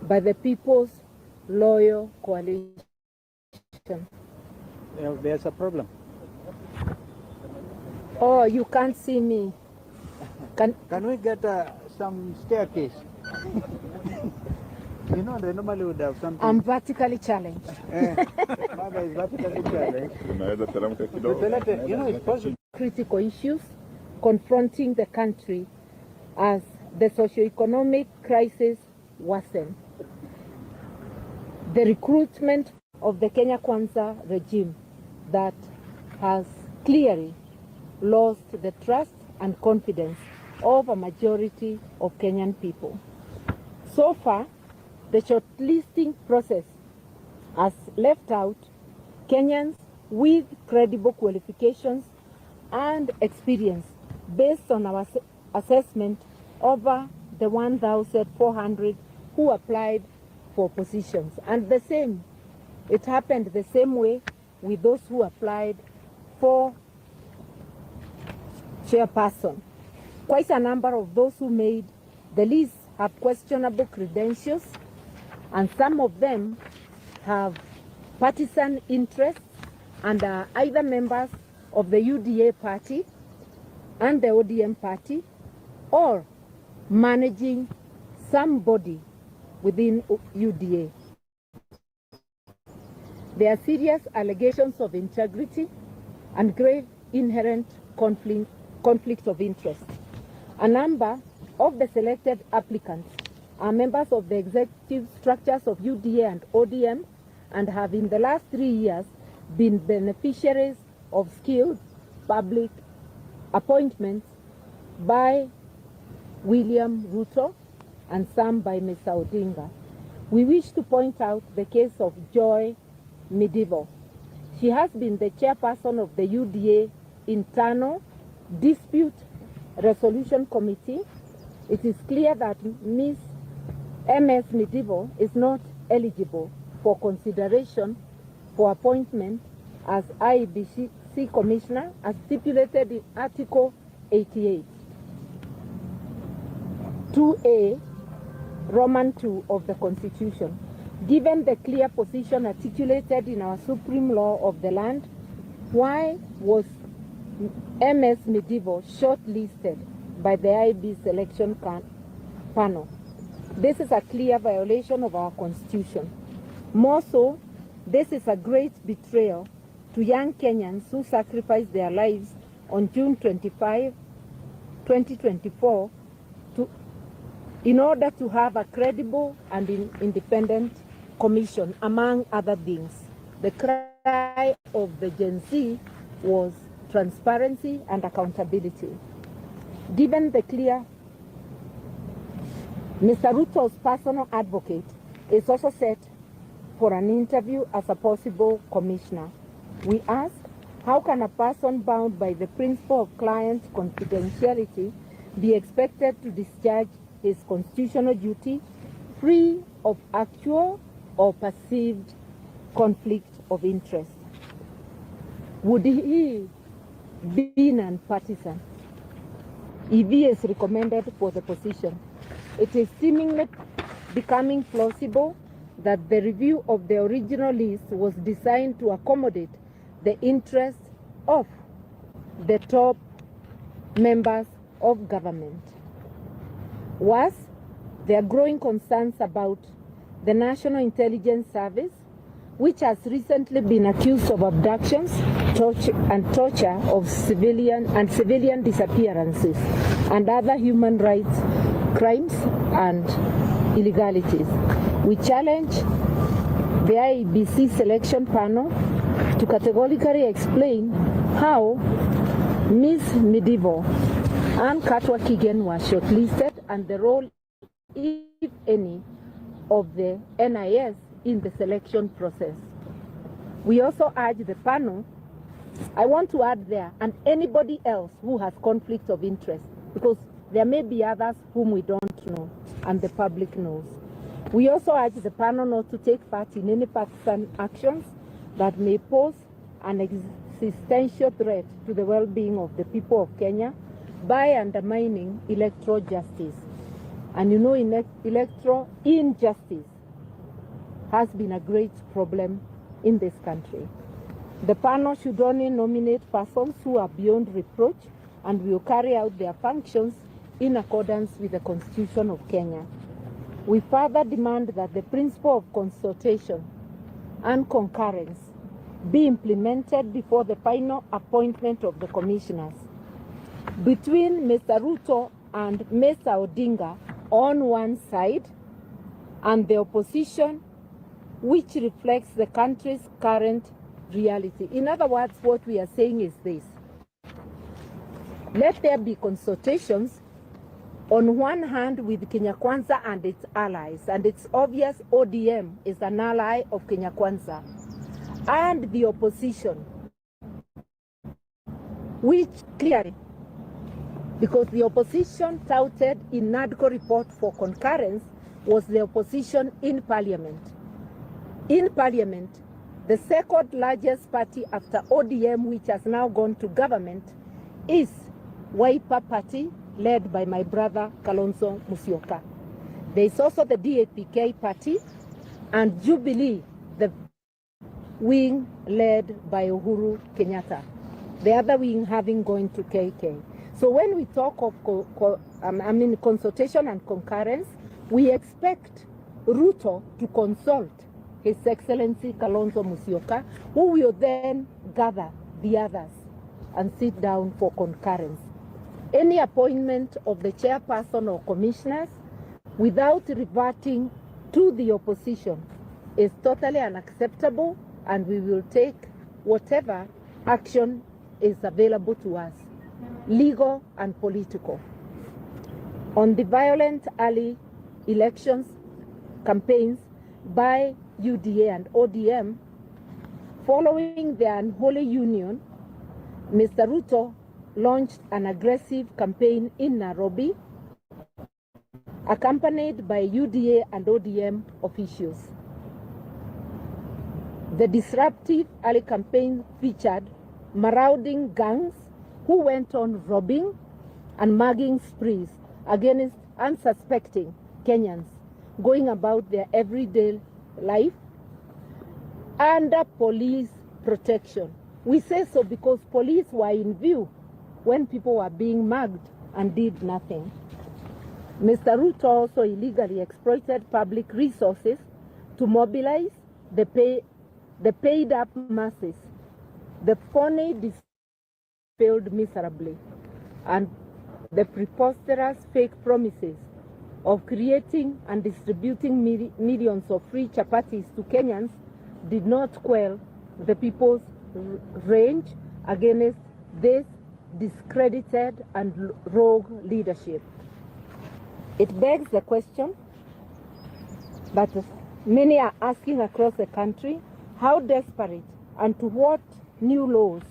by the People's Loyal Coalition. There's a problem. Oh, you can't see me. Can we get some staircase? You know, they normally would have something. I'm vertically challenged. Mother is vertically challenged. You know, it's possible. Critical issues confronting the country as the socio-economic crisis worsens. The recruitment of the Kenya Kwanza regime that has clearly lost the trust and confidence of a majority of Kenyan people. So far, the shortlisting process has left out Kenyans with credible qualifications and experience based on our assessment over the 1,400 who applied for positions. And it happened the same way with those who applied for chairperson. Quite a number of those who made the list have questionable credentials, and some of them have partisan interests and are either members of the UDA party and the ODM party, or managing somebody within UDA. There are serious allegations of integrity and grave inherent conflict of interest. A number of the selected applicants are members of the executive structures of UDA and ODM and have in the last 3 years been beneficiaries of skilled public appointments by William Ruto and some by Mr. Odinga. We wish to point out the case of Joy Medivo. She has been the chairperson of the UDA Internal Dispute Resolution Committee. It is clear that Ms. MS Medivo is not eligible for consideration for appointment as IEBC Commissioner as stipulated in Article 88. 2A, Roman 2 of the Constitution. Given the clear position articulated in our supreme law of the land, why was MS Medivo shortlisted by the IB selection panel? This is a clear violation of our Constitution. More so, this is a great betrayal to young Kenyans who sacrificed their lives on June 25, 2024, in order to have a credible and independent commission, among other things. The cry of the Gen Z was transparency and accountability. Given the clear, Mr. Ruto's personal advocate is also set for an interview as a possible commissioner. We ask, how can a person bound by the principle of client confidentiality be expected to discharge his constitutional duty free of actual or perceived conflict of interest? Would he be nonpartisan if he is recommended for the position? It is seemingly becoming plausible that the review of the original list was designed to accommodate the interests of the top members of government. Worse, there are growing concerns about the National Intelligence Service, which has recently been accused of abductions, torture of civilian disappearances, and other human rights crimes and illegalities. We challenge the IEBC selection panel to categorically explain how Ms. Medieval and Katwa Kigen were shortlisted and the role, if any, of the NIS in the selection process. We also urge the panel, I want to add there, and anybody else who has conflicts of interest, because there may be others whom we don't know and the public knows. We also urge the panel not to take part in any partisan actions that may pose an existential threat to the well-being of the people of Kenya by undermining electoral justice. And you know, electoral injustice has been a great problem in this country. The panel should only nominate persons who are beyond reproach and will carry out their functions in accordance with the Constitution of Kenya. We further demand that the principle of consultation and concurrence be implemented before the final appointment of the commissioners. Between Mr. Ruto and Mr. Odinga on one side and the opposition, which reflects the country's current reality. In other words, what we are saying is this: let there be consultations on one hand with Kenya Kwanza and its allies, and it's obvious ODM is an ally of Kenya Kwanza, and the opposition, which clearly, because the opposition touted in NADCO report for concurrence was the opposition in parliament. In parliament, the second largest party after ODM, which has now gone to government, is Wiper Party, led by my brother Kalonzo Musyoka. There is also the DAPK party and Jubilee, the wing led by Uhuru Kenyatta, the other wing having gone to KK. So when we talk of consultation and concurrence, we expect Ruto to consult His Excellency Kalonzo Musyoka, who will then gather the others and sit down for concurrence. Any appointment of the chairperson or commissioners without reverting to the opposition is totally unacceptable, and we will take whatever action is available to us, legal and political. On the violent early elections campaigns by UDA and ODM, following their unholy union, Mr. Ruto launched an aggressive campaign in Nairobi, accompanied by UDA and ODM officials. The disruptive early campaign featured marauding gangs who went on robbing and mugging sprees against unsuspecting Kenyans going about their everyday life under police protection. We say so because police were in view when people were being mugged and did nothing. Mr. Ruto also illegally exploited public resources to mobilize the paid up masses. The phony failed miserably, and the preposterous fake promises of creating and distributing millions of free chapatis to Kenyans did not quell the people's rage against this discredited and rogue leadership. It begs the question that many are asking across the country: how desperate and to what new laws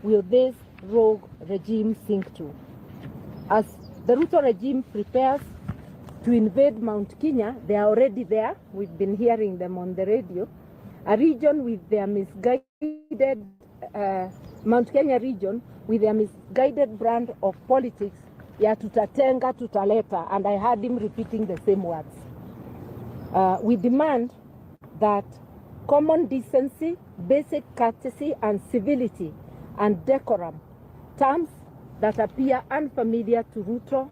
will this rogue regime sink to? As the Ruto regime prepares to invade Mount Kenya, they are already there. We've been hearing them on the radio. A region with their misguided, Mount Kenya region with their misguided brand of politics, ya tutatenga, tutaleta, and I heard him repeating the same words. We demand that common decency, basic courtesy and civility and decorum, terms that appear unfamiliar to Ruto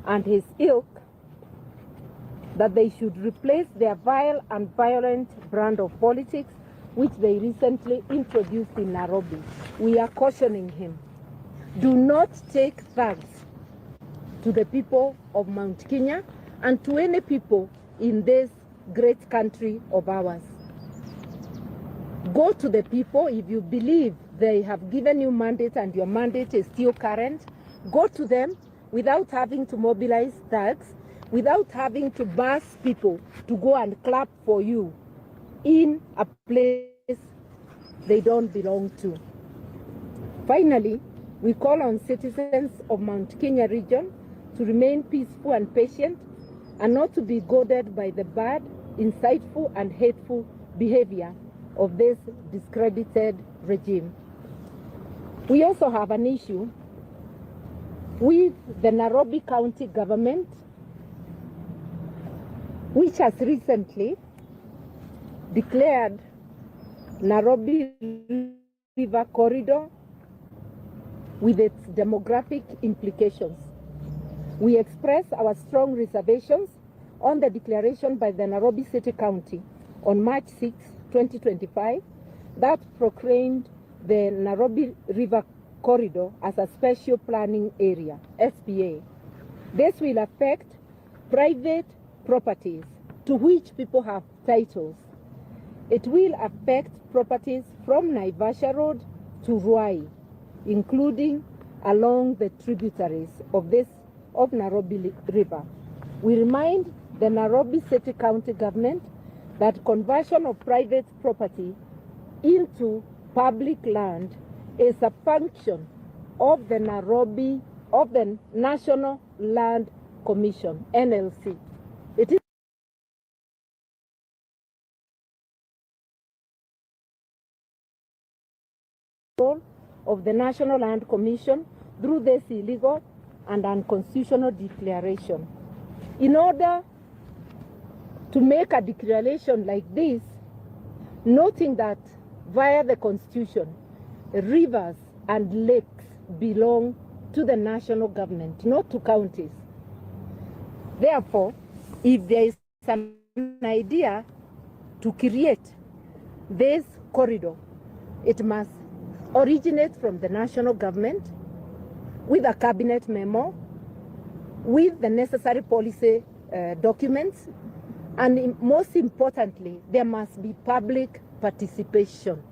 and his ilk, that they should replace their vile and violent brand of politics which they recently introduced in Nairobi. We are cautioning him. Do not take thugs to the people of Mount Kenya and to any people in this great country of ours. Go to the people if you believe they have given you mandate and your mandate is still current. Go to them without having to mobilize thugs, without having to bus people to go and clap for you in a place they don't belong to. Finally, we call on citizens of Mount Kenya region to remain peaceful and patient and not to be goaded by the bad, insightful and hateful behavior of this discredited regime. We also have an issue with the Nairobi County government, which has recently declared Nairobi River Corridor with its demographic implications. We express our strong reservations on the declaration by the Nairobi City County on March 6, 2025, that proclaimed the Nairobi River Corridor as a special planning area, SPA. This will affect private properties to which people have titles. It will affect properties from Naivasha Road to Ruai, including along the tributaries of Nairobi River. We remind the Nairobi City County government that conversion of private property into public land is a function of the National Land Commission, NLC. It is of the National Land Commission through this illegal and unconstitutional declaration. In order to make a declaration like this, noting that via the Constitution, rivers and lakes belong to the national government, not to counties. Therefore, if there is an idea to create this corridor, it must originate from the national government with a cabinet memo, with the necessary policy documents, and most importantly, there must be public participation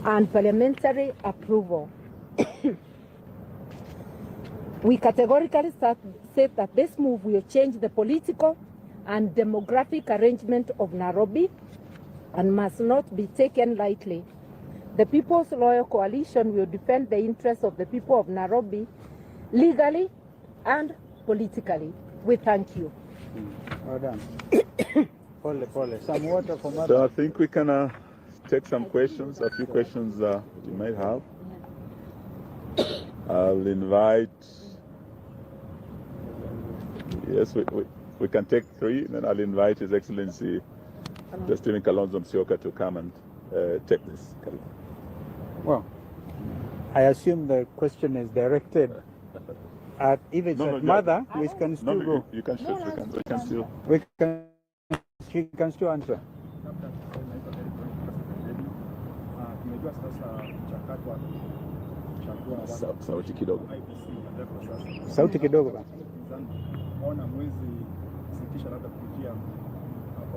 and parliamentary approval. We categorically say that this move will change the political and demographic arrangement of Nairobi and must not be taken lightly. The People's Loyal Coalition will defend the interests of the people of Nairobi legally and politically. We thank you. Well done. Some water for mother. So I think we can take some questions, a few questions you might have. I'll invite, yes, we can take three, and then I'll invite His Excellency Stephen Kalonzo Musyoka to come and take this. Well, I assume the question is directed at, if it's at mother, we can still go. You can shoot, we can still. She can still answer. Sauti kidogo. Sauti kidogo. Ona mwezi sitisha labda kupitia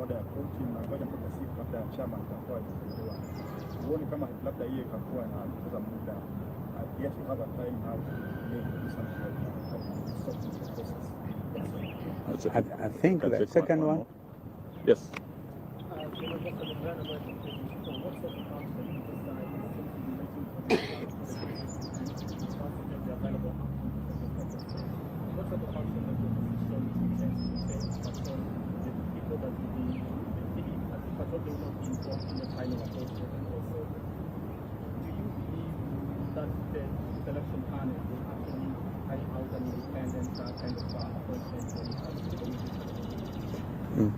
oda ya koti na ngoja mpaka siku labda ya chama itakuwa imefunguliwa. Huoni kama labda hiyo itakuwa inapoteza muda yet you have a time now to do something like I think the second one. Yes.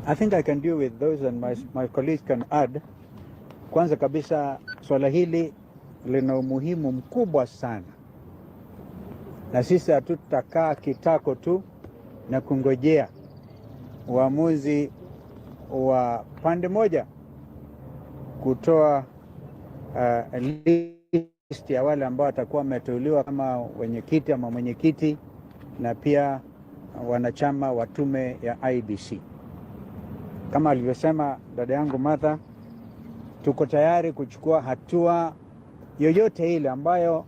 I think I can deal with those and my colleagues can add. Kwanza kabisa swala hili lina umuhimu mkubwa sana, na sisi hatutakaa kitako tu na kungojea uamuzi wa pande moja kutoa list ya wale ambao watakuwa wameteuliwa kama wenyekiti ama mwenyekiti na pia wanachama wa tume ya IEBC. Kama alivyosema dada yangu Martha, tuko tayari kuchukua hatua yoyote ile ambayo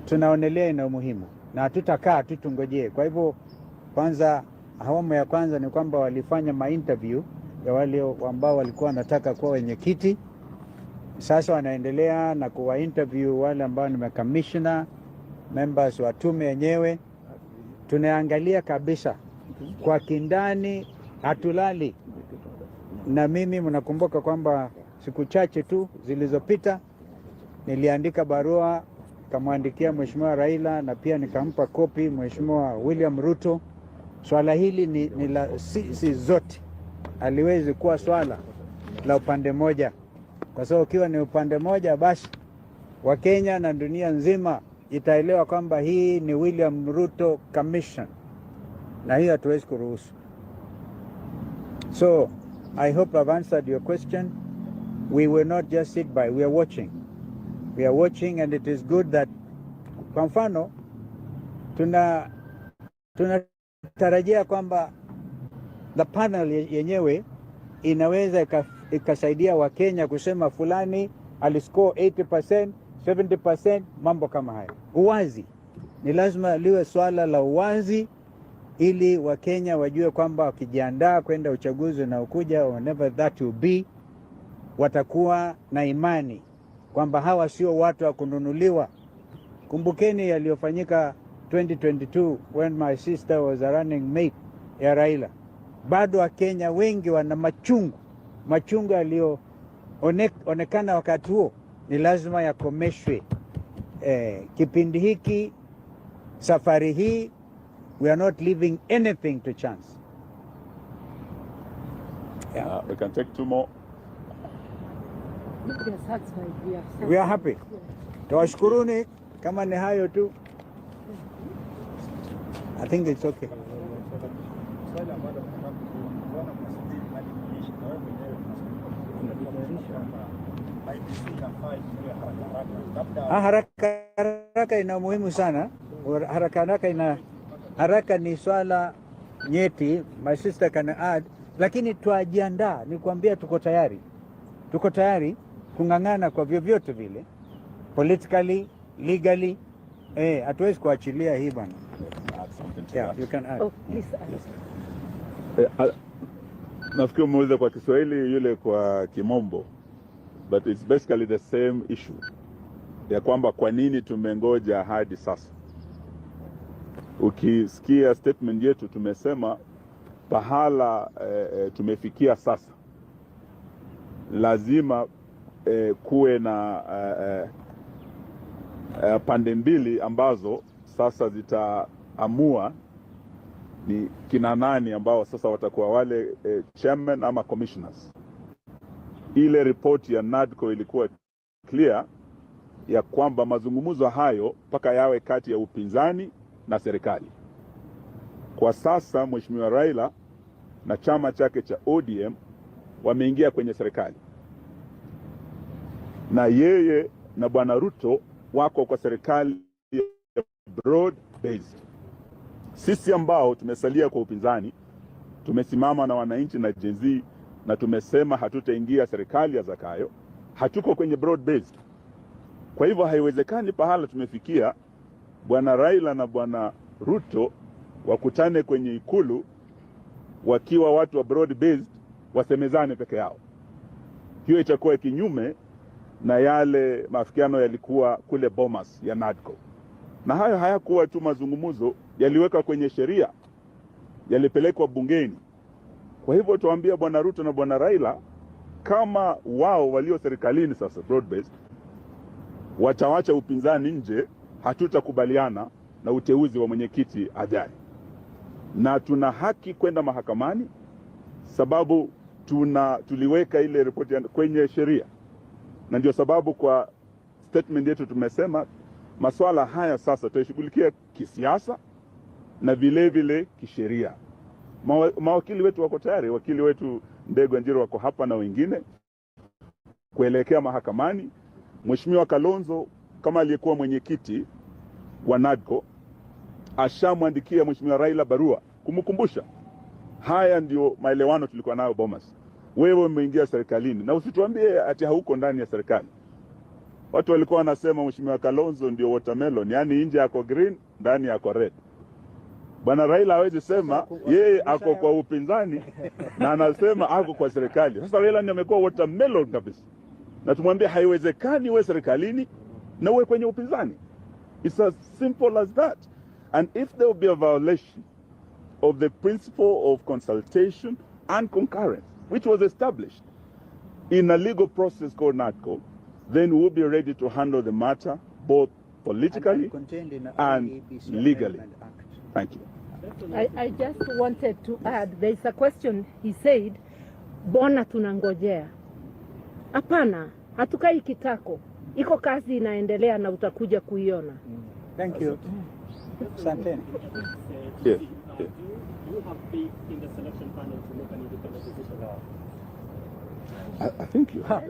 tunaonelea ina umuhimu, na hatutakaa tu tungojee. Kwa hivyo kwanza, awamu ya kwanza ni kwamba walifanya ma-interview ya wale ambao walikuwa wanataka kuwa wenyekiti. Sasa wanaendelea na kuwa interview wale ambao ni commissioner, members wa tume yenyewe. Tunaangalia kabisa kwa kindani, hatulali. Na mimi mnakumbuka kwamba siku chache tu zilizopita niliandika barua nikamwandikia Mheshimiwa Raila na pia nikampa kopi Mheshimiwa William Ruto. Swala hili ni la sisi zote, aliwezi kuwa swala la upande moja, kwa sababu ukiwa ni upande moja basi Wakenya na dunia nzima itaelewa kwamba hii ni William Ruto Commission, na hiyo hatuwezi kuruhusu. So I hope I've answered your question. We will not just sit by, we are watching. We are watching, and it is good that, kwa mfano, tunatarajia kwamba the panel yenyewe inaweza ikasaidia Wakenya kusema fulani aliscore 80%, 70%, mambo kama hayo. Uwazi ni lazima liwe swala la uwazi, ili Wakenya wajue kwamba wakijiandaa kwenda uchaguzi na ukuja, whenever that will be, watakuwa na imani kwamba hawa sio watu wa kununuliwa. Kumbukeni yaliyofanyika 2022 when my sister was a running mate ya Raila. Bado Wakenya wengi wana machungu yaliyoonekana wakati huo, ni lazima yakomeshwe. Kipindi hiki, safari hii, we are not leaving anything to chance. Yeah. We can take two more. We are happy. Tawashukuruni kama ni hayo tu. I think it's okay. Haraka ina muhimu sana. Haraka ni swala nyeti, my sister can add, lakini tuajiandaa. Nikwambia tuko tayari kung'ang'ana kwa vyovyote vile, politically, legally. Hatuwezi kuachilia hii bwana. Yeah, you can add. Oh, please add. Nafikiri muulize kwa Kiswahili, yule kwa Kimombo, but it's basically the same issue ya kwamba kwa nini tumengoja hadi sasa. Ukisikia statement yetu tumesema pahala tumefikia sasa, lazima kuwe na pande mbili ambazo sasa zitaamua ni kina nani ambao sasa watakuwa wale chairman ama commissioners. Ile report ya NADCO ilikuwa clear ya kwamba mazungumzo hayo mpaka yawe kati ya upinzani na serikali. Kwa sasa Mheshimiwa Raila na chama chake cha ODM wameingia kwenye serikali, na yeye na Bwana Ruto wako kwa serikali ya broad based. Sisi ambao tumesalia kwa upinzani tumesimama na wananchi na Gen Z na tumesema hatutaingia serikali ya Zakayo, hatuko kwenye broad based. Kwa hivyo haiwezekani pahala tumefikia Bwana Raila na Bwana Ruto wakutane kwenye ikulu wakiwa watu wa broad based wasemezane peke yao. Hiyo itakuwa kinyume na yale maafikiano yalikuwa kule Bomas ya NADCO. Na hayo hayakuwa tu mazungumzo, yaliweka kwenye sheria, yalipelekwa bungeni. Kwa hivyo tuambia Bwana Ruto na Bwana Raila, kama wao walio serikalini sasa broad based watawacha upinzani nje, hatutakubaliana na uteuzi wa mwenyekiti ajaye. Na tuna haki kwenda mahakamani sababu tuliweka ile ripoti kwenye sheria. Na ndio sababu kwa statement yetu tumesema masuala haya sasa tutashughulikia kisiasa na vile vile kisheria. Mawakili wetu wako tayari, wakili wetu Ndegwa Njiro wako hapa na wengine kuelekea mahakamani. Mheshimiwa Kalonzo kama aliyekuwa mwenyekiti wa NADCO ashamwandikia Mheshimiwa Raila barua kumkumbusha haya ndio maelewano tulikuwa nayo Bomas. Wewe umeingia serikalini na usituambie ati hauko ndani ya serikali. Watu walikuwa wanasema Mheshimiwa Kalonzo ndio watermelon, yani nje yako green, ndani yako red. Bwana Raila hawezi sema yeye ako kwa upinzani na anasema ako kwa serikali. Sasa Raila ndiye amekuwa watermelon kabisa. Na tumwambie haiwezekani uwe serikalini na uwe kwenye upinzani. It's as simple as that. And if there will be a violation of the principle of consultation and concurrence, which was established in a legal process called NADCO, then we'll be ready to handle the matter both politically and legally. Thank you. I just wanted to add, there is a question he said, bona tunangojea. Hapana, hatukai kitako. Iko kazi inaendelea na utakuja kuiona. Thank you. Asante. Yes. Do you have faith in the selection panel to make an independent decision? I think you have.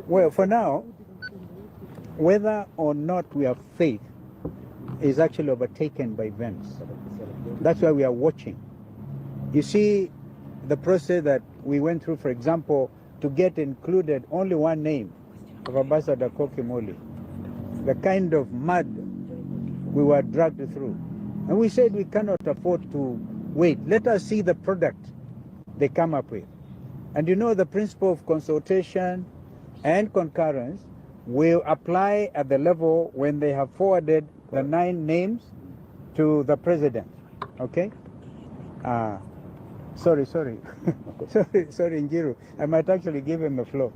Well, for now, whether or not we have faith is actually overtaken by events. That's why we are watching. You see, the process that we went through, for example, to get included only one name of Ambassador Kokimoli, the kind of mud we were dragged through. And we said we cannot afford to wait. Let us see the product they come up with. And you know, the principle of consultation and concurrence will apply at the level when they have forwarded the 9 names to the president. Okay? Sorry, sorry, Njiru. I might actually give him the floor.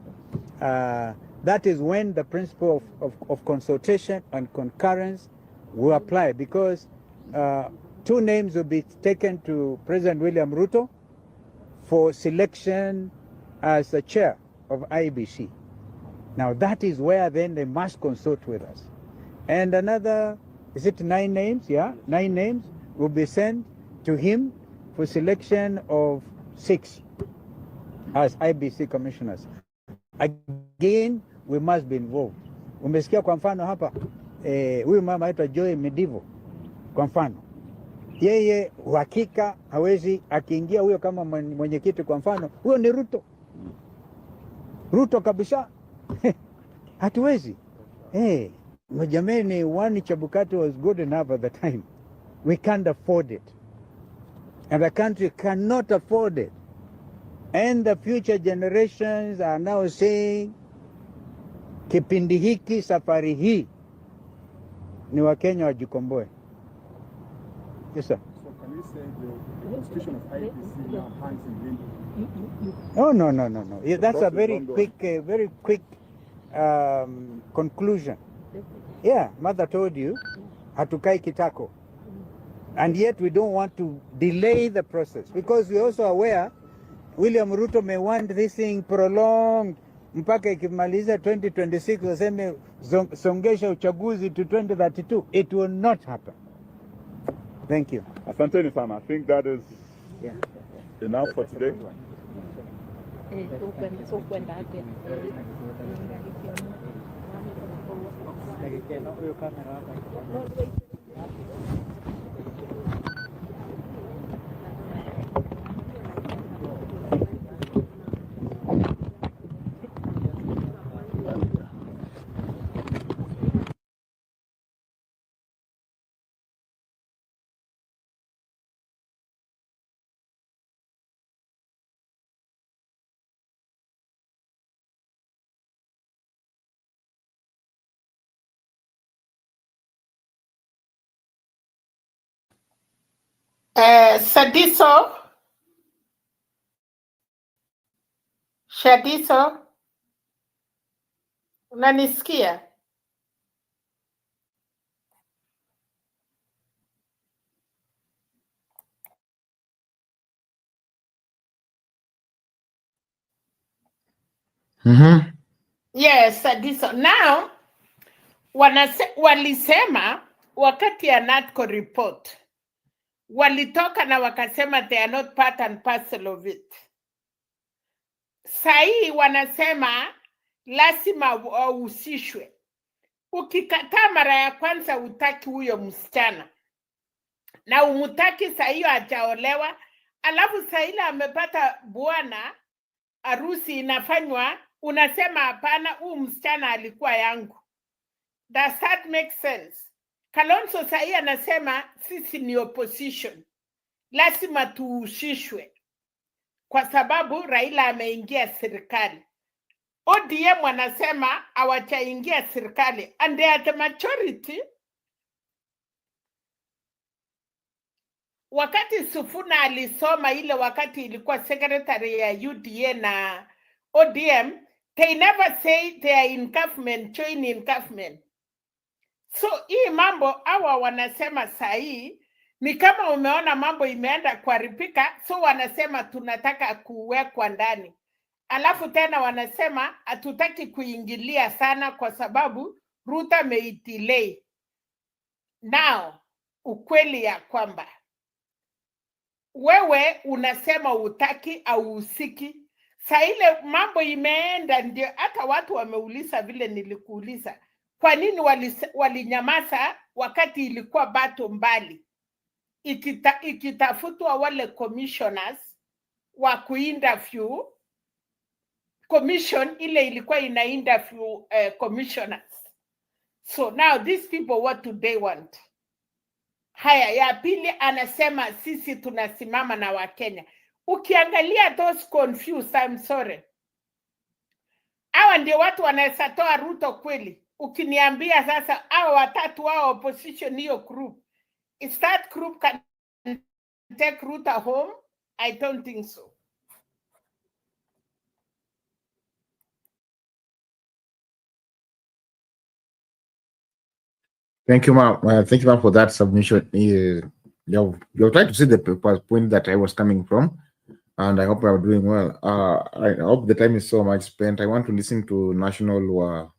That is when the principle of consultation and concurrence will apply, because 2 names will be taken to President William Ruto for selection as the chair of IBC. Now that is where then they must consult with us. And another, is it 9 names? Yeah, 9 names will be sent to him for selection of 6 as IBC commissioners. Again, we must be involved. Umesikia kwa mfano hapa, huyu mama aitwa Joy Medivo, kwa mfano. Yeye uhakika hawezi akiingia huyo kama mwenyekiti kwa mfano, huyo ni Ruto. Ruto kabisa. Hatuwezi. Jameni, one Chabukati was good enough at the time. We can't afford it. And the country cannot afford it. And the future generations are now saying, kipindi hiki, safari hii, ni Wakenya wajikomboe. Yes, sir. So can we say the constitution of IBC now hangs in limbo? No. That's a very quick conclusion. Yeah, mother told you, hatukai kitako. And yet we don't want to delay the process, because we're also aware William Ruto may want this thing prolonged mpaka ikimaliza 2026 waseme songesha uchaguzi to 2032. It will not happen. Thank you. Asanteni sana. I think that is enough for today. Shadiso, unanisikia? Yes, Shadiso. Now walisema wakati ya NADCO report walitoka na wakasema they are not part and parcel of it. Sahii wanasema lazima wahusishwe. Ukikataa mara ya kwanza utaki huyo msichana na umutaki saa hiyo hajaolewa, alafu saa ile amepata bwana, harusi inafanywa, unasema hapana, huyu msichana alikuwa yangu. Does that make sense? Kalonzo saa hii anasema sisi ni opposition, lazima tuhusishwe kwa sababu Raila ameingia serikali. ODM wanasema hawajaingia serikali and they are the majority. Wakati Sufuna alisoma ile wakati ilikuwa secretary ya UDA na ODM, they never say they are in government, join in government. So hii mambo hawa wanasema sahi ni kama umeona mambo imeenda kuharibika, so wanasema tunataka kuwekwa ndani. Alafu tena wanasema hatutaki kuingilia sana kwa sababu Ruto ameidelay. Now, ukweli ya kwamba wewe unasema utaki au usiki, saa ile mambo imeenda, ndio hata watu wameuliza vile nilikuuliza. Kwa nini walinyamaza wakati ilikuwa bato mbali? Ikitafutwa wale commissioners wa kuinterview, commission ile ilikuwa ina interview commissioners. So now these people, what do they want? Haya, ya pili anasema sisi tunasimama na Wakenya. Ukiangalia those confused, I'm sorry. Hawa ndio watu wanaweza toa Ruto kweli. Ukiniambia sasa hawa watatu wao opposition hiyo group, is that group can take Ruto home? I don't think so. Thank you, ma'am. Thank you, ma'am, for that submission. You're trying to see the point that I was coming from, and I hope I'm doing well. I hope the time is so much spent. I want to listen to National.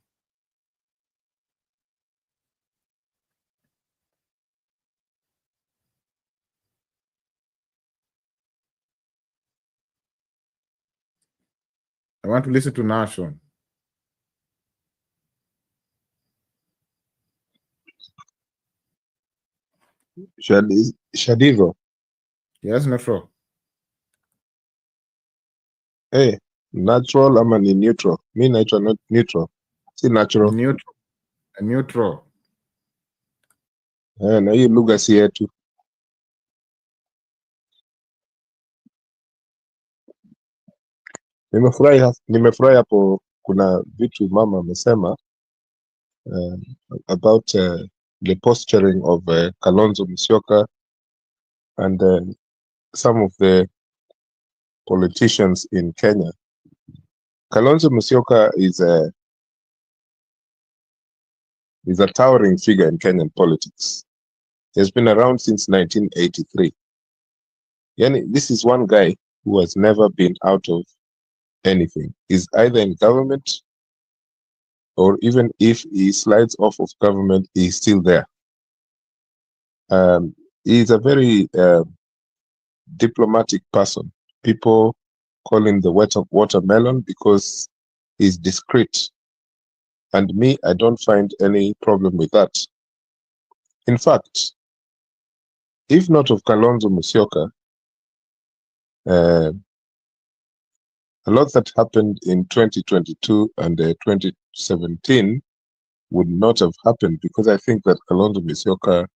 I want to listen to National. Shadivo. Yes, natural. Hey, natural ama ni neutral? Mi naitwa not neutral. Si natural. Neutral. Na hii lugha si yetu. Nimefurahi hapo kuna vitu mama amesema about the posturing of Kalonzo Musyoka and some of the politicians in Kenya. Kalonzo Musyoka is a towering figure in Kenyan politics. He has been around since 1983. This is one guy who has never been out of anything. He's either in government, or even if he slides off of government, he's still there. He's a very diplomatic person. People call him the watermelon because he's discreet. And me, I don't find any problem with that. In fact, if not of Kalonzo Musyoka, a lot that happened in 2022 and 2017 would not have happened, because I think that Kalonzo Musyoka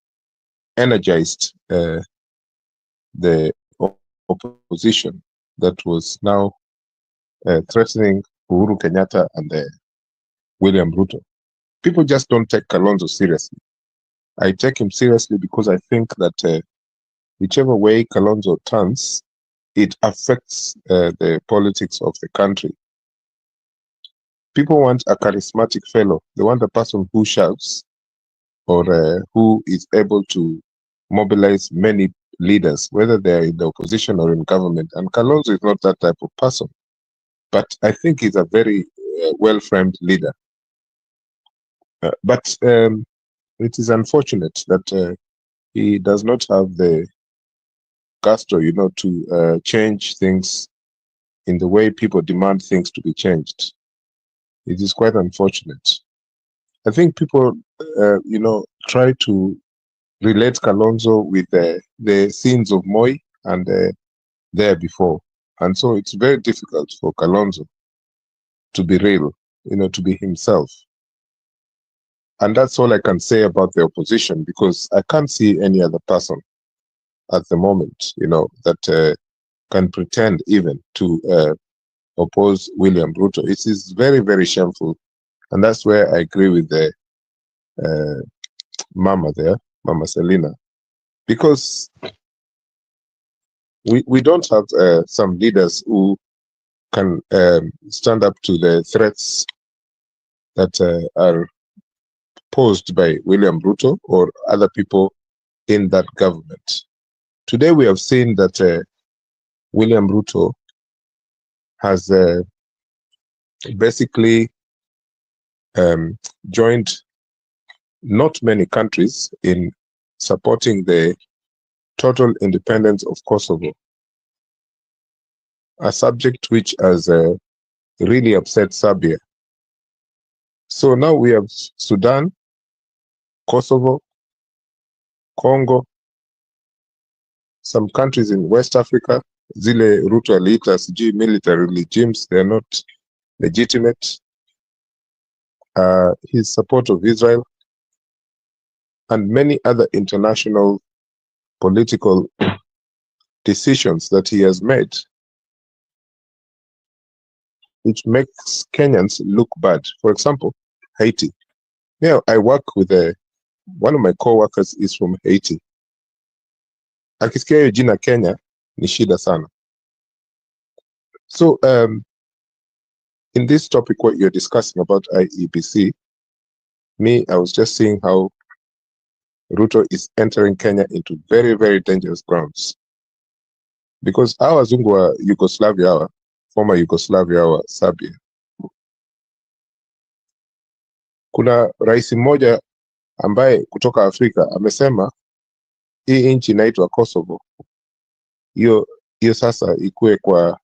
energized the opposition that was now threatening Uhuru Kenyatta and William Ruto. People just don't take Kalonzo seriously. I take him seriously because I think that whichever way Kalonzo turns, it affects the politics of the country. People want a charismatic fellow. They want a person who shouts or who is able to mobilize many leaders, whether they're in the opposition or in government. And Kalonzo is not that type of person. But I think he's a very well-framed leader. But it is unfortunate that he does not have the gusto, to change things in the way people demand things to be changed. It is quite unfortunate. I think people, try to relate Kalonzo with the scenes of Moi and there before. And so it's very difficult for Kalonzo to be real, to be himself. And that's all I can say about the opposition, because I can't see any other person at the moment, that can pretend even to oppose William Ruto. It is very, very shameful. And that's where I agree with the Mama there, Mama Selina, because we don't have some leaders who can stand up to the threats that are posed by William Ruto or other people in that government. Today we have seen that William Ruto has basically joined not many countries in supporting the total independence of Kosovo, a subject which has really upset Serbia. So now we have Sudan, Kosovo, Congo, some countries in West Africa. Zile Ruto aliita sijui military regimes, they are not legitimate. His support of Israel and many other international political decisions that he has made, which makes Kenyans look bad. For example, Haiti. Yeah, I work with one of my co-workers is from Haiti. Akisikia hiyo jina Kenya ni shida sana. So in this topic, what you're discussing about IEBC, I was just seeing how Ruto is entering Kenya into very, very dangerous grounds. Because our wazungu wa Yugoslavia, former Yugoslavia wa Serbia, kuna rais mmoja ambaye kutoka Afrika amesema hii nchi inaitwa Kosovo, hiyo sasa ikue kwa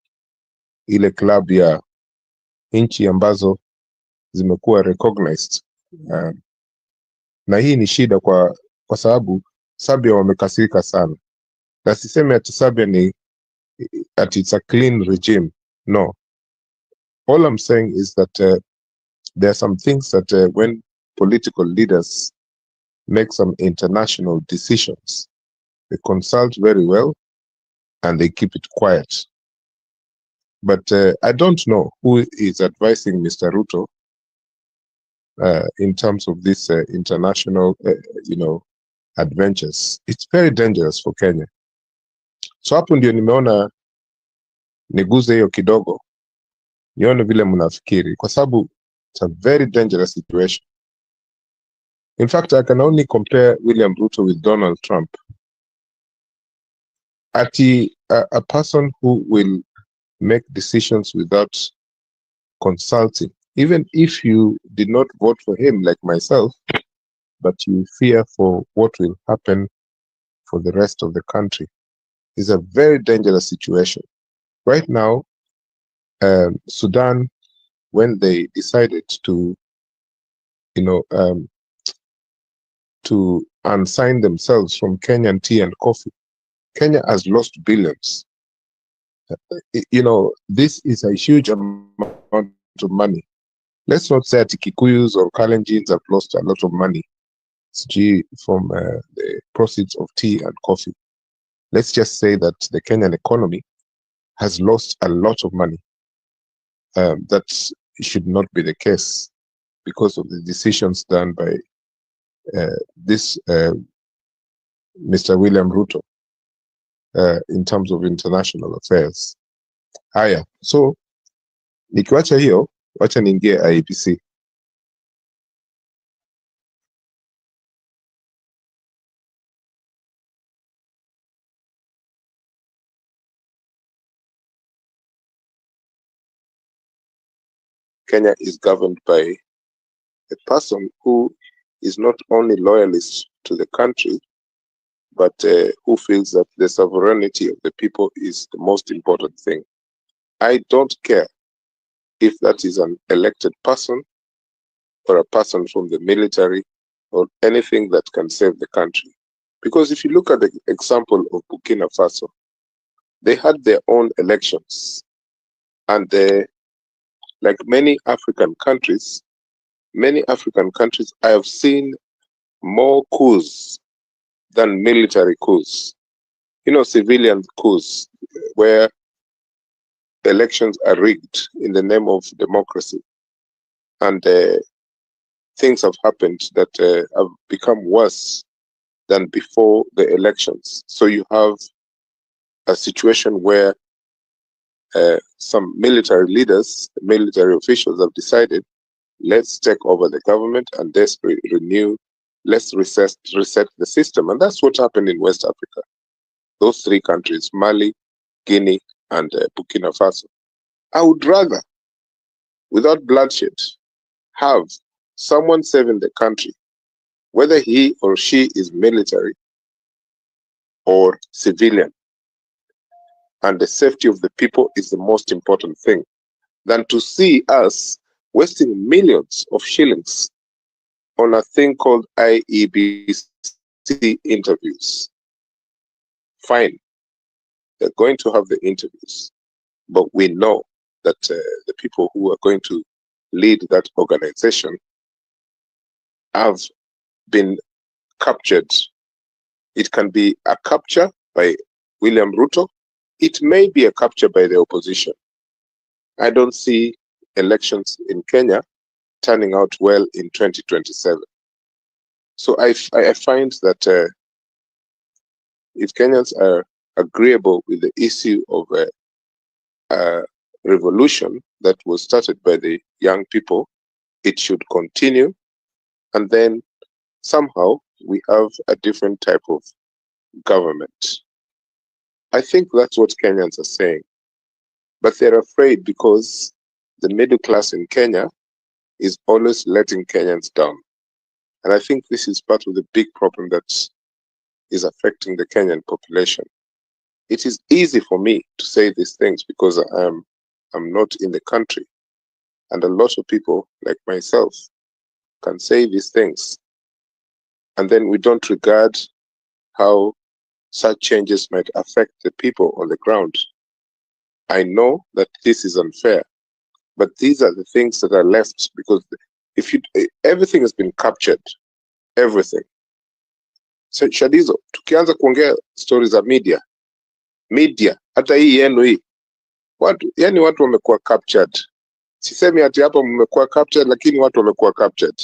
ile club ya nchi ambazo zimekuwa recognized. Na hii ni shida kwa sababu Serbia wamekasirika sana. Na siseme ati Serbia ni that it's a clean regime. No. All I'm saying is that there are some things that when political leaders make some international decisions, they consult very well and they keep it quiet. But I don't know who is advising Mr. Ruto in terms of this international, adventures. It's very dangerous for Kenya. So hapo ndio nimeona niguze hiyo kidogo, nione vile mnafikiri, kwa sababu it's a very dangerous situation. In fact, I can only compare William Ruto with Donald Trump. A person who will make decisions without consulting, even if you did not vote for him like myself, but you fear for what will happen for the rest of the country, is a very dangerous situation. Right now, Sudan, when they decided to, to unsign themselves from Kenyan tea and coffee, Kenya has lost billions. This is a huge amount of money. Let's not say that Kikuyus or Kalenjins have lost a lot of money from the proceeds of tea and coffee. Let's just say that the Kenyan economy has lost a lot of money. That should not be the case because of the decisions done by this Mr. William Ruto. in terms of international affairs. Haya, so nikiwacha hiyo, wacha niingie IEBC. Kenya is governed by a person who is not only loyalist to the country, but who feels that the sovereignty of the people is the most important thing. I don't care if that is an elected person or a person from the military or anything that can save the country. Because if you look at the example of Burkina Faso, they had their own elections. And like many African countries, I have seen more coups than military coups. You know, civilian coups, where elections are rigged in the name of democracy. And things have happened that have become worse than before the elections. So you have a situation where some military leaders, military officials have decided, let's take over the government and let's reset the system. And that's what happened in West Africa. Those three countries, Mali, Guinea, and Burkina Faso. I would rather, without bloodshed, have someone saving the country, whether he or she is military or civilian. And the safety of the people is the most important thing, than to see us wasting millions of shillings on a thing called IEBC interviews. Fine, they're going to have the interviews, but we know that the people who are going to lead that organization have been captured. It can be a capture by William Ruto. It may be a capture by the opposition. I don't see elections in Kenya turning out well in 2027. So I find that if Kenyans are agreeable with the issue of a revolution that was started by the young people, it should continue. And then somehow we have a different type of government. I think that's what Kenyans are saying. But they're afraid because the middle class in Kenya is always letting Kenyans down. And I think this is part of the big problem that is affecting the Kenyan population. It is easy for me to say these things because I'm not in the country. And a lot of people like myself can say these things. And then we don't regard how such changes might affect the people on the ground. I know that this is unfair, but these are the things that are left, because everything has been captured, everything. So Shadizo, tukianza kuongea stories za media, hata hii yenu hii, watu wamekuwa captured. Sisemi ati hapa mmekuwa captured, lakini watu wamekuwa captured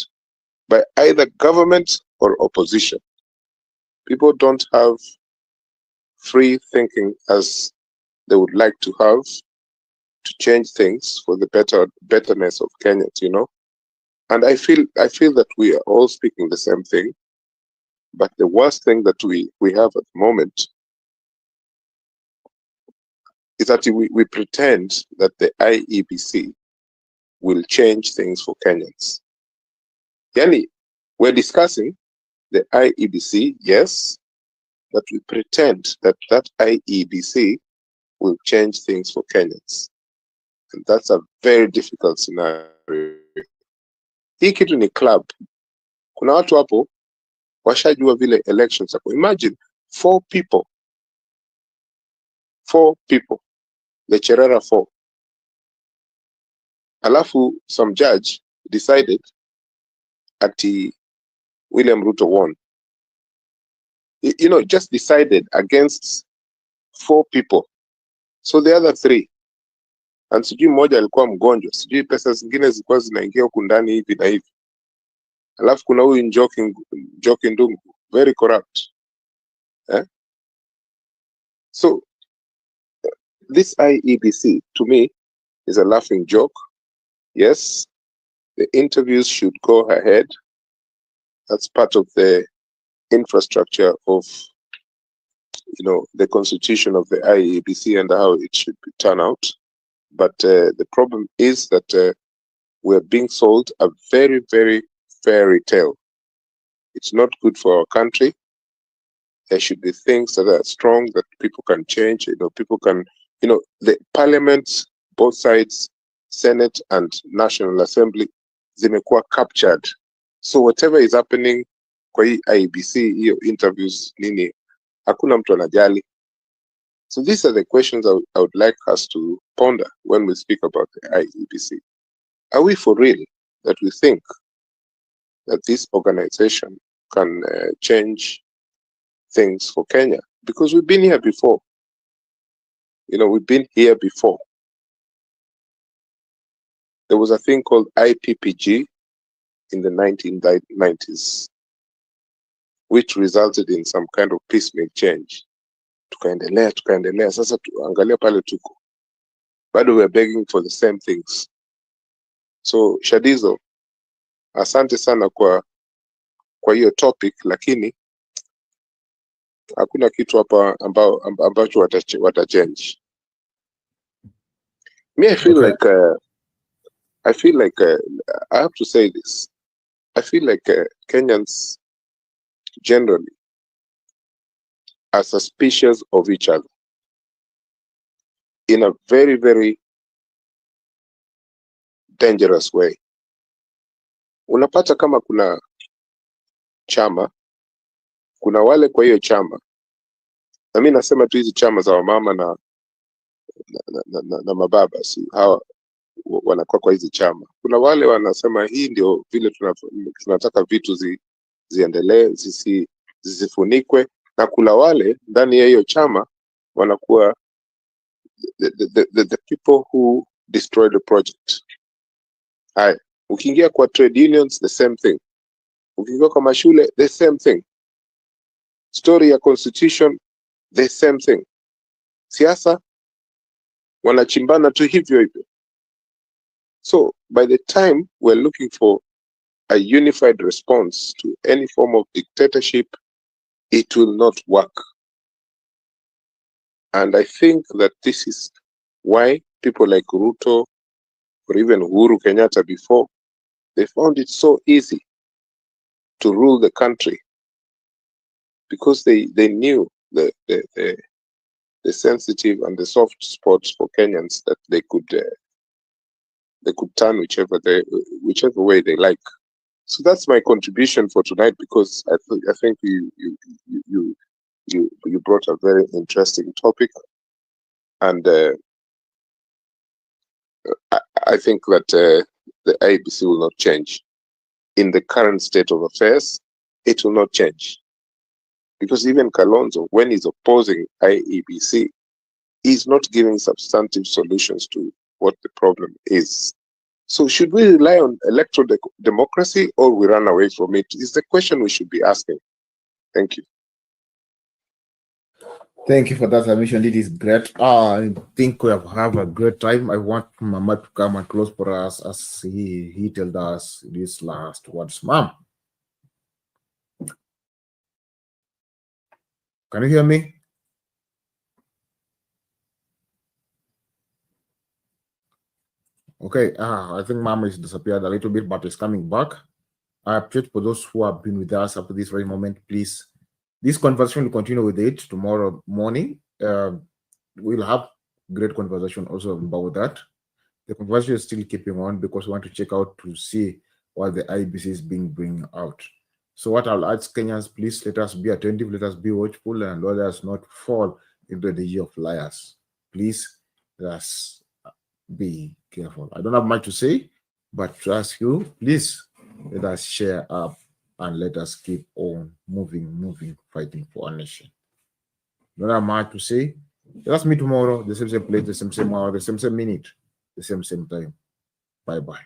by either government or opposition. People don't have free thinking as they would like to have to change things for the betterness of Kenyans, you know. And I feel that we are all speaking the same thing. But the worst thing that we have at the moment is that we pretend that the IEBC will change things for Kenyans. Yani, we're discussing the IEBC, yes, but we pretend that IEBC will change things for Kenyans. And that's a very difficult scenario. Hii kitu ni club. Kuna watu hapo washajua vile elections hapo. Imagine 4 people, the Cherera 4. Alafu some judge decided ati William Ruto won. You know, just decided against 4 people. So the other 3, and sijui mmoja alikuwa mgonjwa, sijui pesa zingine zilikuwa zinaingia huku ndani hivi na hivi. Alafu kuna huyu Njoki Ndungu, very corrupt. So this IEBC, to me, is a laughing joke. Yes, the interviews should go ahead. That's part of the infrastructure of, the constitution of the IEBC and how it should turn out. But the problem is that we're being sold a very, very fairy tale. It's not good for our country. There should be things that are strong that people can change. People can, the parliament, both sides, Senate and National Assembly, zimekuwa captured. So whatever is happening kwa hii IEBC, hiyo interviews, nini, hakuna mtu anajali. So these are the questions I would like us to ponder when we speak about the IEBC. Are we for real that we think that this organization can change things for Kenya? Because we've been here before. We've been here before. There was a thing called IPPG in the 1990s, which resulted in some kind of piecemeal change. Tukaendelea. Sasa angalia pale tuko. Bado we're begging for the same things. So Shadizo, asante sana kwa hiyo topic, lakini hakuna kitu hapa ambacho watachange. Me, I feel like I have to say this. I feel like Kenyans generally are suspicious of each other in a very, very dangerous way. Unapata kama kuna chama, kuna wale kwa hiyo chama, na mimi nasema tu hizi chama za wamama na mababa, si hawa wanakuwa kwa hizi chama. Kuna wale wanasema hii ndio vile tunataka vitu ziendelee, zisifunikwe, na kuna wale ndani ya hiyo chama wanakuwa the people who destroy the project. Haya, ukiingia kwa trade unions, the same thing. Ukiingia kwa mashule, the same thing. Story ya constitution, the same thing. Siasa wanachimbana tu hivyo hivyo. So by the time we're looking for a unified response to any form of dictatorship, it will not work. And I think that this is why people like Ruto or even Uhuru Kenyatta before, they found it so easy to rule the country because they knew the sensitive and the soft spots for Kenyans that they could turn whichever way they like. So that's my contribution for tonight, because I think you brought a very interesting topic, and I think that the IEBC will not change in the current state of affairs. It will not change, because even Kalonzo, when he's opposing IEBC, he's not giving substantive solutions to what the problem is. So should we rely on electoral democracy or we run away from it? Is the question we should be asking. Thank you. Thank you for that submission. It is great. I think we have a great time. I want Mama to come and close for us as he told us these last words. Mom, can you hear me? Okay, I think Mama is disappeared a little bit, but is coming back. I appreciate for those who have been with us up to this very moment. Please, this conversation will continue with it tomorrow morning. We'll have great conversation also about that. The conversation is still keeping on because we want to check out to see what the IBC is bringing out. So what I'll ask Kenyans, please let us be attentive, let us be watchful, and let us not fall into the year of liars. Please, let us be careful. I don't have much to say, but to ask you, please let us share up and let us keep on moving, fighting for our nation. Don't have much to say. Let us meet tomorrow, the same place, the same hour, the same minute, the same time. Bye-bye.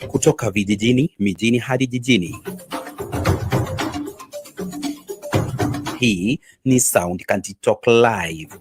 Kutoka vijijini, mijini hadi jijini. Hii ni Sound County Talk Live.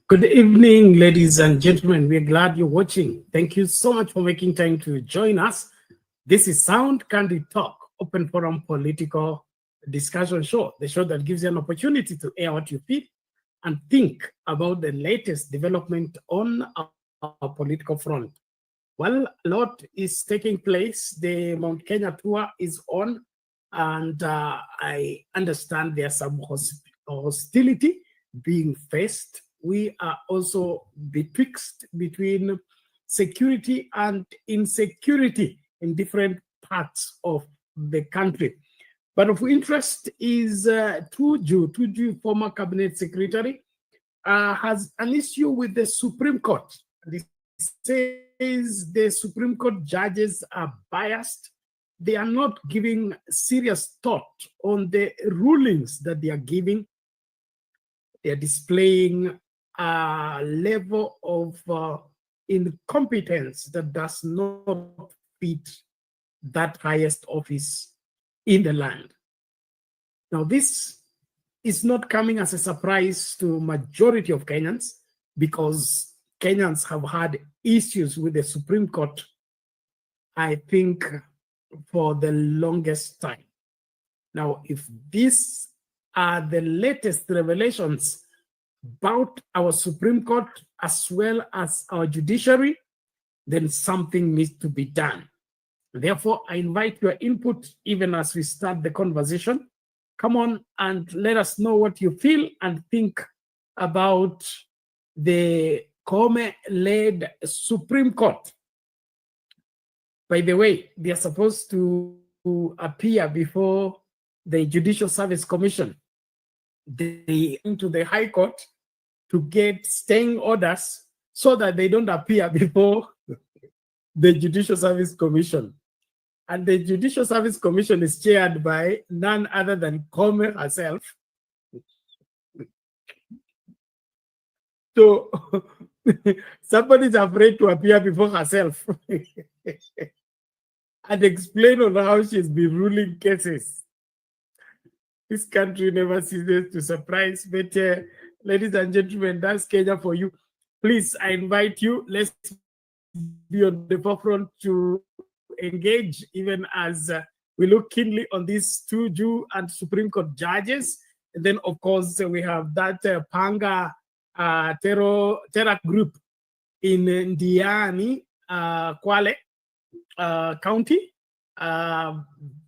Good evening, ladies and gentlemen. We're glad you're watching. Thank you so much for making time to join us. This is Sound Candid Talk, open forum political discussion show, the show that gives you an opportunity to air what you feel and think about the latest development on our political front. Well, a lot is taking place. The Mount Kenya tour is on, and I understand there's some hostility being faced. We are also betwixt between security and insecurity in different parts of the country. But of interest is Juja, former cabinet secretary, has an issue with the Supreme Court. He says the Supreme Court judges are biased. They are not giving serious thought on the rulings that they are giving. They are displaying a level of incompetence that does not fit that highest office in the land. Now, this is not coming as a surprise to majority of Kenyans, because Kenyans have had issues with the Supreme Court, I think, for the longest time. Now, if these are the latest revelations about our Supreme Court as well as our judiciary, then something needs to be done. Therefore, I invite your input even as we start the conversation. Come on and let us know what you feel and think about the Koome-led Supreme Court. By the way, they are supposed to appear before the Judicial Service Commission. They into the High Court to get staying orders so that they don't appear before the Judicial Service Commission. And the Judicial Service Commission is chaired by none other than Koome herself. So somebody's afraid to appear before herself and explain on how she's been ruling cases. This country never ceases to surprise. But ladies and gentlemen, that's Kenya for you. Please, I invite you, let's be on the forefront to engage, even as we look keenly on these two Jew and Supreme Court judges. And then, of course, we have that Panga terror group in Ndiani, Kwale County.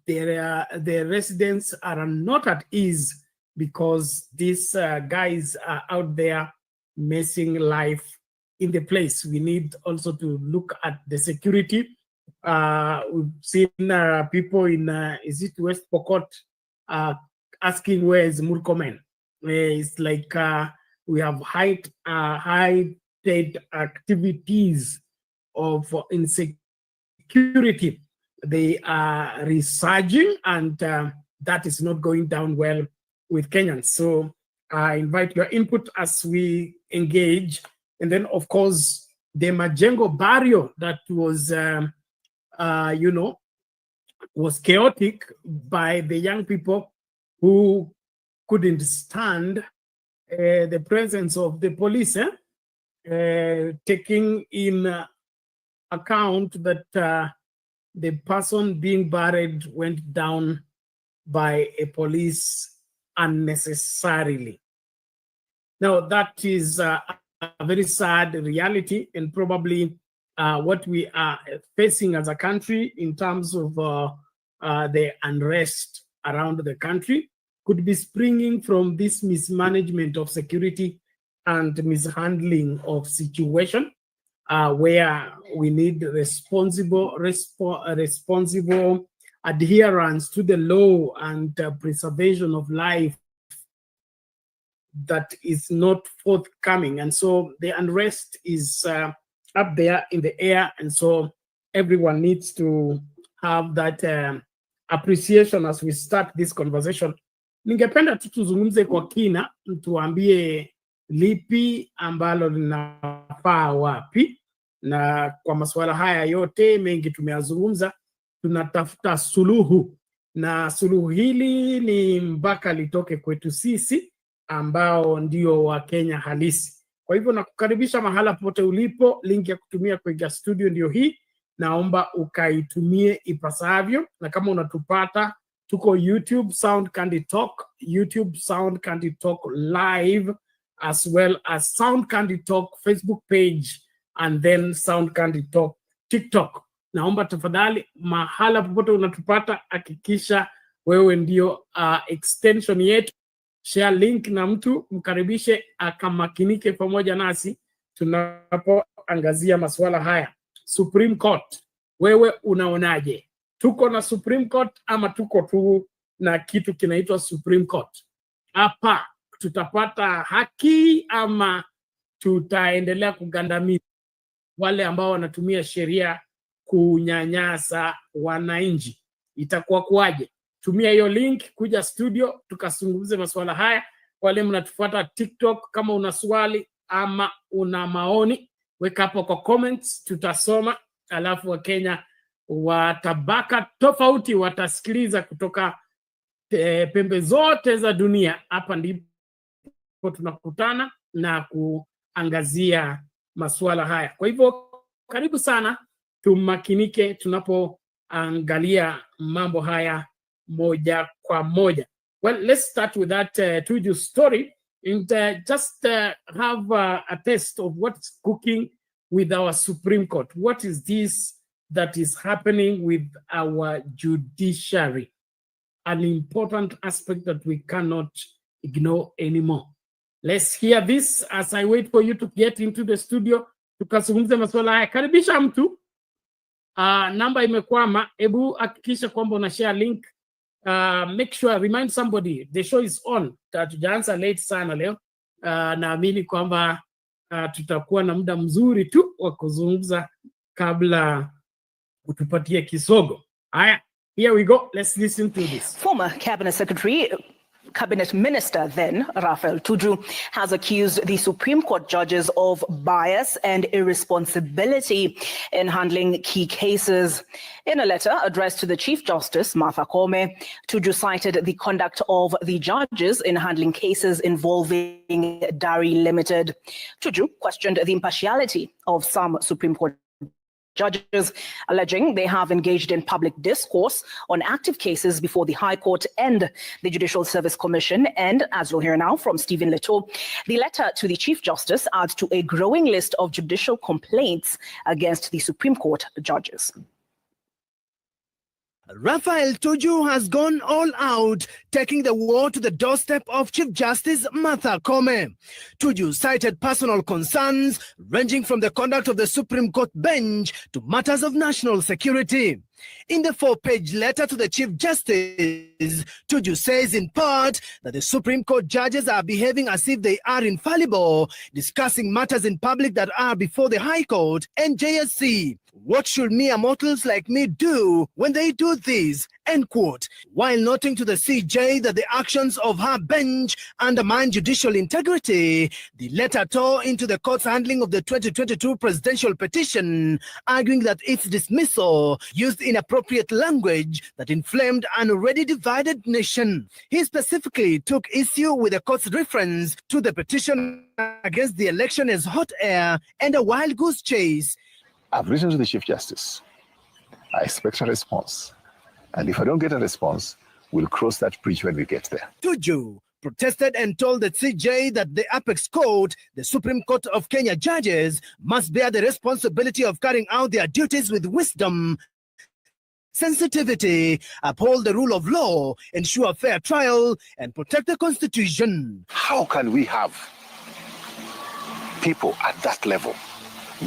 The residents are not at ease because these guys are out there messing life in the place. We need also to look at the security. We've seen people in, is it West Pokot, asking where is Murkomen. It's like we have heightened activities of insecurity. They are resurging, and that is not going down well with Kenyans. So I invite your input as we engage. And then, of course, the Majengo barrio that was, was chaotic by the young people who couldn't stand the presence of the police, taking in account that the person being buried went down by a police unnecessarily. Now, that is a very sad reality, and probably what we are facing as a country in terms of the unrest around the country could be springing from this mismanagement of security and mishandling of situation, where we need responsible adherence to the law and preservation of life that is not forthcoming. And so the unrest is up there in the air, and so everyone needs to have that appreciation as we start this conversation. Ningependa tu tuzungumze kwa kina, tuambie lipi ambalo linafaa wapi, na kwa masuala haya yote mengi tumeyazungumza, tunatafuta suluhu, na suluhu hili ni mpaka litoke kwetu sisi ambao ndio wa Kenya halisi. Kwa hivyo nakukaribisha mahala pote ulipo, link ya kutumia kuingia studio ndio hii, naomba ukaitumie ipasavyo, na kama unatupata tuko YouTube Sound Candy Talk, YouTube Sound Candy Talk live, as well as Sound Candy Talk Facebook page, and then Sound Candy Talk TikTok. Naomba tafadhali mahala popote unatupata hakikisha wewe ndio extension yetu. Share link na mtu, mkaribishe akamakinike pamoja nasi tunapoangazia masuala haya. Supreme Court, wewe unaonaje? Tuko na Supreme Court ama tuko tu na kitu kinaitwa Supreme Court? Hapa tutapata haki ama tutaendelea kugandamiza wale ambao wanatumia sheria kunyanyasa wananchi? Itakuwa kuaje? Tumia hiyo link kuja studio tukazungumze masuala haya. Wale mnatufuata TikTok, kama una swali ama una maoni, weka hapo kwa comments, tutasoma, alafu Wakenya wa tabaka tofauti watasikiliza kutoka pembe zote za dunia. Hapa ndipo tunakutana na kuangazia masuala haya. Kwa hivyo karibu sana, tumakinike tunapoangalia mambo haya moja kwa moja. Well, let's start with that Tuju story and just have a taste of what's cooking with our Supreme Court. What is this that is happening with our judiciary? An important aspect that we cannot ignore anymore. Let's hear this as I wait for you to get into the studio. Tukazungumze masuala haya. Karibisha mtu. Namba imekwama. Ebu hakikisha kwamba una share link. Make sure, remind somebody, the show is on. Tujaanza late sana leo. Naamini kwamba tutakuwa na muda mzuri tu wa kuzungumza kabla utupatie kisogo. Haya, here we go. Let's listen to this. Former Cabinet Minister then, Raphael Tuju, has accused the Supreme Court judges of bias and irresponsibility in handling key cases. In a letter addressed to the Chief Justice, Martha Koome, Tuju cited the conduct of the judges in handling cases involving Dari Limited. Tuju questioned the impartiality of some Supreme Court judges, alleging they have engaged in public discourse on active cases before the High Court and the Judicial Service Commission. And as you'll hear now from Stephen Leto, the letter to the Chief Justice adds to a growing list of judicial complaints against the Supreme Court judges. Raphael Tuju has gone all out, taking the war to the doorstep of Chief Justice Martha Koome. Tuju cited personal concerns ranging from the conduct of the Supreme Court bench to matters of national security. In the 4-page letter to the Chief Justice, Tuju says in part that the Supreme Court judges are behaving as if they are infallible, discussing matters in public that are before the High Court and JSC. What should mere mortals like me do when they do this? end quote. While noting to the CJ that the actions of her bench undermine judicial integrity, the letter tore into the court's handling of the 2022 presidential petition, arguing that its dismissal used inappropriate language that inflamed an already divided nation. He specifically took issue with the court's reference to the petition against the election as hot air and a wild goose chase. I've written to the Chief Justice. I expect a response. And if I don't get a response, we'll cross that bridge when we get there. Juja protested and told the CJ that the apex court, the Supreme Court of Kenya judges, must bear the responsibility of carrying out their duties with wisdom, sensitivity, uphold the rule of law, ensure fair trial, and protect the Constitution. How can we have people at that level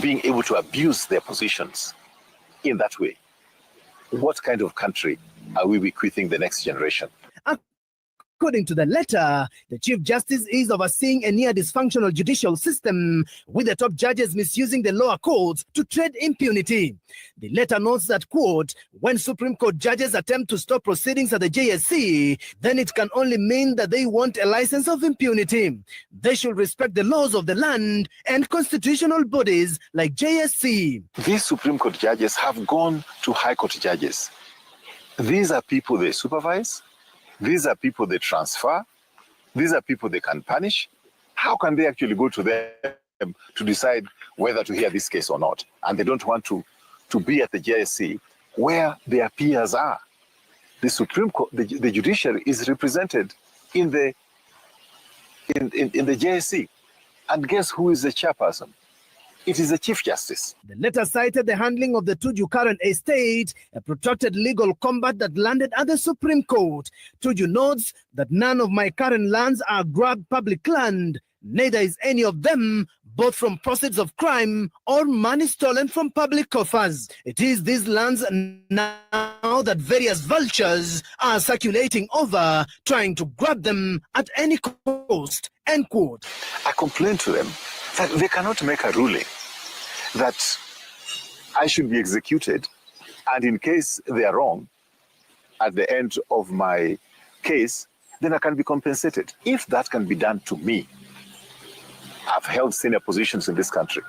being able to abuse their positions in that way? What kind of country are we bequeathing the next generation? According to the letter, the Chief Justice is overseeing a near dysfunctional judicial system, with the top judges misusing the lower courts to trade impunity. The letter notes that, quote, when Supreme Court judges attempt to stop proceedings at the JSC, then it can only mean that they want a license of impunity. They should respect the laws of the land and constitutional bodies like JSC. These Supreme Court judges have gone to High Court judges. These are people they supervise. These are people they transfer. These are people they can punish. How can they actually go to them to decide whether to hear this case or not? And they don't want to be at the JSC where their peers are. The Supreme Court, the judiciary is represented in the JSC. And guess who is the chairperson? It is the Chief Justice. The letter cited the handling of the Juja current estate, a protracted legal combat that landed at the Supreme Court. Juja notes that none of my current lands are grabbed public land. Neither is any of them bought from proceeds of crime or money stolen from public coffers. It is these lands now that various vultures are circulating over, trying to grab them at any cost. End quote. I complained to them that they cannot make a ruling that I should be executed, and in case they are wrong, at the end of my case, then I can be compensated. If that can be done to me, I've held senior positions in this country.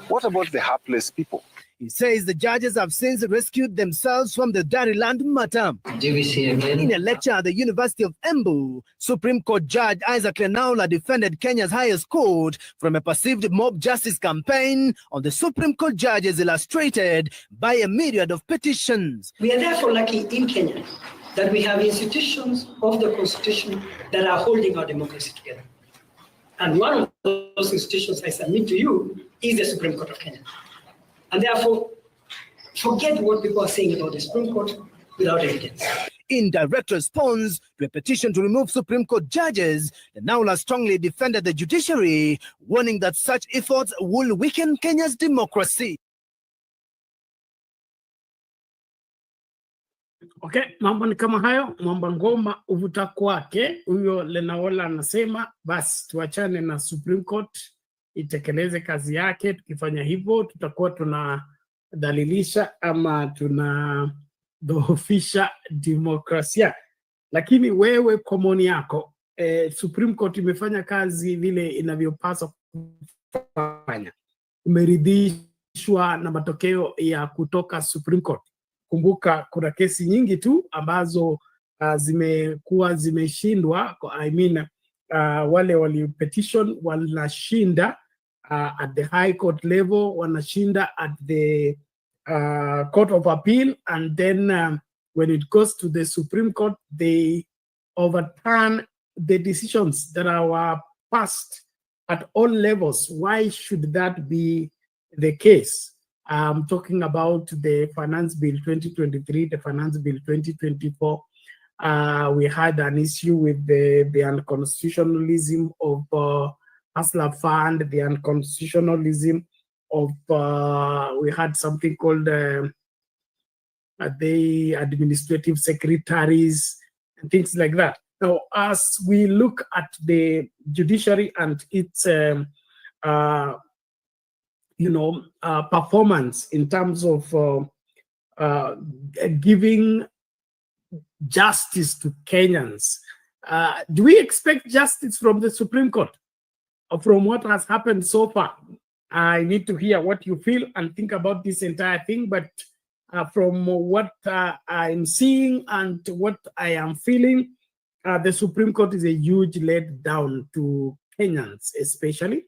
What about the hapless people? He says the judges have since rescued themselves from the Dari land matter. In a lecture at the University of Embu, Supreme Court Judge Isaac Lenaula defended Kenya's highest court from a perceived mob justice campaign on the Supreme Court judges, illustrated by a myriad of petitions. We are therefore lucky in Kenya that we have institutions of the Constitution that are holding our democracy together. And one of those institutions, I submit to you, is the Supreme Court of Kenya. And therefore, forget what people are saying about the Supreme Court without evidence. In direct response to a petition to remove Supreme Court judges, the Naula strongly defended the judiciary, warning that such efforts will weaken Kenya's democracy. Okay, mambo ni kama hayo, mwamba ngoma uvuta kwake. Huyo Lenaola anasema basi tuachane na Supreme Court itekeleze kazi yake. Tukifanya hivyo tutakuwa tunadhalilisha ama tunadhoofisha demokrasia. Lakini wewe kwa maoni yako, Supreme Court imefanya kazi vile inavyopaswa kufanya? Umeridhishwa na matokeo ya kutoka Supreme Court? Kumbuka kuna kesi nyingi tu ambazo zimekuwa zimeshindwa. I mean, wale wali petition wanashinda at the high court level, wanashinda at the court of appeal, and then when it goes to the Supreme Court, they overturn the decisions that are passed at all levels. Why should that be the case? I'm talking about the Finance Bill 2023, the Finance Bill 2024. We had an issue with the unconstitutionalism of Hustler Fund, the unconstitutionalism of, we had something called the administrative secretaries and things like that. Now, as we look at the judiciary and its performance in terms of giving justice to Kenyans. Do we expect justice from the Supreme Court from what has happened so far? I need to hear what you feel and think about this entire thing, but from what I'm seeing and what I am feeling, the Supreme Court is a huge letdown to Kenyans, especially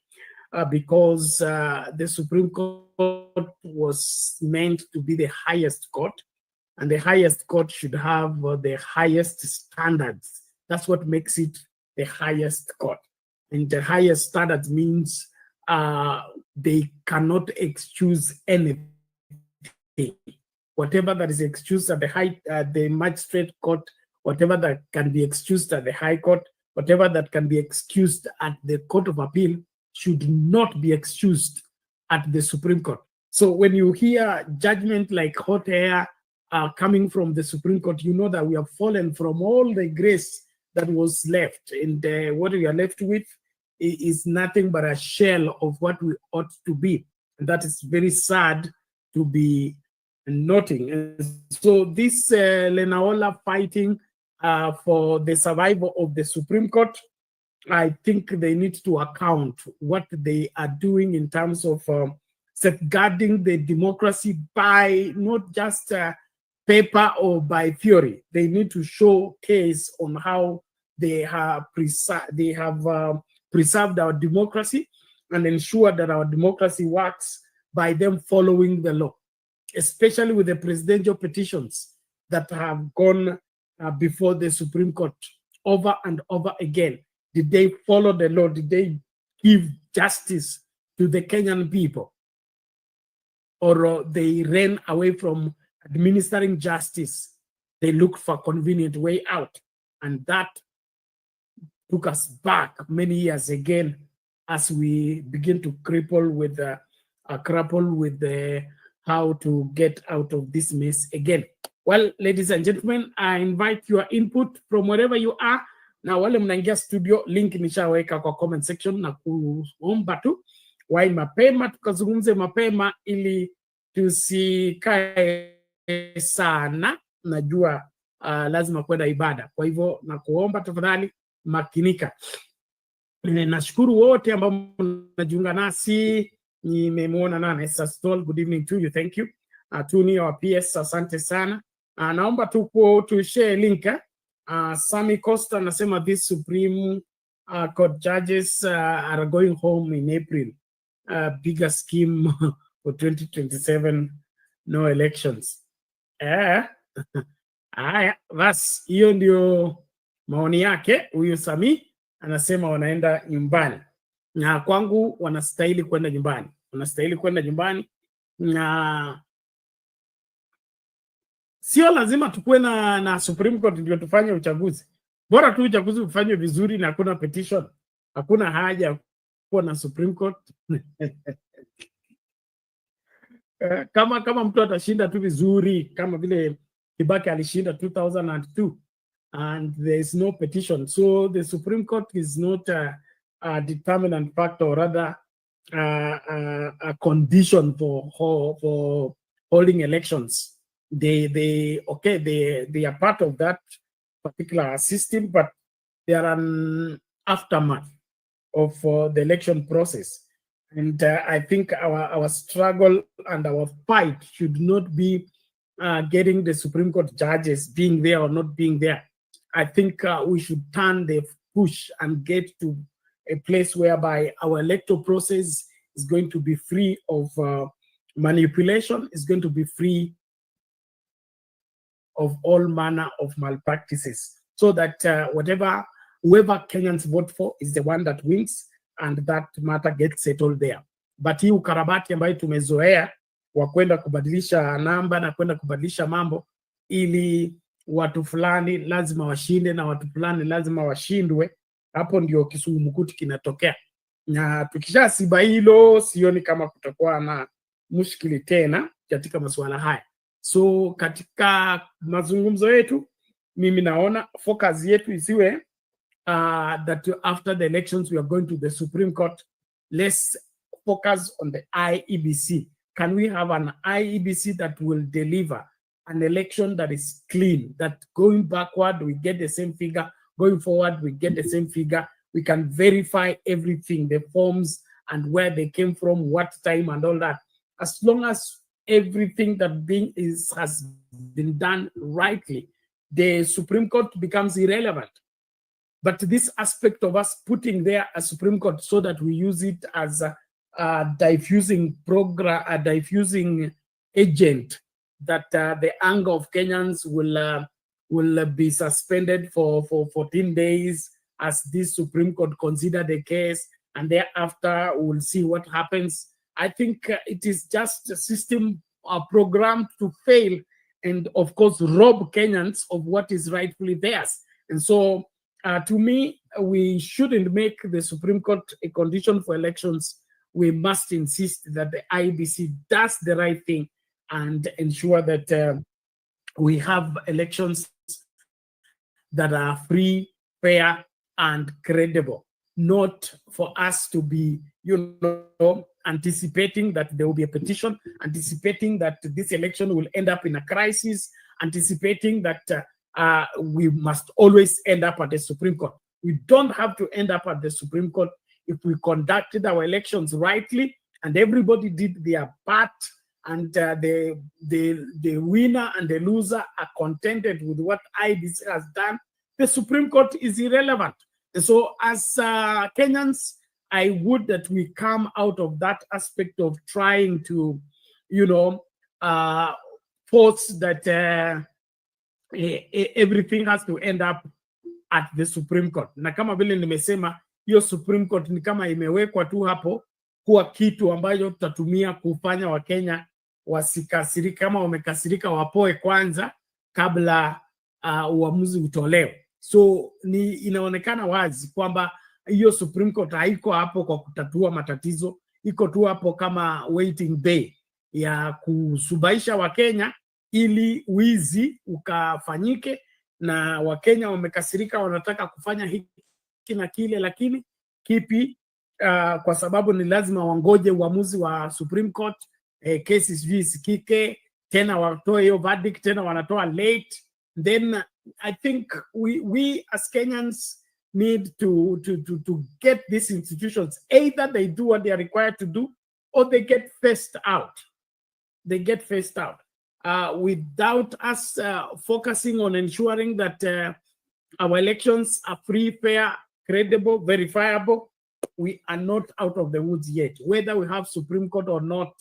because the Supreme Court was meant to be the highest court, and the highest court should have the highest standards. That's what makes it the highest court. And the highest standards means they cannot excuse anything. Whatever that is excused at the magistrate court, whatever that can be excused at the high court, whatever that can be excused at the Court of Appeal should not be excused at the Supreme Court. So when you hear judgment like hot air coming from the Supreme Court, you know that we have fallen from all the grace that was left. And what we are left with is nothing but a shell of what we ought to be. And that is very sad to be noting. And so this Lenaola fighting for the survival of the Supreme Court, I think they need to account what they are doing in terms of safeguarding the democracy by not just paper or by theory. They need to showcase on how they have preserved our democracy and ensure that our democracy works by them following the law, especially with the presidential petitions that have gone before the Supreme Court over and over again. Did they follow the law? Did they give justice to the Kenyan people? Or they ran away from administering justice? They looked for a convenient way out. And that took us back many years again as we begin to grapple with how to get out of this mess again. Well, ladies and gentlemen, I invite your input from wherever you are. Na wale mnaingia studio, link nishaweka kwa comment section na kuomba tu wai mapema tukazungumze mapema ili tusikae sana. Najua lazima kwenda ibada. Kwa hivyo na kuomba tafadhali makinika. Nashukuru wote ambao mnajiunga nasi. Nimemwona nane Sastol, good evening to you, thank you. Tuni wa PS, asante sana. Naomba tu share link. Sami Costa anasema these Supreme Court judges are going home in April. Bigger scheme for 2027, no elections. Haya, basi hiyo ndio maoni yake. Huyu Sami anasema wanaenda nyumbani. Na kwangu wanastahili kwenda nyumbani. Wanastahili kwenda nyumbani. Na sio lazima tukuwe na Supreme Court ndio tufanye uchaguzi. Bora tu uchaguzi ufanywe vizuri na hakuna petition. Hakuna haja kuwa na Supreme Court. Kama mtu atashinda tu vizuri kama vile Kibaki alishinda 2002 and there is no petition. So the Supreme Court is not a determinant factor, or rather a condition for holding elections. They are part of that particular system, but they are an aftermath of the election process. And I think our struggle and our fight should not be getting the Supreme Court judges being there or not being there. I think we should turn the push and get to a place whereby our electoral process is going to be free of manipulation, is going to be free of all manner of malpractices, so that whoever Kenyans vote for is the one that wins, and that matter gets settled there. But hii ukarabati ambayo tumezoea wa kwenda kubadilisha namba na kwenda kubadilisha mambo ili watu fulani lazima washinde na watu fulani lazima washindwe, hapo ndio kisungumukuti kinatokea. Na tukishasiba hilo, sioni kama kutakuwa na mushkili tena katika masuala haya. So katika mazungumzo yetu, mimi naona focus yetu isiwe that after the elections we are going to the Supreme Court. Let's focus on the IEBC. Can we have an IEBC that will deliver an election that is clean, that going backward, we get the same figure, going forward, we get the same figure. We can verify everything, the forms and where they came from, what time and all that. As long as everything that has been done rightly, the Supreme Court becomes irrelevant. But this aspect of us putting there a Supreme Court so that we use it as a diffusing program, a diffusing agent, that the anger of Kenyans will be suspended for 14 days as this Supreme Court consider the case, and thereafter we'll see what happens. I think it is just a system programmed to fail and, of course, rob Kenyans of what is rightfully theirs. And so, to me, we shouldn't make the Supreme Court a condition for elections. We must insist that the IEBC does the right thing and ensure that we have elections that are free, fair, and credible. Not for us to be, anticipating that there will be a petition, anticipating that this election will end up in a crisis, anticipating that we must always end up at the Supreme Court. We don't have to end up at the Supreme Court if we conducted our elections rightly and everybody did their part, and the winner and the loser are contented with what IBC has done. The Supreme Court is irrelevant. So as Kenyans, I would that we come out of that aspect of trying to, force that everything has to end up at the Supreme Court. Na kama vile nimesema, hiyo Supreme Court ni kama imewekwa tu hapo kuwa kitu ambayo tutatumia kufanya Wakenya wasikasirika. Kama wamekasirika, wapoe kwanza kabla uamuzi utolewe. So inaonekana wazi kwamba hiyo Supreme Court haiko hapo kwa kutatua matatizo, iko tu hapo kama waiting bay ya kusubaisha Wakenya ili wizi ukafanyike, na Wakenya wamekasirika, wanataka kufanya hiki na kile, lakini kipi? Kwa sababu ni lazima wangoje uamuzi wa Supreme Court, kesi sijui isikike, tena watoe hiyo verdict, tena wanatoa late. Then I think we as Kenyans need to get these institutions, either they do what they are required to do or they get phased out. They get phased out. Without us focusing on ensuring that our elections are free, fair, credible, verifiable, we are not out of the woods yet. Whether we have Supreme Court or not,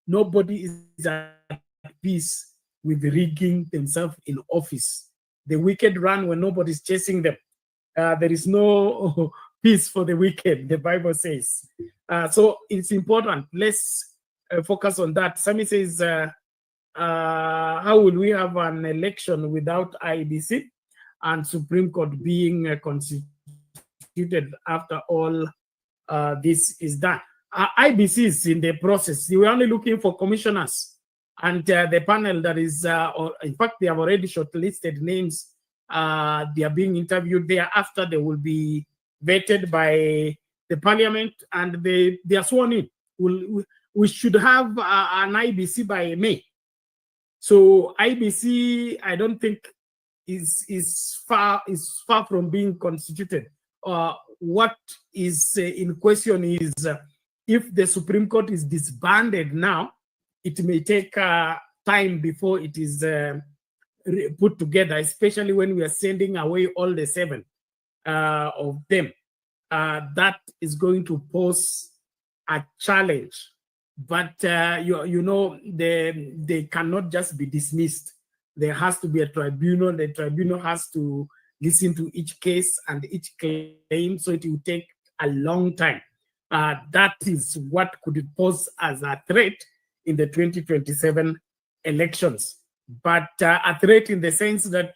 nobody is at peace with rigging themselves in office. The wicked run when nobody's chasing them. There is no peace for the wicked, the Bible says. So it's important. Let's focus on that. Sammy says, how will we have an election without IEBC and Supreme Court being constituted after all this is done? IEBC is in the process. We're only looking for commissioners, and the panel that is, in fact, they have already shortlisted names. They are being interviewed. Thereafter, they will be vetted by the parliament, and they are sworn in. We should have an IEBC by May. So IEBC, I don't think is far from being constituted. What is in question is if the Supreme Court is disbanded now, it may take time before it is put together, especially when we are sending away all the 7 of them. That is going to pose a challenge. But they cannot just be dismissed. There has to be a tribunal. The tribunal has to listen to each case and each claim, so it will take a long time. That is what could pose as a threat in the 2027 elections. But a threat in the sense that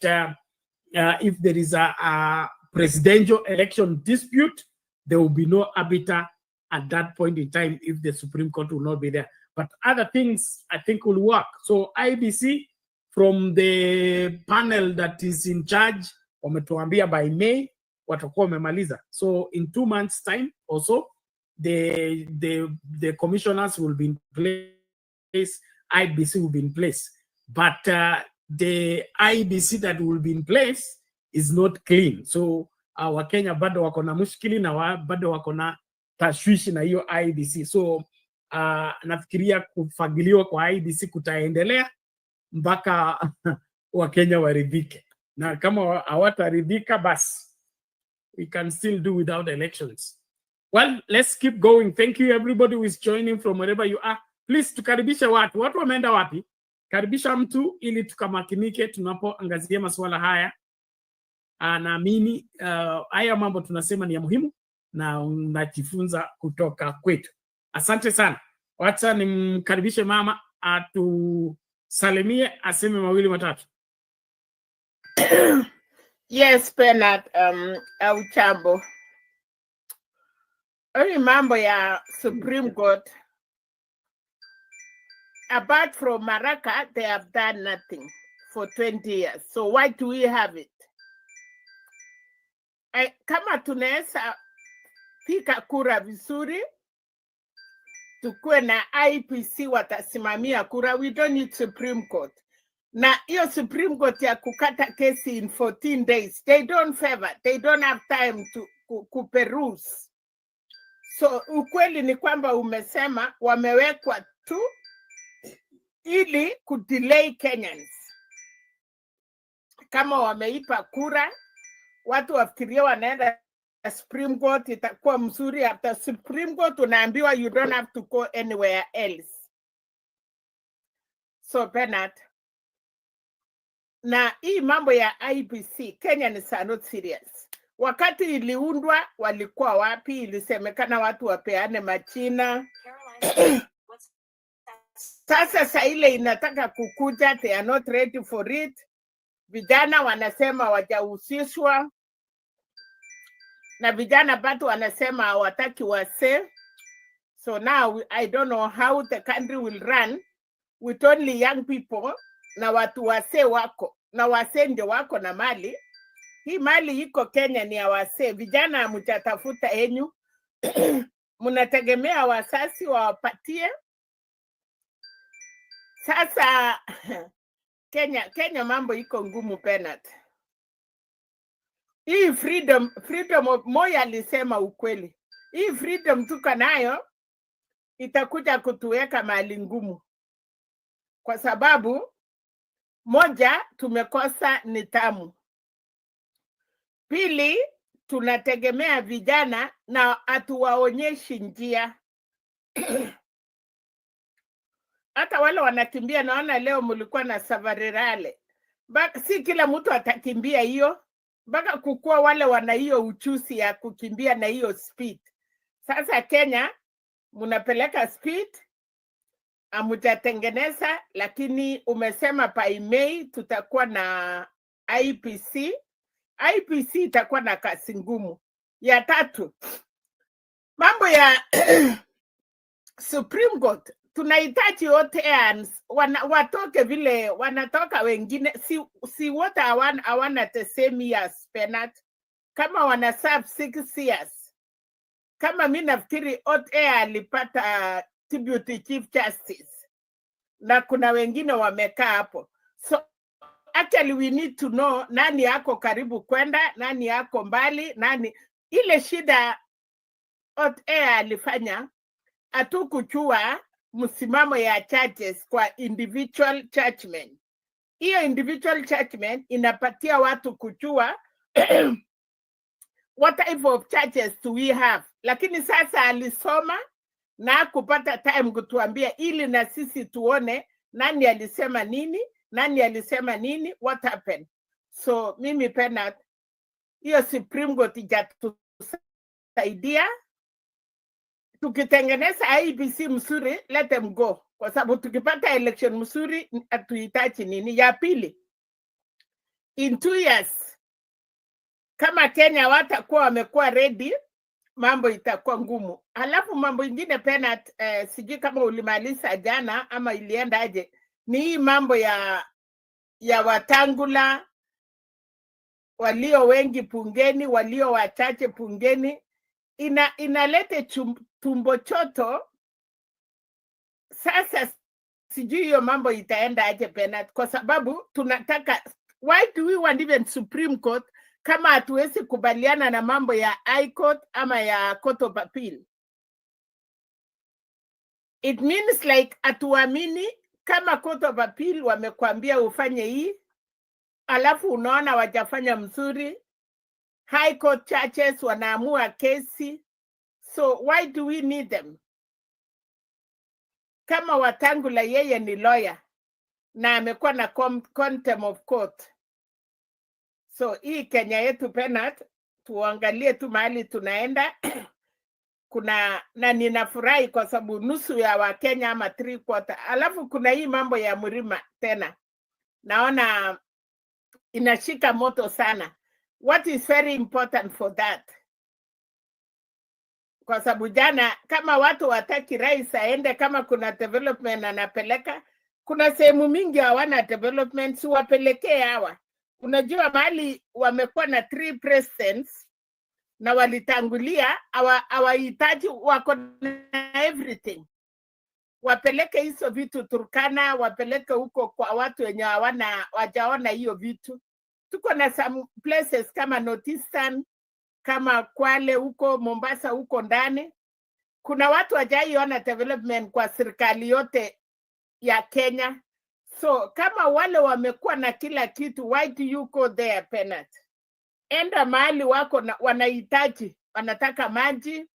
if there is a presidential election dispute, there will be no arbiter at that point in time if the Supreme Court will not be there. But other things, I think, will work. So IEBC, from the panel that is in charge, wametuambia by May, watakuwa wamemaliza. So in 2 months' time or so, the commissioners will be in place, IEBC will be in place. But the IEBC that will be in place is not clean. So Wakenya bado wako na mushkili na bado wako na tashwishi na hiyo IEBC. So nafikiria kufagiliwa kwa IEBC kutaendelea mpaka Wakenya waridhike. Na kama hawataridhika basi we can still do without elections. Well, let's keep going. Thank you everybody who is joining from wherever you are. Please tukaribishe watu. Watu wameenda wapi? Karibisha mtu ili tukamakinike tunapoangazia masuala haya. Naamini haya mambo tunasema ni ya muhimu na unajifunza kutoka kwetu. Asante sana. Wacha nimkaribishe mama atusalimie, aseme mawili matatu. Yes, Bernard, au chambo. Only mambo ya Supreme Court, apart from Maraka, they have done nothing for 20 years. So why do we have it? Kama tunaweza pika kura vizuri, tukue na IPC watasimamia kura, we don't need Supreme Court. Na hiyo Supreme Court ya kukata kesi in 14 days, they don't favor, they don't have time to kuperuse. So ukweli ni kwamba umesema wamewekwa tu ili kudelay Kenyans. Kama wameipa kura, watu wafikiria wanaenda Supreme Court itakuwa mzuri. After Supreme Court unaambiwa you don't have to go anywhere else. So Bernard, na hii mambo ya IEBC, Kenyans are not serious. Wakati iliundwa walikuwa wapi? Ilisemekana watu wapeane majina. Sasa saa ile inataka kukuja, they are not ready for it. Vijana wanasema wajahusishwa. Na vijana bado wanasema hawataki wase. So now I don't know how the country will run with only young people na watu wase wako. Na wase ndio wako na mali. Hii mali iko Kenya ni ya wase. Vijana mtatafuta enyu. Mnategemea wasasi wawapatie. Sasa Kenya mambo iko ngumu Bernard. Hii freedom of Moya alisema ukweli. Hii freedom tuko nayo itakuja kutuweka mahali ngumu. Kwa sababu moja, tumekosa nidhamu. Pili, tunategemea vijana na hatuwaonyeshi njia. Hata wale wanakimbia, naona leo mlikuwa na safari rale. Si kila mtu atakimbia hiyo. Mpaka kukua wale wana hiyo uchusi ya kukimbia na hiyo speed. Sasa Kenya, mnapeleka speed, hamjatengeneza, lakini umesema by May tutakuwa na IPC. IPC itakuwa na kazi ngumu. Ya tatu, mambo ya Supreme Court, tunahitaji wote watoke vile wanatoka wengine, si wote hawana the same years Bernard. Kama wana serve 6 years. Kama mimi nafikiri OTA alipata deputy chief justice. Na kuna wengine wamekaa hapo. So actually we need to know nani yako karibu kwenda, nani yako mbali, nani. Ile shida OTA alifanya hatukuchua msimamo ya churches kwa individual judgment. Hiyo individual judgment inapatia watu kujua what type of churches do we have. Lakini sasa alisoma na kupata time kutuambia ili na sisi tuone nani alisema nini, what happened. So mimi pena hiyo Supreme Court itatusaidia. Tukitengeneza IEBC mzuri, let them go. Kwa sababu tukipata election mzuri, atuhitaji nini? Ya pili, in 2 years, kama Kenya watakuwa wamekuwa ready, mambo itakuwa ngumu. Halafu mambo ingine pena, sijui kama ulimaliza jana ama ilienda aje, ni hii mambo ya Watangula, walio wengi pungeni, walio wachache pungeni. Inalete tumbo choto. Sasa sijui hiyo mambo itaenda aje Penat, kwa sababu tunataka, why do we want even Supreme Court kama hatuwezi kubaliana na mambo ya High Court ama ya Court of Appeal? It means like atuamini kama Court of Appeal wamekwambia ufanye hii, alafu unaona wajafanya mzuri. High Court churches wanaamua kesi. So why do we need them? Kama Wetangula yeye ni lawyer na amekuwa na contempt of court. So hii Kenya yetu Penat, tuangalie tu mahali tunaenda. Kuna, na ninafurahi kwa sababu nusu ya Wakenya ama 3/4. Alafu kuna hii mambo ya Mrima tena, naona inashika moto sana. What is very important for that? Kwa sababu jana kama watu wataki rais aende, kama kuna development anapeleka, kuna sehemu mingi hawana development, si wapelekee hawa. Unajua mahali wamekuwa na 3 presidents na walitangulia, hawahitaji, wako na everything. Wapeleke hizo vitu Turkana, wapeleke huko kwa watu wenye wajaona hiyo vitu. Tuko na some places kama Northeastern, kama Kwale huko Mombasa huko ndani. Kuna watu hawajaiona development kwa serikali yote ya Kenya. So kama wale wamekuwa na kila kitu, why do you go there Penat? Enda mahali wako wanahitaji, wanataka maji,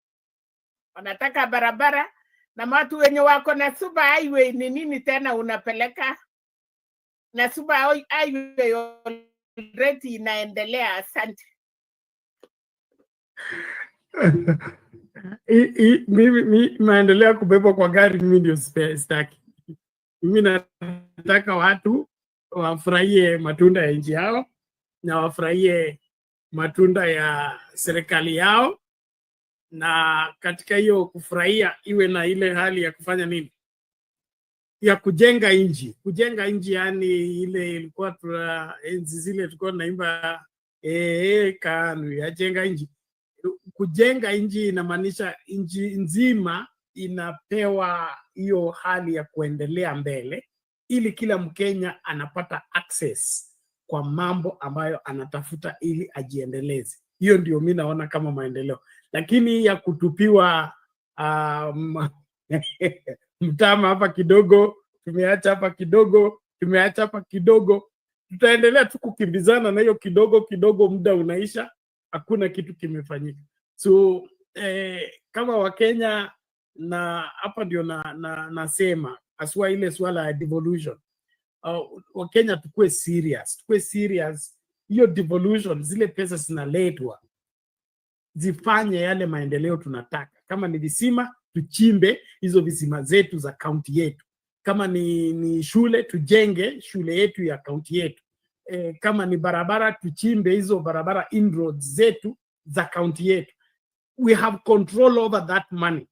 wanataka barabara, na watu wenye wako na super highway ni nini tena unapeleka? Na super highway already inaendelea. Asante. Mimi maendelea kubebwa kwa gari, mimi ndio sitaki. Mimi nataka watu wafurahie matunda ya nchi yao na wafurahie matunda ya serikali yao, na katika hiyo kufurahia iwe na ile hali ya kufanya nini, ya kujenga nchi. Kujenga nchi yani ile ilikuwa enzi zile tulikuwa tunaimba kanu ya jenga nchi. Kujenga nchi inamaanisha nchi nzima inapewa hiyo hali ya kuendelea mbele, ili kila Mkenya anapata access kwa mambo ambayo anatafuta ili ajiendeleze. Hiyo ndio mimi naona kama maendeleo. Lakini ya kutupiwa mtama hapa kidogo, tumeacha hapa kidogo, tumeacha hapa kidogo, tutaendelea tu kukimbizana na hiyo kidogo kidogo, muda unaisha, hakuna kitu kimefanyika. So kama Wakenya, na hapa ndio nasema aswa ile swala ya devolution, Wakenya tukue serious. Hiyo devolution, zile pesa zinaletwa zifanye yale maendeleo tunataka. Kama ni visima, tuchimbe hizo visima zetu za kaunti yetu. Kama ni shule, tujenge shule yetu ya kaunti yetu. Kama ni barabara, tuchimbe hizo barabara inroads zetu za kaunti yetu. We have control over that money.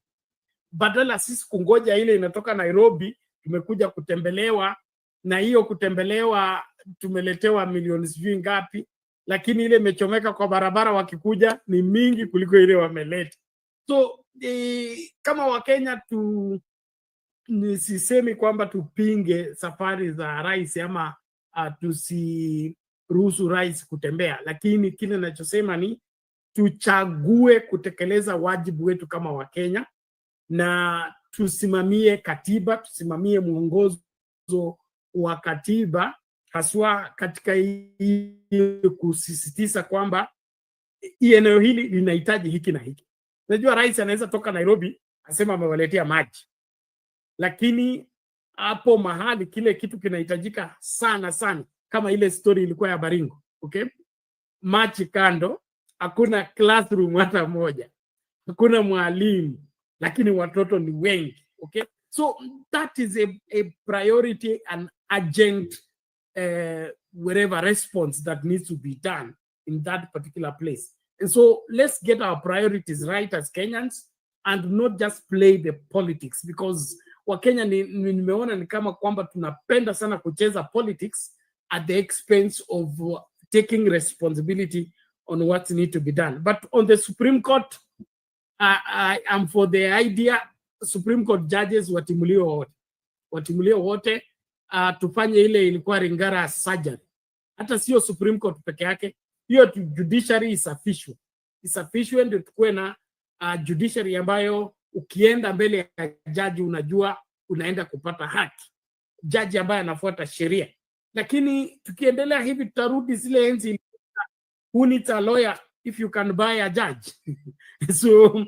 Badala sisi kungoja ile inatoka Nairobi, tumekuja kutembelewa, na hiyo kutembelewa tumeletewa milioni sijui ngapi, lakini ile imechomeka kwa barabara wakikuja ni mingi kuliko ile wameleta. So kama Wakenya nisisemi kwamba tupinge safari za rais ama tusiruhusu rais kutembea, lakini kile ninachosema ni tuchague kutekeleza wajibu wetu kama Wakenya, na tusimamie katiba, tusimamie mwongozo wa katiba, haswa katika hii kusisitiza kwamba eneo hili linahitaji hiki na hiki. Unajua rais anaweza toka Nairobi asema amewaletea maji, lakini hapo mahali kile kitu kinahitajika sana, kama ile story ilikuwa ya Baringo, okay? Maji kando, hakuna classroom hata moja, hakuna mwalimu, lakini watoto ni wengi, okay? So that is a priority and urgent whatever response that needs to be done in that particular place. And so let's get our priorities right as Kenyans and not just play the politics, because Wakenya nimeona ni kama kwamba tunapenda sana kucheza politics at the expense of taking responsibility on what needs to be done. But on the Supreme Court, I am for the idea Supreme Court judges watimuliwe wote. watimulie wote, tufanye ile ilikuwa Ringara surgery. Hata sio Supreme Court peke yake, hiyo judiciary isafishwe ndio tukue na judiciary ambayo ukienda mbele ya jaji unajua unaenda kupata haki, jaji ambaye anafuata sheria. Lakini tukiendelea hivi tutarudi zile enzi, who needs a lawyer if you can buy a judge? So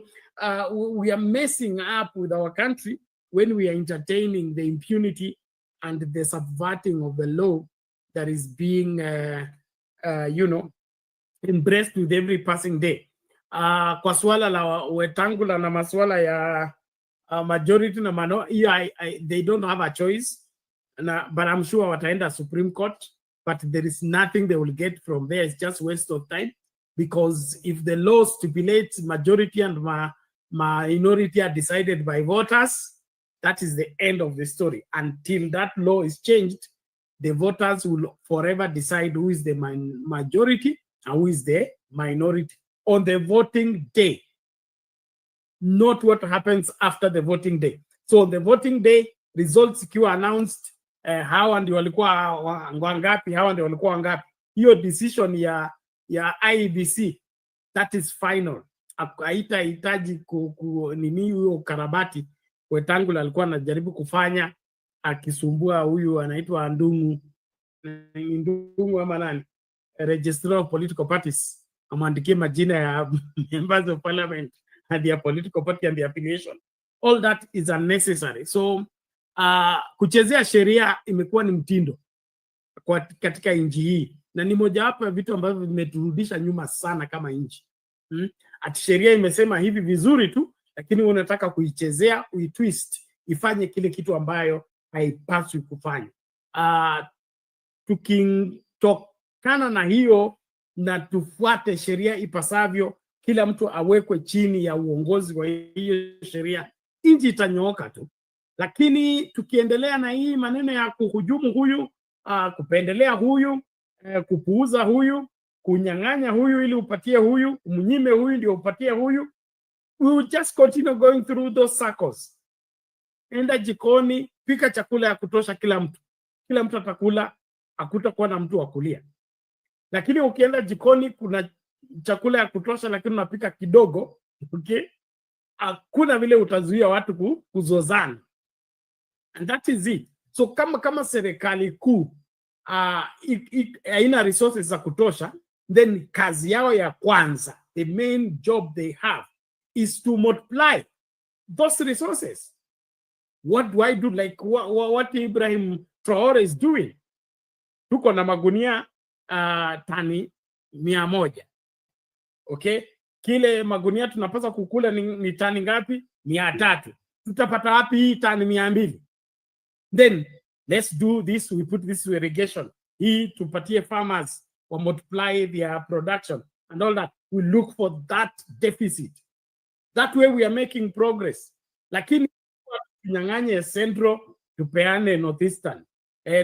we are messing up with our country when we are entertaining the impunity and the subverting of the law that is being embraced with every passing day. Kwa swala la Wetangula na maswala ya majority na they don't have a choice, but I'm sure wataenda Supreme Court, but there is nothing they will get from there. It's just waste of time, because if the law stipulates majority and minority are decided by voters, that is the end of the story. Until that law is changed, the voters will forever decide who is the majority and who is the minority on the voting day, not what happens after the voting day. So on the voting day, results ikiwa announced, hawa ndio walikuwa wangapi, hawa ndio walikuwa wangapi, hiyo decision ya IEBC, that is final. Haitahitaji nini hiyo karabati Wetangula alikuwa anajaribu kufanya akisumbua huyu anaitwa Ndungu ama nani, Registrar of Political Parties, amandikie majina ya members of parliament and their political party and their affiliation. All that is unnecessary. So kuchezea sheria imekuwa ni mtindo katika nchi hii, na ni mojawapo ya vitu ambavyo vimeturudisha nyuma sana kama nchi. Ati sheria imesema hivi vizuri tu, lakini unataka kuichezea, uitwist, ifanye kile kitu ambayo haipaswi kufanya. Tukitokana na hiyo na tufuate sheria ipasavyo, kila mtu awekwe chini ya uongozi wa hiyo sheria, nchi itanyooka tu. Lakini tukiendelea na hii maneno ya kuhujumu huyu, kupendelea huyu, kupuuza huyu, kunyang'anya huyu ili upatie huyu, mnyime huyu ndio upatie huyu, we will just continue going through those circles. Enda jikoni, pika chakula ya kutosha kila mtu atakula, hakutakuwa na mtu wa kulia. Lakini ukienda jikoni kuna chakula ya kutosha lakini unapika kidogo, okay, hakuna vile utazuia watu kuzozana. And that is it. So kama serikali kuu haina resources za kutosha, then kazi yao ya kwanza, the main job they have is to multiply those resources. What do I do? Like what Ibrahim Traore is doing. Tuko na magunia tani 100. Okay? Kile magunia tunapaswa kukula ni tani ngapi? 300. Tutapata wapi hii tani 200? Then let's do this, we put this irrigation. Hii tupatie farmers or multiply their production and all that. We look for that deficit. That way we are making progress. Lakini tunyang'anye Central, tupeane Northeastern.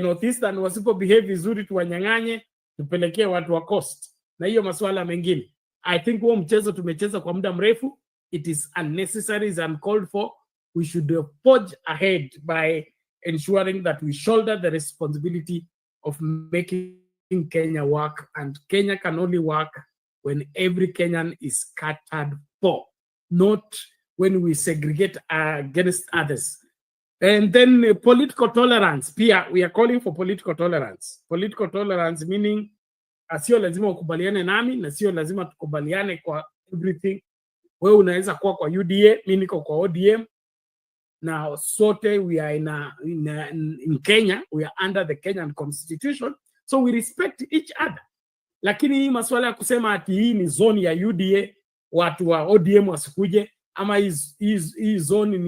Northeastern wasipo behave vizuri tuwanyang'anye, tupelekee watu wa Coast. Na hiyo masuala mengine. I think huo mchezo tumecheza kwa muda mrefu. It is unnecessary, is uncalled for. We should forge ahead by ensuring that we shoulder the responsibility of making Kenya work, and Kenya can only work when every Kenyan is catered for, not when we segregate against others. And then political tolerance. Pia, we are calling for political tolerance. Political tolerance meaning sio lazima ukubaliane nami na sio lazima tukubaliane kwa everything. Wewe unaweza kuwa kwa UDA, mimi niko kwa ODM. Now, sote we are in Kenya, we are under the Kenyan constitution, so we respect each other. Lakini hii masuala ya kusema ati hii ni zone ya UDA, watu wa ODM wasikuje, ama hii zone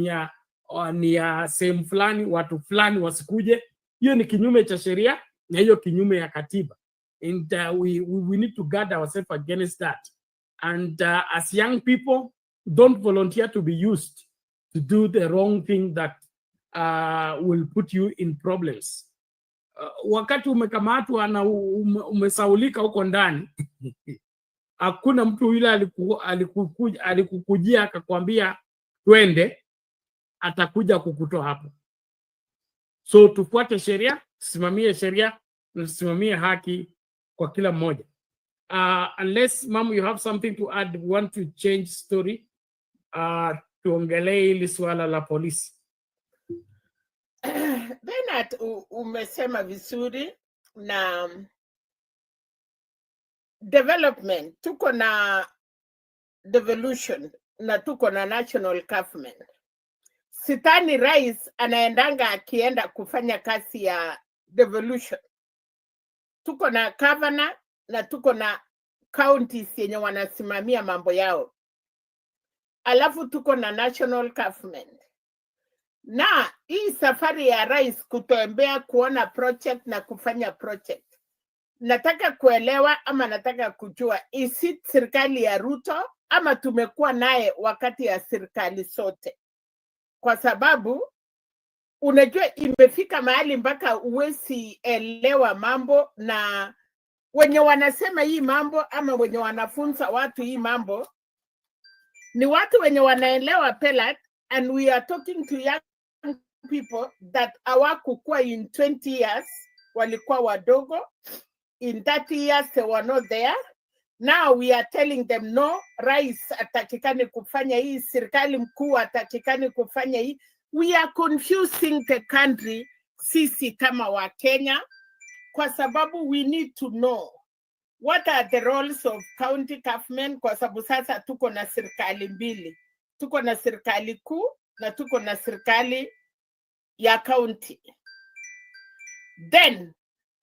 ni ya sehemu fulani, watu fulani wasikuje, hiyo ni kinyume cha sheria na hiyo kinyume ya katiba. And we need to guard ourselves against that. And as young people, don't volunteer to be used to do the wrong thing that will put you in problems. Wakati umekamatwa na umesaulika huko ndani, hakuna mtu yule alikukujia akakwambia twende, atakuja kukutoa hapo. So tufuate sheria, tusimamie sheria, na tusimamie haki kwa kila mmoja. Unless Mamu, you have something to add, want to change story, tuongelee hili swala la polisi. Bernard, umesema vizuri na development, tuko na devolution na tuko na national government. Sitani rais anaendanga akienda kufanya kazi ya devolution. Tuko na governor na tuko na counties yenye wanasimamia mambo yao. Alafu tuko na national government. Na hii safari ya rais kutembea kuona project na kufanya project, nataka kuelewa ama nataka kujua, isi serikali ya Ruto ama tumekuwa naye wakati ya serikali sote? Kwa sababu unajua imefika mahali mpaka uwezi elewa mambo, na wenye wanasema hii mambo ama wenye wanafunza watu hii mambo ni watu wenye wanaelewa pelat, and we are talking to young people that hawakukua in 20 years, walikuwa wadogo. In 30 years they were not there. Now we are telling them no, rais atakikani kufanya hii, serikali mkuu atakikani kufanya hii. We are confusing the country sisi kama wa Kenya, kwa sababu we need to know what are the roles of county government, kwa sababu sasa tuko na serikali mbili. Tuko na serikali kuu na tuko na serikali ya county. Then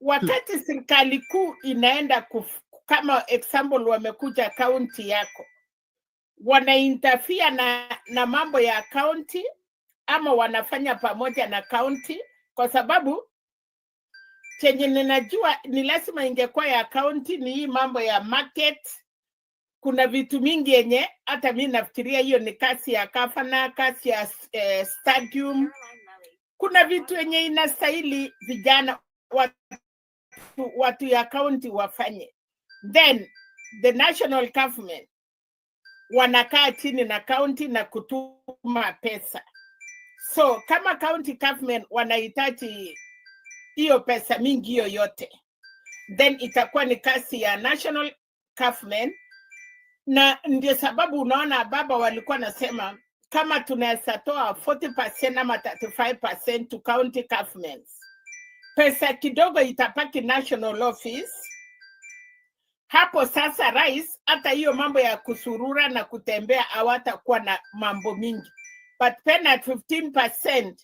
wakati serikali kuu inaenda kama example wamekuja county yako, wanainterfere na mambo ya county ama wanafanya pamoja na county, kwa sababu chenye ninajua ni lazima ingekuwa ya county ni hii mambo ya market. Kuna vitu mingi yenye hata mimi nafikiria hiyo ni kazi ya governor, kazi ya stadium. Kuna vitu yenye inastahili vijana watu ya county wafanye. Then the national government wanakaa chini na county na kutuma pesa. So kama county government wanahitaji hiyo pesa mingi hiyo yote, then itakuwa ni kazi ya national government. Na ndio sababu unaona baba walikuwa nasema kama tunaweza toa 40% ama 35% to county governments, pesa kidogo itapaki national office. Hapo sasa rais hata hiyo mambo ya kusurura na kutembea hawatakuwa na mambo mingi. But pena 15%,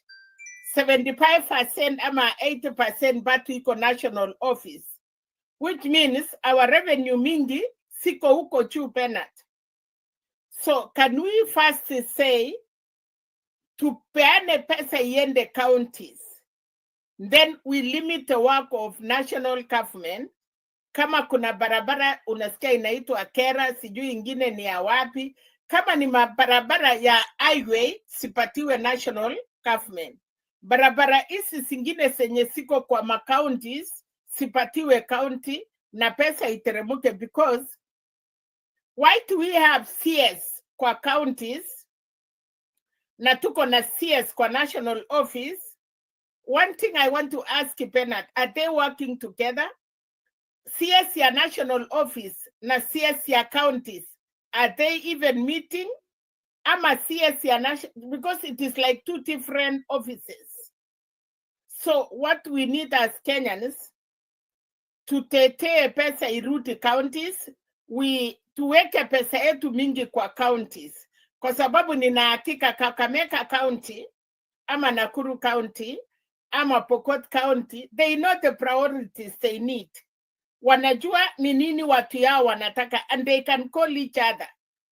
75% ama 80% batu iko national office, which means our revenue mingi siko huko juu penat. So can we first say tupeane pesa iende counties, then we limit the work of national government? Kama kuna barabara unasikia inaitwa Kera, sijui ingine ni ya wapi, kama ni barabara ya highway sipatiwe national government. Barabara hizi zingine zenye siko kwa ma-counties sipatiwe county na pesa iteremuke, because why do we have CS kwa counties na tuko na CS kwa national office? One thing I want to ask Bernard, are they working together? CS ya national office na CS ya counties, are they even meeting? Ama CS ya national, because it is like two different offices. So what we need as Kenyans, tutetee pesa irudi counties, tuweke pesa yetu mingi kwa counties, kwa sababu nina hakika Kakamega County ama Nakuru County ama Pokot County, they know the priorities they need. Wanajua ni nini watu yao wanataka, and they can call each other.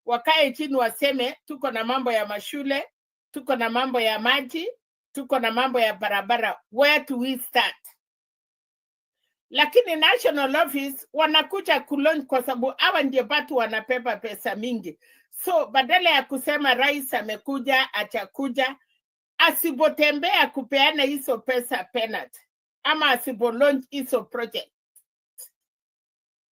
Wakae chini waseme tuko na mambo ya mashule, tuko na mambo ya maji, tuko na mambo ya barabara, where do we start? Lakini national office wanakuja kulonj kwa sababu hawa ndio batu wanapepa pesa mingi. So badala ya kusema rais amekuja achakuja, asibotembea kupeana hizo pesa penat, ama asibolonj hizo project,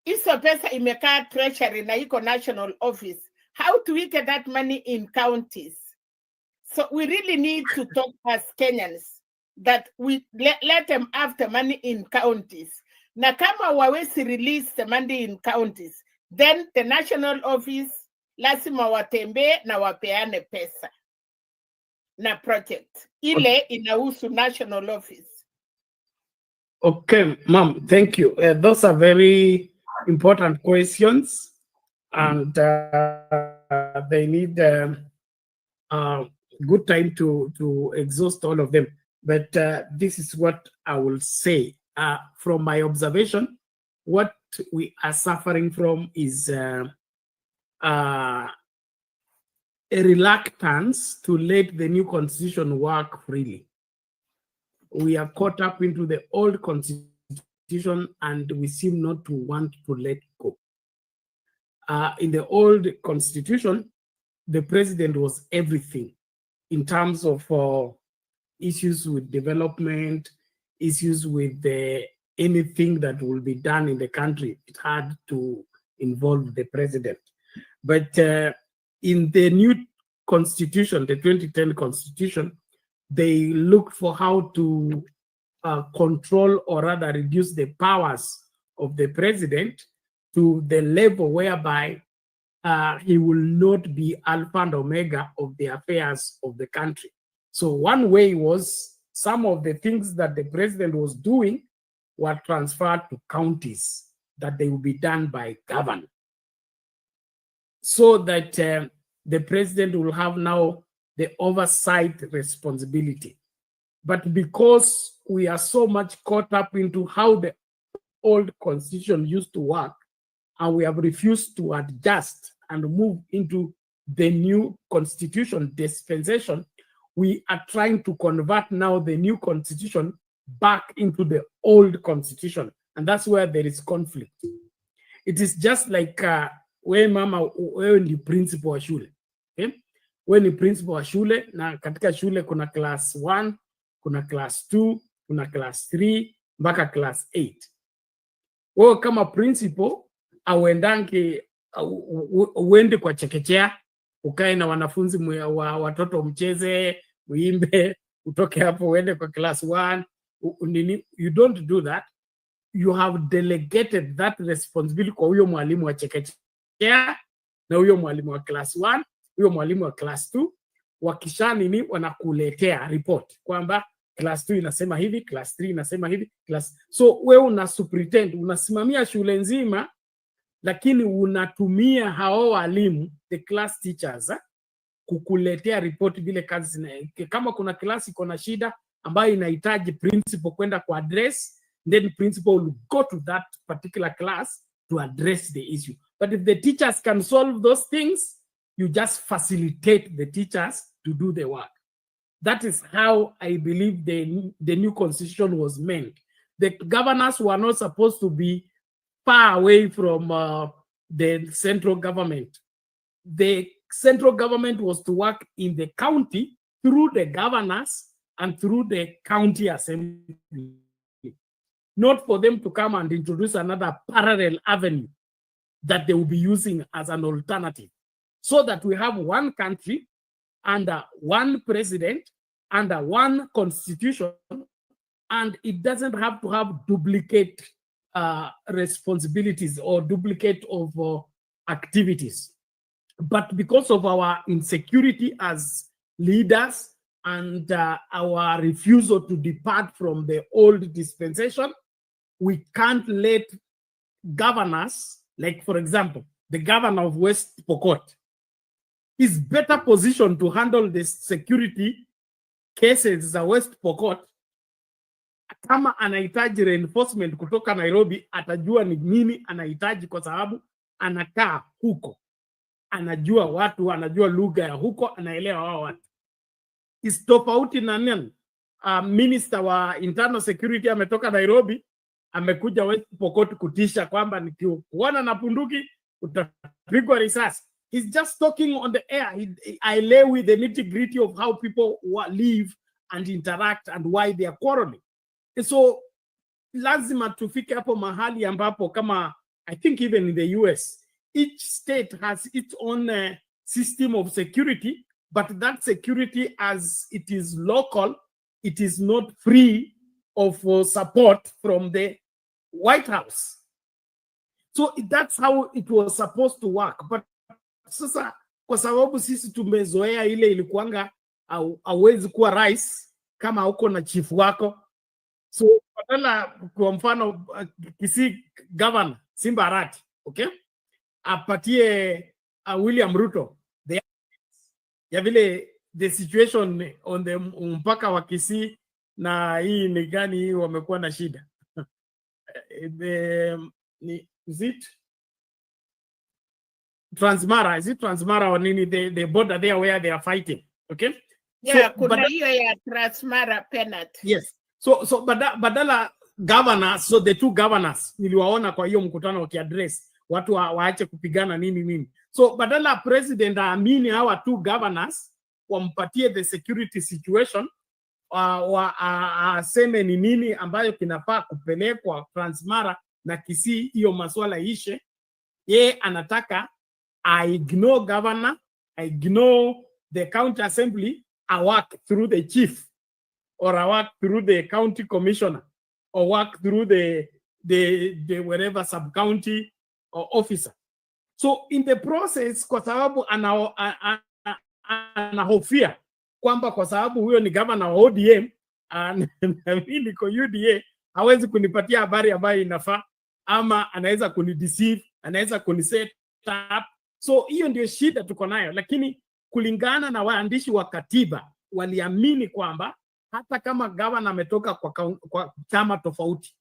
hizo pesa imekaa treasury na iko national office, how do we get that money in counties? So we really need to talk as Kenyans. that we let them have the money in counties. Na kama wawezi release the money in counties, then the national office lazima watembee na wapeane pesa na project ile inahusu national office. Okay, Mom, thank you. Those are very important questions, and they need good time to exhaust all of them. But this is what I will say. From my observation, what we are suffering from is a reluctance to let the new constitution work freely. We are caught up into the old constitution and we seem not to want to let go. In the old constitution, the president was everything in terms of issues with development, issues with anything that will be done in the country. It had to involve the president. But in the new constitution, the 2010 constitution, they looked for how to control or rather reduce the powers of the president to the level whereby he will not be alpha and omega of the affairs of the country. So one way was some of the things that the president was doing were transferred to counties, that they will be done by governor. So that the president will have now the oversight responsibility. But because we are so much caught up into how the old constitution used to work, and we have refused to adjust and move into the new constitution dispensation, we are trying to convert now the new constitution back into the old constitution. And that's where there is conflict. It is just like when ni principal wa shule. Okay? When ni principal wa shule, na katika shule kuna class 1, kuna class 2, kuna class 3, mpaka class 8. Wewe kama principal, uende kwa chekechea, ukae na wanafunzi watoto mcheze, uimbe, utoke hapo uende kwa class 1. You don't do that. You have delegated that responsibility kwa huyo mwalimu wa chekechea na huyo mwalimu wa class 1, huyo mwalimu wa class 2. Wakisha wanakuletea report kwamba class 2 inasema hivi, class 3 inasema hivi, so wewe una superintend, unasimamia shule nzima, lakini unatumia hao walimu, the class teachers, kukuletea report vile kazi. Kama kuna class iko na shida ambayo inahitaji principal kwenda ku address, then principal will go to that particular class to address the issue. But if the teachers can solve those things, you just facilitate the teachers to do the work. That is how I believe the new constitution was meant. The governors were not supposed to be far away from the central government. The central government was to work in the county through the governors and through the county assembly. Not for them to come and introduce another parallel avenue that they will be using as an alternative. So that we have one country under one president, under one constitution, and it doesn't have to have duplicate responsibilities or duplicate of activities. But because of our insecurity as leaders and our refusal to depart from the old dispensation, we can't let governors, like for example, the governor of West Pokot, is better positioned to handle the security cases za West Pokot. Kama anahitaji reinforcement kutoka Nairobi, atajua ni nini anahitaji kwa sababu anakaa huko. Anajua watu, anajua lugha ya huko, anaelewa wao watu. Is tofauti na nini? Minister wa internal security ametoka Nairobi, amekuja West Pokot kutisha kwamba nikikuona na punduki utapigwa risasi. He's just talking on the air. I lay with the nitty-gritty of how people live and interact and why they are quarreling. So lazima tufike hapo mahali ambapo, kama I think even in the US, each state has its own system of security, but that security, as it is local, it is not free of support from the White House. So that's how it was supposed to work. But sasa kwa sababu sisi tumezoea ile ilikuanga hauwezi kuwa rais kama uko na chief wako. So badala kwa mfano Kisii governor Simba Arati, okay? Apatie William Ruto ya vile the situation on the mpaka wa Kisii na hii ni gani hii wamekuwa na shida. Is it Transmara? Is it Transmara or nini? The border there where they are fighting, okay? Yeah, so, kuna hiyo ya Transmara penalty. Yes. So badala governors, so the two governors niliwaona kwa hiyo mkutano wakiaddress watu waache kupigana nini. So badala president aamini hawa two governors wampatie the security situation, aseme ni nini ambayo kinafaa kupelekwa Transmara na Kisii, hiyo masuala ishe. Ye anataka ignore governor, ignore the county assembly, I work through the chief, or I work through the county commissioner, or work through the whatever sub-county or officer. So in the process, kwa sababu anahofia kwamba kwa sababu huyo ni governor wa ODM na mimi niko UDA, hawezi kunipatia habari ambayo inafaa, ama anaweza kunideceive, anaweza kuniset up. So hiyo ndio shida tuko nayo, lakini kulingana na waandishi wa katiba waliamini kwamba hata kama governor ametoka kwa chama tofauti,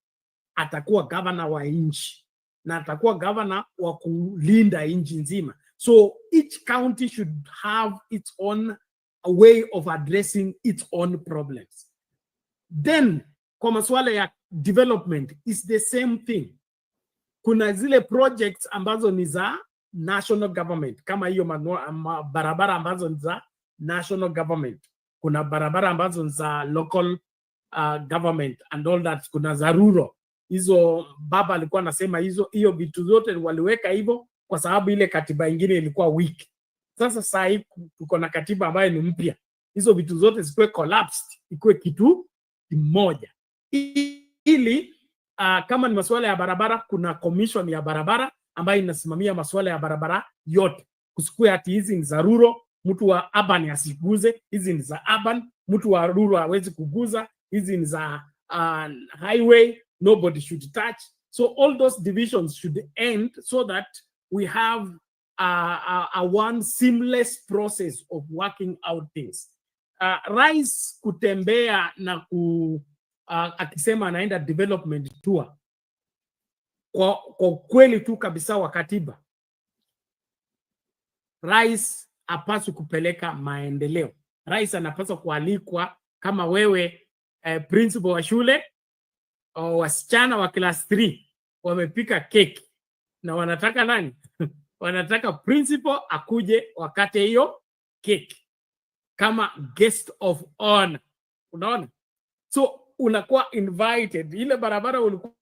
atakuwa governor wa nchi na atakuwa governor wa kulinda nchi nzima. So each county should have its own way of addressing its own problems. Then kwa masuala ya development is the same thing. Kuna zile projects ambazo ni za national government, kama hiyo barabara ambazo ni za national government. Kuna barabara ambazo ni za local government and all that. Kuna za rural. Hizo baba alikuwa anasema hiyo vitu zote waliweka hivyo kwa sababu ile katiba ingine ilikuwa weak. Sasa saa hii tuko na katiba ambayo ni mpya. Hizo vitu zote zikuwe collapsed, ikuwe kitu kimoja. Ili kama ni masuala ya barabara, kuna commission ya barabara ambayo inasimamia masuala ya barabara yote. Kusikue ati hizi ni za rural, mtu wa urban asiguze, hizi ni za urban, mtu wa rural hawezi kuguza, hizi ni za highway, nobody should touch. So all those divisions should end so that we have a one seamless process of working out things. Rais kutembea na akisema anaenda development tour, kwa kweli tu kabisa wa katiba, rais hapaswi kupeleka maendeleo. Rais anapaswa kualikwa kama wewe principal wa shule, wasichana wa class 3 wamepika keki na wanataka nani? Wanataka principal akuje wakate hiyo keki kama guest of honor. Unaona? So unakuwa invited. Ile barabara ulikuwa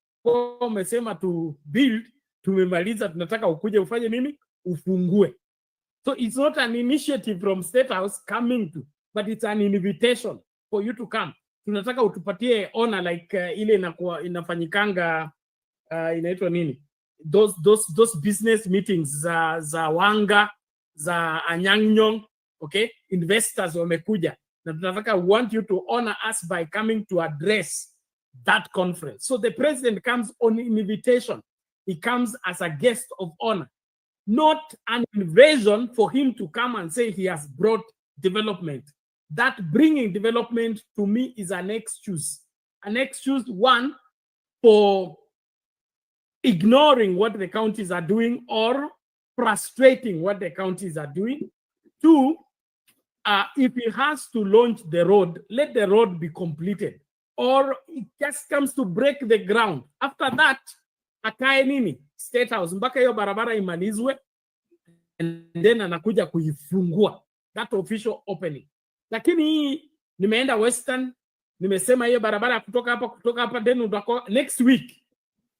umesema to build, tumemaliza, tunataka ukuje ufanye nini? Ufungue. So it's not an initiative from State House coming to, but it's an invitation for you to come. Tunataka utupatie honor like ile inafanyikanga inaitwa nini? Those business meetings za Wanga, za Anyang', okay? Investors wamekuja. Na tunataka want you to honor us by coming to address that conference. So the president comes on invitation. He comes as a guest of honor, not an invasion for him to come and say he has brought development. That bringing development to me is an excuse. An excuse, one, for ignoring what the counties are doing or frustrating what the counties are doing. Two, if he has to launch the road, let the road be completed. Or it just comes to break the ground. After that, akae nini? State House, mpaka hiyo barabara imalizwe, and then anakuja kuifungua. That official opening. Lakini hii nimeenda Western, nimesema hiyo barabara kutoka hapa, then next week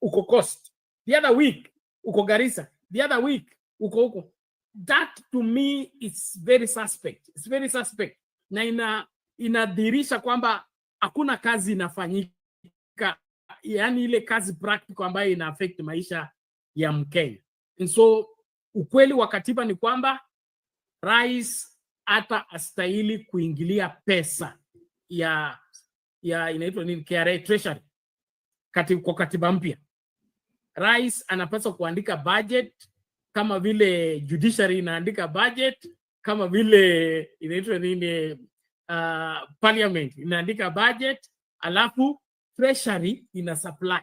uko Coast. The other week uko Garissa. The other week uko huko. That to me is very suspect. It's very suspect. Na inadhihirisha kwamba hakuna kazi inafanyika, yani ile kazi practical ambayo ina affect maisha ya Mkenya. And so ukweli wa katiba ni kwamba rais hata astahili kuingilia pesa ya inaitwa nini, KRA treasury kwa katiba mpya. Rais anapaswa kuandika budget kama vile judiciary inaandika budget, kama vile inaitwa nini, parliament inaandika budget, alafu treasury ina supply.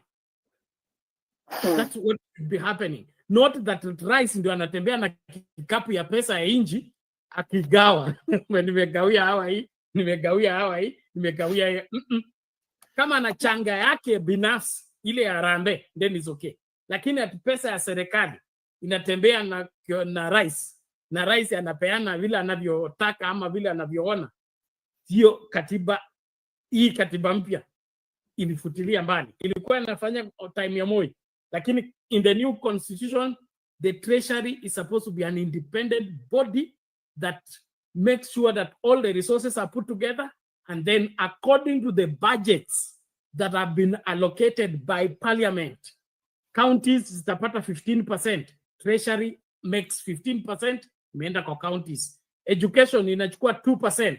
That's what should be happening. Not that rais ndio anatembea na kikapu ya pesa ya inji akigawa nimegawia hawa hii, nimegawia hawa hii, nimegawia kama na changa yake binafsi ile ya rambe, then is okay. Lakini ati pesa ya serikali inatembea na rais, na rais anapeana vile anavyotaka ama vile anavyoona, hiyo katiba, hii katiba mpya ilifutilia mbali. Ilikuwa inafanya time ya Moi, lakini in the new constitution the treasury is supposed to be an independent body that makes sure that all the resources are put together, and then according to the budgets that have been allocated by parliament, counties zitapata 15%, treasury makes 15%, imeenda kwa counties. Education inachukua 2%,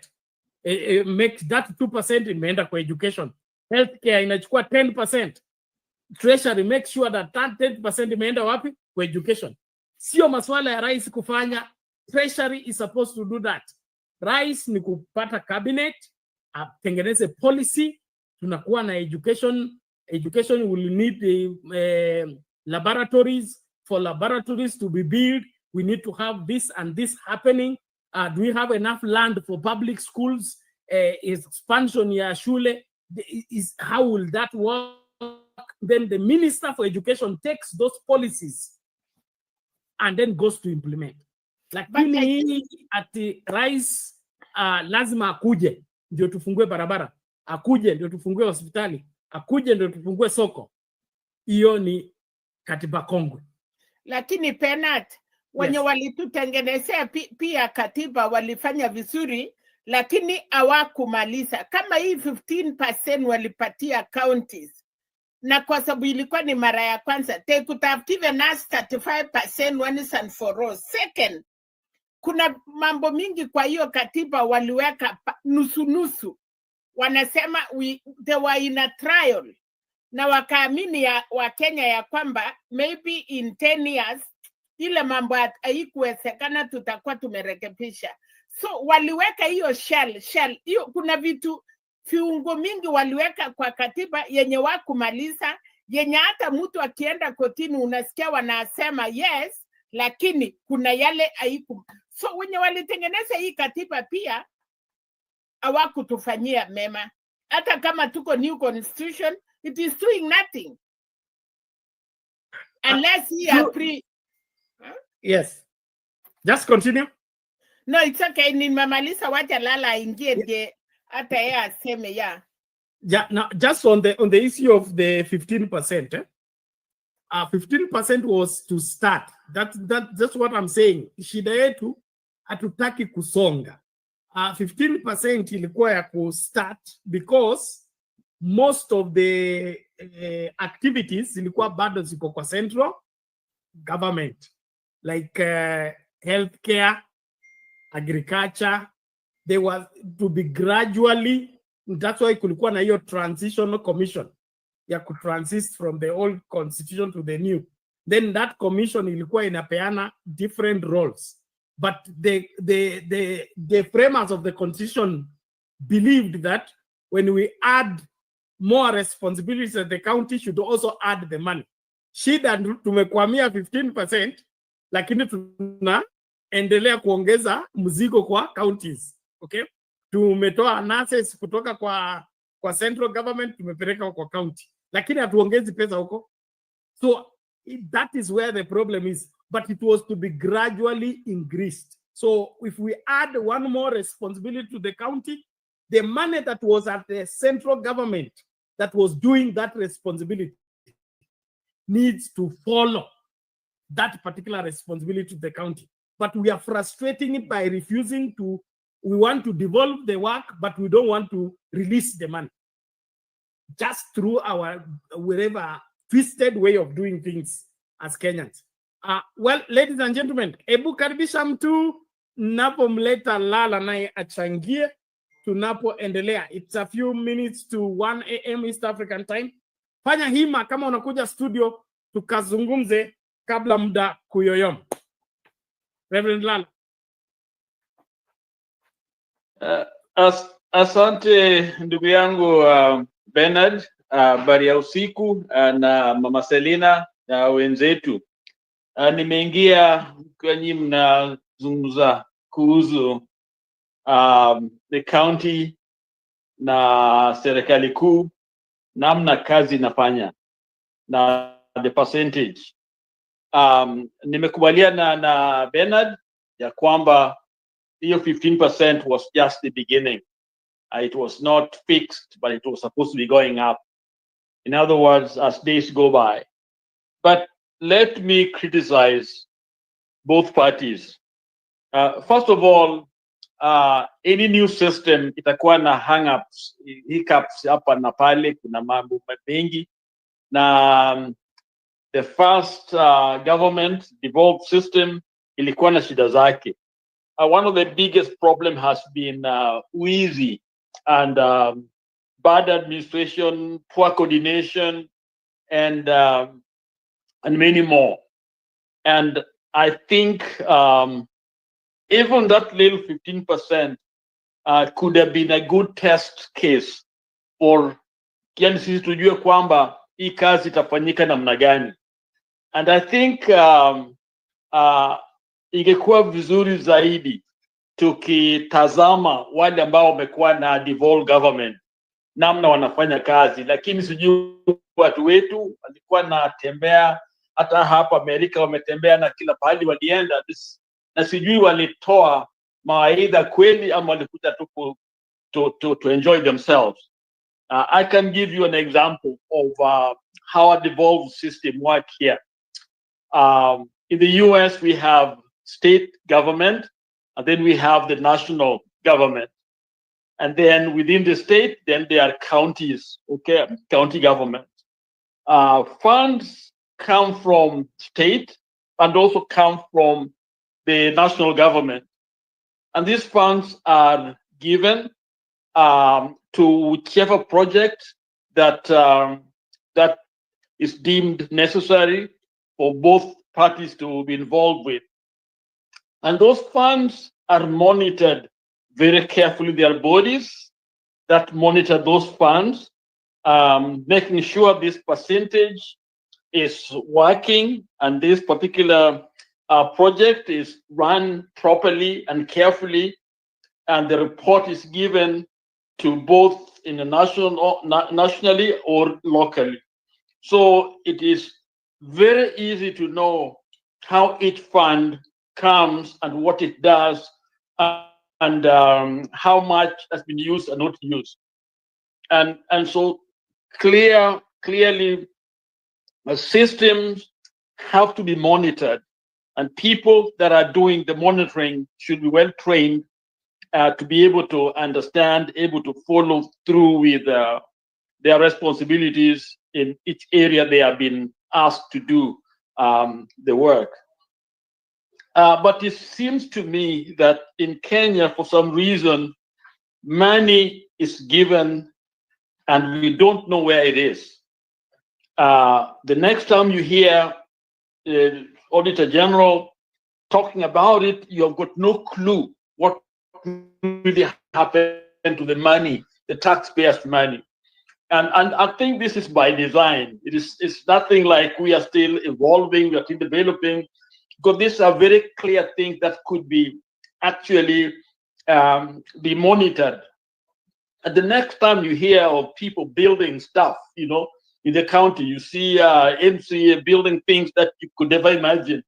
make that 2% imeenda kwa education. Healthcare inachukua 10%, treasury make sure that 10% imeenda wapi? Kwa education. Sio maswala ya rais kufanya, treasury is supposed to do that. Rais ni kupata cabinet, atengeneze policy, tunakuwa na education. Education will need laboratories. For laboratories to be built, we need to have this and this happening. Do we have enough land for public schools? Expansion ya shule, how will that work? Then the Minister for Education takes those policies and then goes to implement. Lakini hii ati rais lazima akuje ndio tufungue barabara, akuje ndio tufungue hospitali, akuje ndio tufungue soko, hiyo ni katiba kongwe. Lakini Penat, wenye walitutengenezea pia katiba walifanya vizuri, lakini hawakumaliza. Kama hii 15% walipatia counties, na kwa sababu ilikuwa ni mara ya kwanza, they could have given us 35% once and for all. Second, kuna mambo mingi kwa hiyo katiba waliweka nusu. Wanasema they were in a trial, na wakaamini wa Kenya ya kwamba maybe in 10 years ile mambo haikuwezekana, tutakuwa tumerekebisha. So waliweka hiyo shell hiyo. Kuna viungo mingi waliweka kwa katiba yenye wakumaliza, yenye hata mtu akienda kotini unasikia wanasema yes, lakini kuna yale haiku. So wenye walitengeneza hii katiba pia hawakutufanyia mema. Hata kama tuko new constitution, it is doing nothing unless he agree. Yes, just continue. No, it's okay. Nimemaliza, wacha Lala ingie ndiye hata yeye aseme ya. Yeah, now just on the issue of the 15%, 15% was to start. That's what I'm saying. Shida yetu hatutaki kusonga. 15% ilikuwa ya ku start because most of the activities zilikuwa bado ziko kwa central government, like healthcare, agriculture. They were to be gradually, that's why kulikuwa na hiyo transitional commission ya ku transit from the old constitution to the new. Then that commission ilikuwa inapeana different roles, but the framers of the constitution believed that when we add more responsibilities, that the county should also add the money. Shida tumekwamia 15%, lakini tunaendelea kuongeza mzigo kwa counties. Okay, tumetoa nurses kutoka kwa central government tumepeleka kwa county, lakini hatuongezi pesa huko. So that is where the problem is, but it was to be gradually increased. So if we add one more responsibility to the county, the money that was at the central government that was doing that responsibility needs to follow that particular responsibility to the county. But we are frustrating it by refusing to. We want to devolve the work, but we don't want to release the money. just through our whatever twisted way of doing things as Kenyans. Well, ladies and gentlemen, ebu karibisha mtu napomleta Lala naye achangie tunapoendelea. It's a few minutes to 1 a.m. East African time. Fanya hima kama unakuja studio tukazungumze kabla muda kuyoyoma. Reverend Lala. Asante ndugu yangu Bernard, habari ya usiku na Mama Selina na wenzetu. Nimeingia kwenye mnazungumza kuhusu the county na serikali kuu, namna kazi inafanya na the percentage. Nimekubaliana na Bernard ya kwamba hiyo 15% was just the beginning. It was not fixed, but it was supposed to be going up. In other words, as days go by. But let me criticize both parties. First of all, any new system itakuwa na hang-ups, hiccups hapa na pale, kuna mambo mengi. Na the first government devolved system ilikuwa na shida zake. One of the biggest problem has been wizi and bad administration, poor coordination, and many more. And I think even that little 15% could have been a good test case for yani sisi tujue kwamba hii kazi itafanyika namna gani. And I think ingekuwa vizuri zaidi tukitazama wale ambao wamekuwa na devolved government namna wanafanya kazi, lakini sijui watu wetu walikuwa natembea hata hapa Amerika, wametembea na kila pahali walienda, na sijui walitoa mawaidha kweli ama walikuja tu to enjoy themselves. I can give you an example of how a devolved system works here. In the US, we have state government, and then we have the national government. And then within the state, then there are counties, okay, county government. Funds come from state and also come from the national government. And these funds are given to whichever project that, that is deemed necessary for both parties to be involved with. And those funds are monitored very carefully. There are bodies that monitor those funds, making sure this percentage is working and this particular project is run properly and carefully, and the report is given to both in the nationally or locally. So it is very easy to know how each fund comes and what it does, and how much has been used and not used. And so clearly systems have to be monitored, and people that are doing the monitoring should be well trained to be able to understand, able to follow through with their responsibilities in each area they have been asked to do the work. But it seems to me that in Kenya, for some reason, money is given and we don't know where it is. The next time you hear Auditor General talking about it, you have got no clue what really happened to the money, the taxpayers' money. And I think this is by design. It's nothing like we are still evolving, we are still developing, because these are very clear things that could be actually be monitored. And the next time you hear of people building stuff, you know, in the county, you see MCA building things that you could never imagine.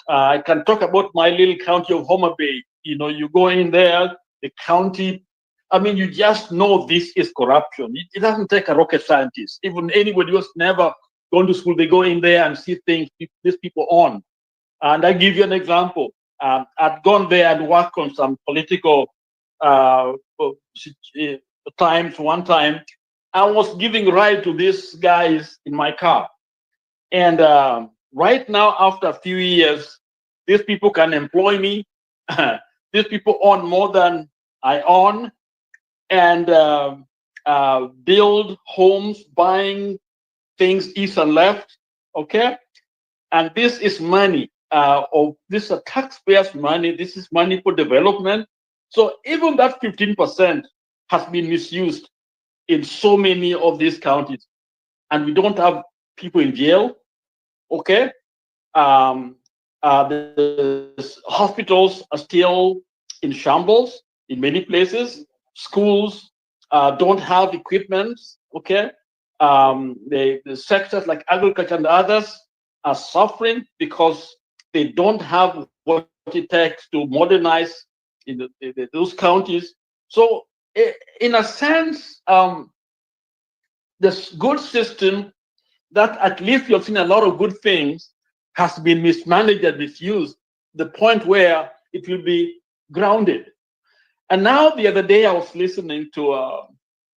I can talk about my little county of Homa Bay. You know, you go in there, the county, I mean, you just know this is corruption. It doesn't take a rocket scientist. Even anybody who's never gone to school, they go in there and see things these people on. And I give you an example. I'd gone there and worked on some political times. One time, I was giving ride to these guys in my car. And right now, after a few years, these people can employ me. These people own more than I own, and build homes, buying things east and left. Okay, and this is money. This is taxpayers' money. This is money for development. So even that 15% has been misused in so many of these counties, and we don't have people in jail. Okay, the hospitals are still in shambles in many places. Schools don't have equipment. Okay, the sectors like agriculture and others are suffering because they don't have what it takes to modernize in those counties. So, in a sense, this good system that at least you've seen a lot of good things has been mismanaged and misused, the point where it will be grounded. And now the other day I was listening to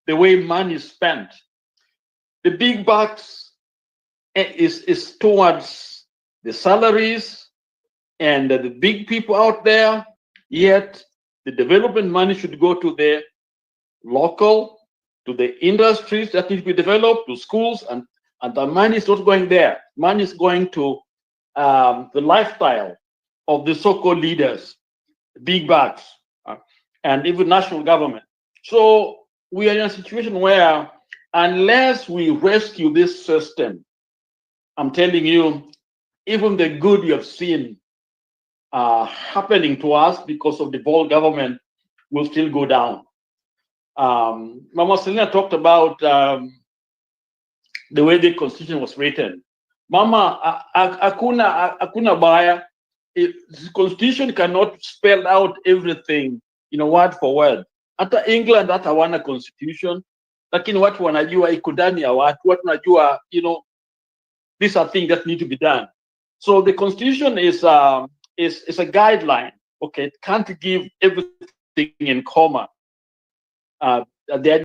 the way money is spent. The big bucks is towards the salaries and the big people out there, yet the development money should go to the local, to the industries that need to be developed, to schools, and the money is not going there. Money is going to the lifestyle of the so-called leaders, big bucks, and even national government. So we are in a situation where unless we rescue this system, I'm telling you, even the good you have seen happening to us because of the ball government will still go down. Mama Selina talked about the way the constitution was written. Mama, hakuna baya. The constitution cannot spell out everything, word for word. Hata England hata hawana constitution, lakini watu wanajua iko ndani ya watu wanajua, these are things that need to be done. So the constitution is a guideline. Okay, it can't give everything in common. The